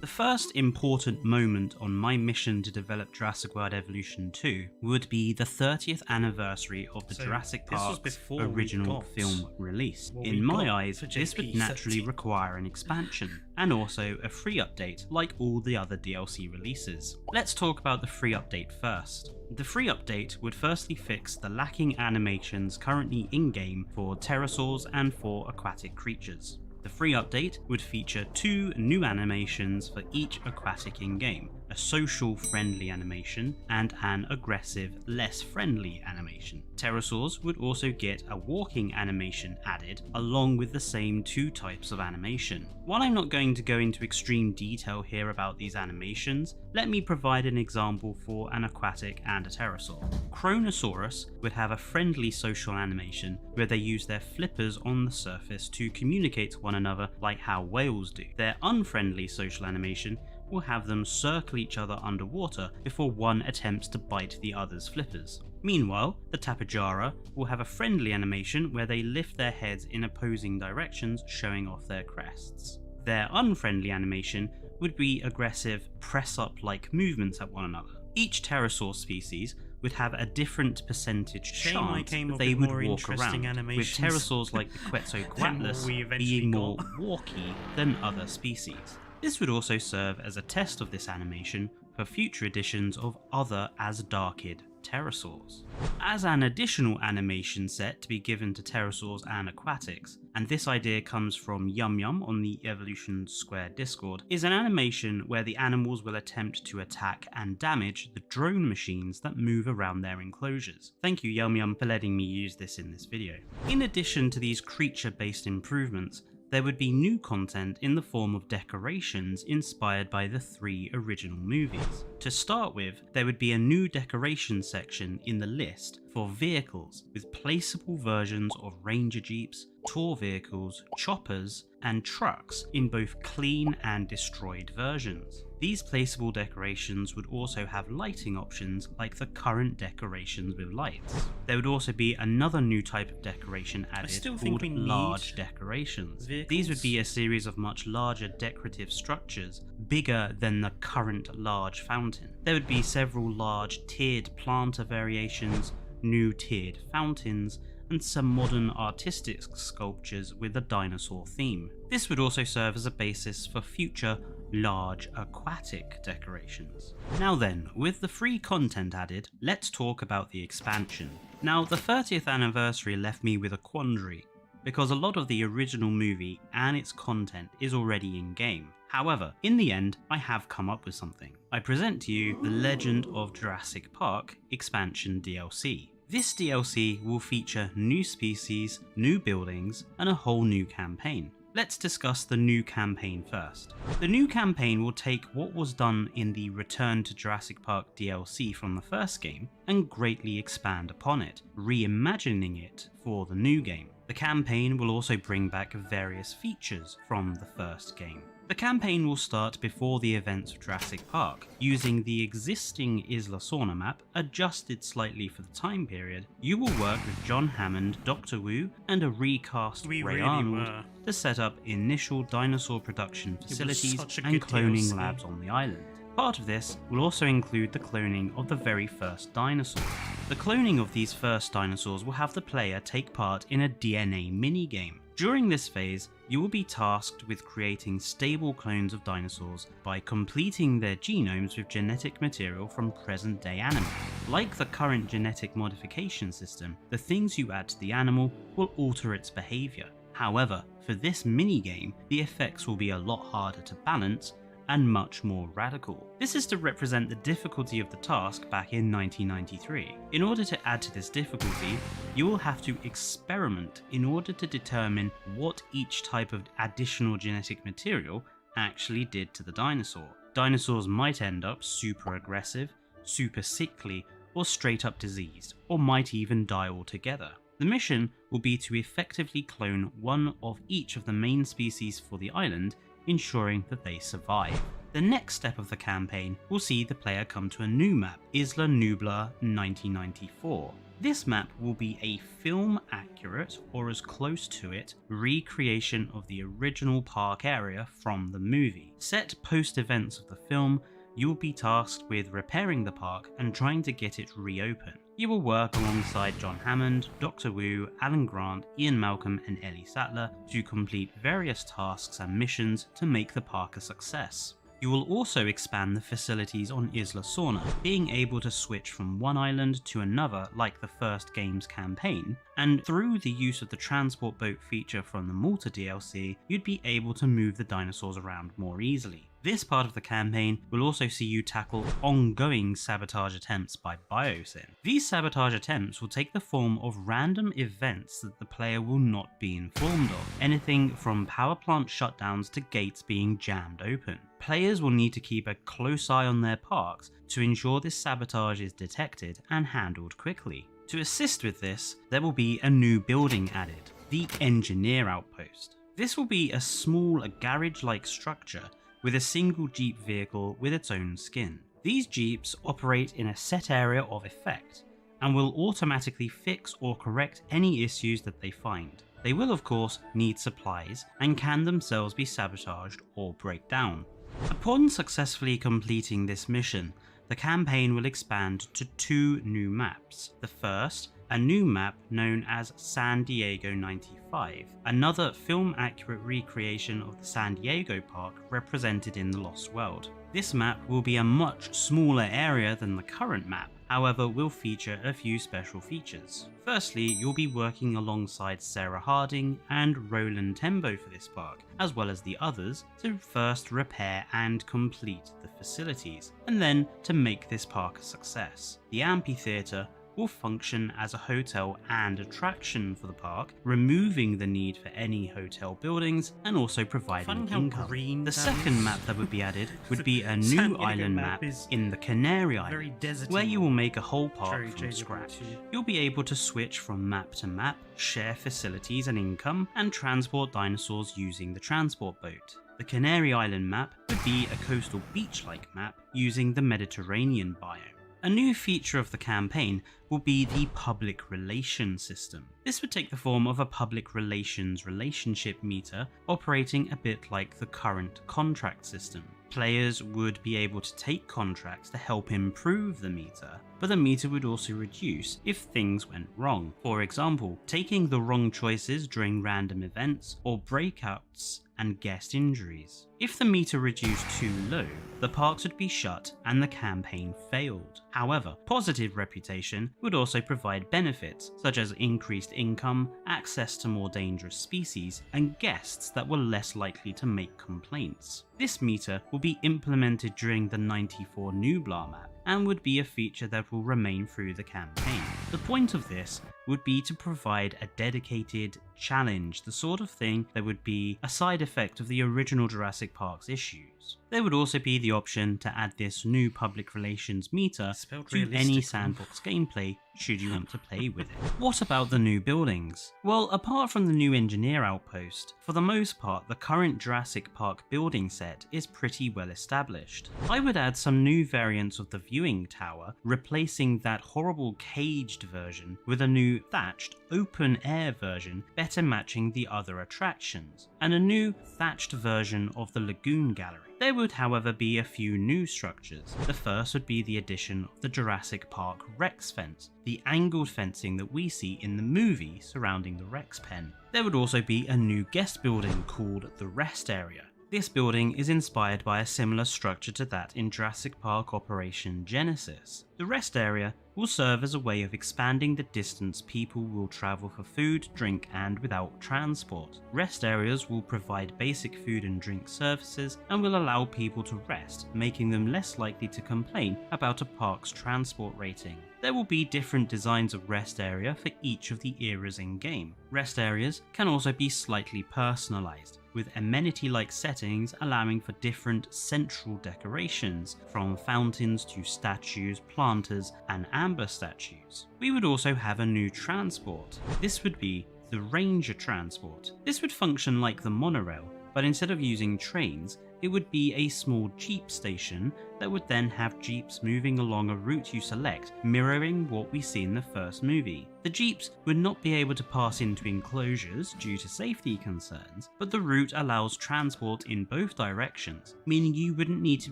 The first important moment on my mission to develop Jurassic World Evolution 2 would be the 30th anniversary of the Jurassic Park's original film release. In my eyes, this would naturally require an expansion, and also a free update like all the other DLC releases. Let's talk about the free update first. The free update would firstly fix the lacking animations currently in-game for pterosaurs and for aquatic creatures. The free update would feature 2 new animations for each aquatic in-game, a a social friendly animation, and an aggressive less friendly animation. Pterosaurs would also get a walking animation added along with the same two types of animation. While I'm not going to go into extreme detail here about these animations, let me provide an example for an aquatic and a pterosaur. Kronosaurus would have a friendly social animation where they use their flippers on the surface to communicate to one another like how whales do. Their unfriendly social animation will have them circle each other underwater before one attempts to bite the other's flippers. Meanwhile, the Tapejara will have a friendly animation where they lift their heads in opposing directions, showing off their crests. Their unfriendly animation would be aggressive press-up-like movements at one another. Each pterosaur species would have a different percentage chance that they would walk around, with pterosaurs like the Quetzalcoatlus being more walky than other species. This would also serve as a test of this animation for future editions of other Asdarkid pterosaurs. As an additional animation set to be given to pterosaurs and aquatics, and this idea comes from Yum Yum on the Evolution Square Discord, is an animation where the animals will attempt to attack and damage the drone machines that move around their enclosures. Thank you Yum Yum for letting me use this in this video. In addition to these creature-based improvements, there would be new content in the form of decorations inspired by the 3 original movies. To start with, there would be a new decoration section in the list for vehicles with placeable versions of Ranger Jeeps, tour vehicles, choppers, and trucks in both clean and destroyed versions. These placeable decorations would also have lighting options like the current decorations with lights. There would also be another new type of decoration added called large decorations. These would be a series of much larger decorative structures, bigger than the current large fountain. There would be several large tiered planter variations, new tiered fountains, and some modern artistic sculptures with a dinosaur theme. This would also serve as a basis for future large aquatic decorations. Now then, with the free content added, let's talk about the expansion. Now, the 30th anniversary left me with a quandary, because a lot of the original movie and its content is already in game. However, in the end, I have come up with something. I present to you the Legend of Jurassic Park expansion DLC. This DLC will feature new species, new buildings, and a whole new campaign. Let's discuss the new campaign first. The new campaign will take what was done in the Return to Jurassic Park DLC from the first game and greatly expand upon it, reimagining it for the new game. The campaign will also bring back various features from the first game. The campaign will start before the events of Jurassic Park, using the existing Isla Sorna map adjusted slightly for the time period. You will work with John Hammond, Dr. Wu, and a recast Ray Arnold to set up initial dinosaur production facilities and cloning DLC. labs on the island. Part of this will also include the cloning of the very first dinosaurs. The cloning of these first dinosaurs will have the player take part in a DNA minigame. During this phase, you will be tasked with creating stable clones of dinosaurs by completing their genomes with genetic material from present-day animals. Like the current genetic modification system, the things you add to the animal will alter its behaviour. However, for this minigame, the effects will be a lot harder to balance and much more radical. This is to represent the difficulty of the task back in 1993. In order to add to this difficulty, you will have to experiment in order to determine what each type of additional genetic material actually did to the dinosaur. Dinosaurs might end up super aggressive, super sickly, or straight up diseased, or might even die altogether. The mission will be to effectively clone one of each of the main species for the island, ensuring that they survive. The next step of the campaign will see the player come to a new map, Isla Nublar 1994. This map will be a film accurate, or as close to it, recreation of the original park area from the movie. Set post events of the film, you will be tasked with repairing the park and trying to get it reopened. You will work alongside John Hammond, Dr. Wu, Alan Grant, Ian Malcolm, and Ellie Sattler to complete various tasks and missions to make the park a success. You will also expand the facilities on Isla Sorna, being able to switch from one island to another like the first game's campaign, and through the use of the transport boat feature from the Malta DLC, you'd be able to move the dinosaurs around more easily. This part of the campaign will also see you tackle ongoing sabotage attempts by Biosyn. These sabotage attempts will take the form of random events that the player will not be informed of, anything from power plant shutdowns to gates being jammed open. Players will need to keep a close eye on their parks to ensure this sabotage is detected and handled quickly. To assist with this, there will be a new building added, the Engineer Outpost. This will be a small garage-like structure with a single Jeep vehicle with its own skin. These Jeeps operate in a set area of effect and will automatically fix or correct any issues that they find. They will of course need supplies and can themselves be sabotaged or break down. Upon successfully completing this mission, the campaign will expand to 2 new maps. The first, a new map known as San Diego 95, another film-accurate recreation of the San Diego park represented in the Lost World. This map will be a much smaller area than the current map, however will feature a few special features. Firstly, you'll be working alongside Sarah Harding and Roland Tembo for this park, as well as the others, to first repair and complete the facilities, and then to make this park a success. The amphitheatre will function as a hotel and attraction for the park, removing the need for any hotel buildings and also providing income. The second map that would be added would be a new island map in the Canary Island, where you will make a whole park from scratch. You'll be able to switch from map to map, share facilities and income, and transport dinosaurs using the transport boat. The Canary Island map would be a coastal beach-like map using the Mediterranean biome. A new feature of the campaign will be the public relations system. This would take the form of a public relations relationship meter operating a bit like the current contract system. Players would be able to take contracts to help improve the meter, but the meter would also reduce if things went wrong. For example, taking the wrong choices during random events or breakouts and guest injuries. If the meter reduced too low, the parks would be shut and the campaign failed. However, positive reputation would also provide benefits such as increased income, access to more dangerous species, and guests that were less likely to make complaints. This meter will be implemented during the 94 Nublar map and would be a feature that will remain through the campaign. The point of this would be to provide a dedicated challenge, the sort of thing that would be a side effect of the original Jurassic Park's issues. There would also be the option to add this new public relations meter to any sandbox gameplay should you want to play with it. What about the new buildings? Well, apart from the new engineer outpost, for the most part the current Jurassic Park building set is pretty well established. I would add some new variants of the viewing tower, replacing that horrible caged version with a new thatched open air version better matching the other attractions, and a new thatched version of the lagoon gallery. There would however be a few new structures. The first would be the addition of the Jurassic Park Rex fence, the angled fencing that we see in the movie surrounding the Rex pen. There would also be a new guest building called the Rest Area. This building is inspired by a similar structure to that in Jurassic Park Operation Genesis. The Rest Area will serve as a way of expanding the distance people will travel for food, drink, and without transport. Rest areas will provide basic food and drink services and will allow people to rest, making them less likely to complain about a park's transport rating. There will be different designs of rest area for each of the eras in game. Rest areas can also be slightly personalized, with amenity-like settings allowing for different central decorations, from fountains to statues, planters, and amber statues. We would also have a new transport. This would be the Ranger Transport. This would function like the monorail, but instead of using trains, it would be a small Jeep station that would then have Jeeps moving along a route you select, mirroring what we see in the first movie. The Jeeps would not be able to pass into enclosures due to safety concerns, but the route allows transport in both directions, meaning you wouldn't need to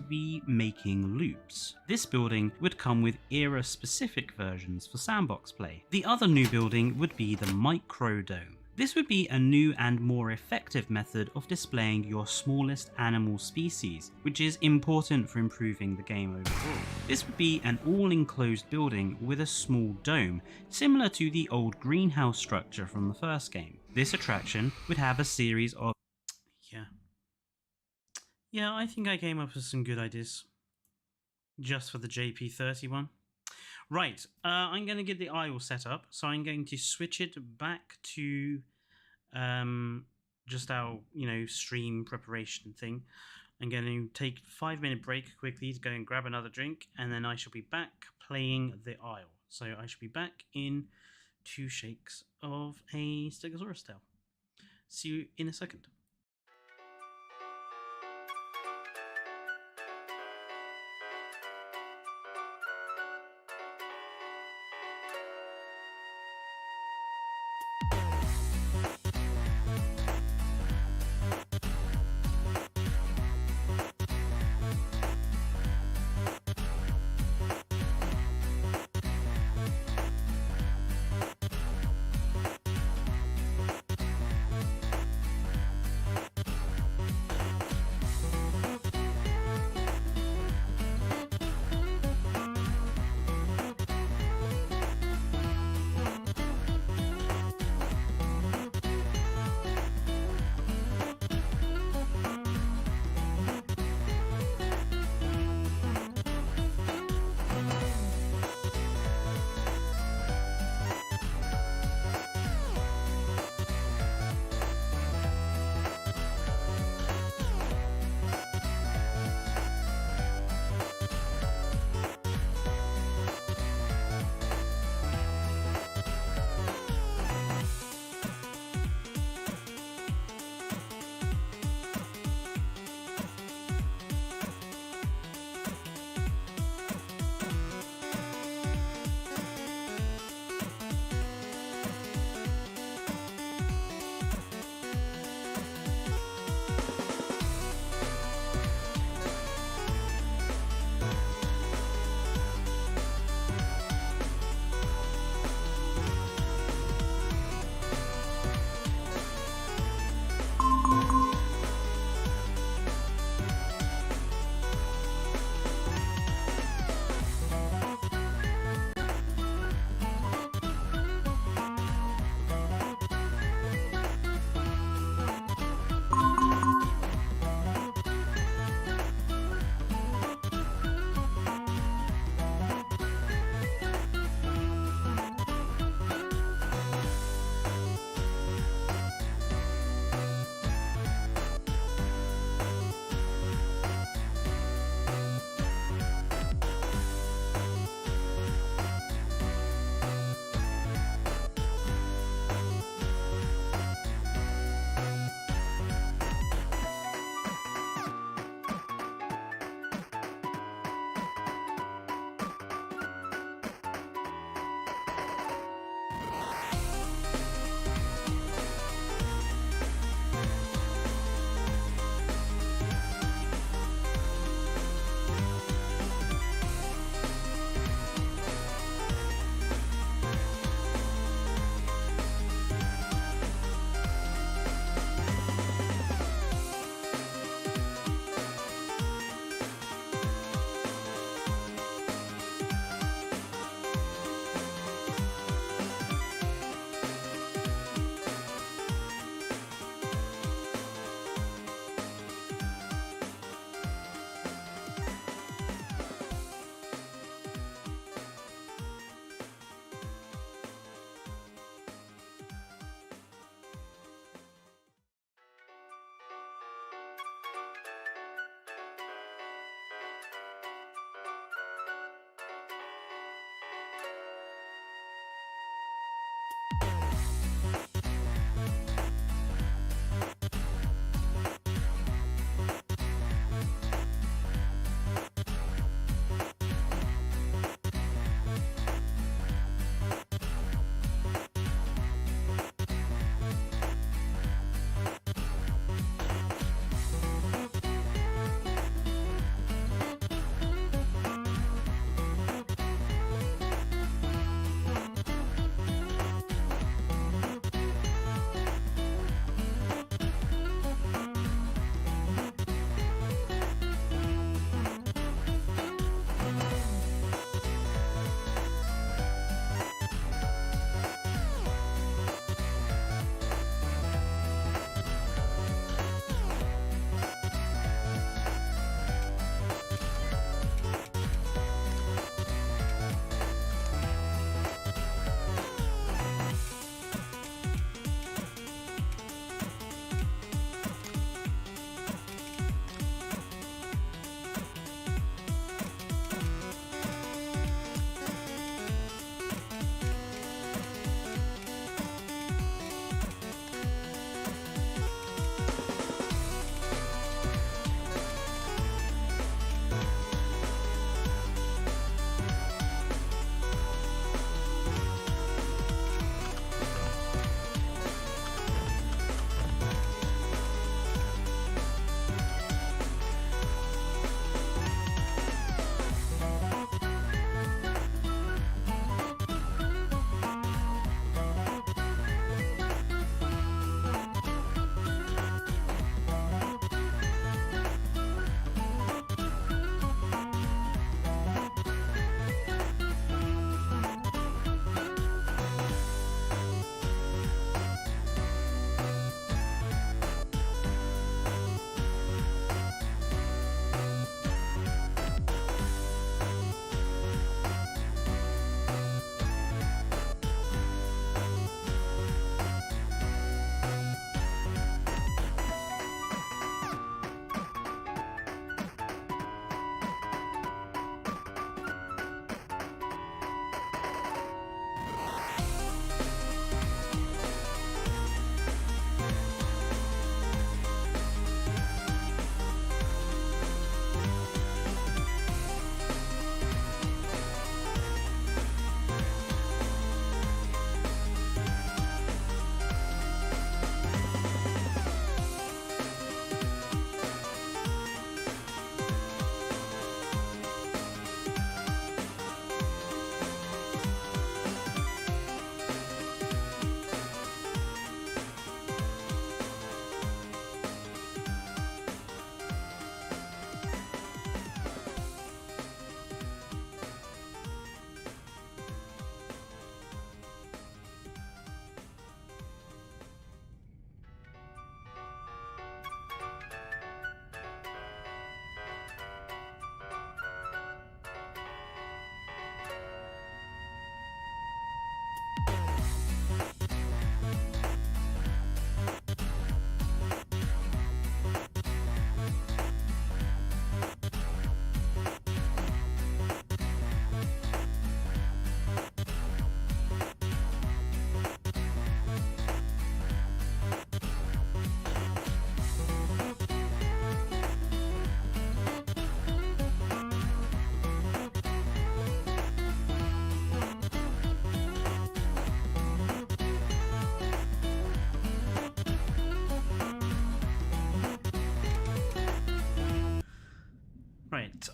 be making loops. This building would come with era-specific versions for sandbox play. The other new building would be the Microdome. This would be a new and more effective method of displaying your smallest animal species, which is important for improving the game overall. This would be an all-enclosed building with a small dome, similar to the old greenhouse structure from the first game. This attraction would have a series of Yeah, I think I came up with some good ideas. Just for the JP30 one. Right, I'm going to get the aisle set up. So I'm going to switch it back to just our, stream preparation thing. I'm going to take a 5-minute break quickly to go and grab another drink. And then I shall be back playing the aisle. So I shall be back in 2 shakes of a Stegosaurus tail. See you in a second.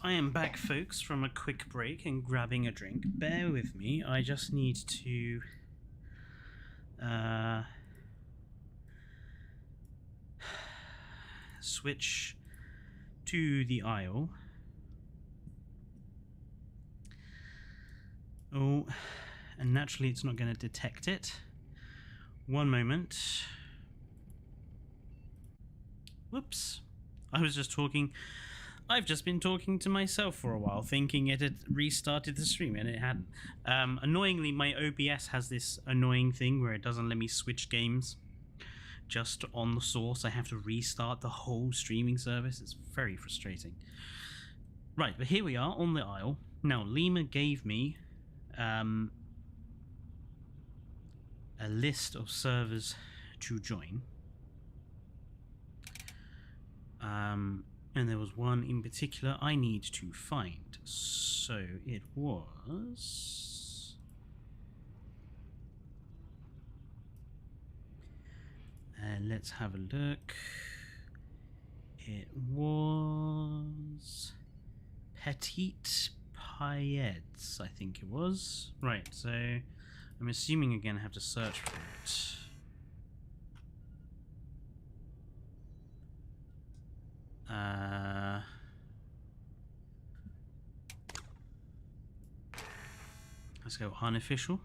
I am back, folks, from a quick break and grabbing a drink. Bear with me, I just need to switch to the aisle. Oh, and naturally it's not going to detect it. One moment. Whoops. I was just talking. I've just been talking to myself for a while, thinking it had restarted the stream, and it hadn't. Annoyingly, my OBS has this annoying thing where it doesn't let me switch games just on the source. I have to restart the whole streaming service. It's very frustrating. Right, but here we are on the aisle. Now, Lima gave me a list of servers to join. And there was one in particular I need to find. So it was... let's have a look. It was... Petite Paillettes, I think it was. Right, so I'm assuming again I have to search for it. Let's go unofficial.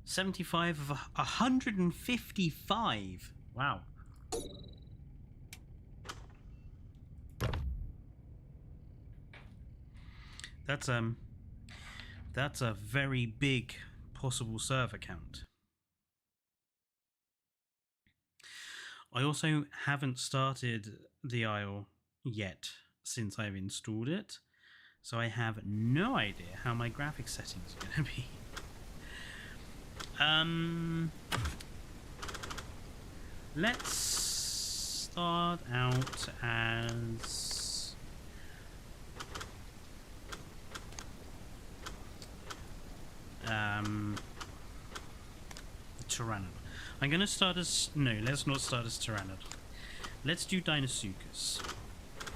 75 of 155. Wow. That's a very big possible server count. I also haven't started the aisle yet since I've installed it, so I have no idea how my graphics settings are going to be. Let's start out as Tyrannod. I'm going to start as... No, let's not start as Tyrannod. Let's do Dinosaurs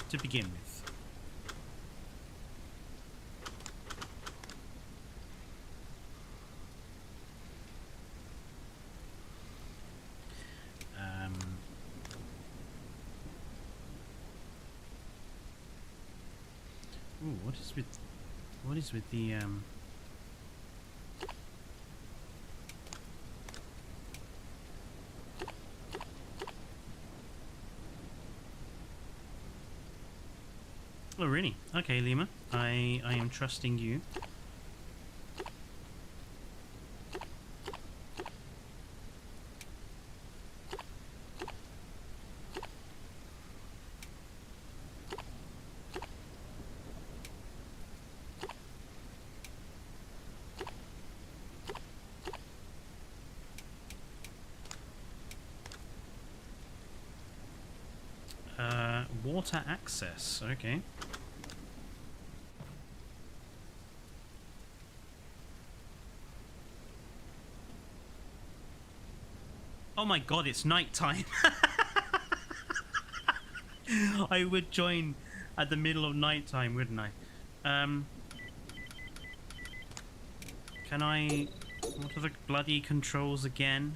to begin with. Ooh, what is with the Oh, really? Okay, Lima. I am trusting you. Water access, okay. Oh my god, it's nighttime. I would join at the middle of nighttime, wouldn't I? Can I... What are the bloody controls again?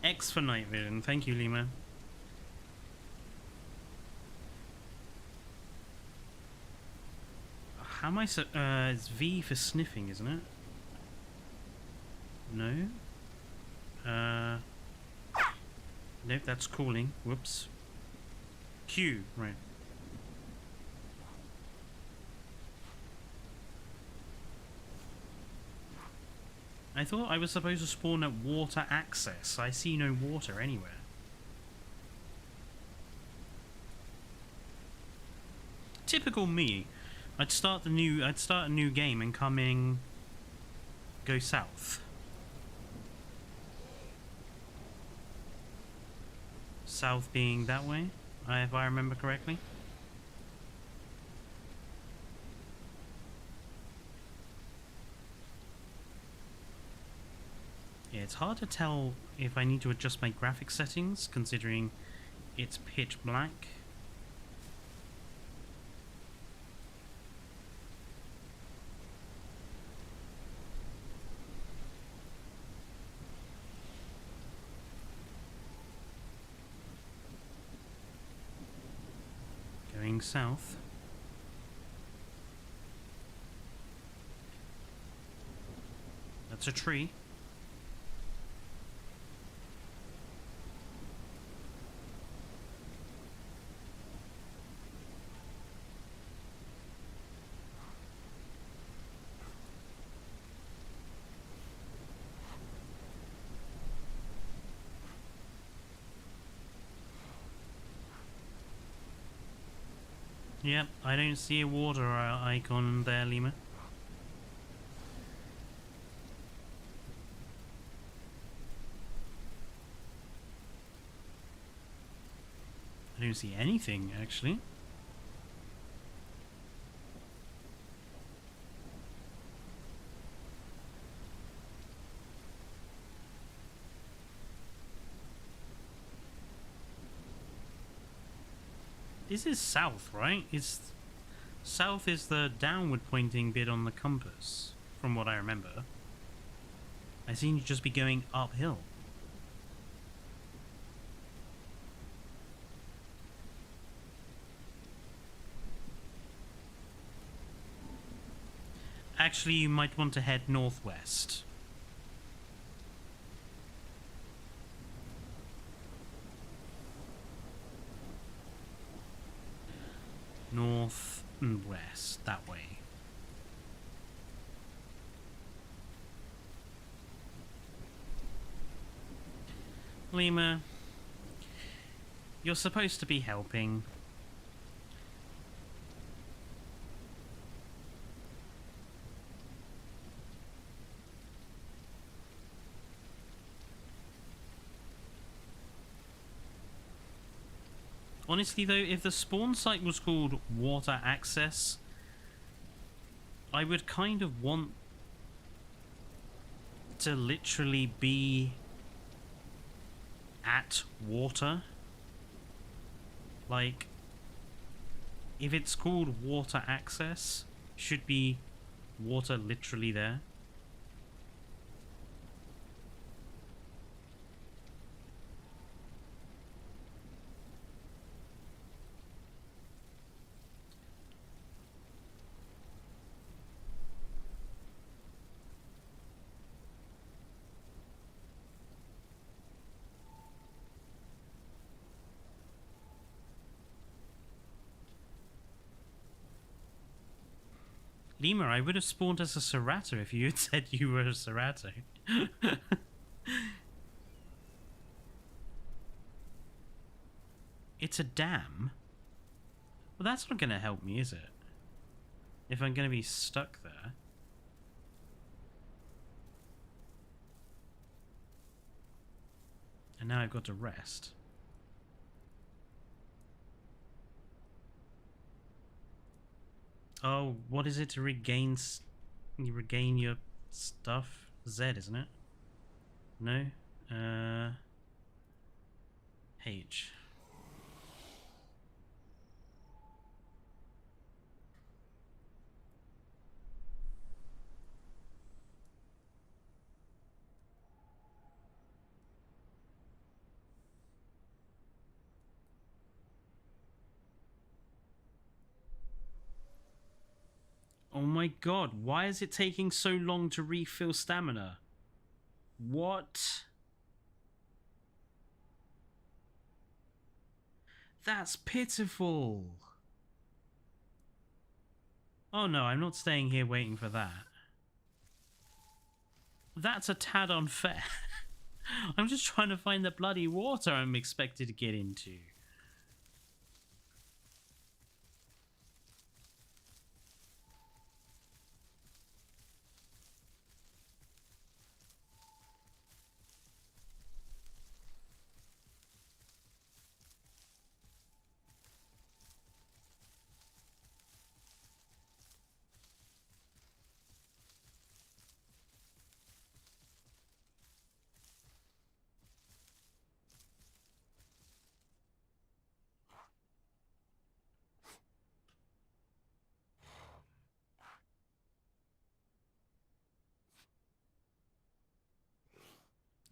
X for night vision. Thank you, Lima. How am I so... it's V for sniffing, isn't it? No? Nope, that's calling. Whoops. Q, right. I thought I was supposed to spawn at water access. I see no water anywhere. Typical me. I'd start a new game and come in, go south. South being that way, if I remember correctly. it's hard to tell if I need to adjust my graphic settings, considering it's pitch black. Going south. That's a tree. Yep, I don't see a water icon there, Lima. I don't see anything, actually. This is south, right? South is the downward pointing bit on the compass, from what I remember. I seem to just be going uphill. Actually, you might want to head northwest. North and west, that way. Lima, you're supposed to be helping. Honestly though, if the spawn site was called Water Access, I would kind of want to literally be at water. Like, if it's called Water Access, should be water literally there. Lima, I would have spawned as a Serrato if you had said you were a Serrato. It's a dam? Well, that's not going to help me, is it? If I'm going to be stuck there. And now I've got to rest. Oh, what is it to regain? You regain your stuff? Z, isn't it? No? H. Oh my god, why is it taking so long to refill stamina? What? That's pitiful. Oh no, I'm not staying here waiting for that. That's a tad unfair. I'm just trying to find the bloody water I'm expected to get into.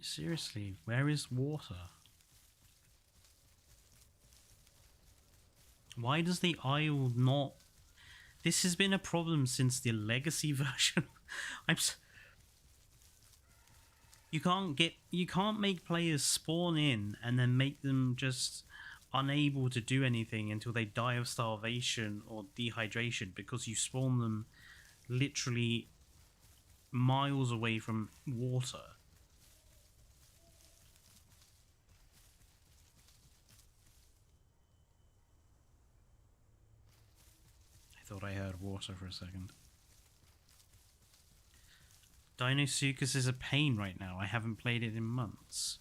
Seriously, where is water? Why does the aisle not... This has been a problem since the legacy version. You can't make players spawn in and then make them just unable to do anything until they die of starvation or dehydration because you spawn them literally miles away from water. I thought I heard water for a second. Dinosaurs is a pain right now. I haven't played it in months.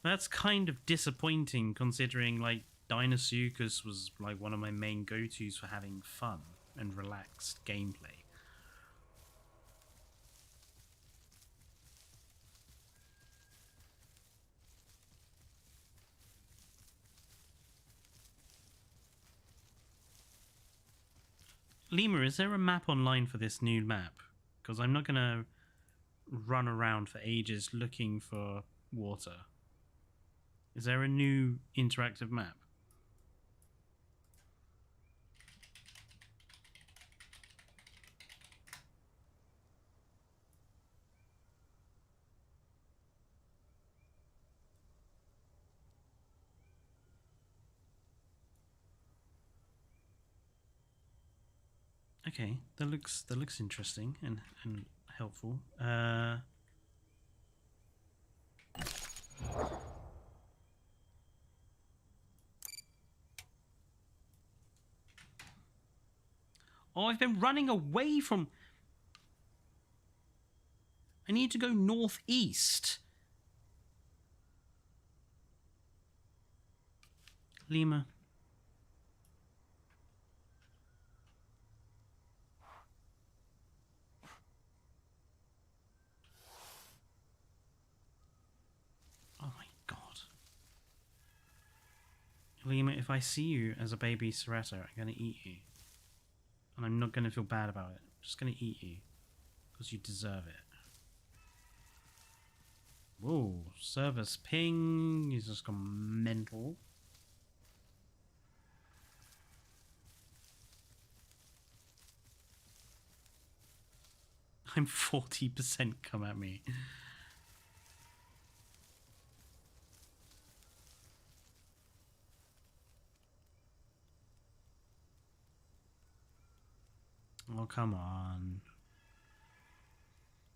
That's kind of disappointing considering like Dinosaurs was like one of my main go-tos for having fun and relaxed gameplay. Lima, is there a map online for this new map? Because I'm not gonna run around for ages looking for water. Is there a new interactive map? Okay, that looks interesting and helpful. Oh, I've been running away from... I need to go northeast. Lima. Oh my god. Lima, if I see you as a baby Serrato, I'm going to eat you. And I'm not going to feel bad about it. I'm just going to eat you. Because you deserve it. Whoa, service ping. He's just gone mental. I'm 40% come at me. Oh, come on.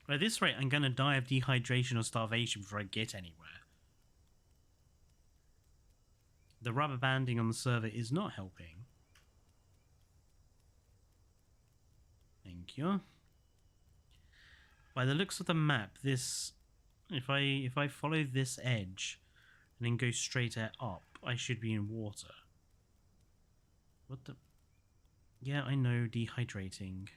At this rate, I'm going to die of dehydration or starvation before I get anywhere. The rubber banding on the server is not helping. Thank you. By the looks of the map, this... If I follow this edge and then go straight up, I should be in water. What the... Yeah, I know, dehydrating.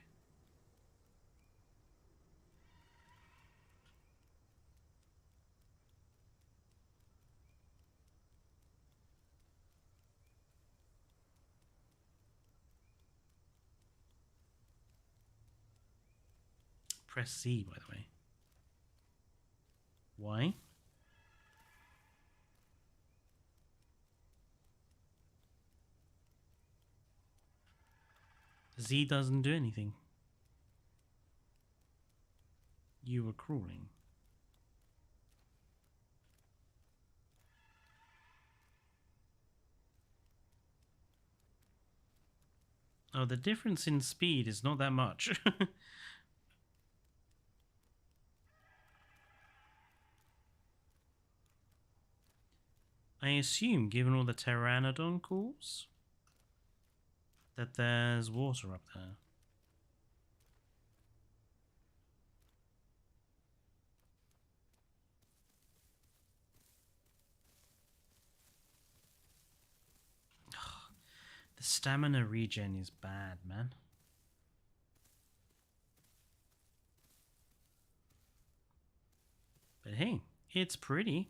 Press C, by the way. Why? Z doesn't do anything. You were crawling. Oh, the difference in speed is not that much. I assume, given all the pteranodon calls, that there's water up there. The stamina regen is bad, man. But hey, it's pretty.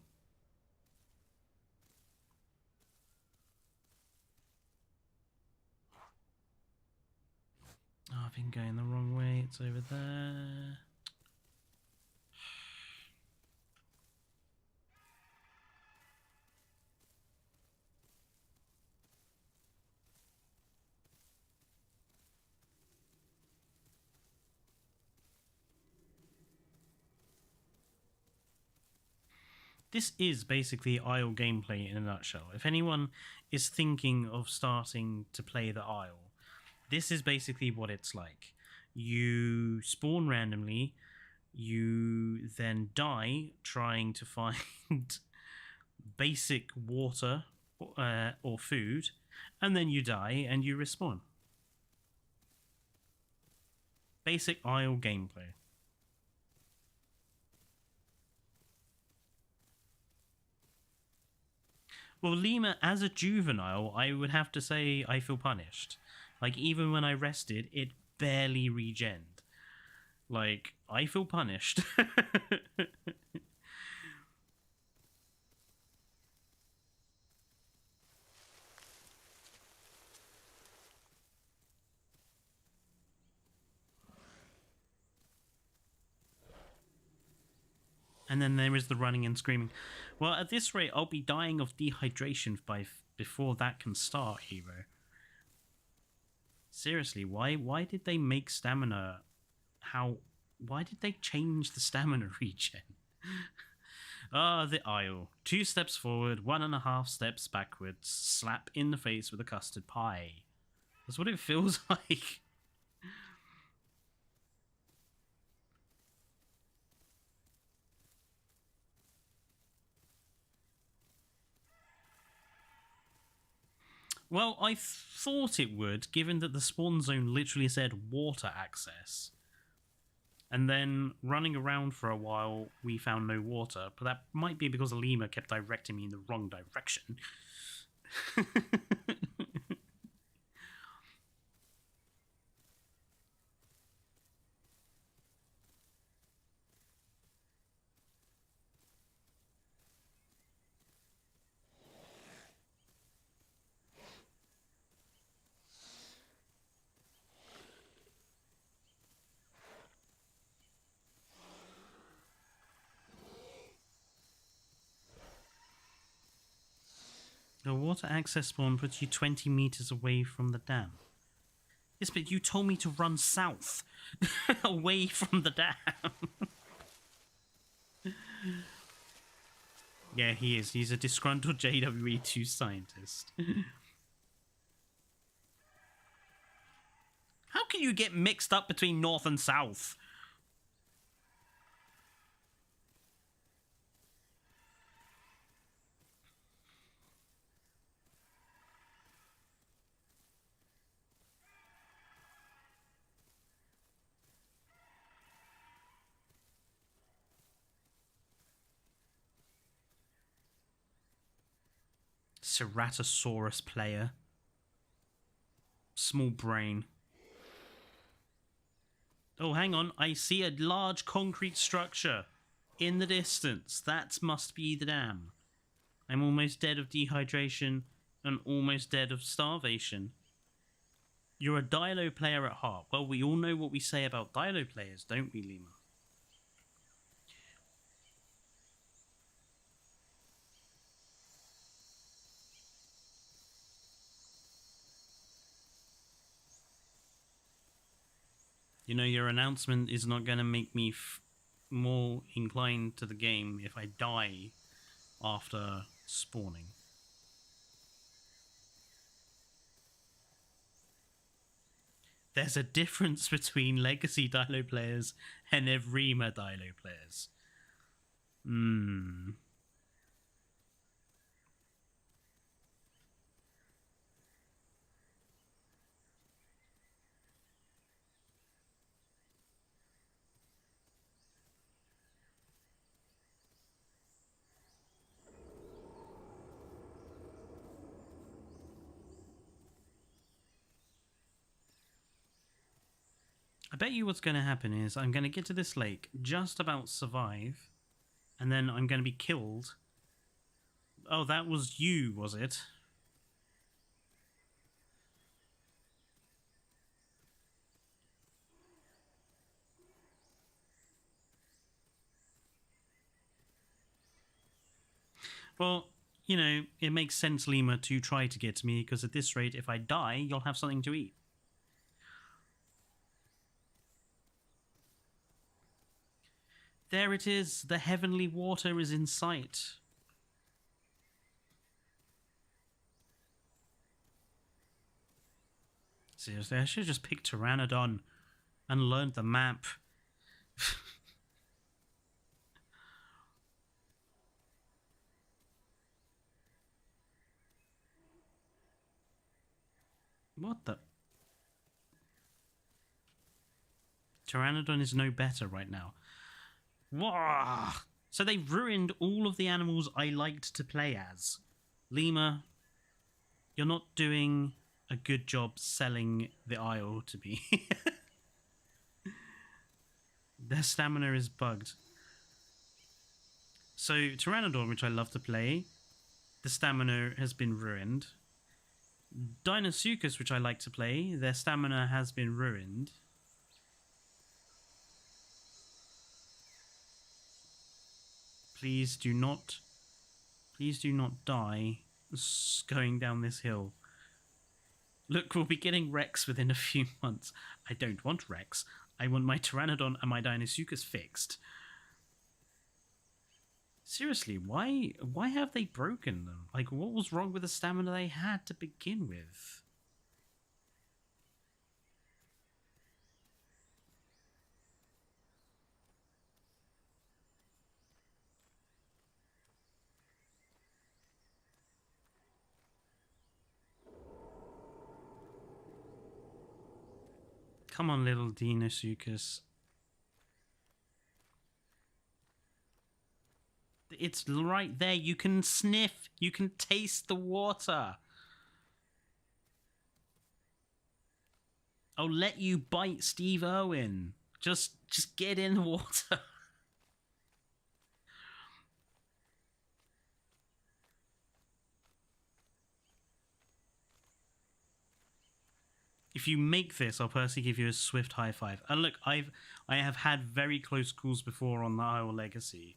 Oh, I've been going the wrong way. It's over there. This is basically Isle gameplay in a nutshell. If anyone is thinking of starting to play the Isle, this is basically what it's like. You spawn randomly, you then die trying to find basic water or food, and then you die and you respawn. Basic Isle gameplay. Well, Lima, as a juvenile, I would have to say I feel punished. Like, even when I rested, it barely regened. Like, I feel punished. And then there is the running and screaming. Well, at this rate, I'll be dying of dehydration before that can start, hero. Seriously, why did they make stamina? Why did they change the stamina regen? The Isle. 2 steps forward, 1.5 steps backwards. Slap in the face with a custard pie. That's what it feels like. Well, I thought it would, given that the spawn zone literally said water access. And then running around for a while, we found no water. But that might be because Lima kept directing me in the wrong direction. The water access spawn puts you 20 meters away from the dam. Yes, but you told me to run south, away from the dam. Yeah, he is. He's a disgruntled JWE2 scientist. How can you get mixed up between north and south? Ceratosaurus player. Small brain. Oh, hang on. I see a large concrete structure in the distance. That must be the dam. I'm almost dead of dehydration and almost dead of starvation. You're a Dilo player at heart. Well, we all know what we say about Dilo players, don't we, Lima? You know, your announcement is not going to make me more inclined to the game if I die after spawning. There's a difference between legacy Dilo players and Evrima Dilo players. I bet you what's going to happen is I'm going to get to this lake, just about survive, and then I'm going to be killed. Oh, that was you, was it? Well, you know, it makes sense, Lima, to try to get to me, because at this rate, if I die, you'll have something to eat. There it is. The heavenly water is in sight. Seriously, I should have just picked Pteranodon and learned the map. What the? Pteranodon is no better right now. Wah! So they've ruined all of the animals I liked to play as. Lemur, you're not doing a good job selling the isle to me. Their stamina is bugged. So Pteranodon, which I love to play, the stamina has been ruined. Deinosuchus, which I like to play, their stamina has been ruined. Please do not die going down this hill. Look, we'll be getting Rex within a few months. I don't want Rex. I want my Pteranodon and my Deinosuchus fixed. Seriously, why have they broken them? Like, what was wrong with the stamina they had to begin with? Come on, little Deinosuchus. It's right there. You can sniff. You can taste the water. I'll let you bite Steve Irwin. Just get in the water. If you make this, I'll personally give you a swift high five. And look, I have had very close calls before on the Isle Legacy.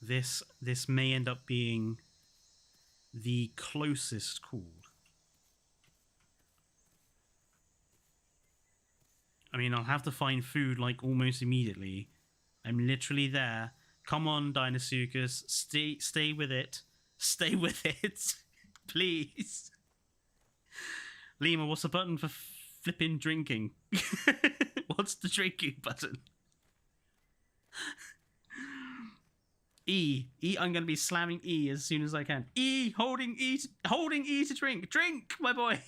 This may end up being the closest call. I mean, I'll have to find food like almost immediately. I'm literally there. Come on, Deinosuchus, stay with it. Stay with it, please. Lima, what's the button for flipping drinking? What's the drinking button? E. I'm going to be slamming E as soon as I can. E, holding E to drink. Drink, my boy.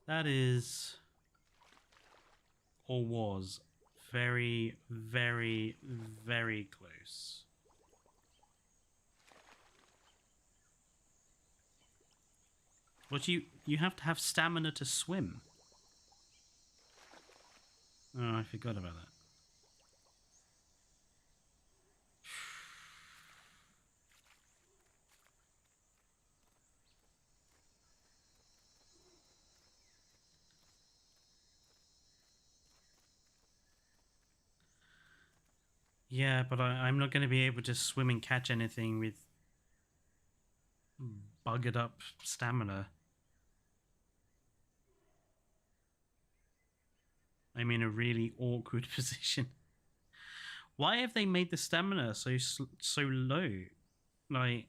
That is, or was, very, very, very close. What you have to have stamina to swim. Oh, I forgot about that. Yeah, but I'm not going to be able to swim and catch anything with buggered up stamina. I'm in a really awkward position. Why have they made the stamina so low? Like,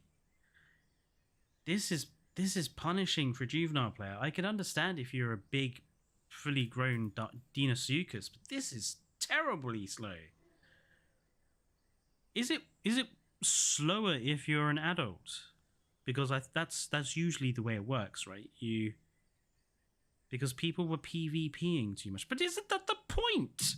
this is punishing for a juvenile player. I could understand if you're a big, fully grown Deinosuchus, but this is terribly slow. Is it slower if you're an adult? Because that's usually the way it works, right? Because people were PvPing too much. But isn't that the point?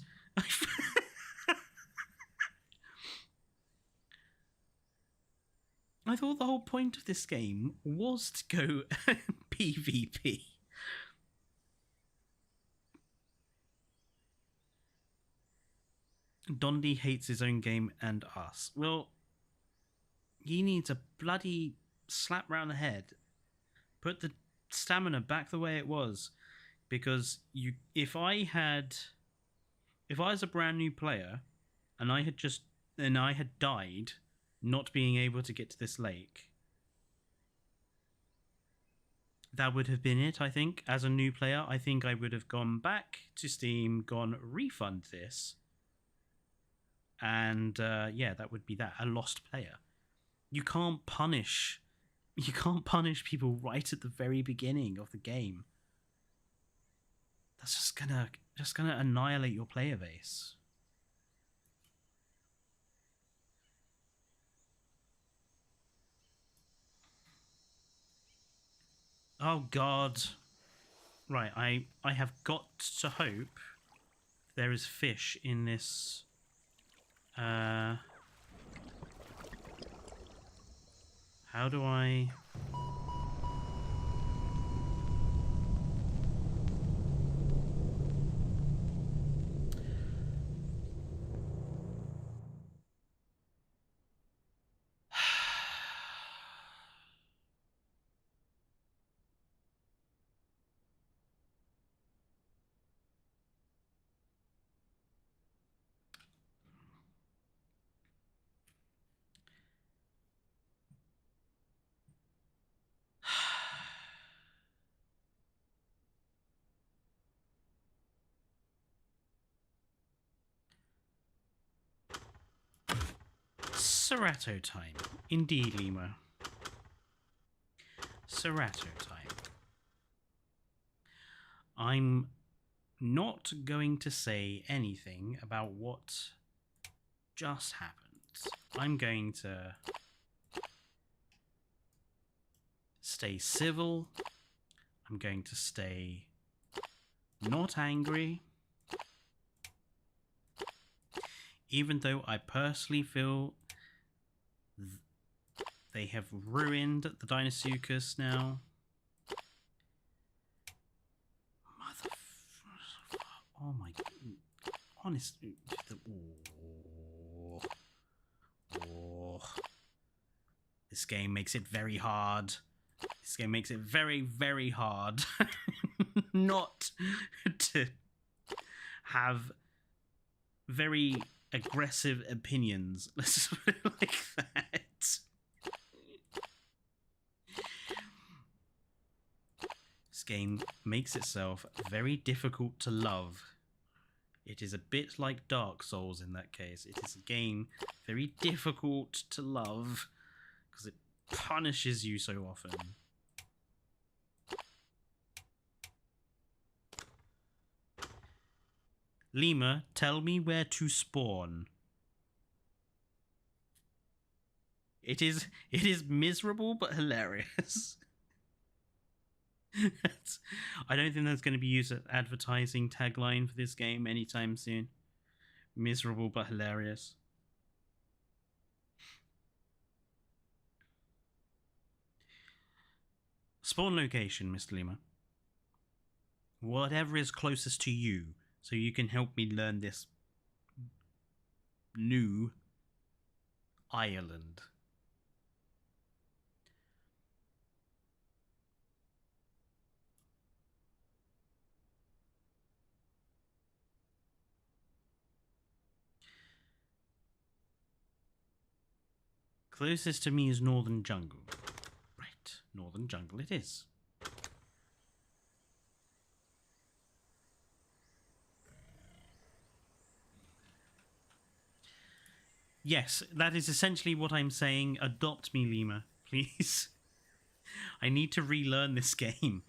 I thought the whole point of this game was to go PvP. Dondi hates his own game and us. Well, he needs a bloody slap round the head. Put the stamina back the way it was. Because if I If I was a brand new player and I had died not being able to get to this lake, that would have been it, I think. As a new player, I think I would have gone back to Steam, gone refund this, and yeah, that would be that. A lost player. You can't punish people right at the very beginning of the game. That's just gonna annihilate your player base. Oh God. Right, I have got to hope there is fish in this how do I Serato time. Indeed, Lima. Serato time. I'm not going to say anything about what just happened. I'm going to stay civil. I'm going to stay not angry. Even though I personally feel they have ruined the Dinosaurs now. Oh my... Honestly... Oh. This game makes it very hard. This game makes it very, very hard not to have very aggressive opinions. Let's put it like that. This game makes itself very difficult to love. It is a bit like Dark Souls in that case. It is a game very difficult to love because it punishes you so often. Lima, tell me where to spawn. It is miserable but hilarious. I don't think that's going to be used as advertising tagline for this game anytime soon. Miserable but hilarious. Spawn location, Mr. Lima. Whatever is closest to you, so you can help me learn this new Ireland. Closest to me is Northern Jungle. Right, Northern Jungle it is. Yes, that is essentially what I'm saying. Adopt me, Lima, please. I need to relearn this game.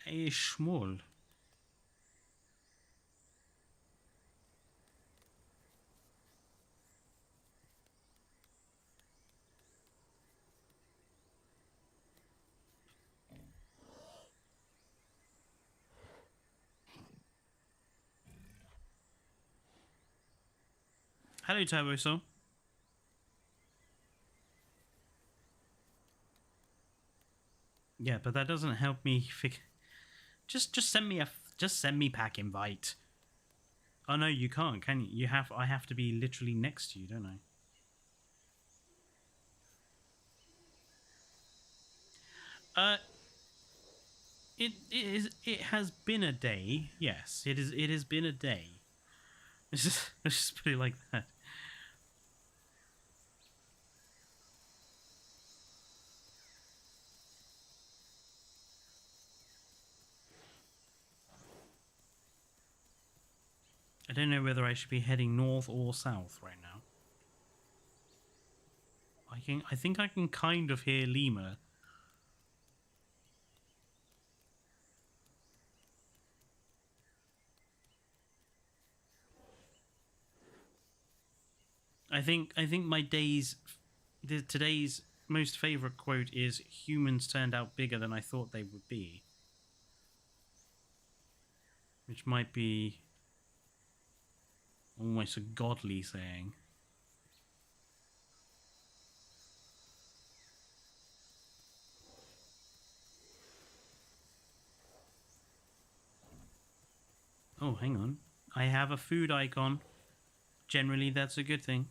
Hey, Schmoll. Hello, Turbo Soul. Yeah, but that doesn't help me figure. Just send me send me pack invite. Oh no, you can't, can you? I have to be literally next to you, don't I? It has been a day. Yes, it is. It has been a day. Let's just put it like that. I don't know whether I should be heading north or south right now. I think I can kind of hear Lima. I think my today's most favorite quote is humans turned out bigger than I thought they would be. Which might be almost a godly saying. Oh, hang on. I have a food icon. Generally, that's a good thing.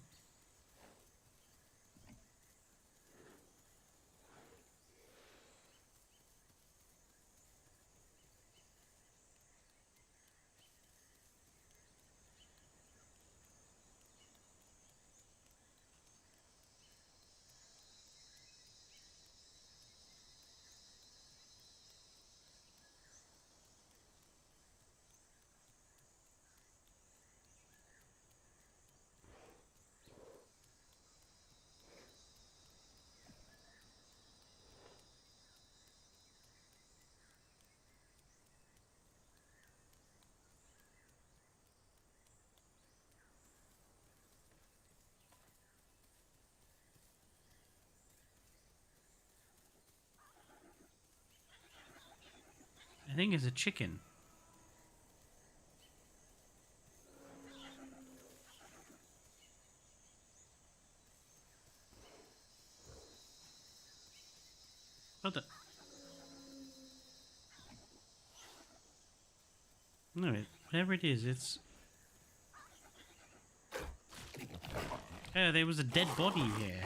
I think it's a chicken. What the? No, whatever it is, it's... Oh, there was a dead body here.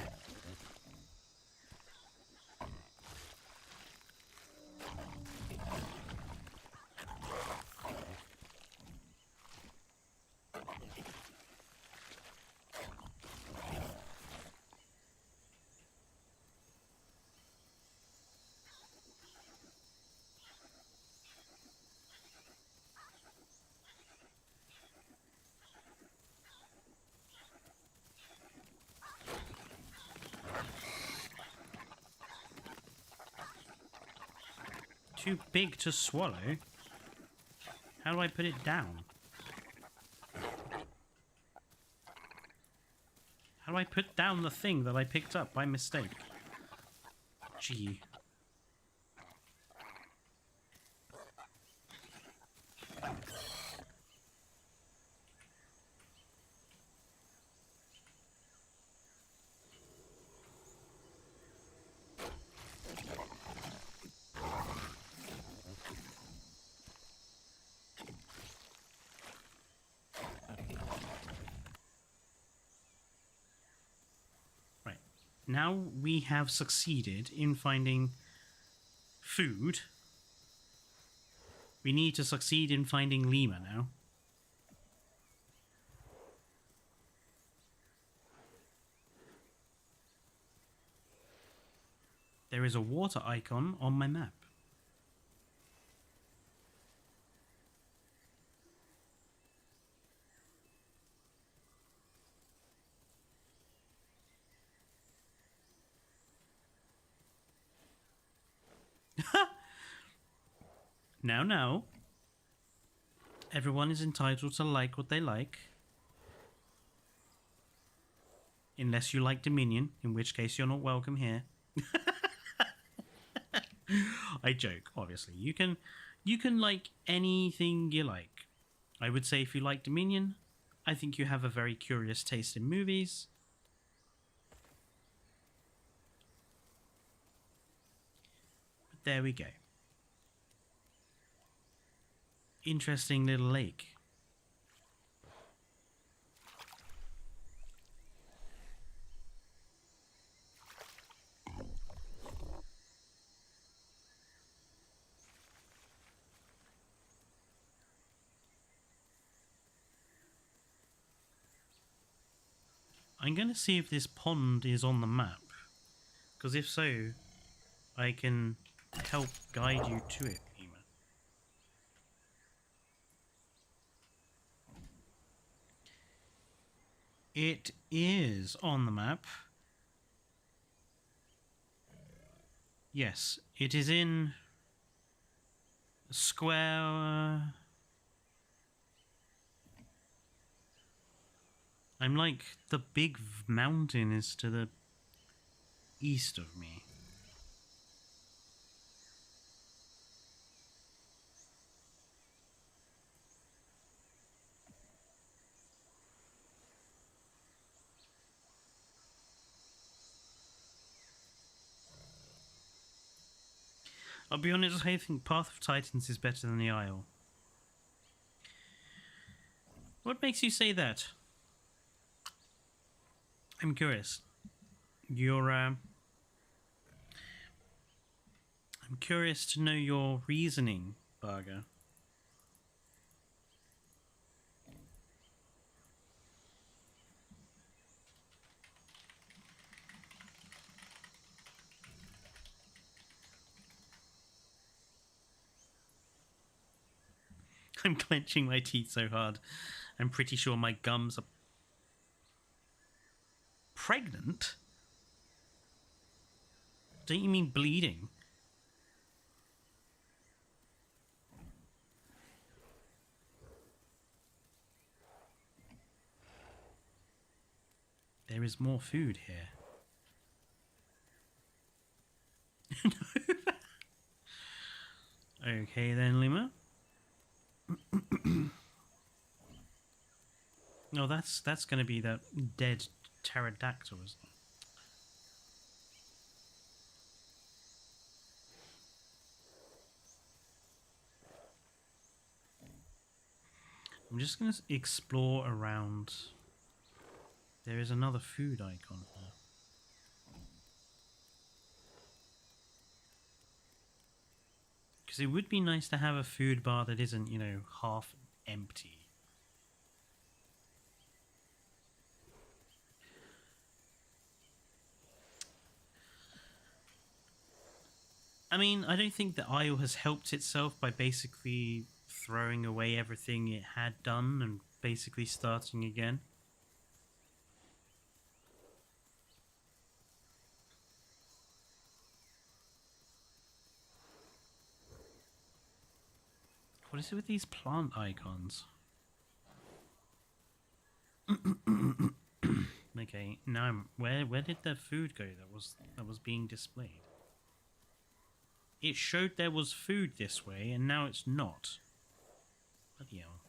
Too big to swallow? How do I put it down? How do I put down the thing that I picked up by mistake? Gee. Now we have succeeded in finding food. We need to succeed in finding Lima now. There is a water icon on my map. Now. Everyone is entitled to like what they like. Unless you like Dominion, in which case you're not welcome here. I joke, obviously. You can like anything you like. I would say if you like Dominion, I think you have a very curious taste in movies. But there we go. Interesting little lake. I'm going to see if this pond is on the map. Because if so, I can help guide you to it, Ema. It is on the map. Yes, it is in a square. I'm like the big mountain is to the east of me. I'll be honest, I think Path of Titans is better than the Isle. What makes you say that? I'm curious. I'm curious to know your reasoning, Barger. I'm clenching my teeth so hard. I'm pretty sure my gums are pregnant. Don't you mean bleeding? There is more food here. Okay then, Lima. No, that's going to be that dead pterodactyl, isn't it? I'm just going to explore around. There is another food icon here. Because it would be nice to have a food bar that isn't, you know, half empty. I mean, I don't think the Isle has helped itself by basically throwing away everything it had done and basically starting again. What is it with these plant icons? Okay, now where did the food go that was being displayed? It showed there was food this way, and now it's not. Bloody hell.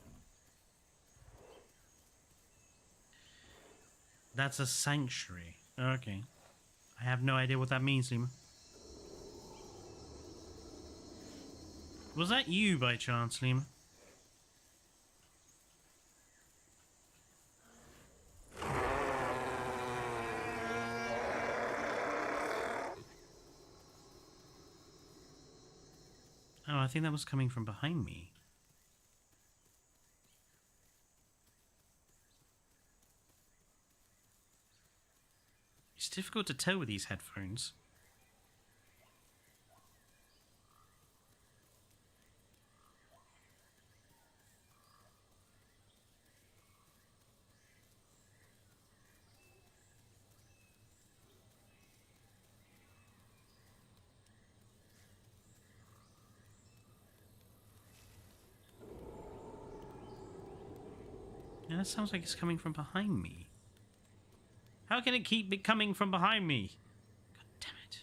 That's a sanctuary. Okay. I have no idea what that means, Lima. Was that you by chance, Lima? Oh, I think that was coming from behind me. It's difficult to tell with these headphones. Yeah, that sounds like it's coming from behind me. How can it keep coming from behind me? God damn it.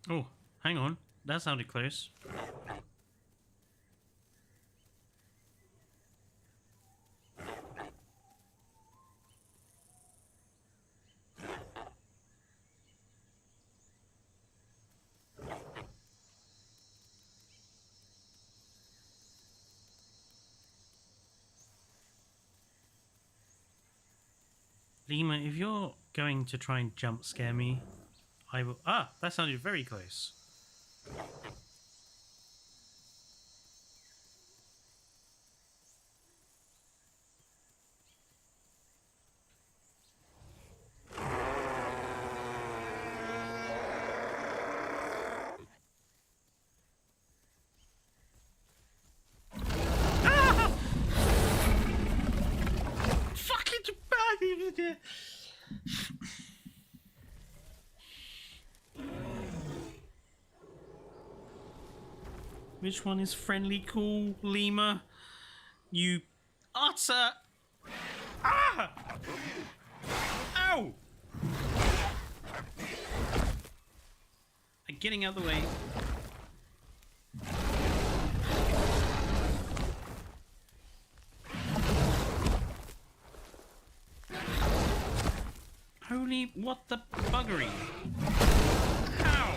Oh, hang on. That sounded close. Lima, if you're going to try and jump scare me, I will... Ah, that sounded very close. Ah! Fucking... Which one is friendly cool, Lima? You utter... Ah! Ow! Getting out of the way. Holy... what the buggery? Ow!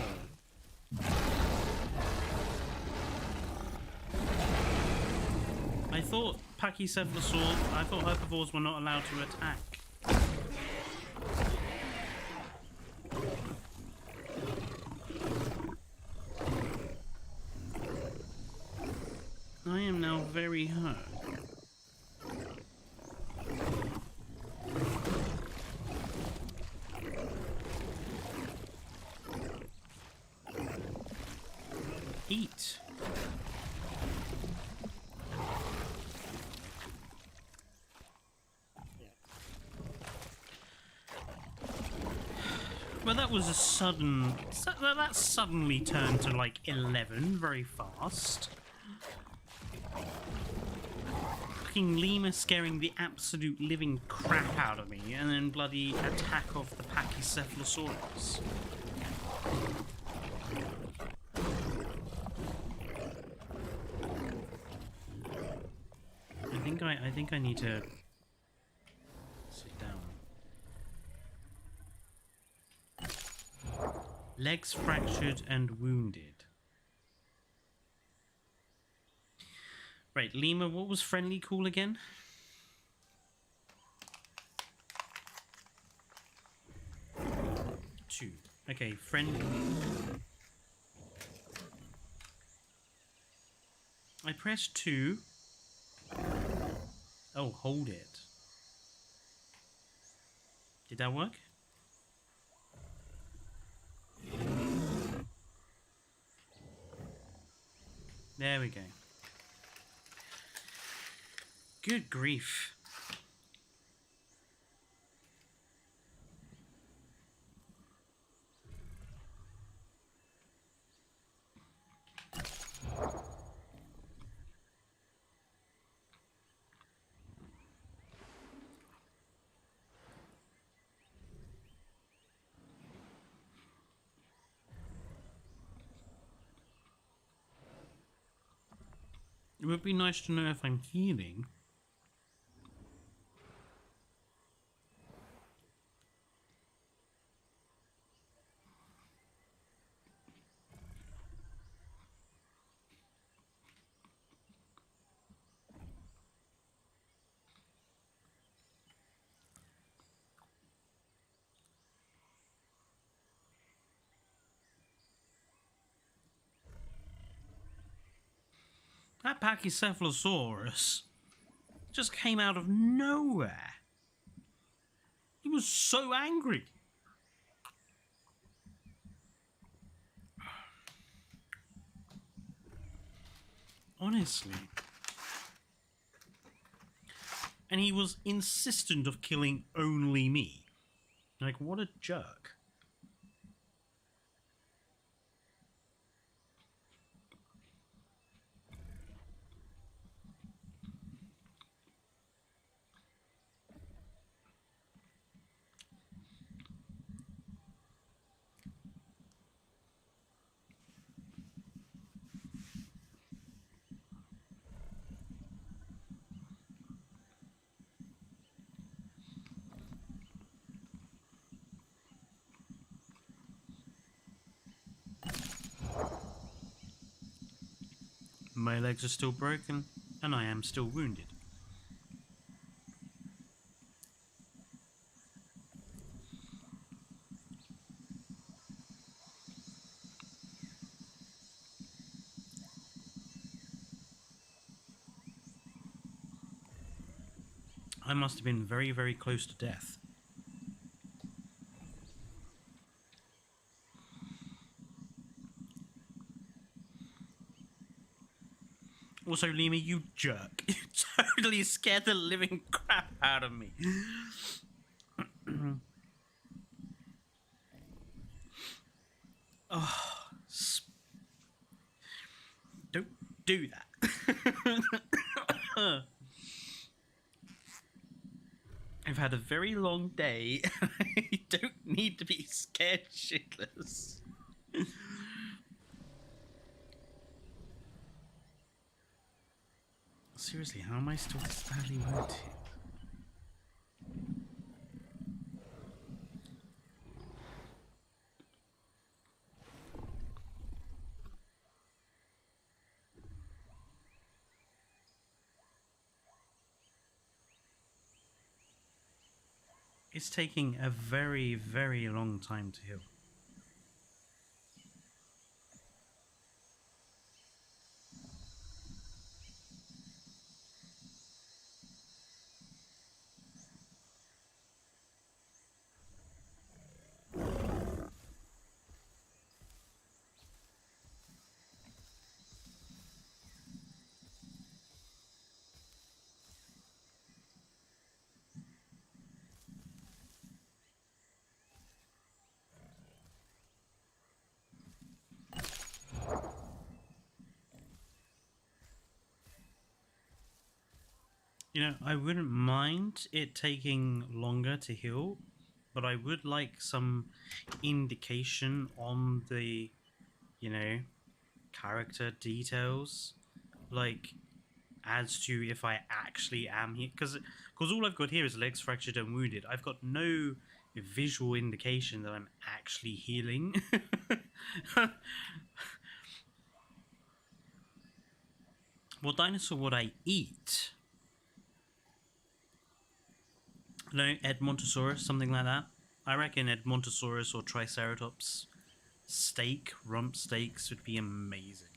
I thought Pachycephalosaurs, I thought herbivores were not allowed to attack. I am now very hurt. Eat. Well, that was a sudden... That suddenly turned to, like, 11 very fast. Fucking Lima scaring the absolute living crap out of me, and then bloody attack of the Pachycephalosaurus. I think I need to sit down. Legs fractured and wounded. Right, Lima, what was friendly cool again? Two. Okay, friendly. I press 2. Oh, hold it. Did that work? There we go. Good grief. It would be nice to know if I'm healing. That Pachycephalosaurus just came out of nowhere. He was so angry. Honestly. And he was insistent of killing only me. Like, what a jerk. My legs are still broken, and I am still wounded. I must have been very, very close to death. Also, Lima, you jerk. You totally scared the living crap out of me. Oh, don't do that. I've had a very long day. I don't need to be scared shitless. Seriously, how am I still this badly wounded? It's taking a very, very long time to heal. You know, I wouldn't mind it taking longer to heal, but I would like some indication on the, you know, character details, like as to if I actually am here, because all I've got here is legs fractured and wounded. I've got no visual indication that I'm actually healing. What dinosaur would I eat? No, Edmontosaurus, something like that. I reckon Edmontosaurus or Triceratops steak, rump steaks would be amazing.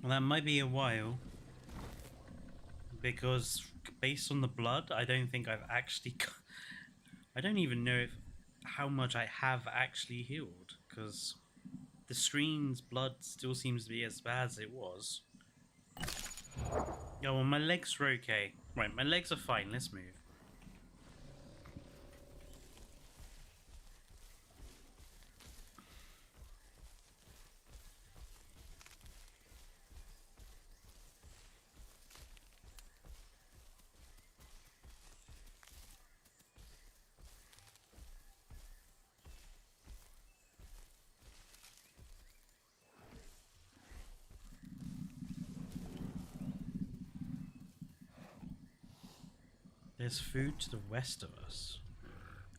Well, that might be a while, because based on the blood, I don't think I've actually... I don't even know how much I have actually healed, because the screen's blood still seems to be as bad as it was. Oh, well, my legs are okay. Right, my legs are fine, let's move. There's food to the west of us.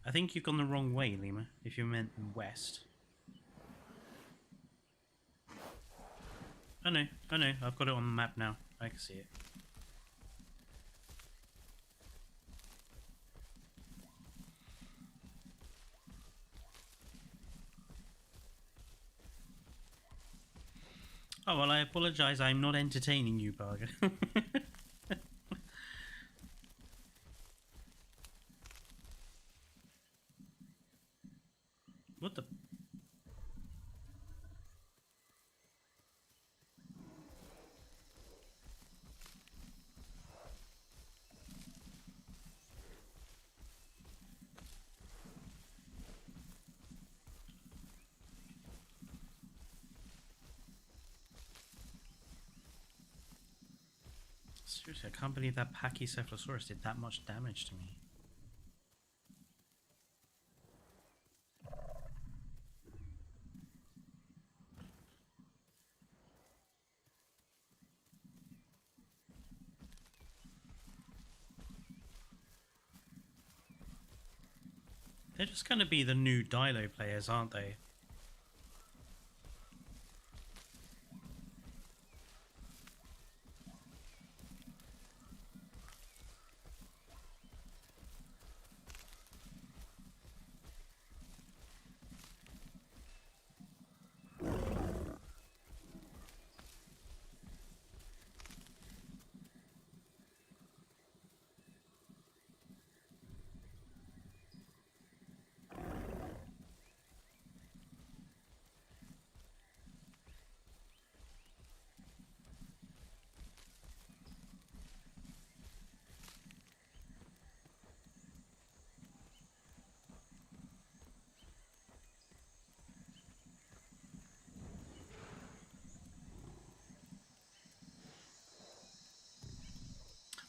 I think you've gone the wrong way, Lima, if you meant west. I know, I've got it on the map now. I can see it. Oh, well, I apologise, I'm not entertaining you, Barger. What the... Seriously, I can't believe that Pachycephalosaurus did that much damage to me. They're just going to be the new Dilo players, aren't they?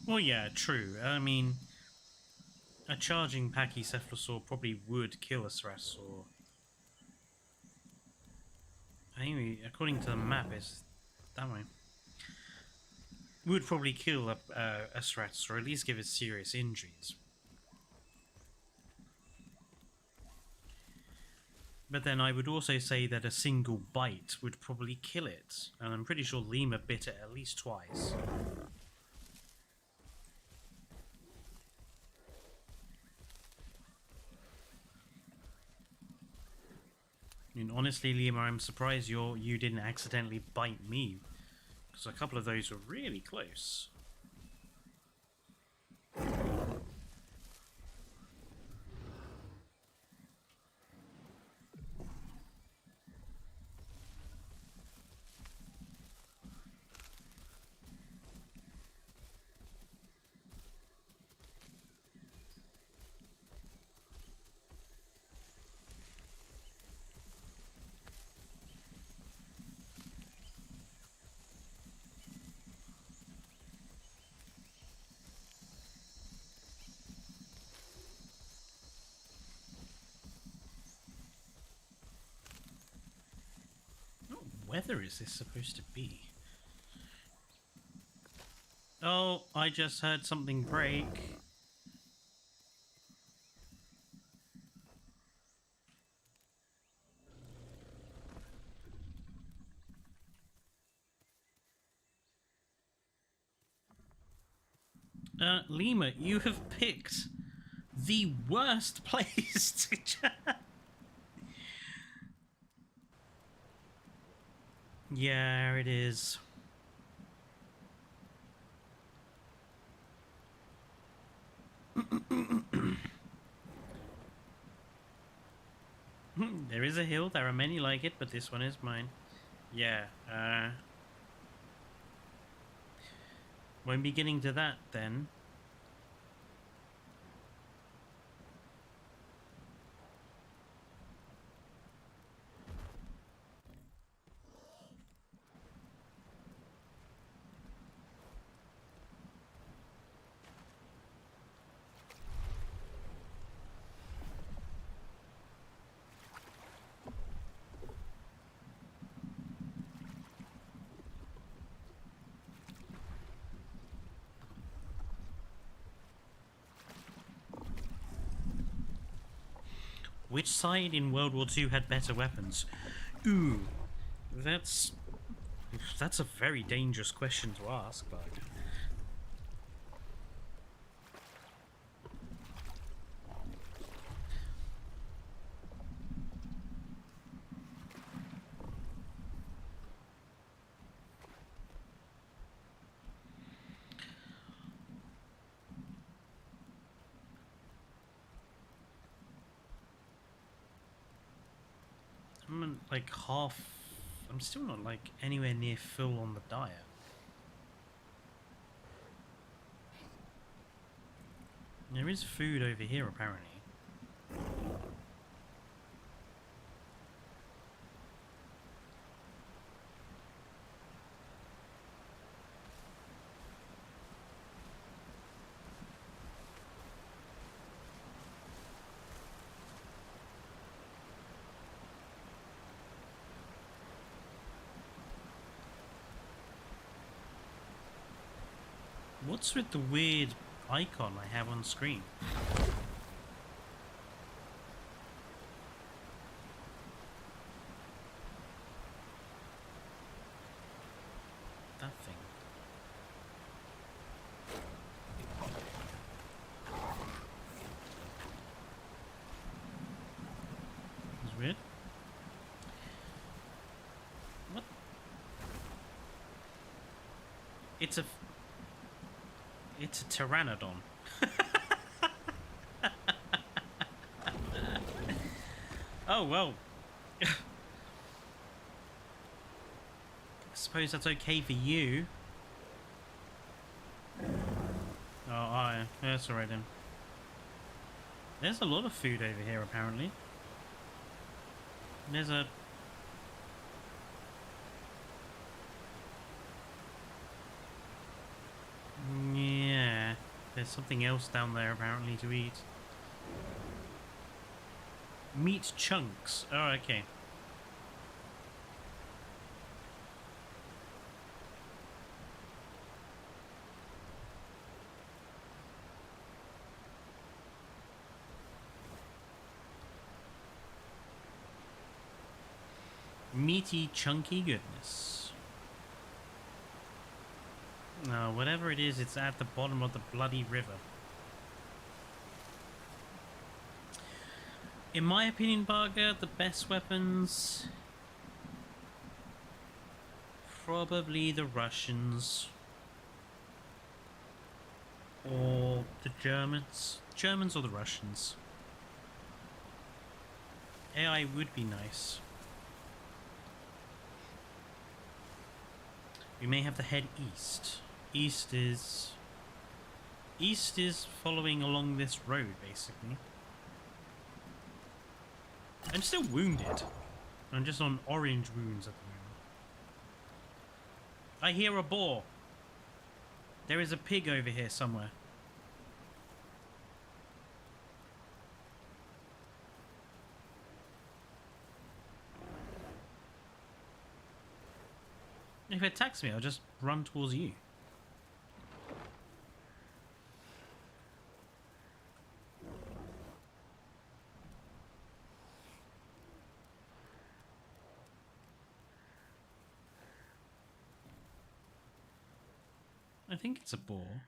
Well, yeah, true. I mean, a charging Pachycephalosaur probably would kill a Ceratosaur. Anyway, according to the map, it's that way. Would probably kill a Ceratosaur, or at least give it serious injuries. But then I would also say that a single bite would probably kill it, and I'm pretty sure Lemur bit it at least twice. I mean, honestly, Lemur, I'm surprised you didn't accidentally bite me, because a couple of those were really close. What weather is this supposed to be? Oh, I just heard something break. Lemur, you have picked the worst place to chat. Yeah, it is. There is a hill, there are many like it, but this one is mine. Yeah, won't be getting to that then. Which side in World War II had better weapons? Ooh, that's a very dangerous question to ask, Bug. I'm like half. I'm still not like anywhere near full on the diet. There is food over here apparently. What's with the weird icon I have on screen? That thing. It's weird. What? It's a pteranodon. Oh well. I suppose that's okay for you. Oh, yeah, that's alright then. There's a lot of food over here apparently. There's a... Yeah, there's something else down there apparently to eat. Meat chunks. Oh, okay. Meaty, chunky goodness. Whatever it is, it's at the bottom of the bloody river. In my opinion, Barger, the best weapons... probably the Russians. Or the Germans. Germans or the Russians. AI would be nice. We may have to head east. East is following along this road, basically. I'm still wounded. I'm just on orange wounds at the moment. I hear a boar. There is a pig over here somewhere. If it attacks me, I'll just run towards you. I think it's a boar.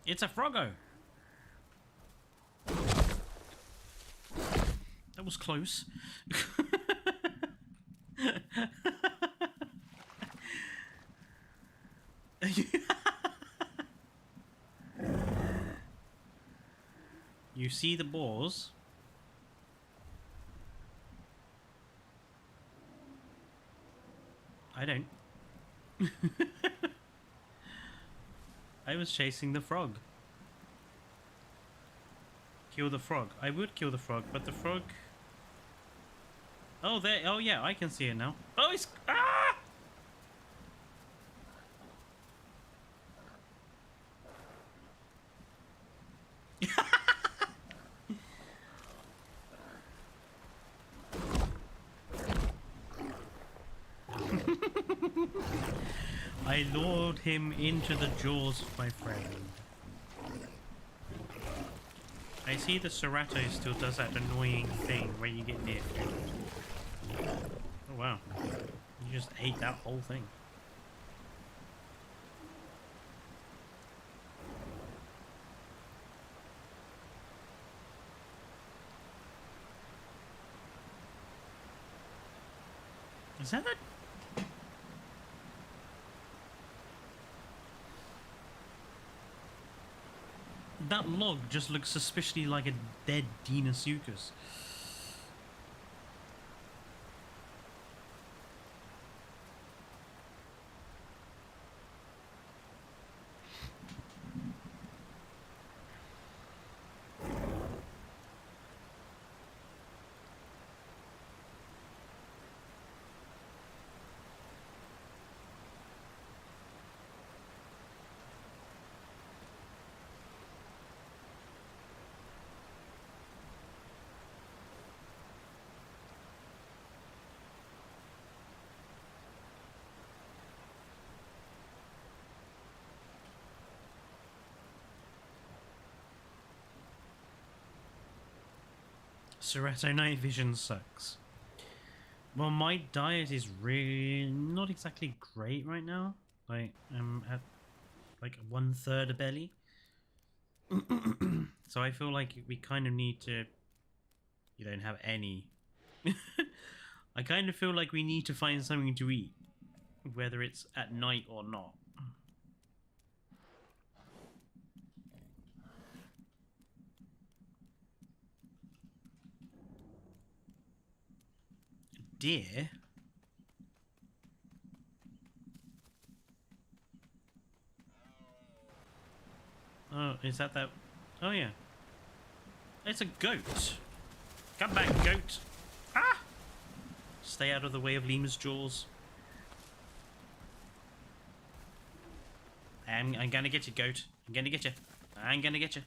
It's a froggo. That was close. You see the boars? I don't. I was chasing the frog. Kill the frog. I would kill the frog, but the frog... Oh, there. Oh, yeah, I can see it now. Oh, it's... Ah! I lured him into the jaws of my friend. I see the Serato still does that annoying thing where you get near food. Oh wow. You just ate that whole thing. Is that a... That log just looks suspiciously like a dead Deinosuchus. Soretto night vision sucks. Well, my diet is really not exactly great right now. Like, I'm at like 1/3 a belly. So I feel like we kind of need to... You don't have any. I kind of feel like we need to find something to eat, whether it's at night or not. Deer? Oh, is that? Oh, yeah. It's a goat. Come back, goat. Ah! Stay out of the way of Lemur's jaws. I'm gonna get you, goat. I'm gonna get you. I'm gonna get you.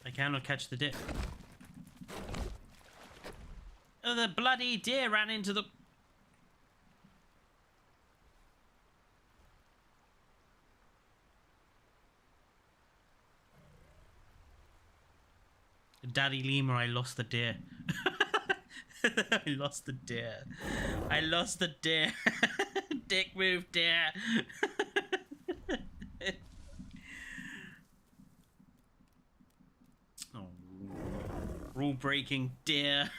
I cannot catch the deer. Oh, the bloody deer ran into the... Daddy Lemur, I lost the deer. I lost the deer. I lost the deer. Dick move, deer. Oh, rule breaking deer.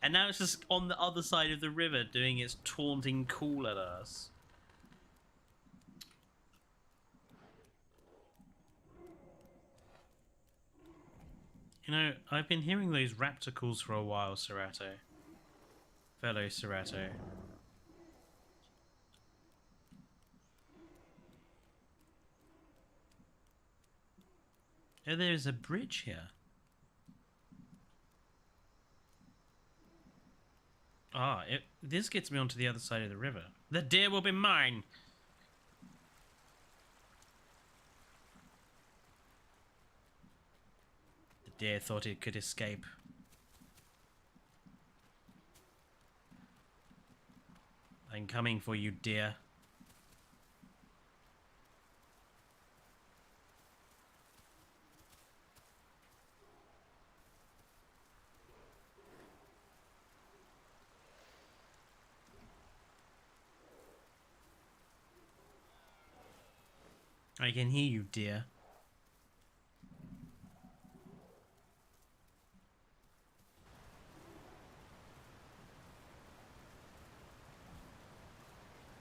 And now it's just on the other side of the river doing its taunting call at us. You know, I've been hearing those raptor calls for a while, Serato. Fellow Serato. Oh, there's a bridge here. Ah, this gets me onto the other side of the river. The deer will be mine! The deer thought it could escape. I'm coming for you, deer. I can hear you, dear.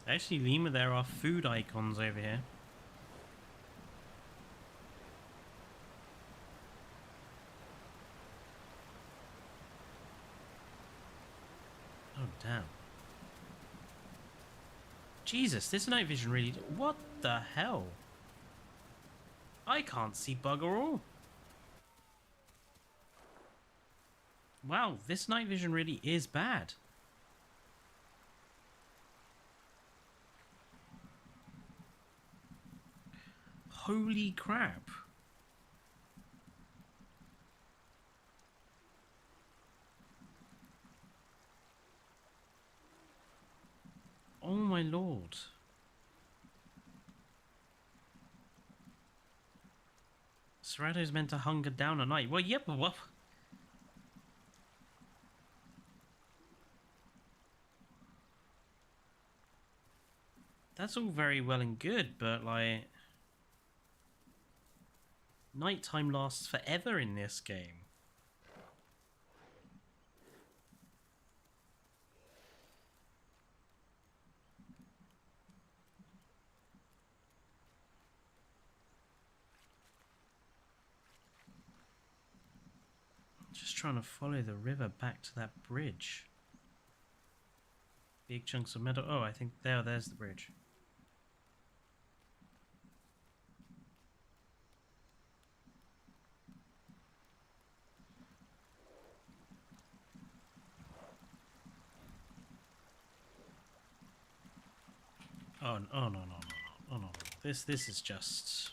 Actually, Lima, there are food icons over here. Oh, damn. Jesus, this night vision really... What the hell? I can't see bugger all. Wow, this night vision really is bad. Holy crap. Oh my lord. Serato's meant to hunger down a night. Well, yep, yeah, what? That's all very well and good, but like... Nighttime lasts forever in this game. Just trying to follow the river back to that bridge. Big chunks of metal. Oh, I think there's the bridge. Oh no. This is just...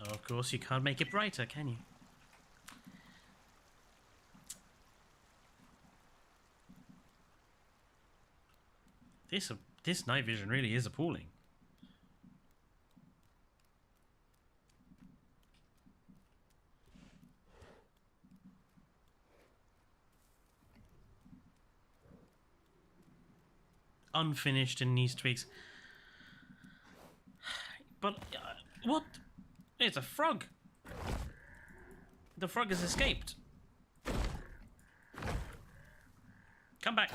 Oh, of course you can't make it brighter, can you? This night vision really is appalling. Unfinished and needs tweaks. But what? It's a frog. The frog has escaped. Come back.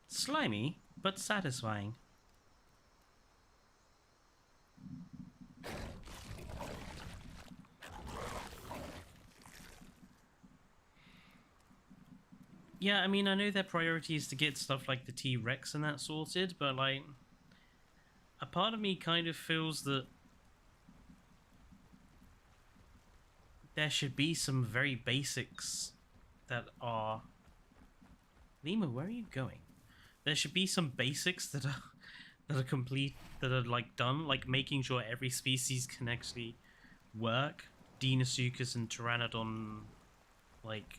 Slimy, but satisfying. Yeah, I mean, I know their priority is to get stuff like the T-Rex and that sorted, but, like, a part of me kind of feels that there should be some very basics that are... Lima, where are you going? There should be some basics that are complete, that are, like, done, like making sure every species can actually work. Deinosuchus and Pteranodon, like...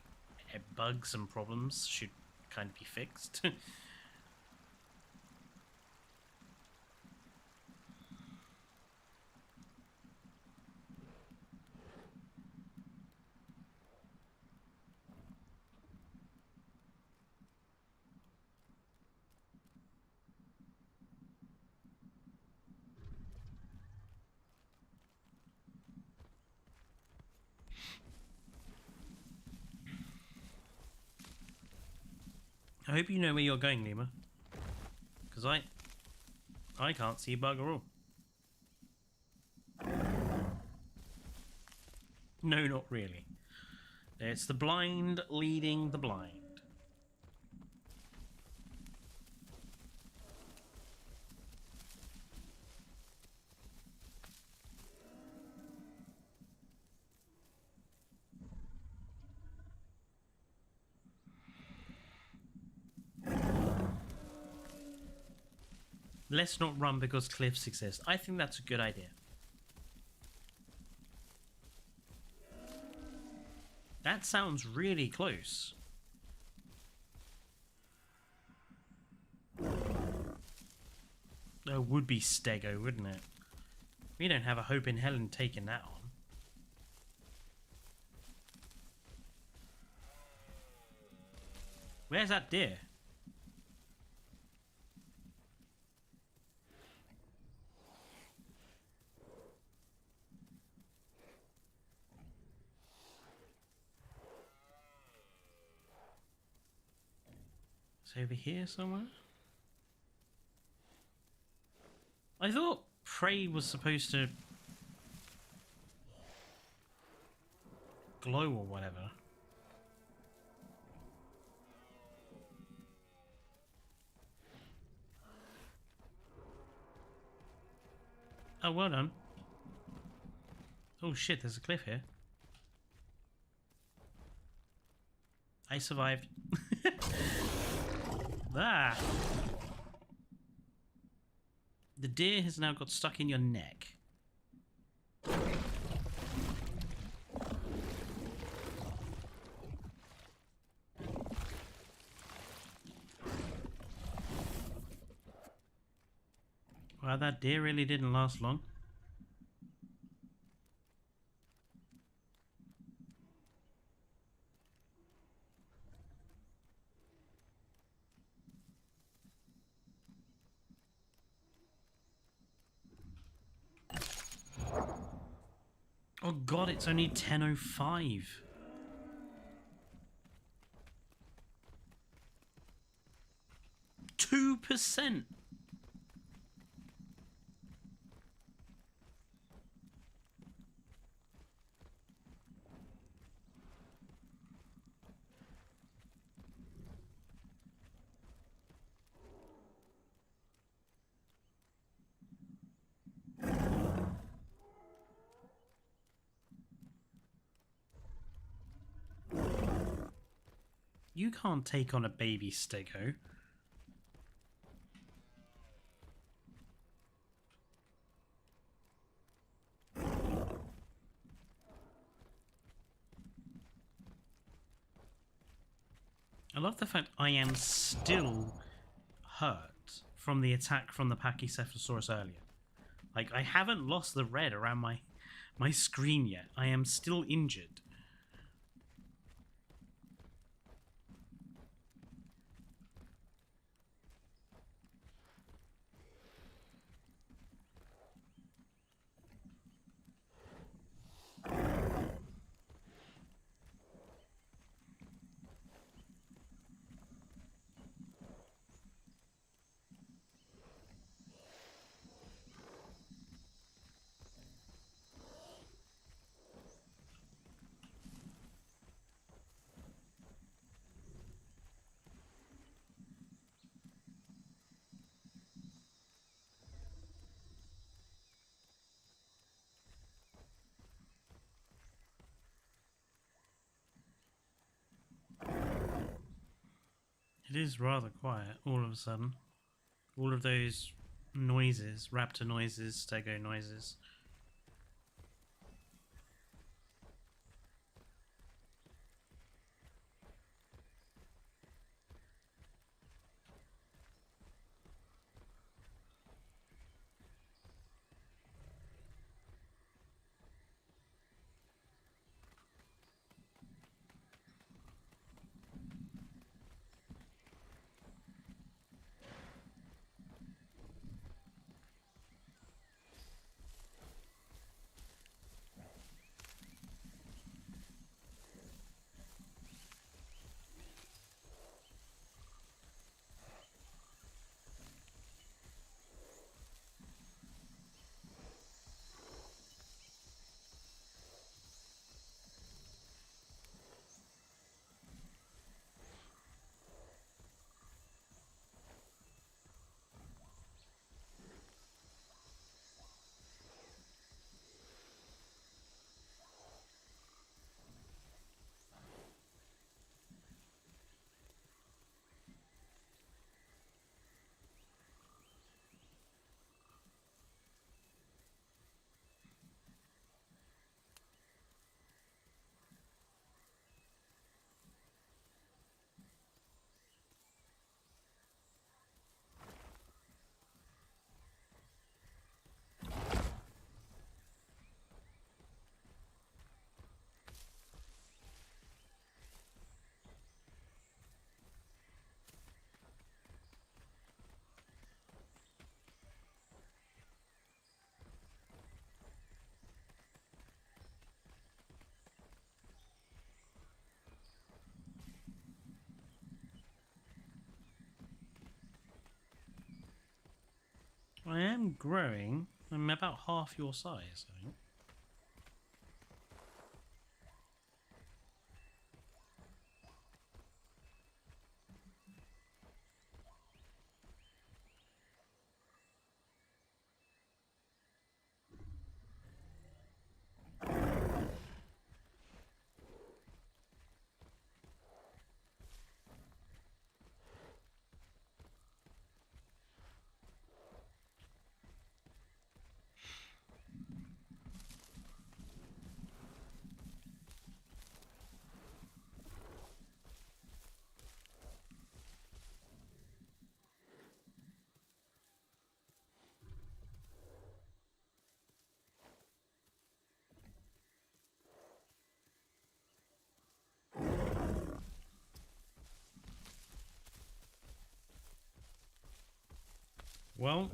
bugs and problems should kind of be fixed. I hope you know where you're going, Lima. Because I can't see bugger all. No, not really. It's the blind leading the blind. Let's not run because cliffs exist. I think that's a good idea. That sounds really close. It would be Stego, wouldn't it? We don't have a hope in hell in taking that on. Where's that deer? Over here somewhere? I thought prey was supposed to glow or whatever. Oh, well done. Oh shit, there's a cliff here. I survived. Ah! The deer has now got stuck in your neck. Well, that deer really didn't last long. Oh god, it's only 10:05. %. You can't take on a baby stego. I love the fact I am still hurt from the attack from the Pachycephalosaurus earlier. Like, I haven't lost the red around my screen yet. I am still injured. It is rather quiet all of a sudden. All of those noises, raptor noises, stego noises. I am growing. I'm about half your size, I think. Well,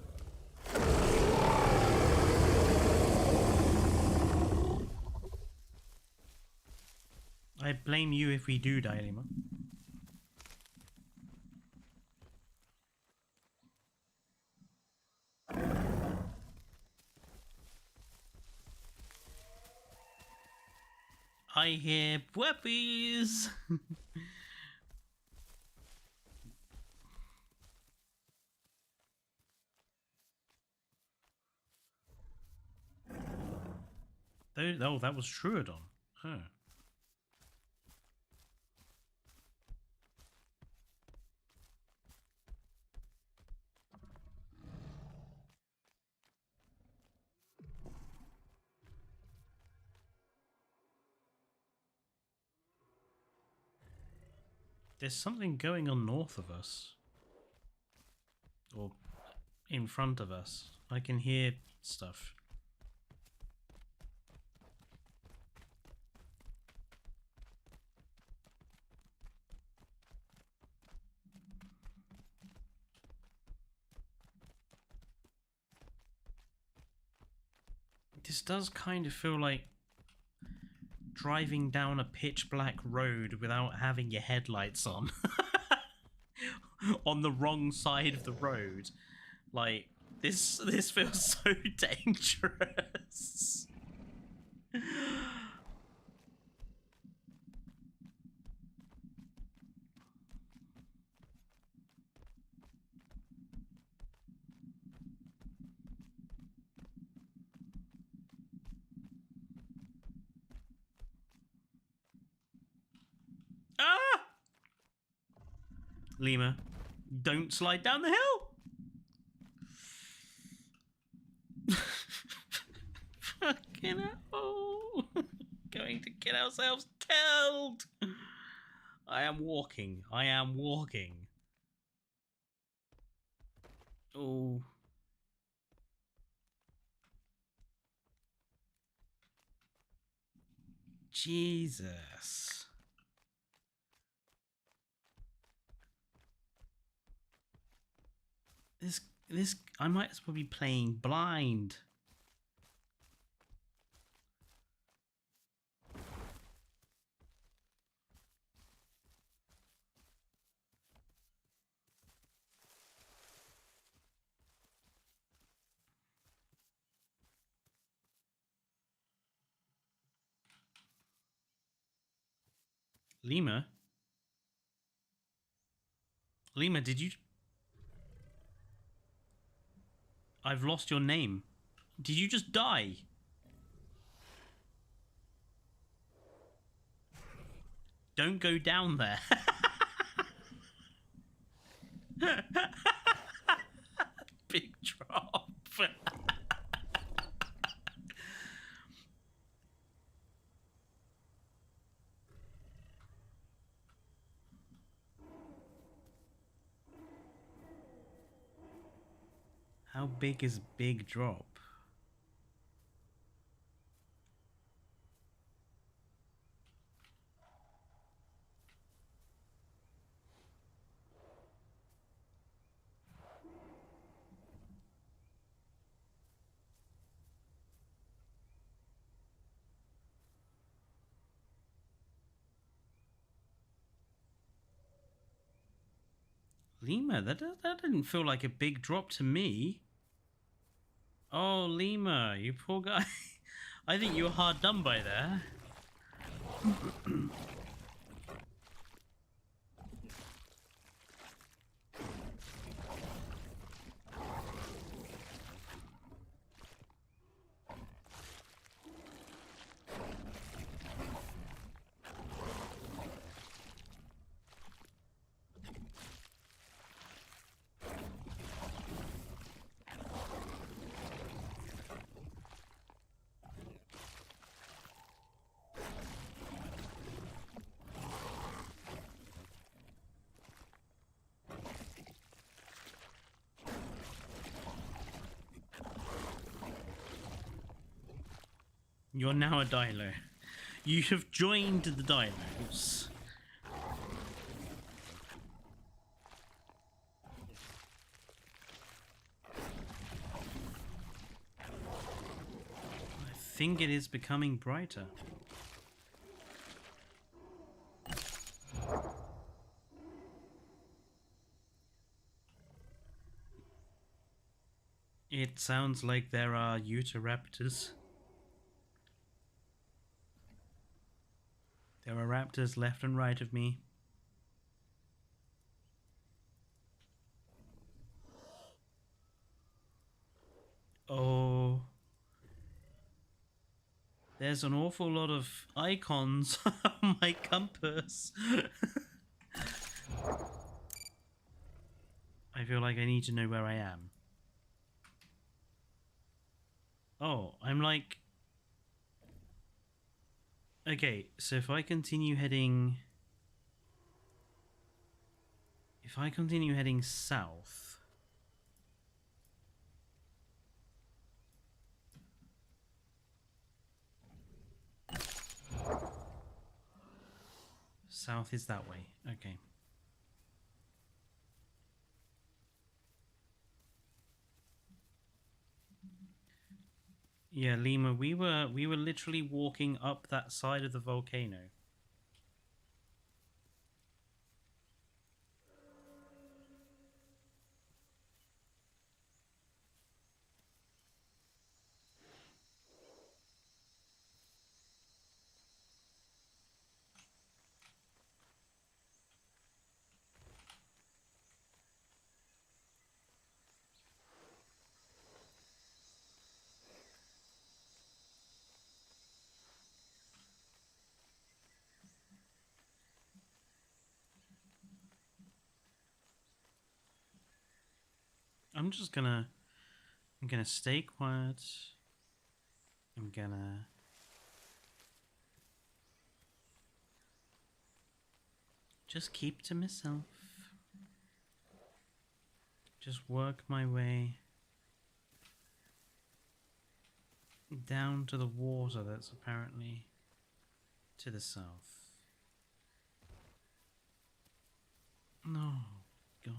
I blame you if we do die, Lima. I hear puppies. Oh, that was Truodon. Huh. There's something going on north of us. Or in front of us. I can hear stuff. This does kind of feel like driving down a pitch black road without having your headlights on. On the wrong side of the road. Like, this feels so dangerous. Ah! Lima, don't slide down the hill. Fucking hell. Going to get ourselves killed. I am walking. I am walking. Oh. Jesus. This I might as well be playing blind. Lima? Lima, did you... I've lost your name. Did you just die? Don't go down there. Big drop. How big is big drop? Lima, that didn't feel like a big drop to me. Oh, Lima, you poor guy. I think you were hard done by there. You're now a dilo. You have joined the dilos. I think it is becoming brighter. It sounds like there are Utahraptors. There are raptors left and right of me. Oh. There's an awful lot of icons on my compass. I feel like I need to know where I am. Oh, I'm like... Okay, so if I continue heading If I continue heading south... South is that way. Okay. Yeah, Lima, we were literally walking up that side of the volcano. I'm gonna stay quiet. I'm gonna just keep to myself. Just work my way down to the water that's apparently to the south. No, God.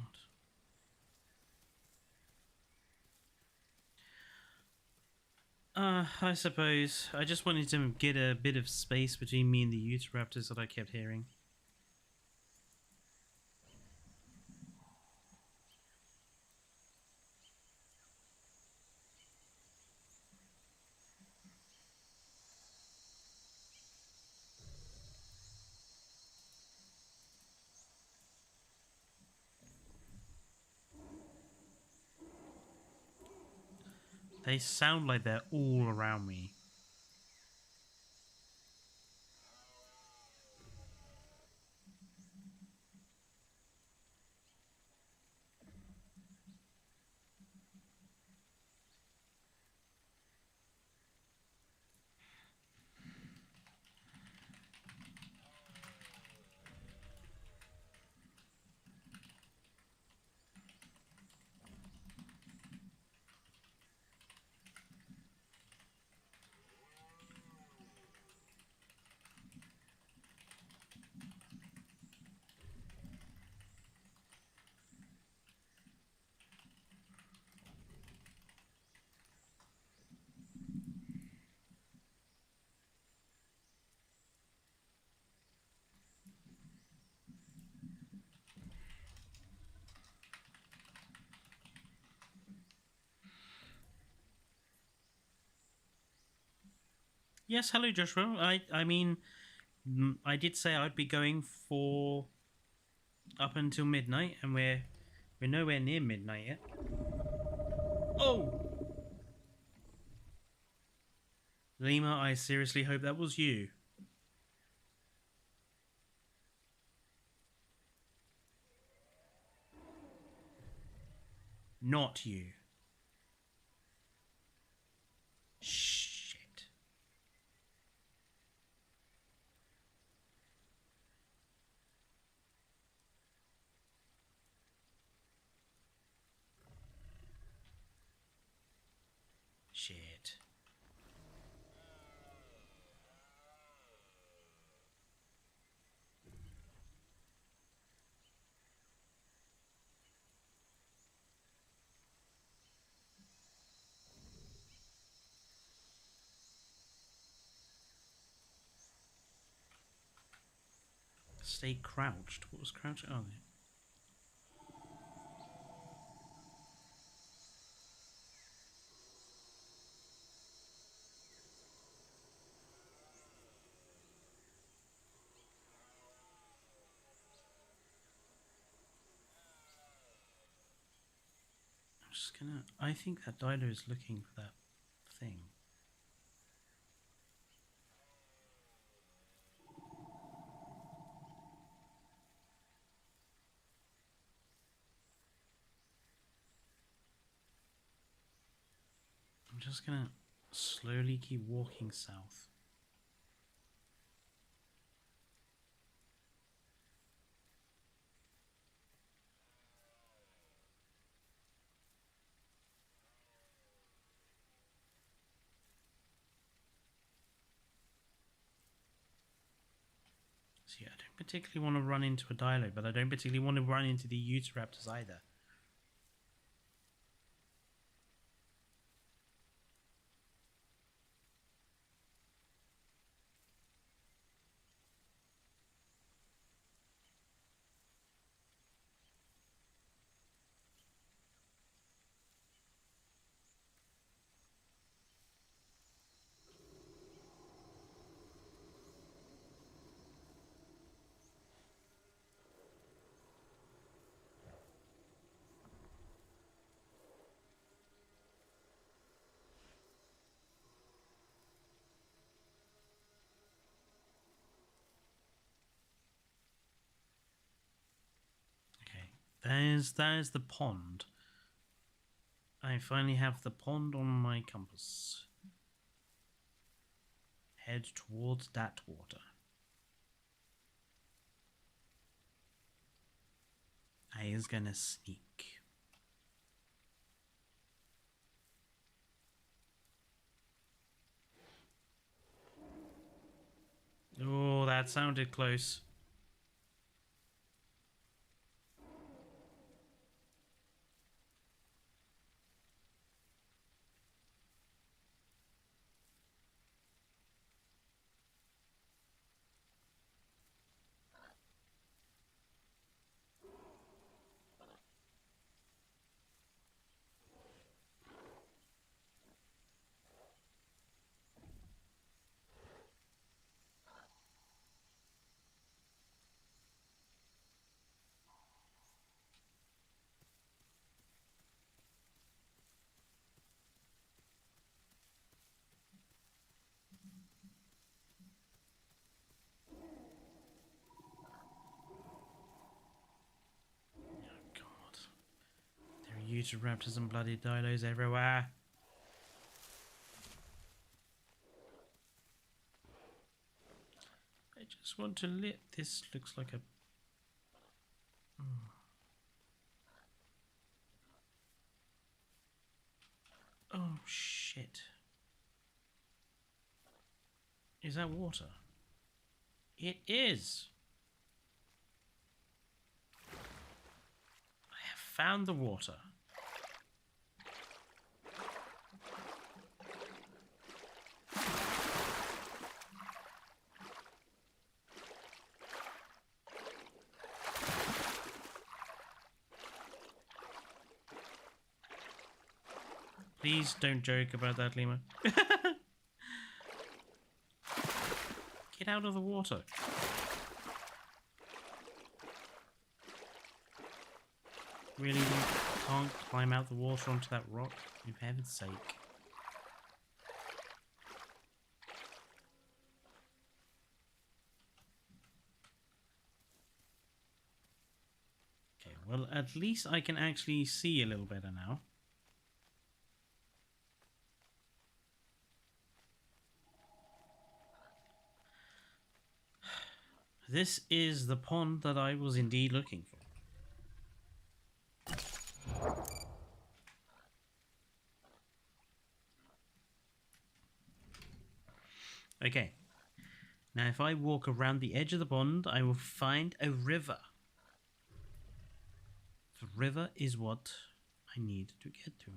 I suppose. I just wanted to get a bit of space between me and the Utahraptors that I kept hearing. They sound like they're all around me. Yes, hello Joshua. I mean, I did say I'd be going for up until midnight, and we're nowhere near midnight yet. Oh! Lima, I seriously hope that was you. Not you. Shit. Shit. Stay crouched. What was crouched? Oh, there. I'm just gonna... I think that Dido is looking for that thing. I'm just gonna slowly keep walking south. See, I don't particularly want to run into a Dilo, but I don't particularly want to run into the Utahraptors either. There's the pond. I finally have the pond on my compass. Head towards that water. I is gonna sneak. Oh, that sounded close. Utahraptors and bloody dilos everywhere. I just want to lit. This looks like a. Oh shit. Is that water? It is. I have found the water. Please don't joke about that, Lima. Get out of the water. Really, you can't climb out the water onto that rock? For heaven's sake. Okay, well, at least I can actually see a little better now. This is the pond that I was indeed looking for. Okay. Now if I walk around the edge of the pond, I will find a river. The river is what I need to get to.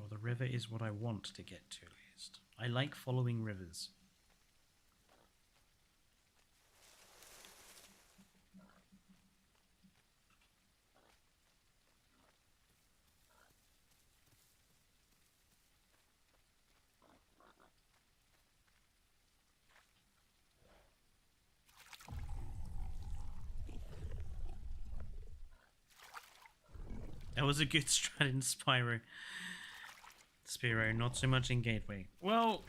The river is what I want to get to, at least. I like following rivers. That was a good strat in Spyro. Spyro, not so much in Gateway. Well,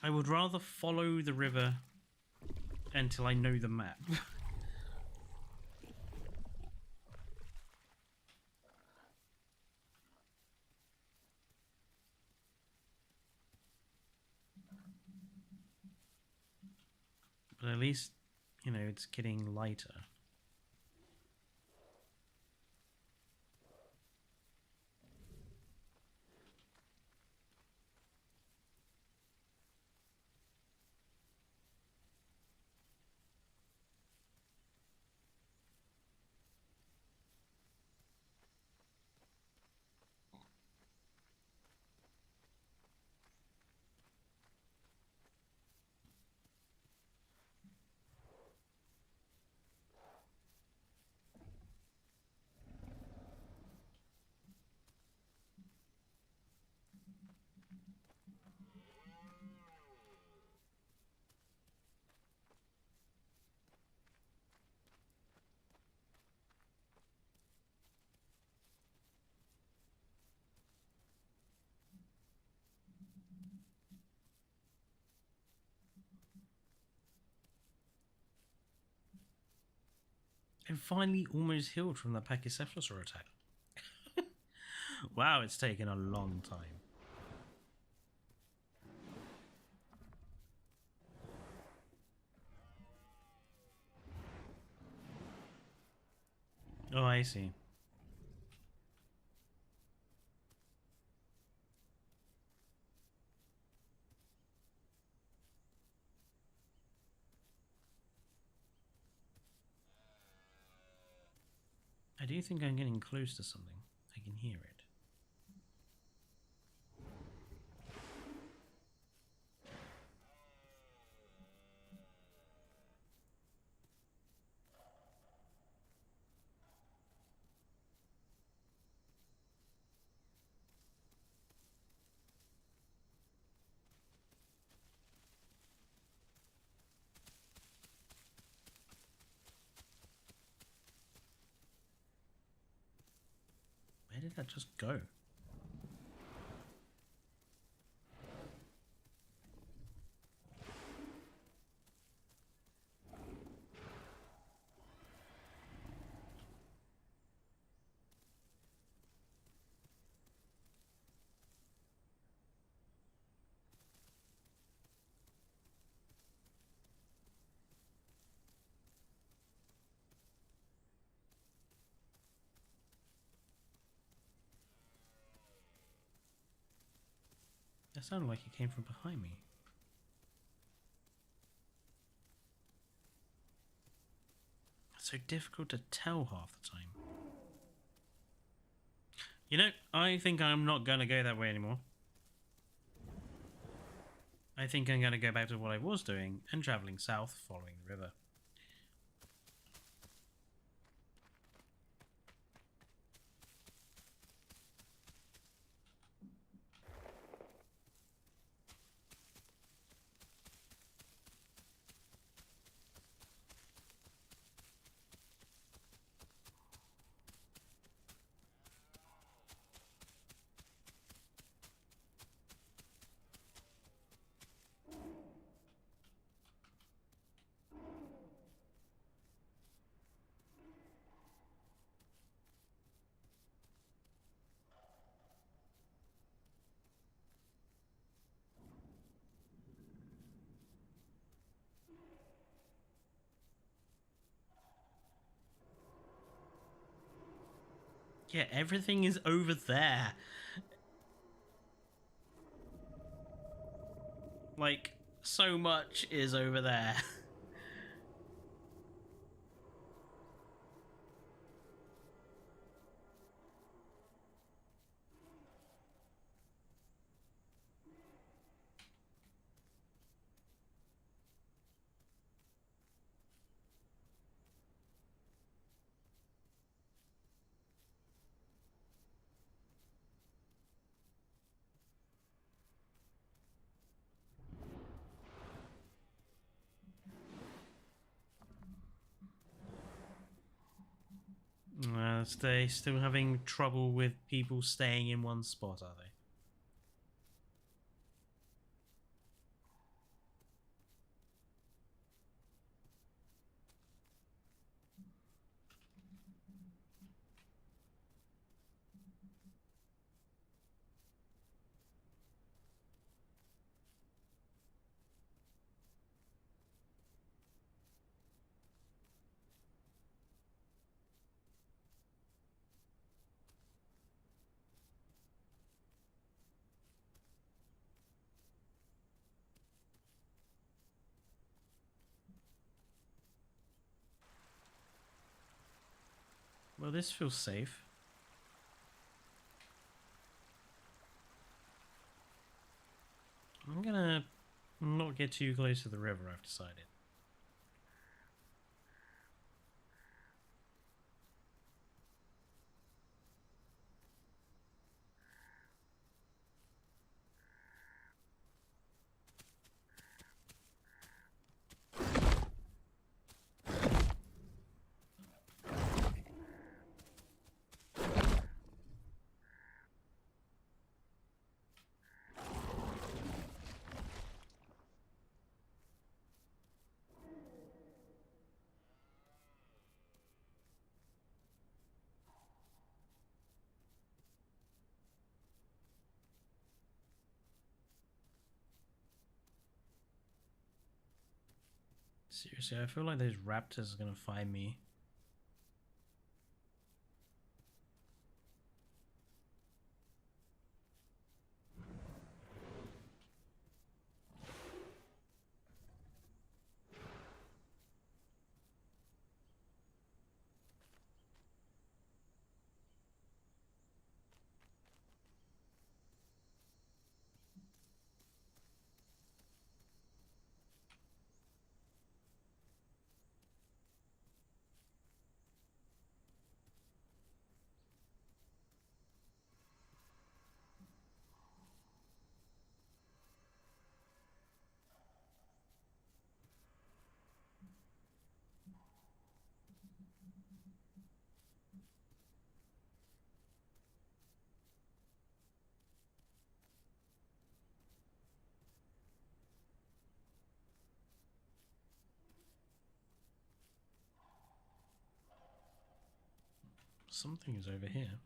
I would rather follow the river until I know the map. But at least, you know, it's getting lighter. And finally almost healed from that Pachycephalosaur attack. Wow, it's taken a long time. Oh, I see. I do think I'm getting close to something. I can hear it. Where did that just go? That sounded like it came from behind me. It's so difficult to tell half the time. You know, I think I'm not going to go that way anymore. I think I'm going to go back to what I was doing and travelling south following the river. Yeah, everything is over there. Like, so much is over there. They still having trouble with people staying in one spot, are they? Well, this feels safe. I'm gonna not get too close to the river, I've decided. Seriously, I feel like those raptors are gonna find me. Something is over here.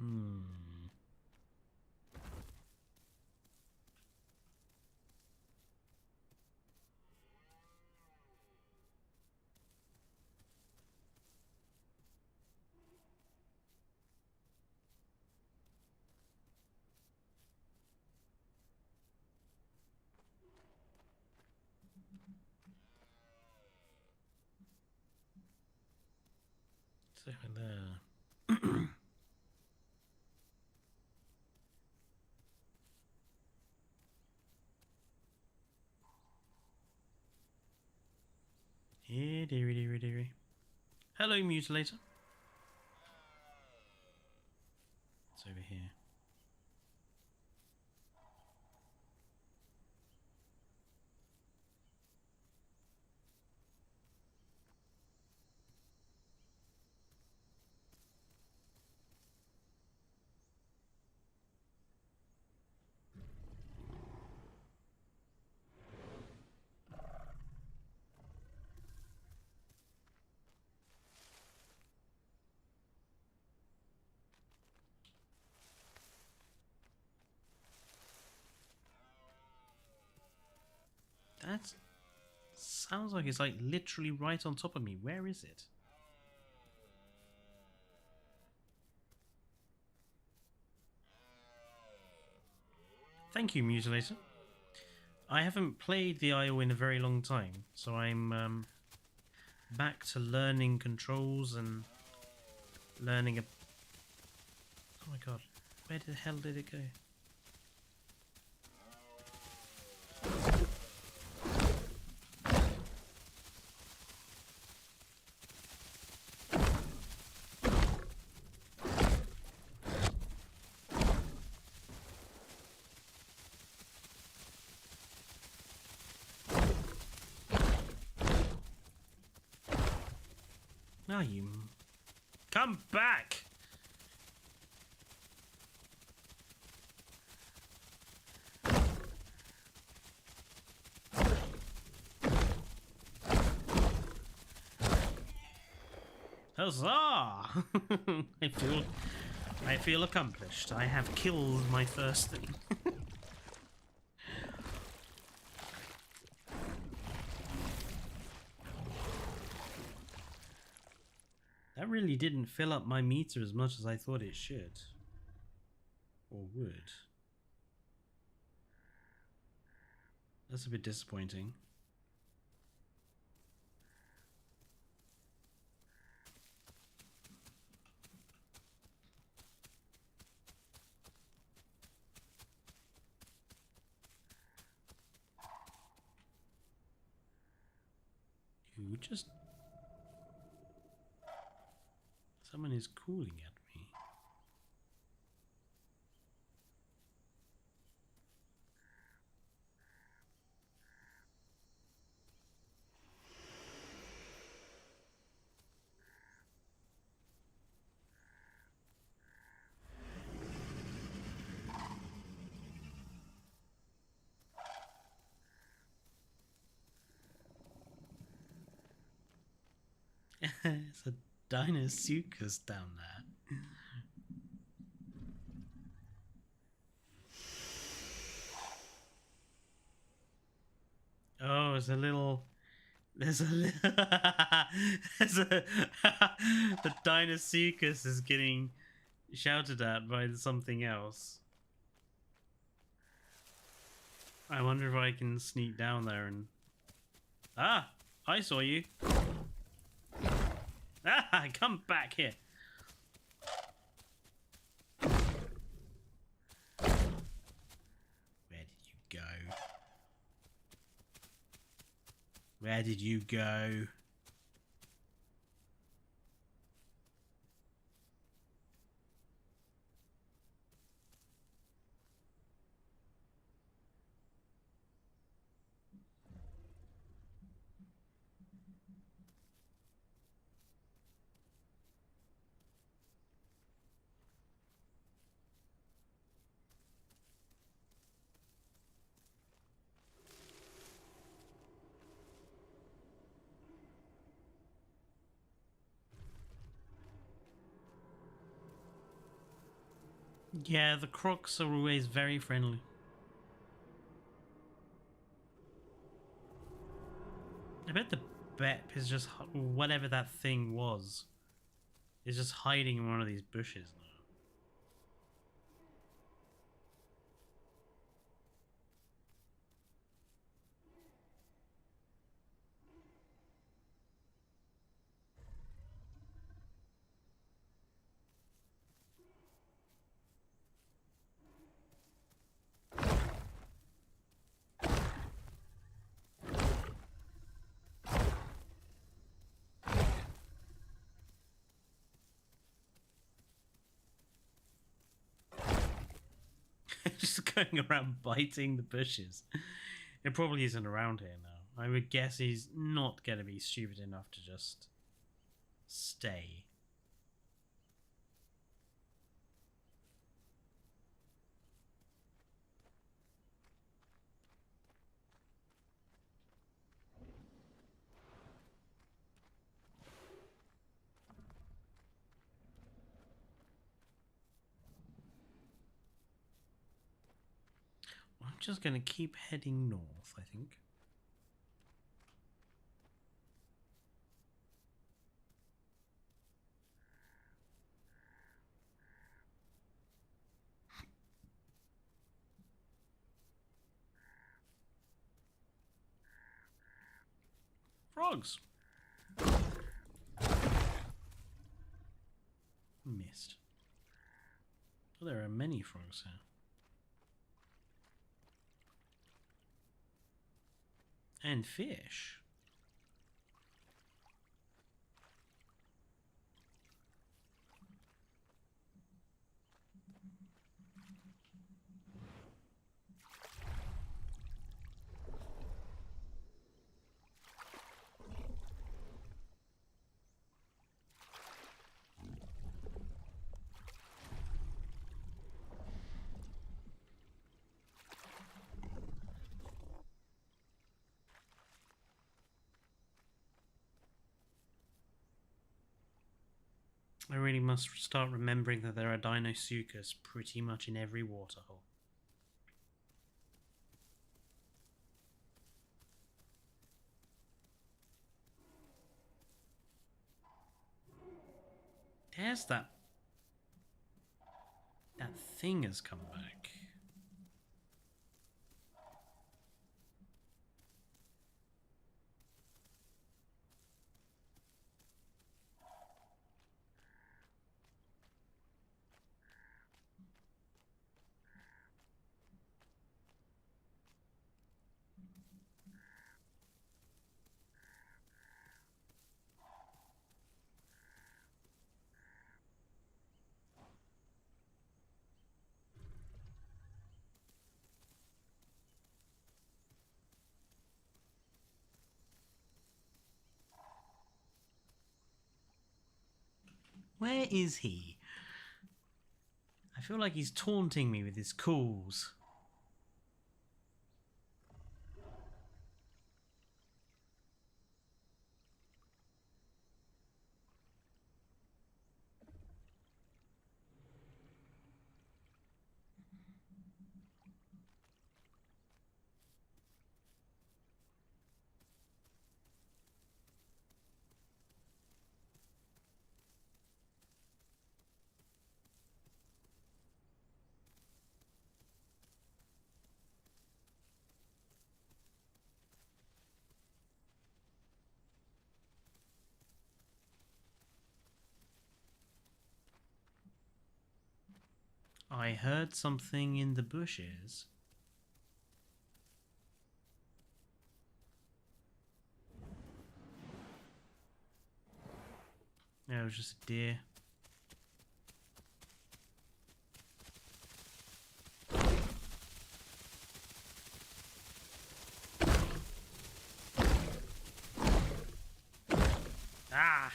Hmm. It's over there. Here, dearie, dearie, dearie. Hello, mutilator. It's over here. That sounds like it's like literally right on top of me. Where is it? Thank you, Mutilator. I haven't played the IO in a very long time, so I'm back to learning controls and learning a... Oh my god, where the hell did it go? are you? Come back! Huzzah! I feel accomplished. I have killed my first thing. That really didn't fill up my meter as much as I thought it should. Or would. That's a bit disappointing. You just... Someone is calling at me. It's a dinosaurs down there. Oh, there's a little... There's a the dinosaurs is getting shouted at by something else. I wonder if I can sneak down there and... Ah! I saw you! Ah! Come back here! Where did you go? Where did you go? Yeah, the crocs are always very friendly. I bet the Bep is just whatever that thing was. Is just hiding in one of these bushes now. Just going around biting the bushes. It probably isn't around here now. I would guess he's not going to be stupid enough to just stay. I'm just going to keep heading north, I think. Frogs! Missed. Well, there are many frogs here. And fish. I really must start remembering that there are dinosaurs pretty much in every waterhole. There's that thing has come back. Where is he? I feel like he's taunting me with his calls. I heard something in the bushes. No, it was just a deer. Ah!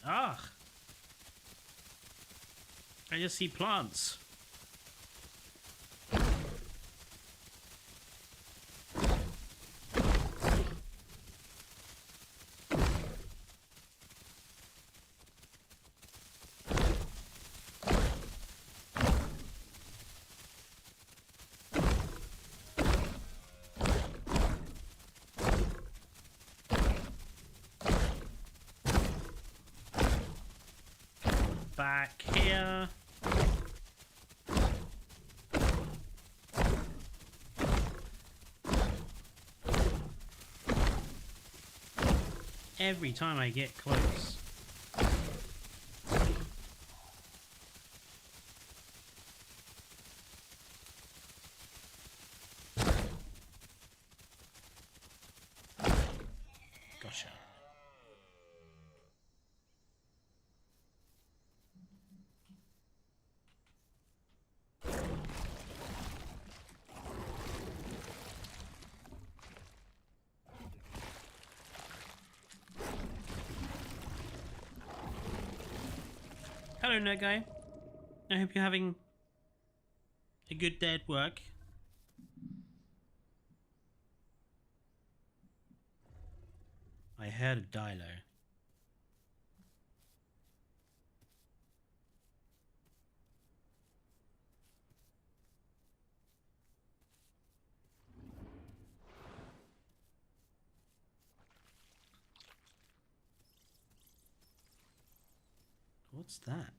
Ah! I just see plants. Back here. Every time I get close. Gotcha. Hello, nerd guy. I hope you're having a good day at work. I heard a dilo. What's that?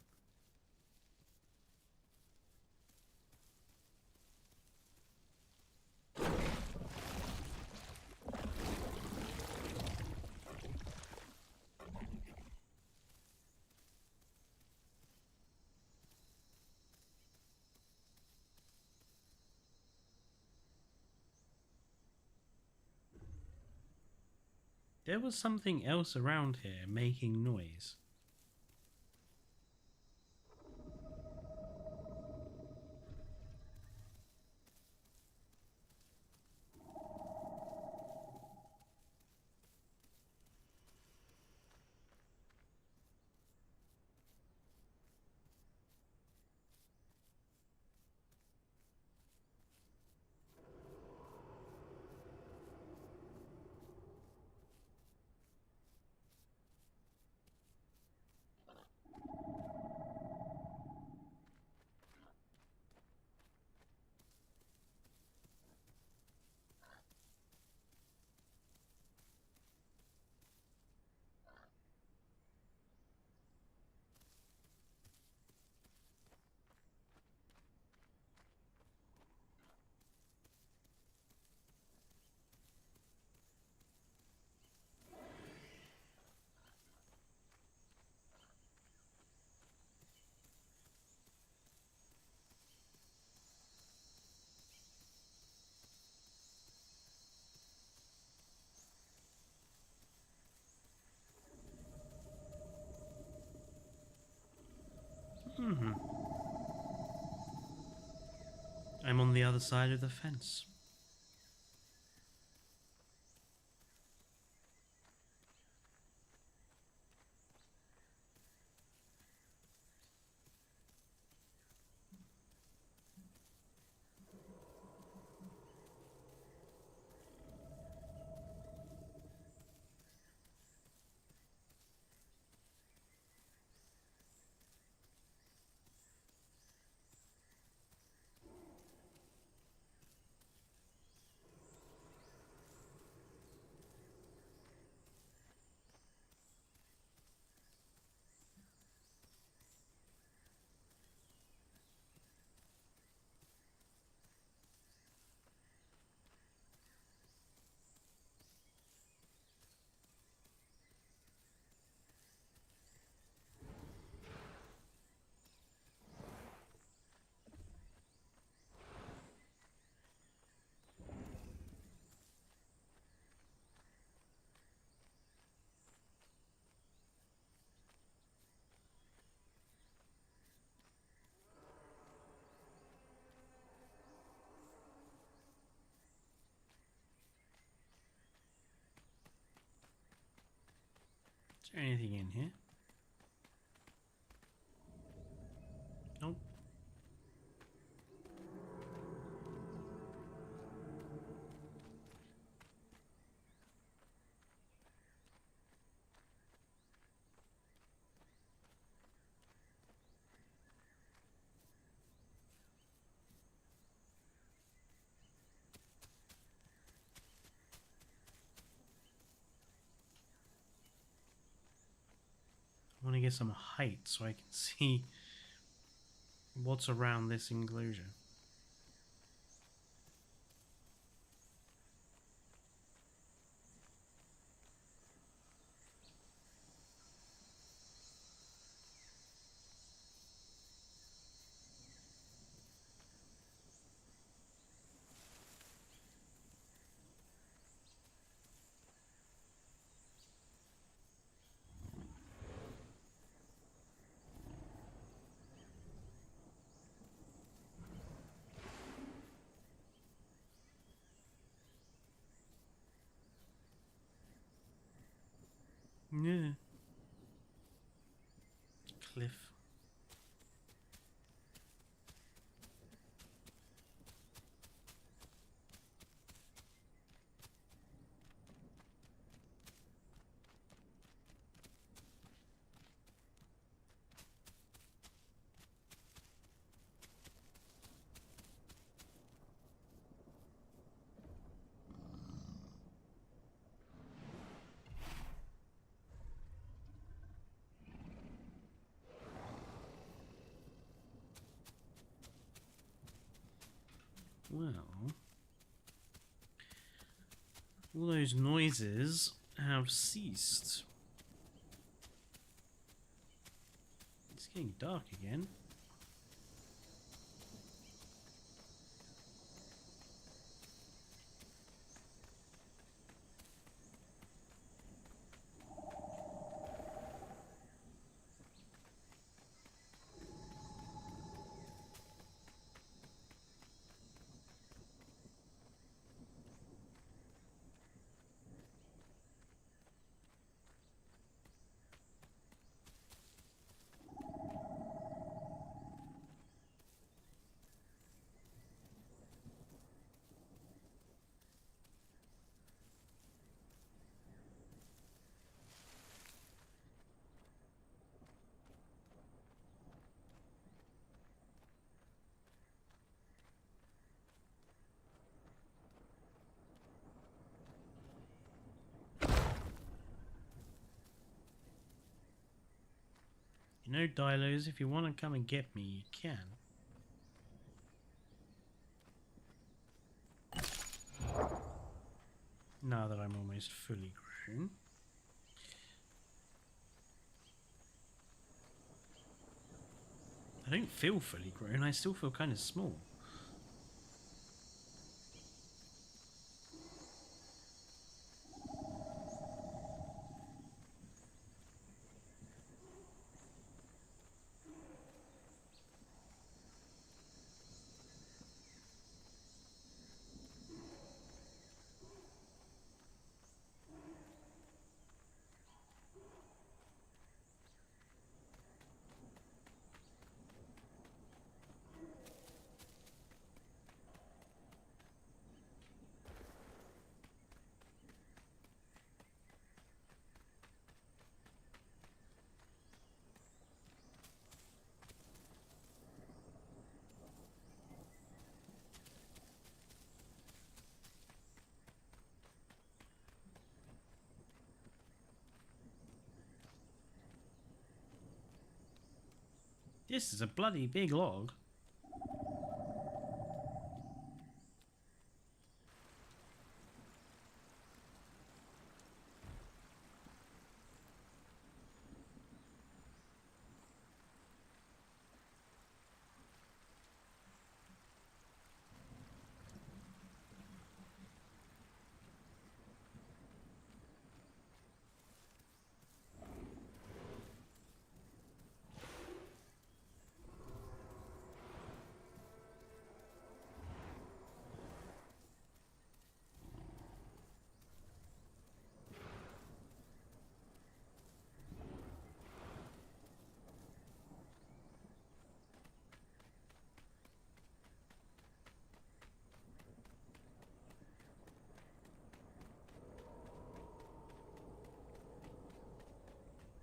There was something else around here making noise. I'm on the other side of the fence. Is there anything in here? Nope. I want to get some height so I can see what's around this enclosure. Yeah. Cliff. Well, all those noises have ceased. It's getting dark again. You know, Dilos, if you want to come and get me, you can. Now that I'm almost fully grown. I don't feel fully grown, I still feel kind of small. This is a bloody big log.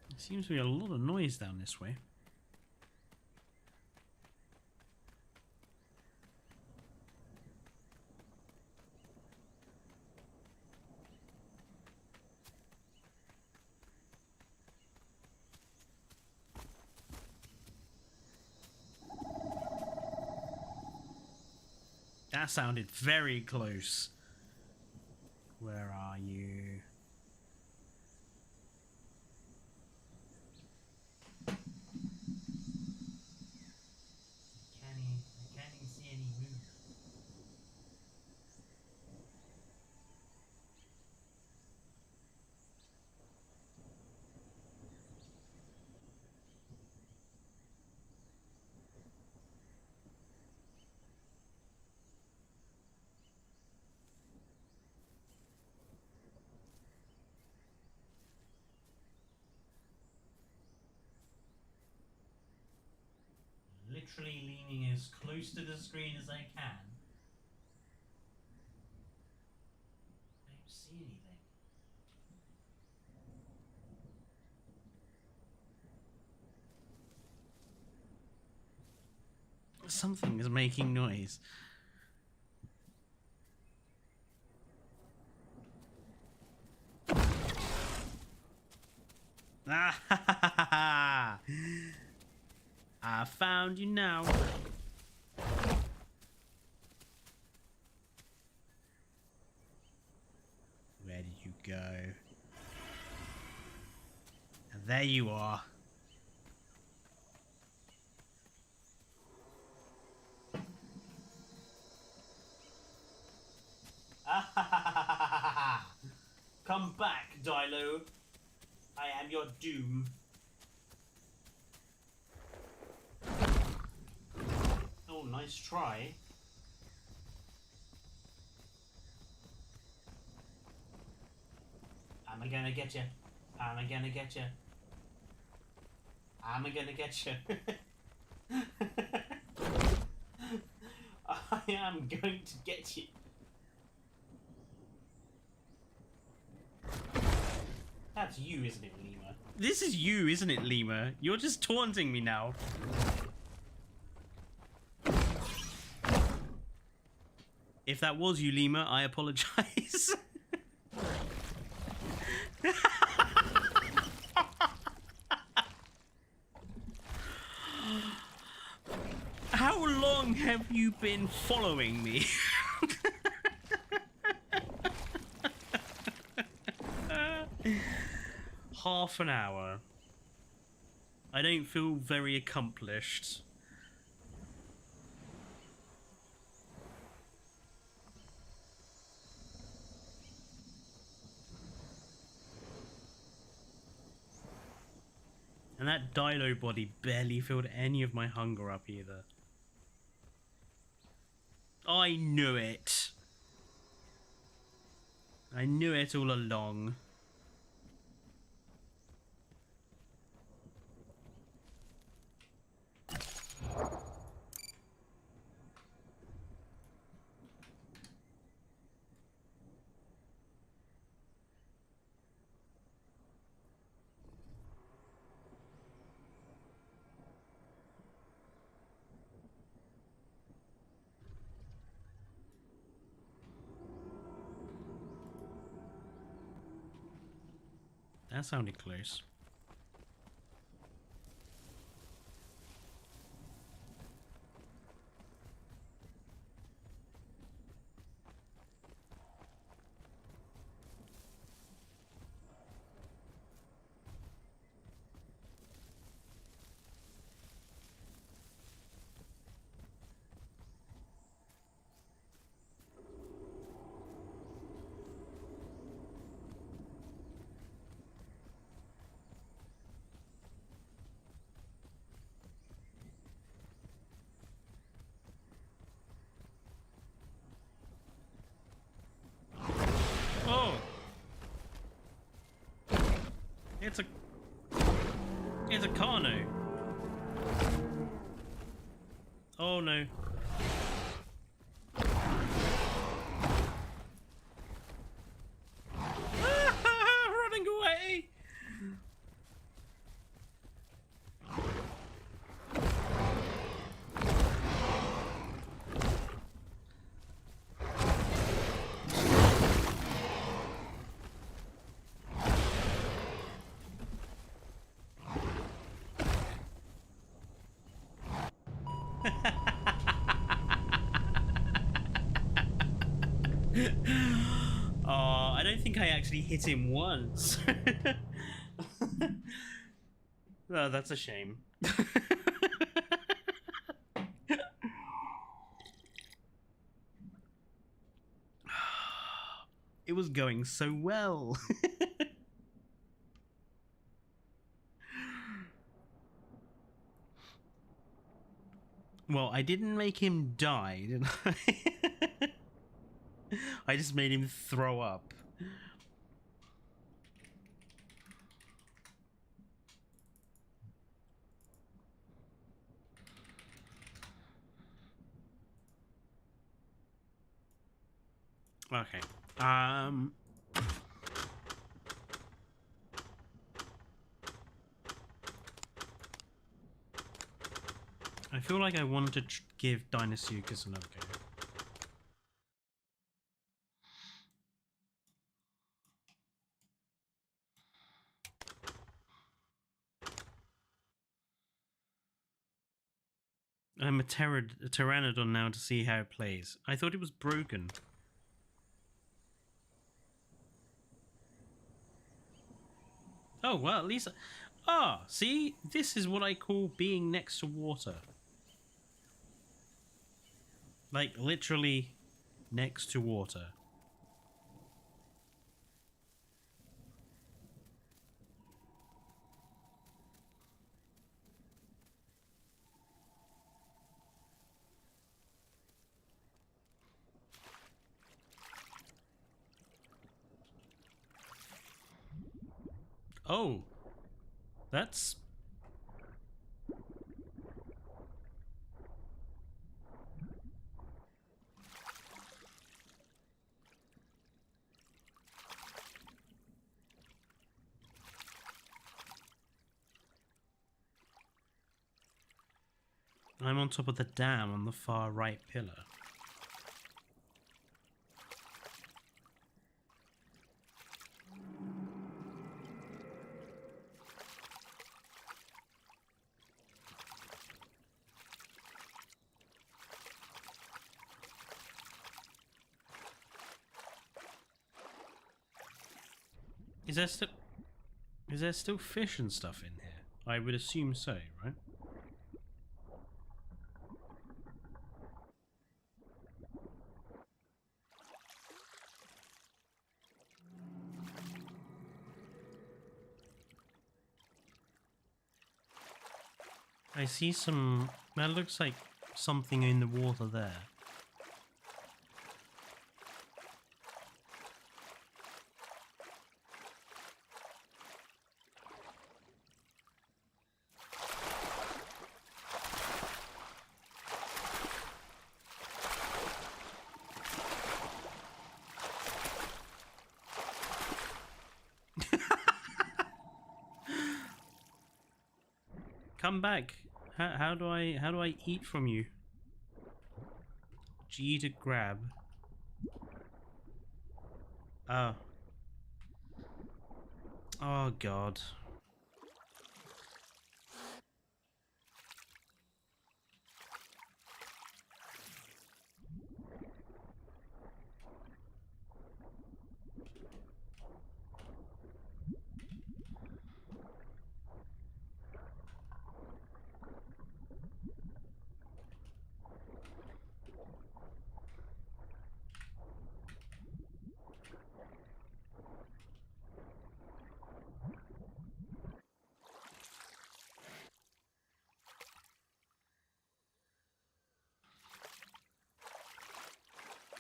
There seems to be a lot of noise down this way. That sounded very close. Where are you? I can't even see any movement. Literally leaning as close to the screen as I can. I don't see anything. Something is making noise. Ah ha ha ha ha! I found you now. Where did you go? And there you are. Come back, Dilo. I am your doom. Oh, nice try. I'm gonna get you. I'm gonna get you. I'm gonna get you. I am going to get you. That's you, isn't it, Lima? This is you, isn't it, Lima? You're just taunting me now. If that was you, Lima, I apologize. How long have you been following me? Half an hour. I don't feel very accomplished. And that Dilo body barely filled any of my hunger up either. I knew it. I knew it all along. That sounded close. It's a Carno. Oh no. Running away. Oh, I don't think I actually hit him once. Oh, that's a shame. It was going so well. Well, I didn't make him die, did I? I just made him throw up. Okay. I feel like I want to give Dinosuchus another go. I'm a Pteranodon now to see how it plays. I thought it was broken. Oh, well, at least... Ah, see? This is what I call being next to water. Like, literally next to water. Oh, that's... I'm on top of the dam on the far right pillar. Is there still fish and stuff in here? I would assume so, right? I see some... That looks like something in the water there. Come back. How do I eat from you? G to grab. Oh. Oh god.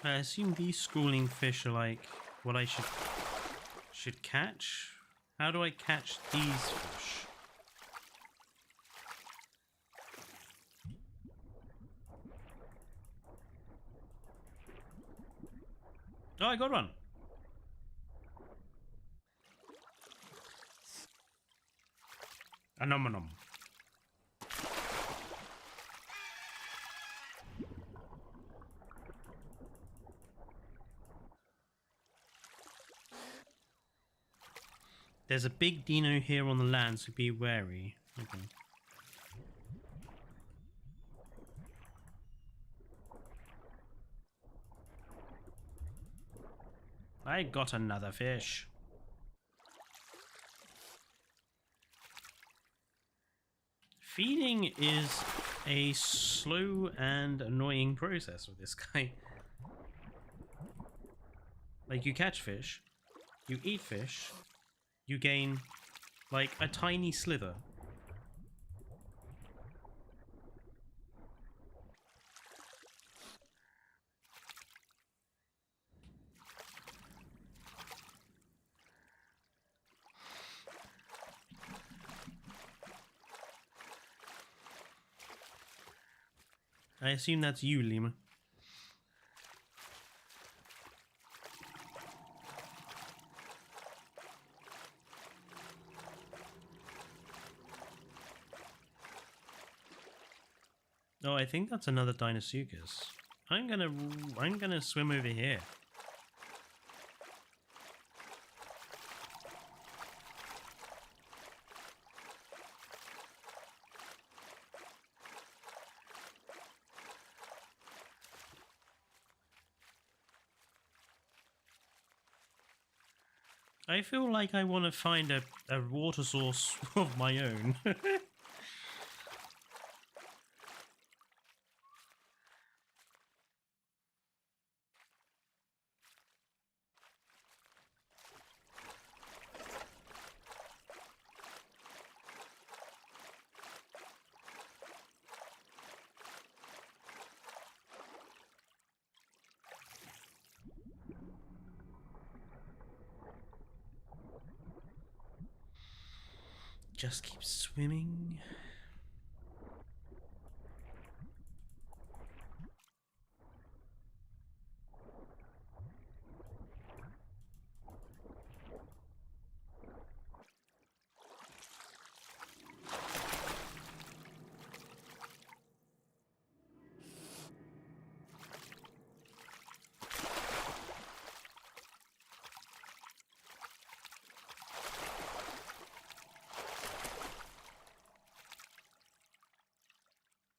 I assume these schooling fish are like what I should catch. How do I catch these fish? Oh, I got one. Anom. There's a big dino here on the land, so be wary. Okay. I got another fish. Feeding is a slow and annoying process with this guy. Like, you catch fish, you eat fish, you gain, like, a tiny slither. I assume that's you, Lima. Oh, I think that's another Deinosuchus. I'm gonna swim over here. I feel like I want to find a water source of my own. Just keep swimming.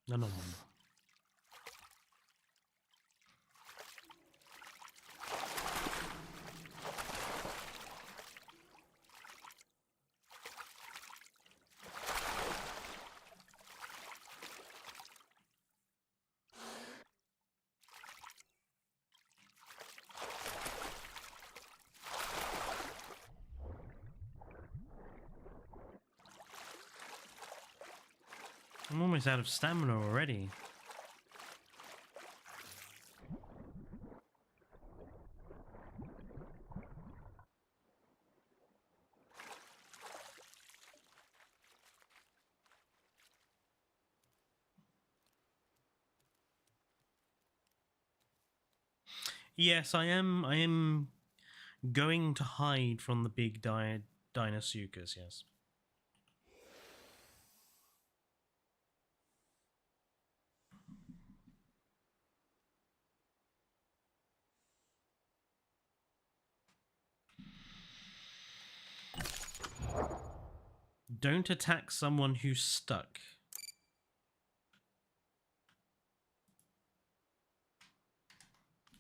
No. I'm almost out of stamina already. Yes, I am going to hide from the big Deinosuchus, yes. Don't attack someone who's stuck.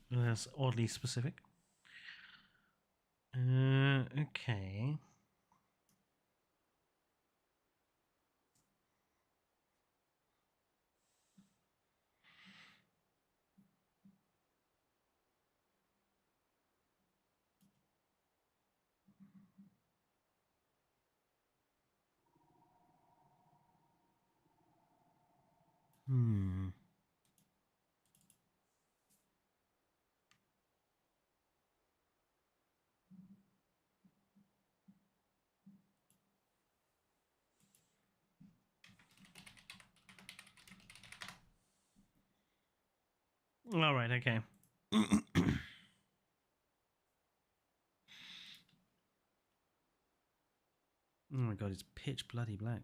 That's oddly specific. Okay. Hmm. All right, okay. Oh my god, it's pitch bloody black.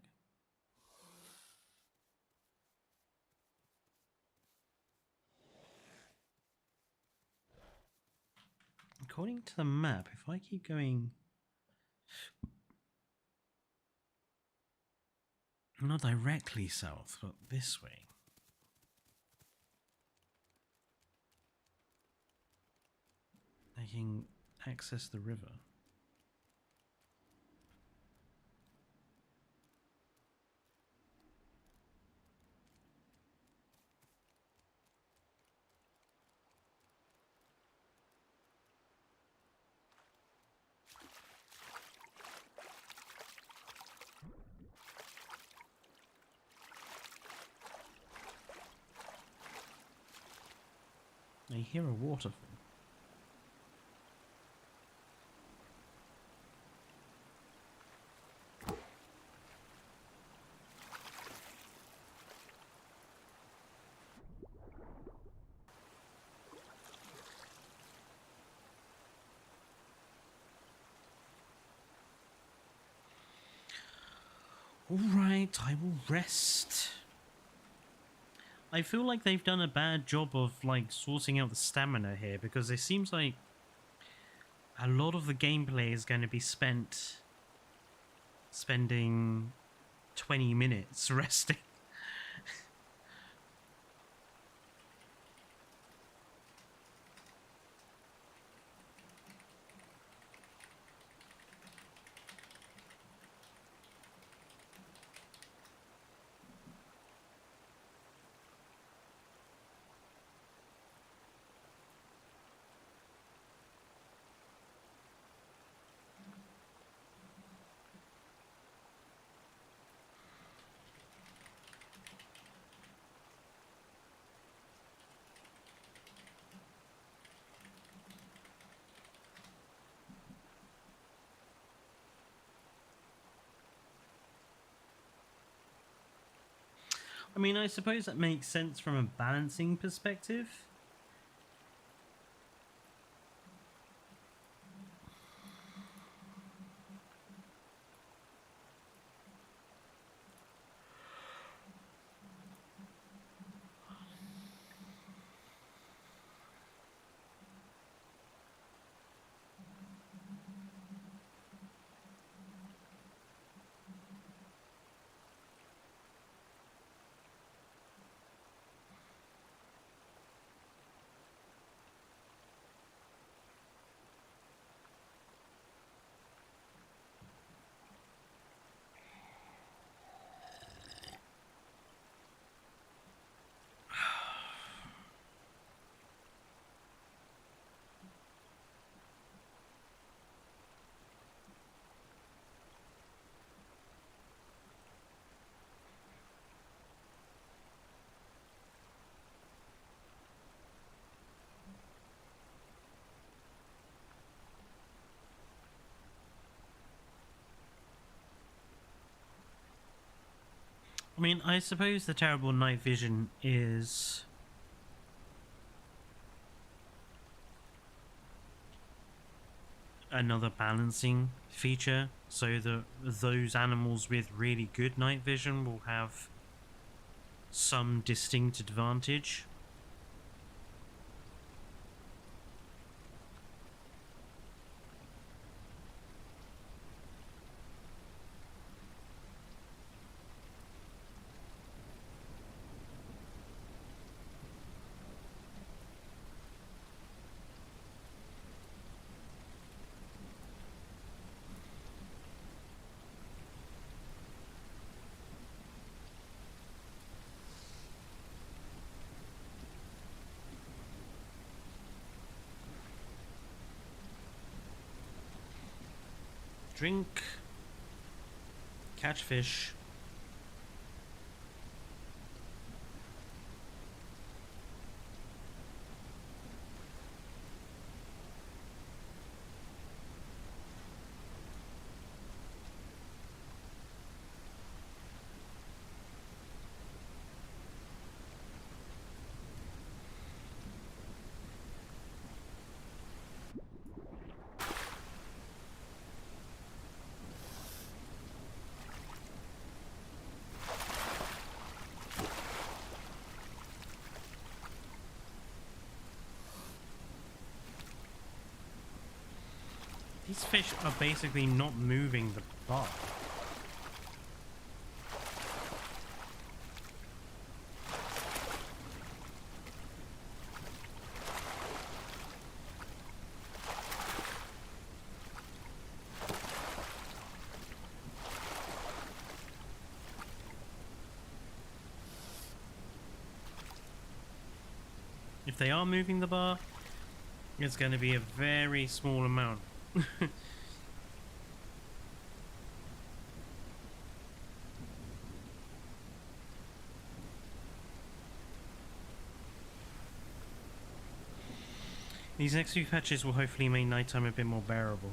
According to the map, if I keep going... Not directly south, but this way. I can access the river. I hear a waterfall. Alright, I will rest. I feel like they've done a bad job of like sorting out the stamina here, because it seems like a lot of the gameplay is going to be spending 20 minutes resting. I mean, I suppose that makes sense from a balancing perspective. I mean, I suppose the terrible night vision is another balancing feature, so that those animals with really good night vision will have some distinct advantage. Drink, catch fish. These fish are basically not moving the bar. If they are moving the bar, it's going to be a very small amount. These next few patches will hopefully make nighttime a bit more bearable.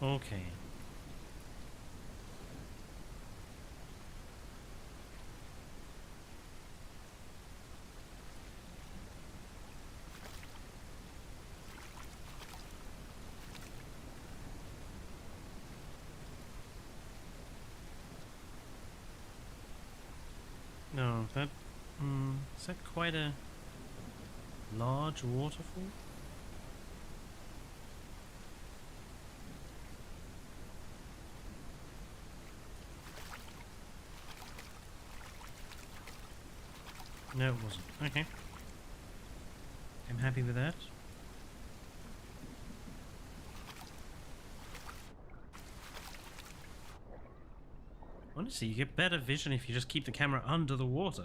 Okay. No, that... is that quite a large waterfall? No, it wasn't. Okay. I'm happy with that. Honestly, you get better vision if you just keep the camera under the water.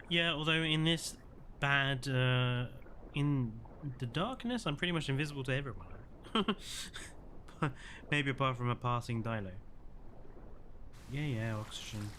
Yeah, although in this bad, in the darkness, I'm pretty much invisible to everyone. Maybe apart from a passing dilo. Yeah, oxygen.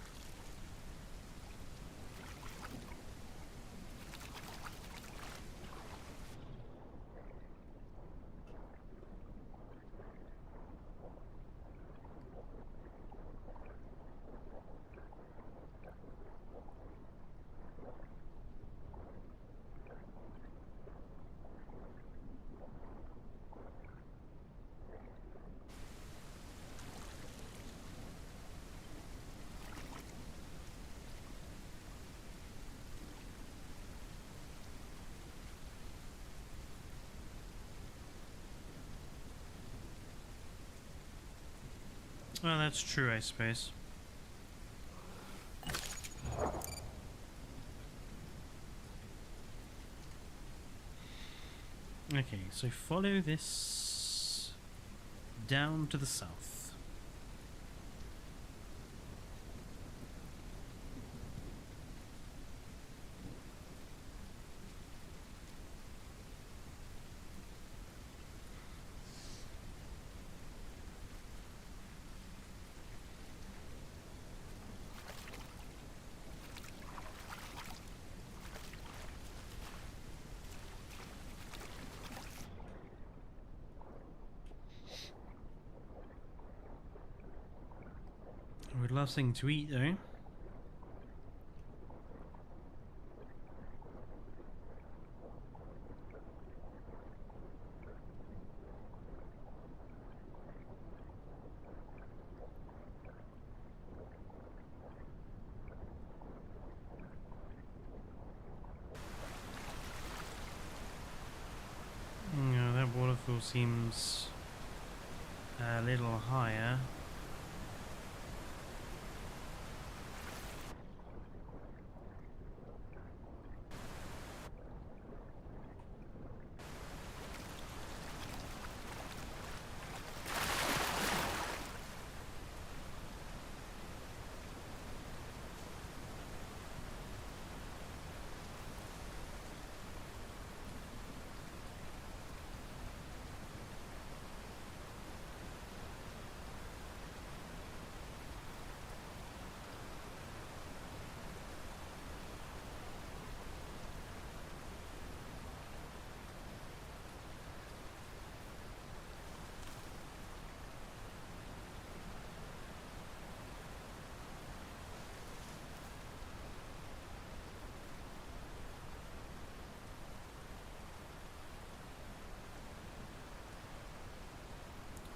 Well, that's true, I suppose. Okay, so follow this down to the south. I would love something to eat though. No, that waterfall seems a little higher.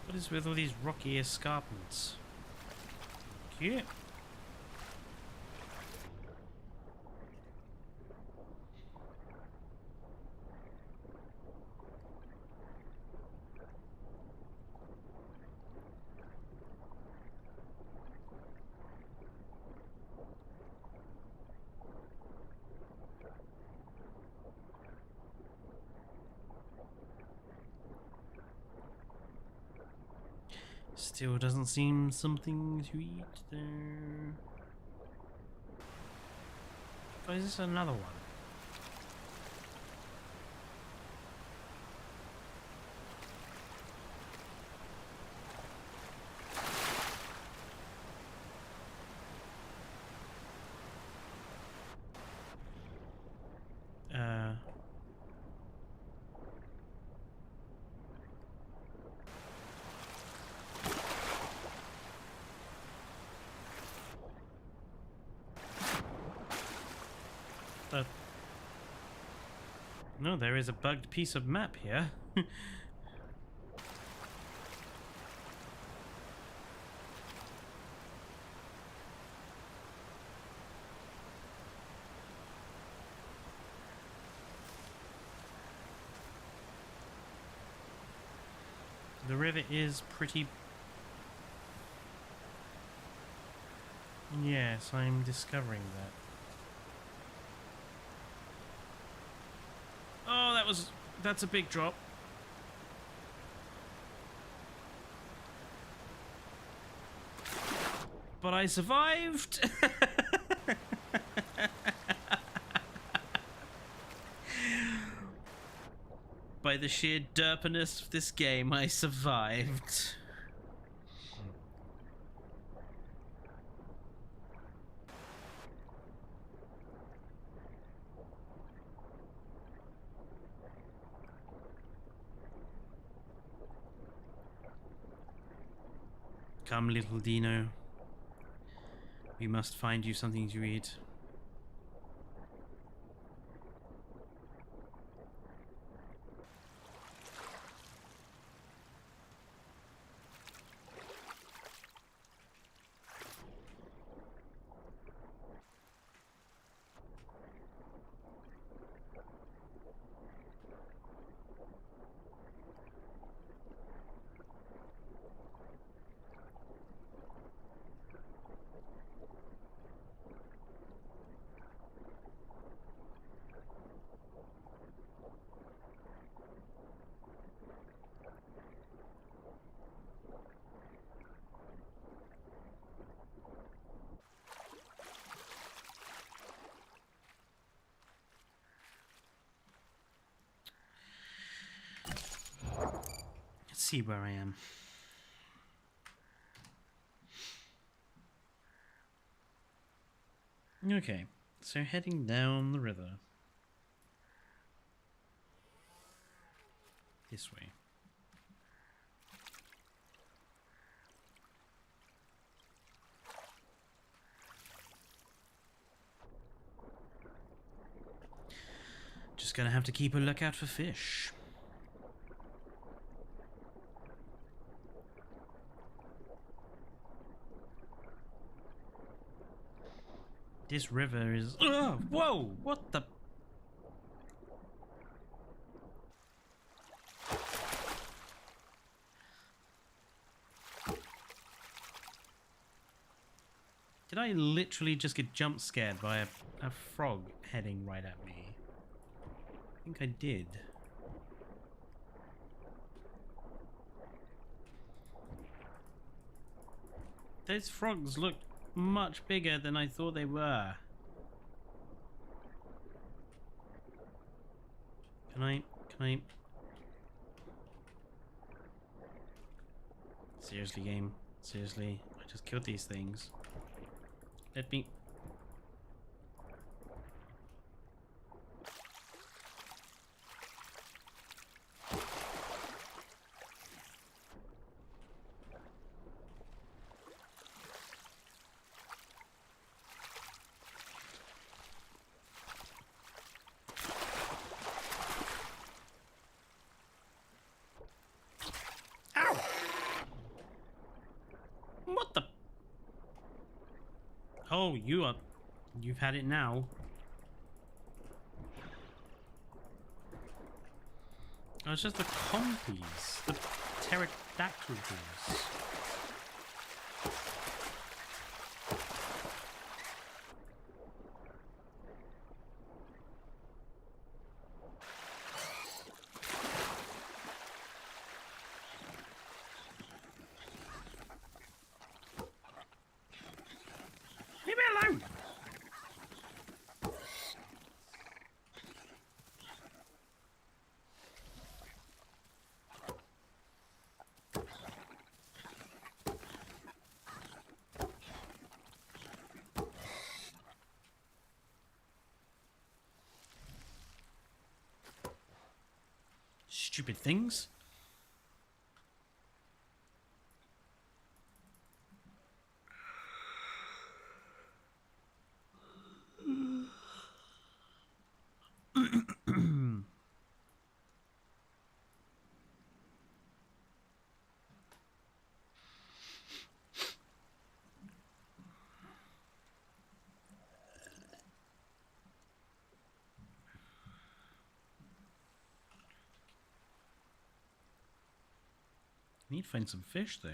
What is with all these rocky escarpments? Cute. Still doesn't seem something to eat there. Oh, is this another one? No, there is a bugged piece of map here. The river is pretty... Yes, I'm discovering that. Oh, that's a big drop. But I survived. By the sheer derpiness of this game, I survived. Come, little Dino. We must find you something to eat. See where I am. Okay, so heading down the river. This way. Just gonna have to keep a lookout for fish. This river is... Oh, whoa! What the... Did I literally just get jump scared by a frog heading right at me? I think I did. Those frogs look much bigger than I thought they were. Can I... Seriously, game. Seriously. I just killed these things. Let me... What the? Oh, you've had it now. Oh, it's just the compies, the pterodactyls. Leave me alone! Stupid things. I need to find some fish though.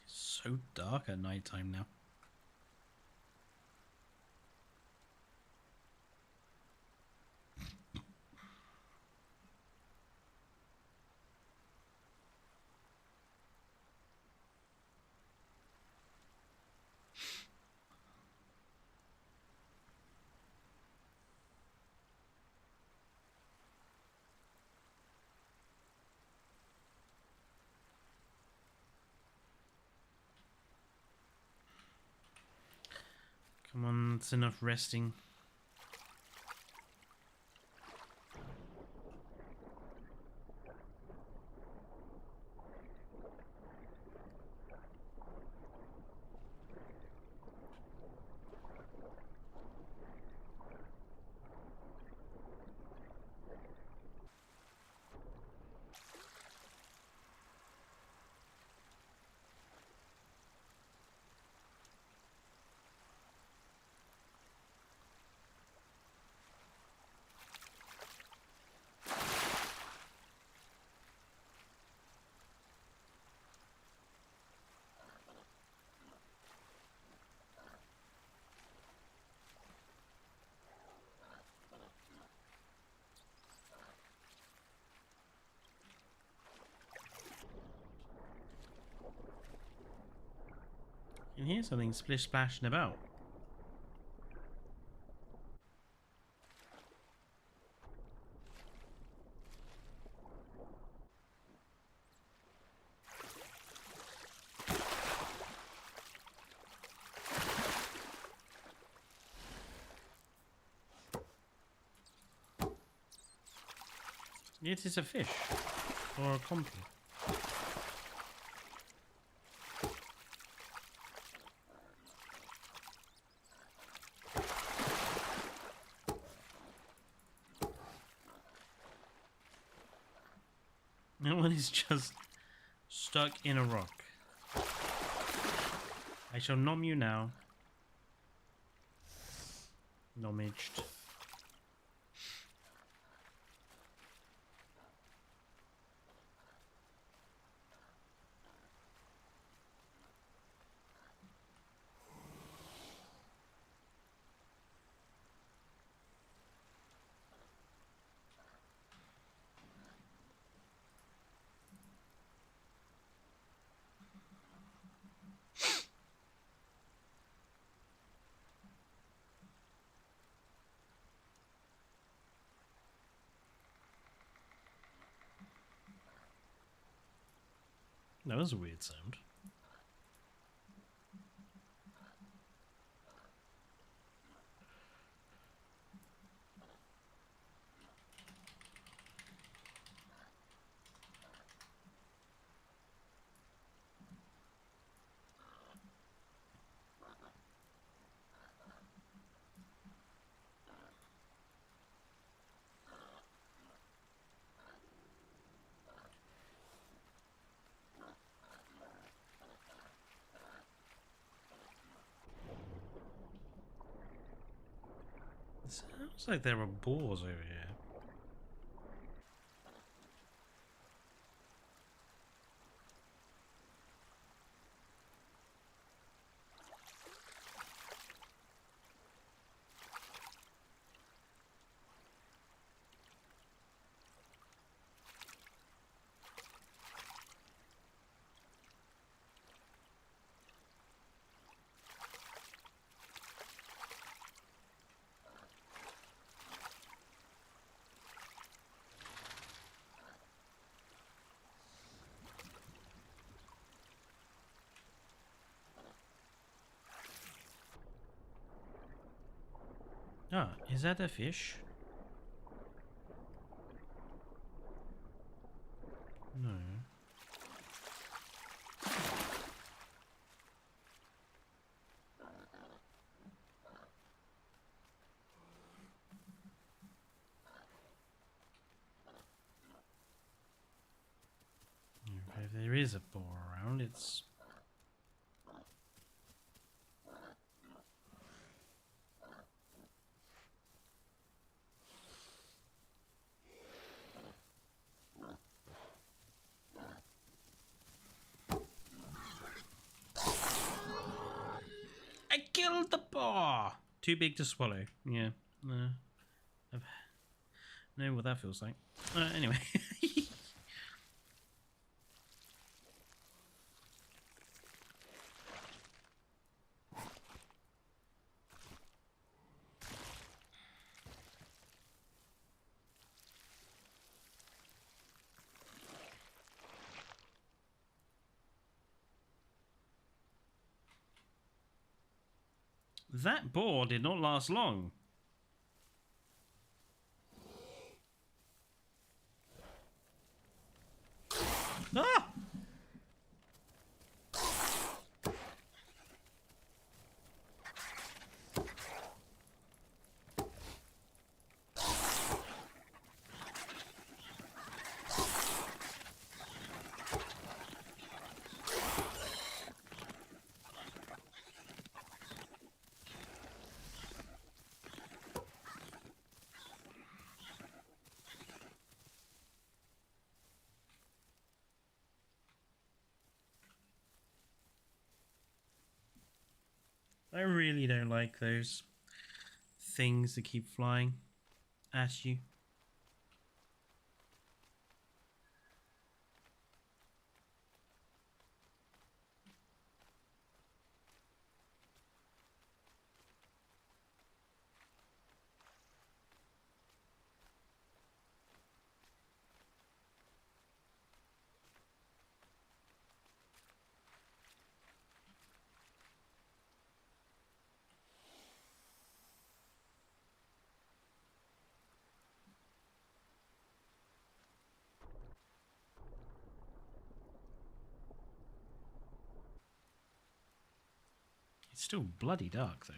It's so dark at night time now. Come on, it's enough resting. You can hear something splish splashing about. It is a fish or a compy. That one is just stuck in a rock. I shall nom you now. Nomaged. That was a weird sound. It sounds like there are boars over here. Ah, is that a fish? No. Okay, if there is a boar around, it's... I killed the boar! Too big to swallow. Yeah. I know what that feels like. Anyway. That boar did not last long. Ah! I really don't like those things that keep flying at you. It's still bloody dark, though.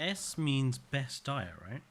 S means best diet, right?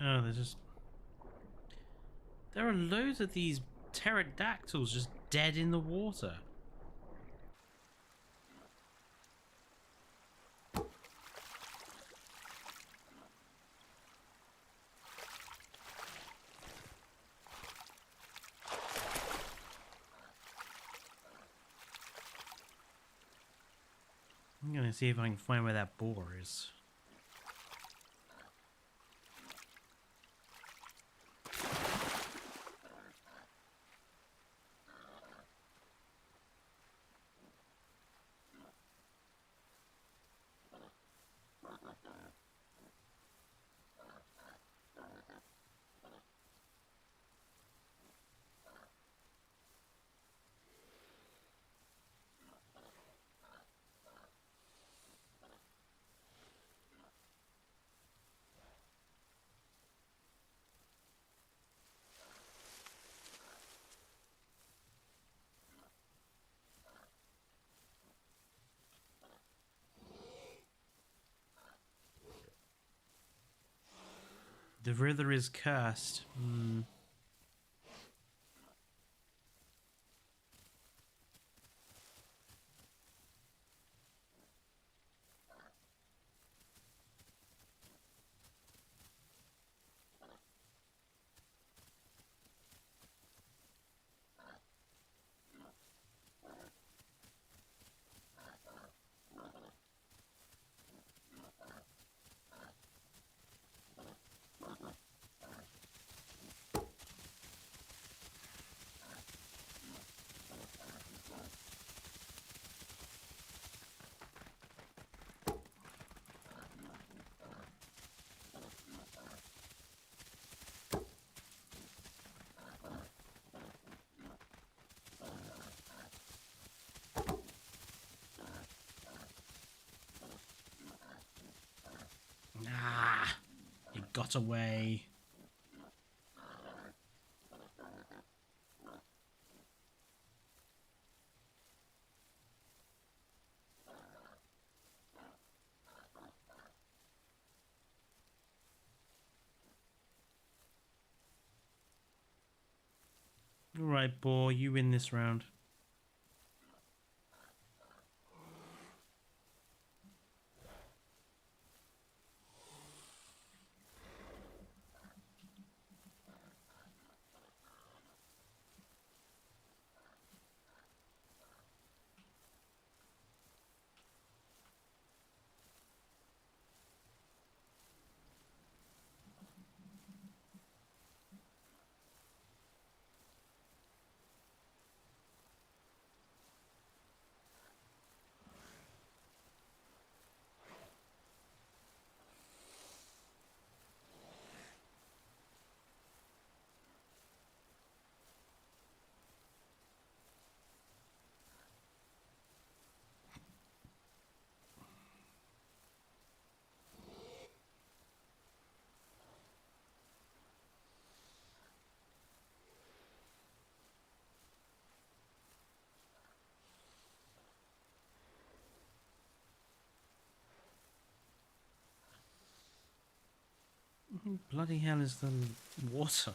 Oh, there are loads of these pterodactyls just dead in the water. I'm gonna see if I can find where that boar is. The river is cursed. Ah, it got away. Alright, boy, you win this round. Who bloody hell is the water?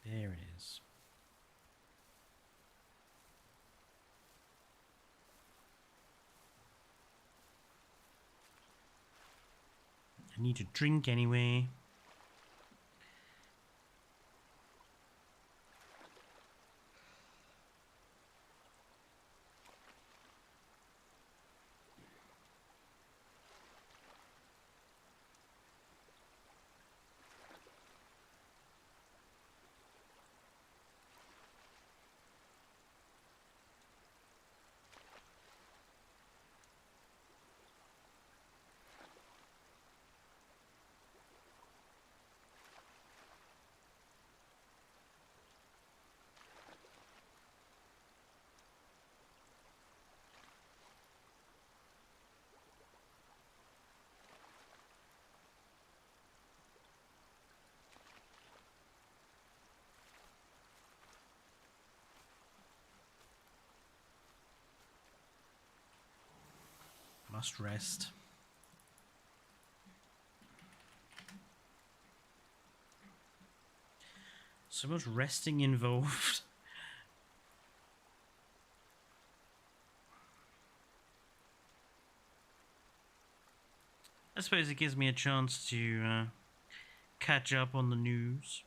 There it is. I need to drink anyway. must rest. So much resting involved. I suppose it gives me a chance to catch up on the news.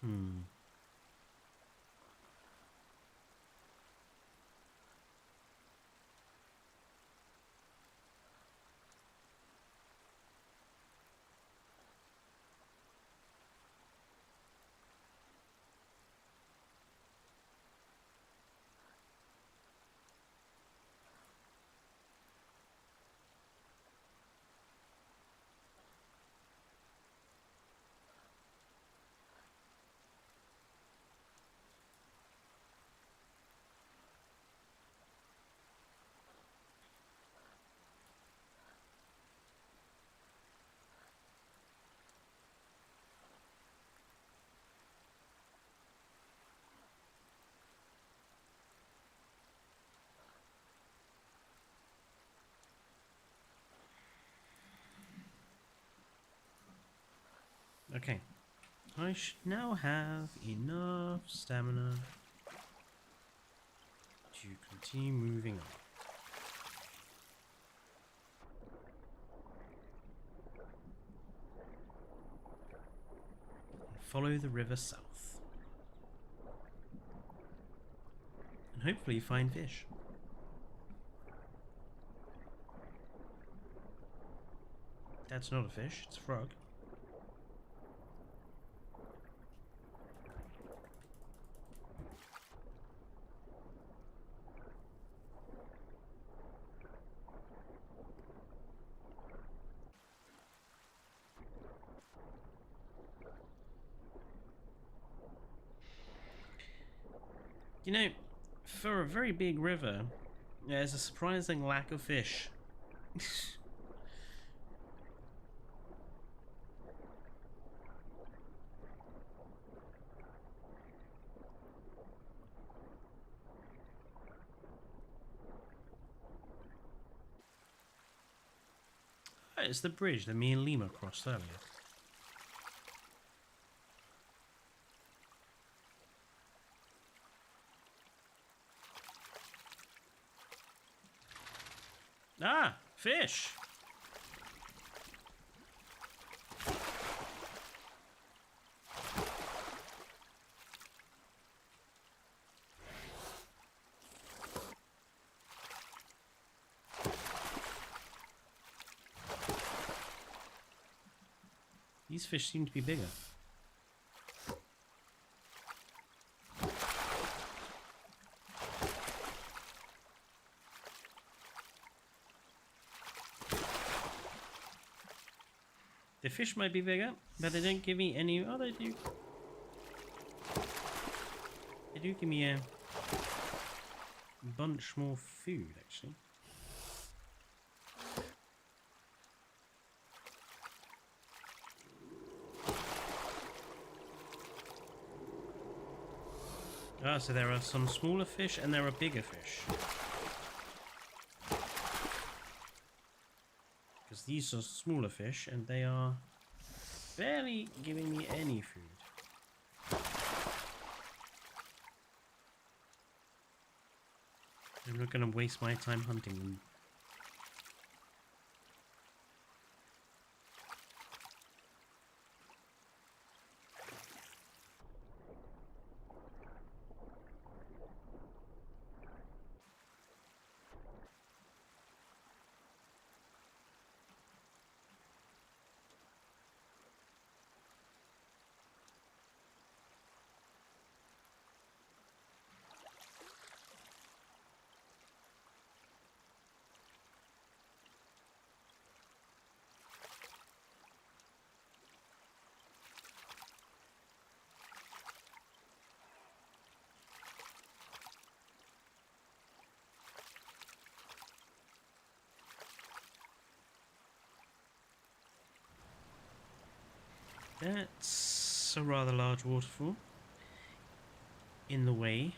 Hmm. Okay. I should now have enough stamina to continue moving on. Follow the river south. And hopefully find fish. That's not a fish, it's a frog. You know, for a very big river, there's a surprising lack of fish. Oh, it's the bridge that me and Lima crossed earlier. Ah, fish! These fish seem to be bigger. The fish might be bigger, but they don't give me any... Oh, they do. They do give me a bunch more food, actually. Ah, so there are some smaller fish and there are bigger fish. Because these are smaller fish and they are barely giving me any food. I'm not going to waste my time hunting them. That's a rather large waterfall in the way.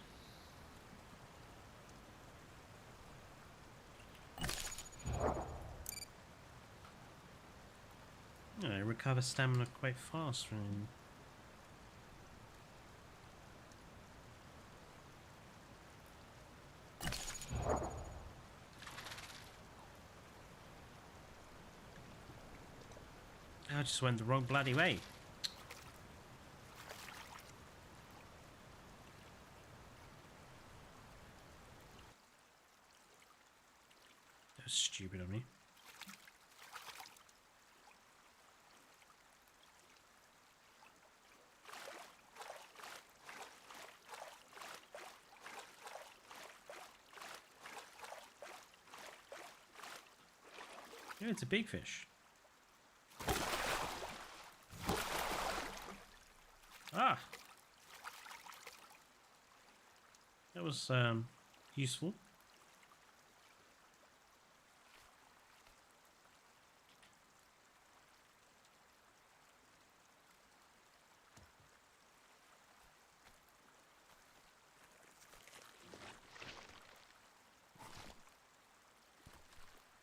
I recover stamina quite fast from. I just went the wrong bloody way. That was stupid of me. Yeah, it's a big fish. Ah! That was useful.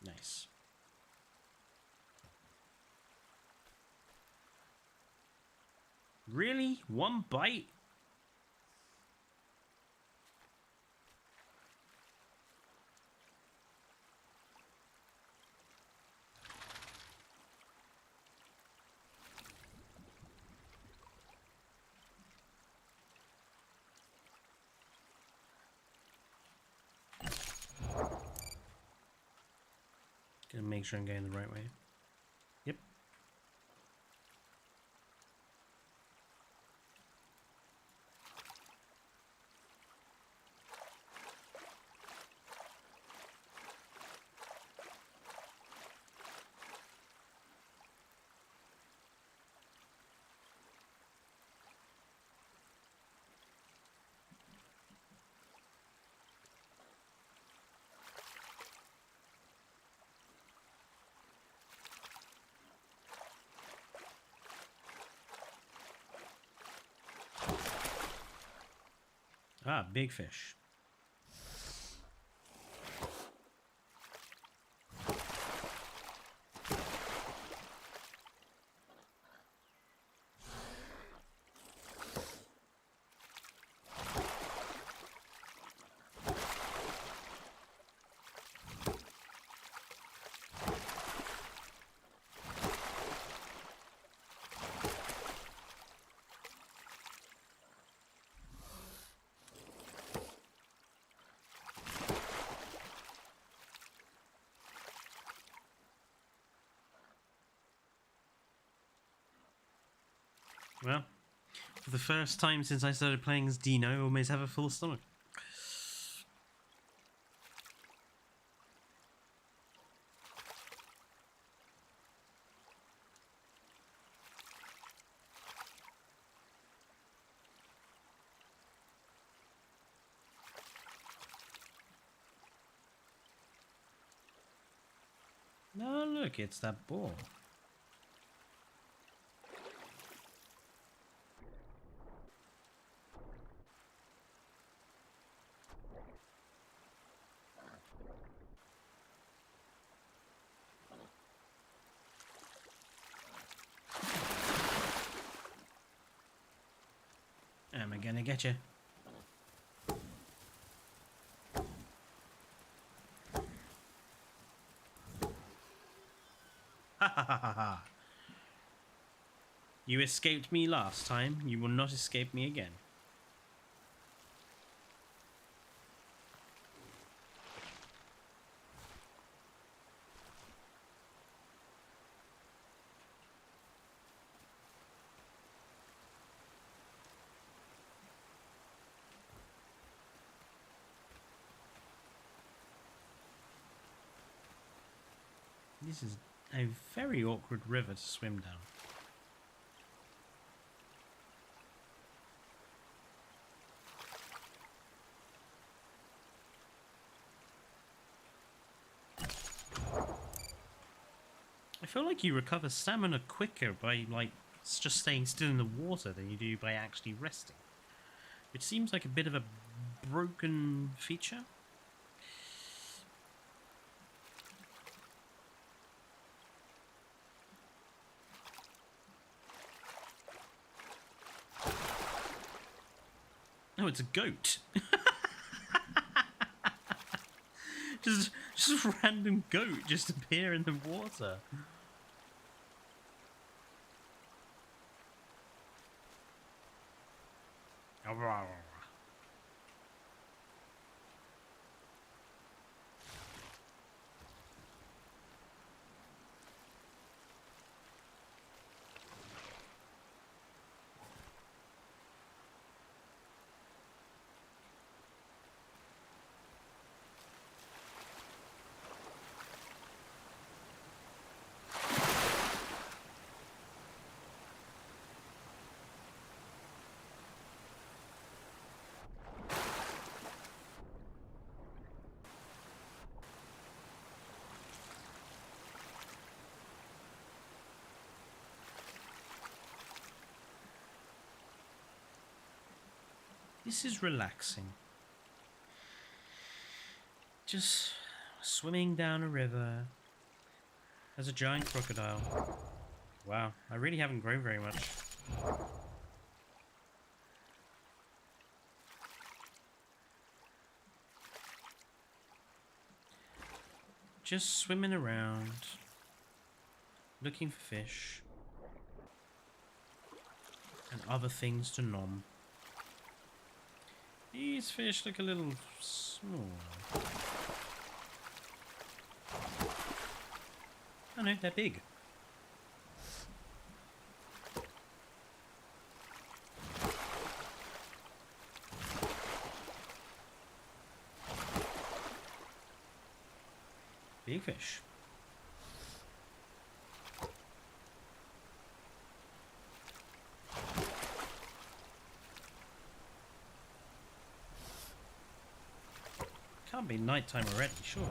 Nice. Really? One bite? Gonna make sure I'm going the right way. Yep. Ah, big fish. Well, for the first time since I started playing as Dino, I almost have a full stomach. No, look, it's that ball. Am I gonna get you? Ha ha ha ha ha. You escaped me last time, you will not escape me again. This is a very awkward river to swim down. I feel like you recover stamina quicker by, like, just staying still in the water than you do by actually resting. Which seems like a bit of a broken feature. Oh, it's a goat. just a random goat just appear in the water. This is relaxing. Just swimming down a river. There's a giant crocodile. Wow, I really haven't grown very much. Just swimming around, looking for fish and other things to nom. These fish look a little small. Oh no, they're big. Big fish. Can't be nighttime already, surely.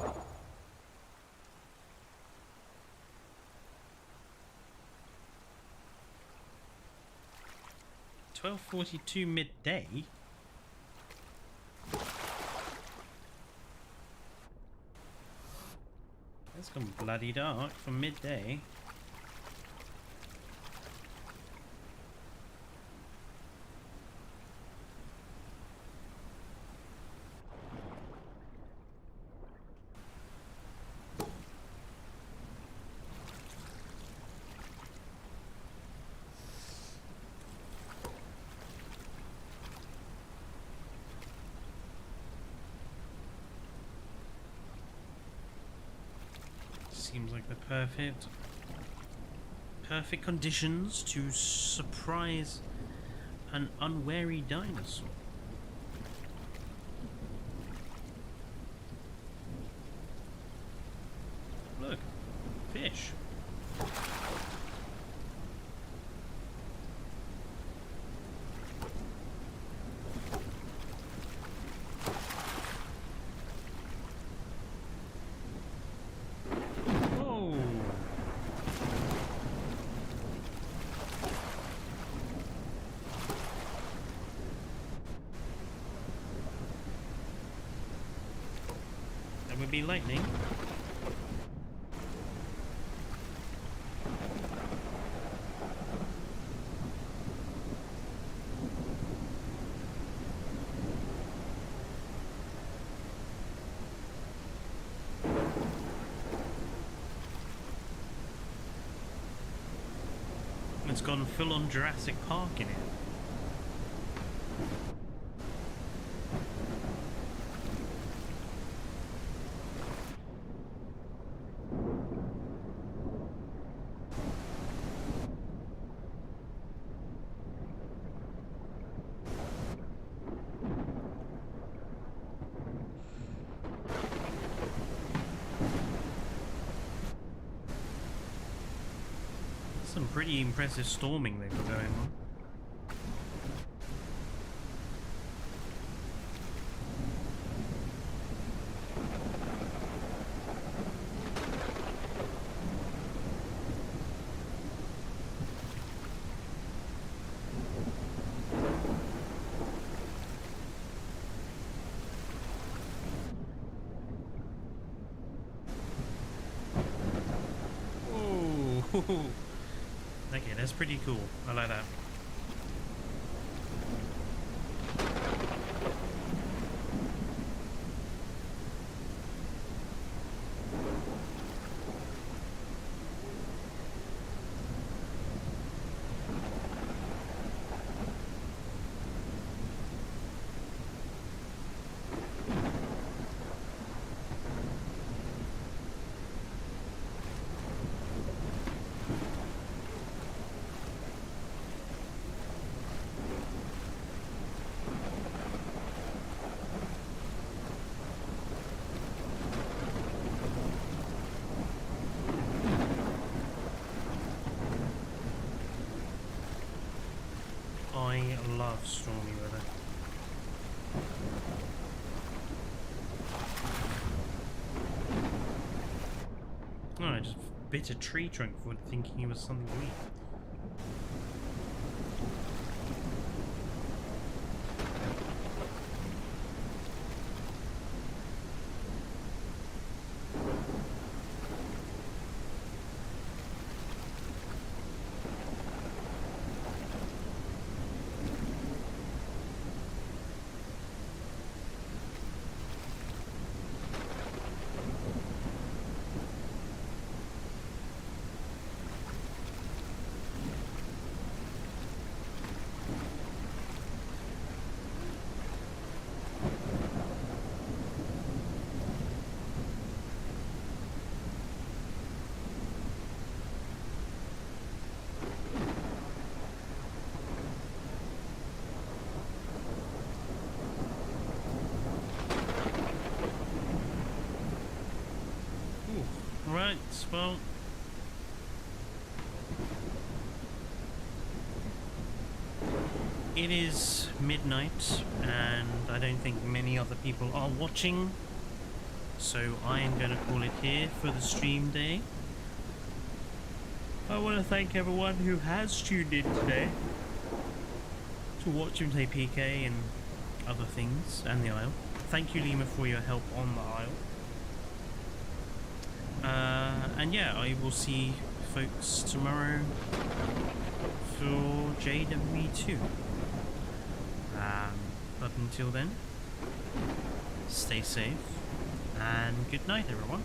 $12:42 midday. It's gone bloody dark for midday. Seems like the perfect conditions to surprise an unwary dinosaur. Look, fish. would be lightning. It's gone full on Jurassic Park in it. Some pretty impressive storming they've got going on. Oh. Okay, that's pretty cool. I like that. I love stormy weather. Oh, I just bit a tree trunk for thinking it was something weak. Right, well, it is midnight and I don't think many other people are watching, so I am going to call it here for the stream day. I want to thank everyone who has tuned in today to watch him play PK and other things and the Isle. Thank you, Lima, for your help on the Isle. And yeah, I will see folks tomorrow for JW2. But until then, stay safe and good night, everyone.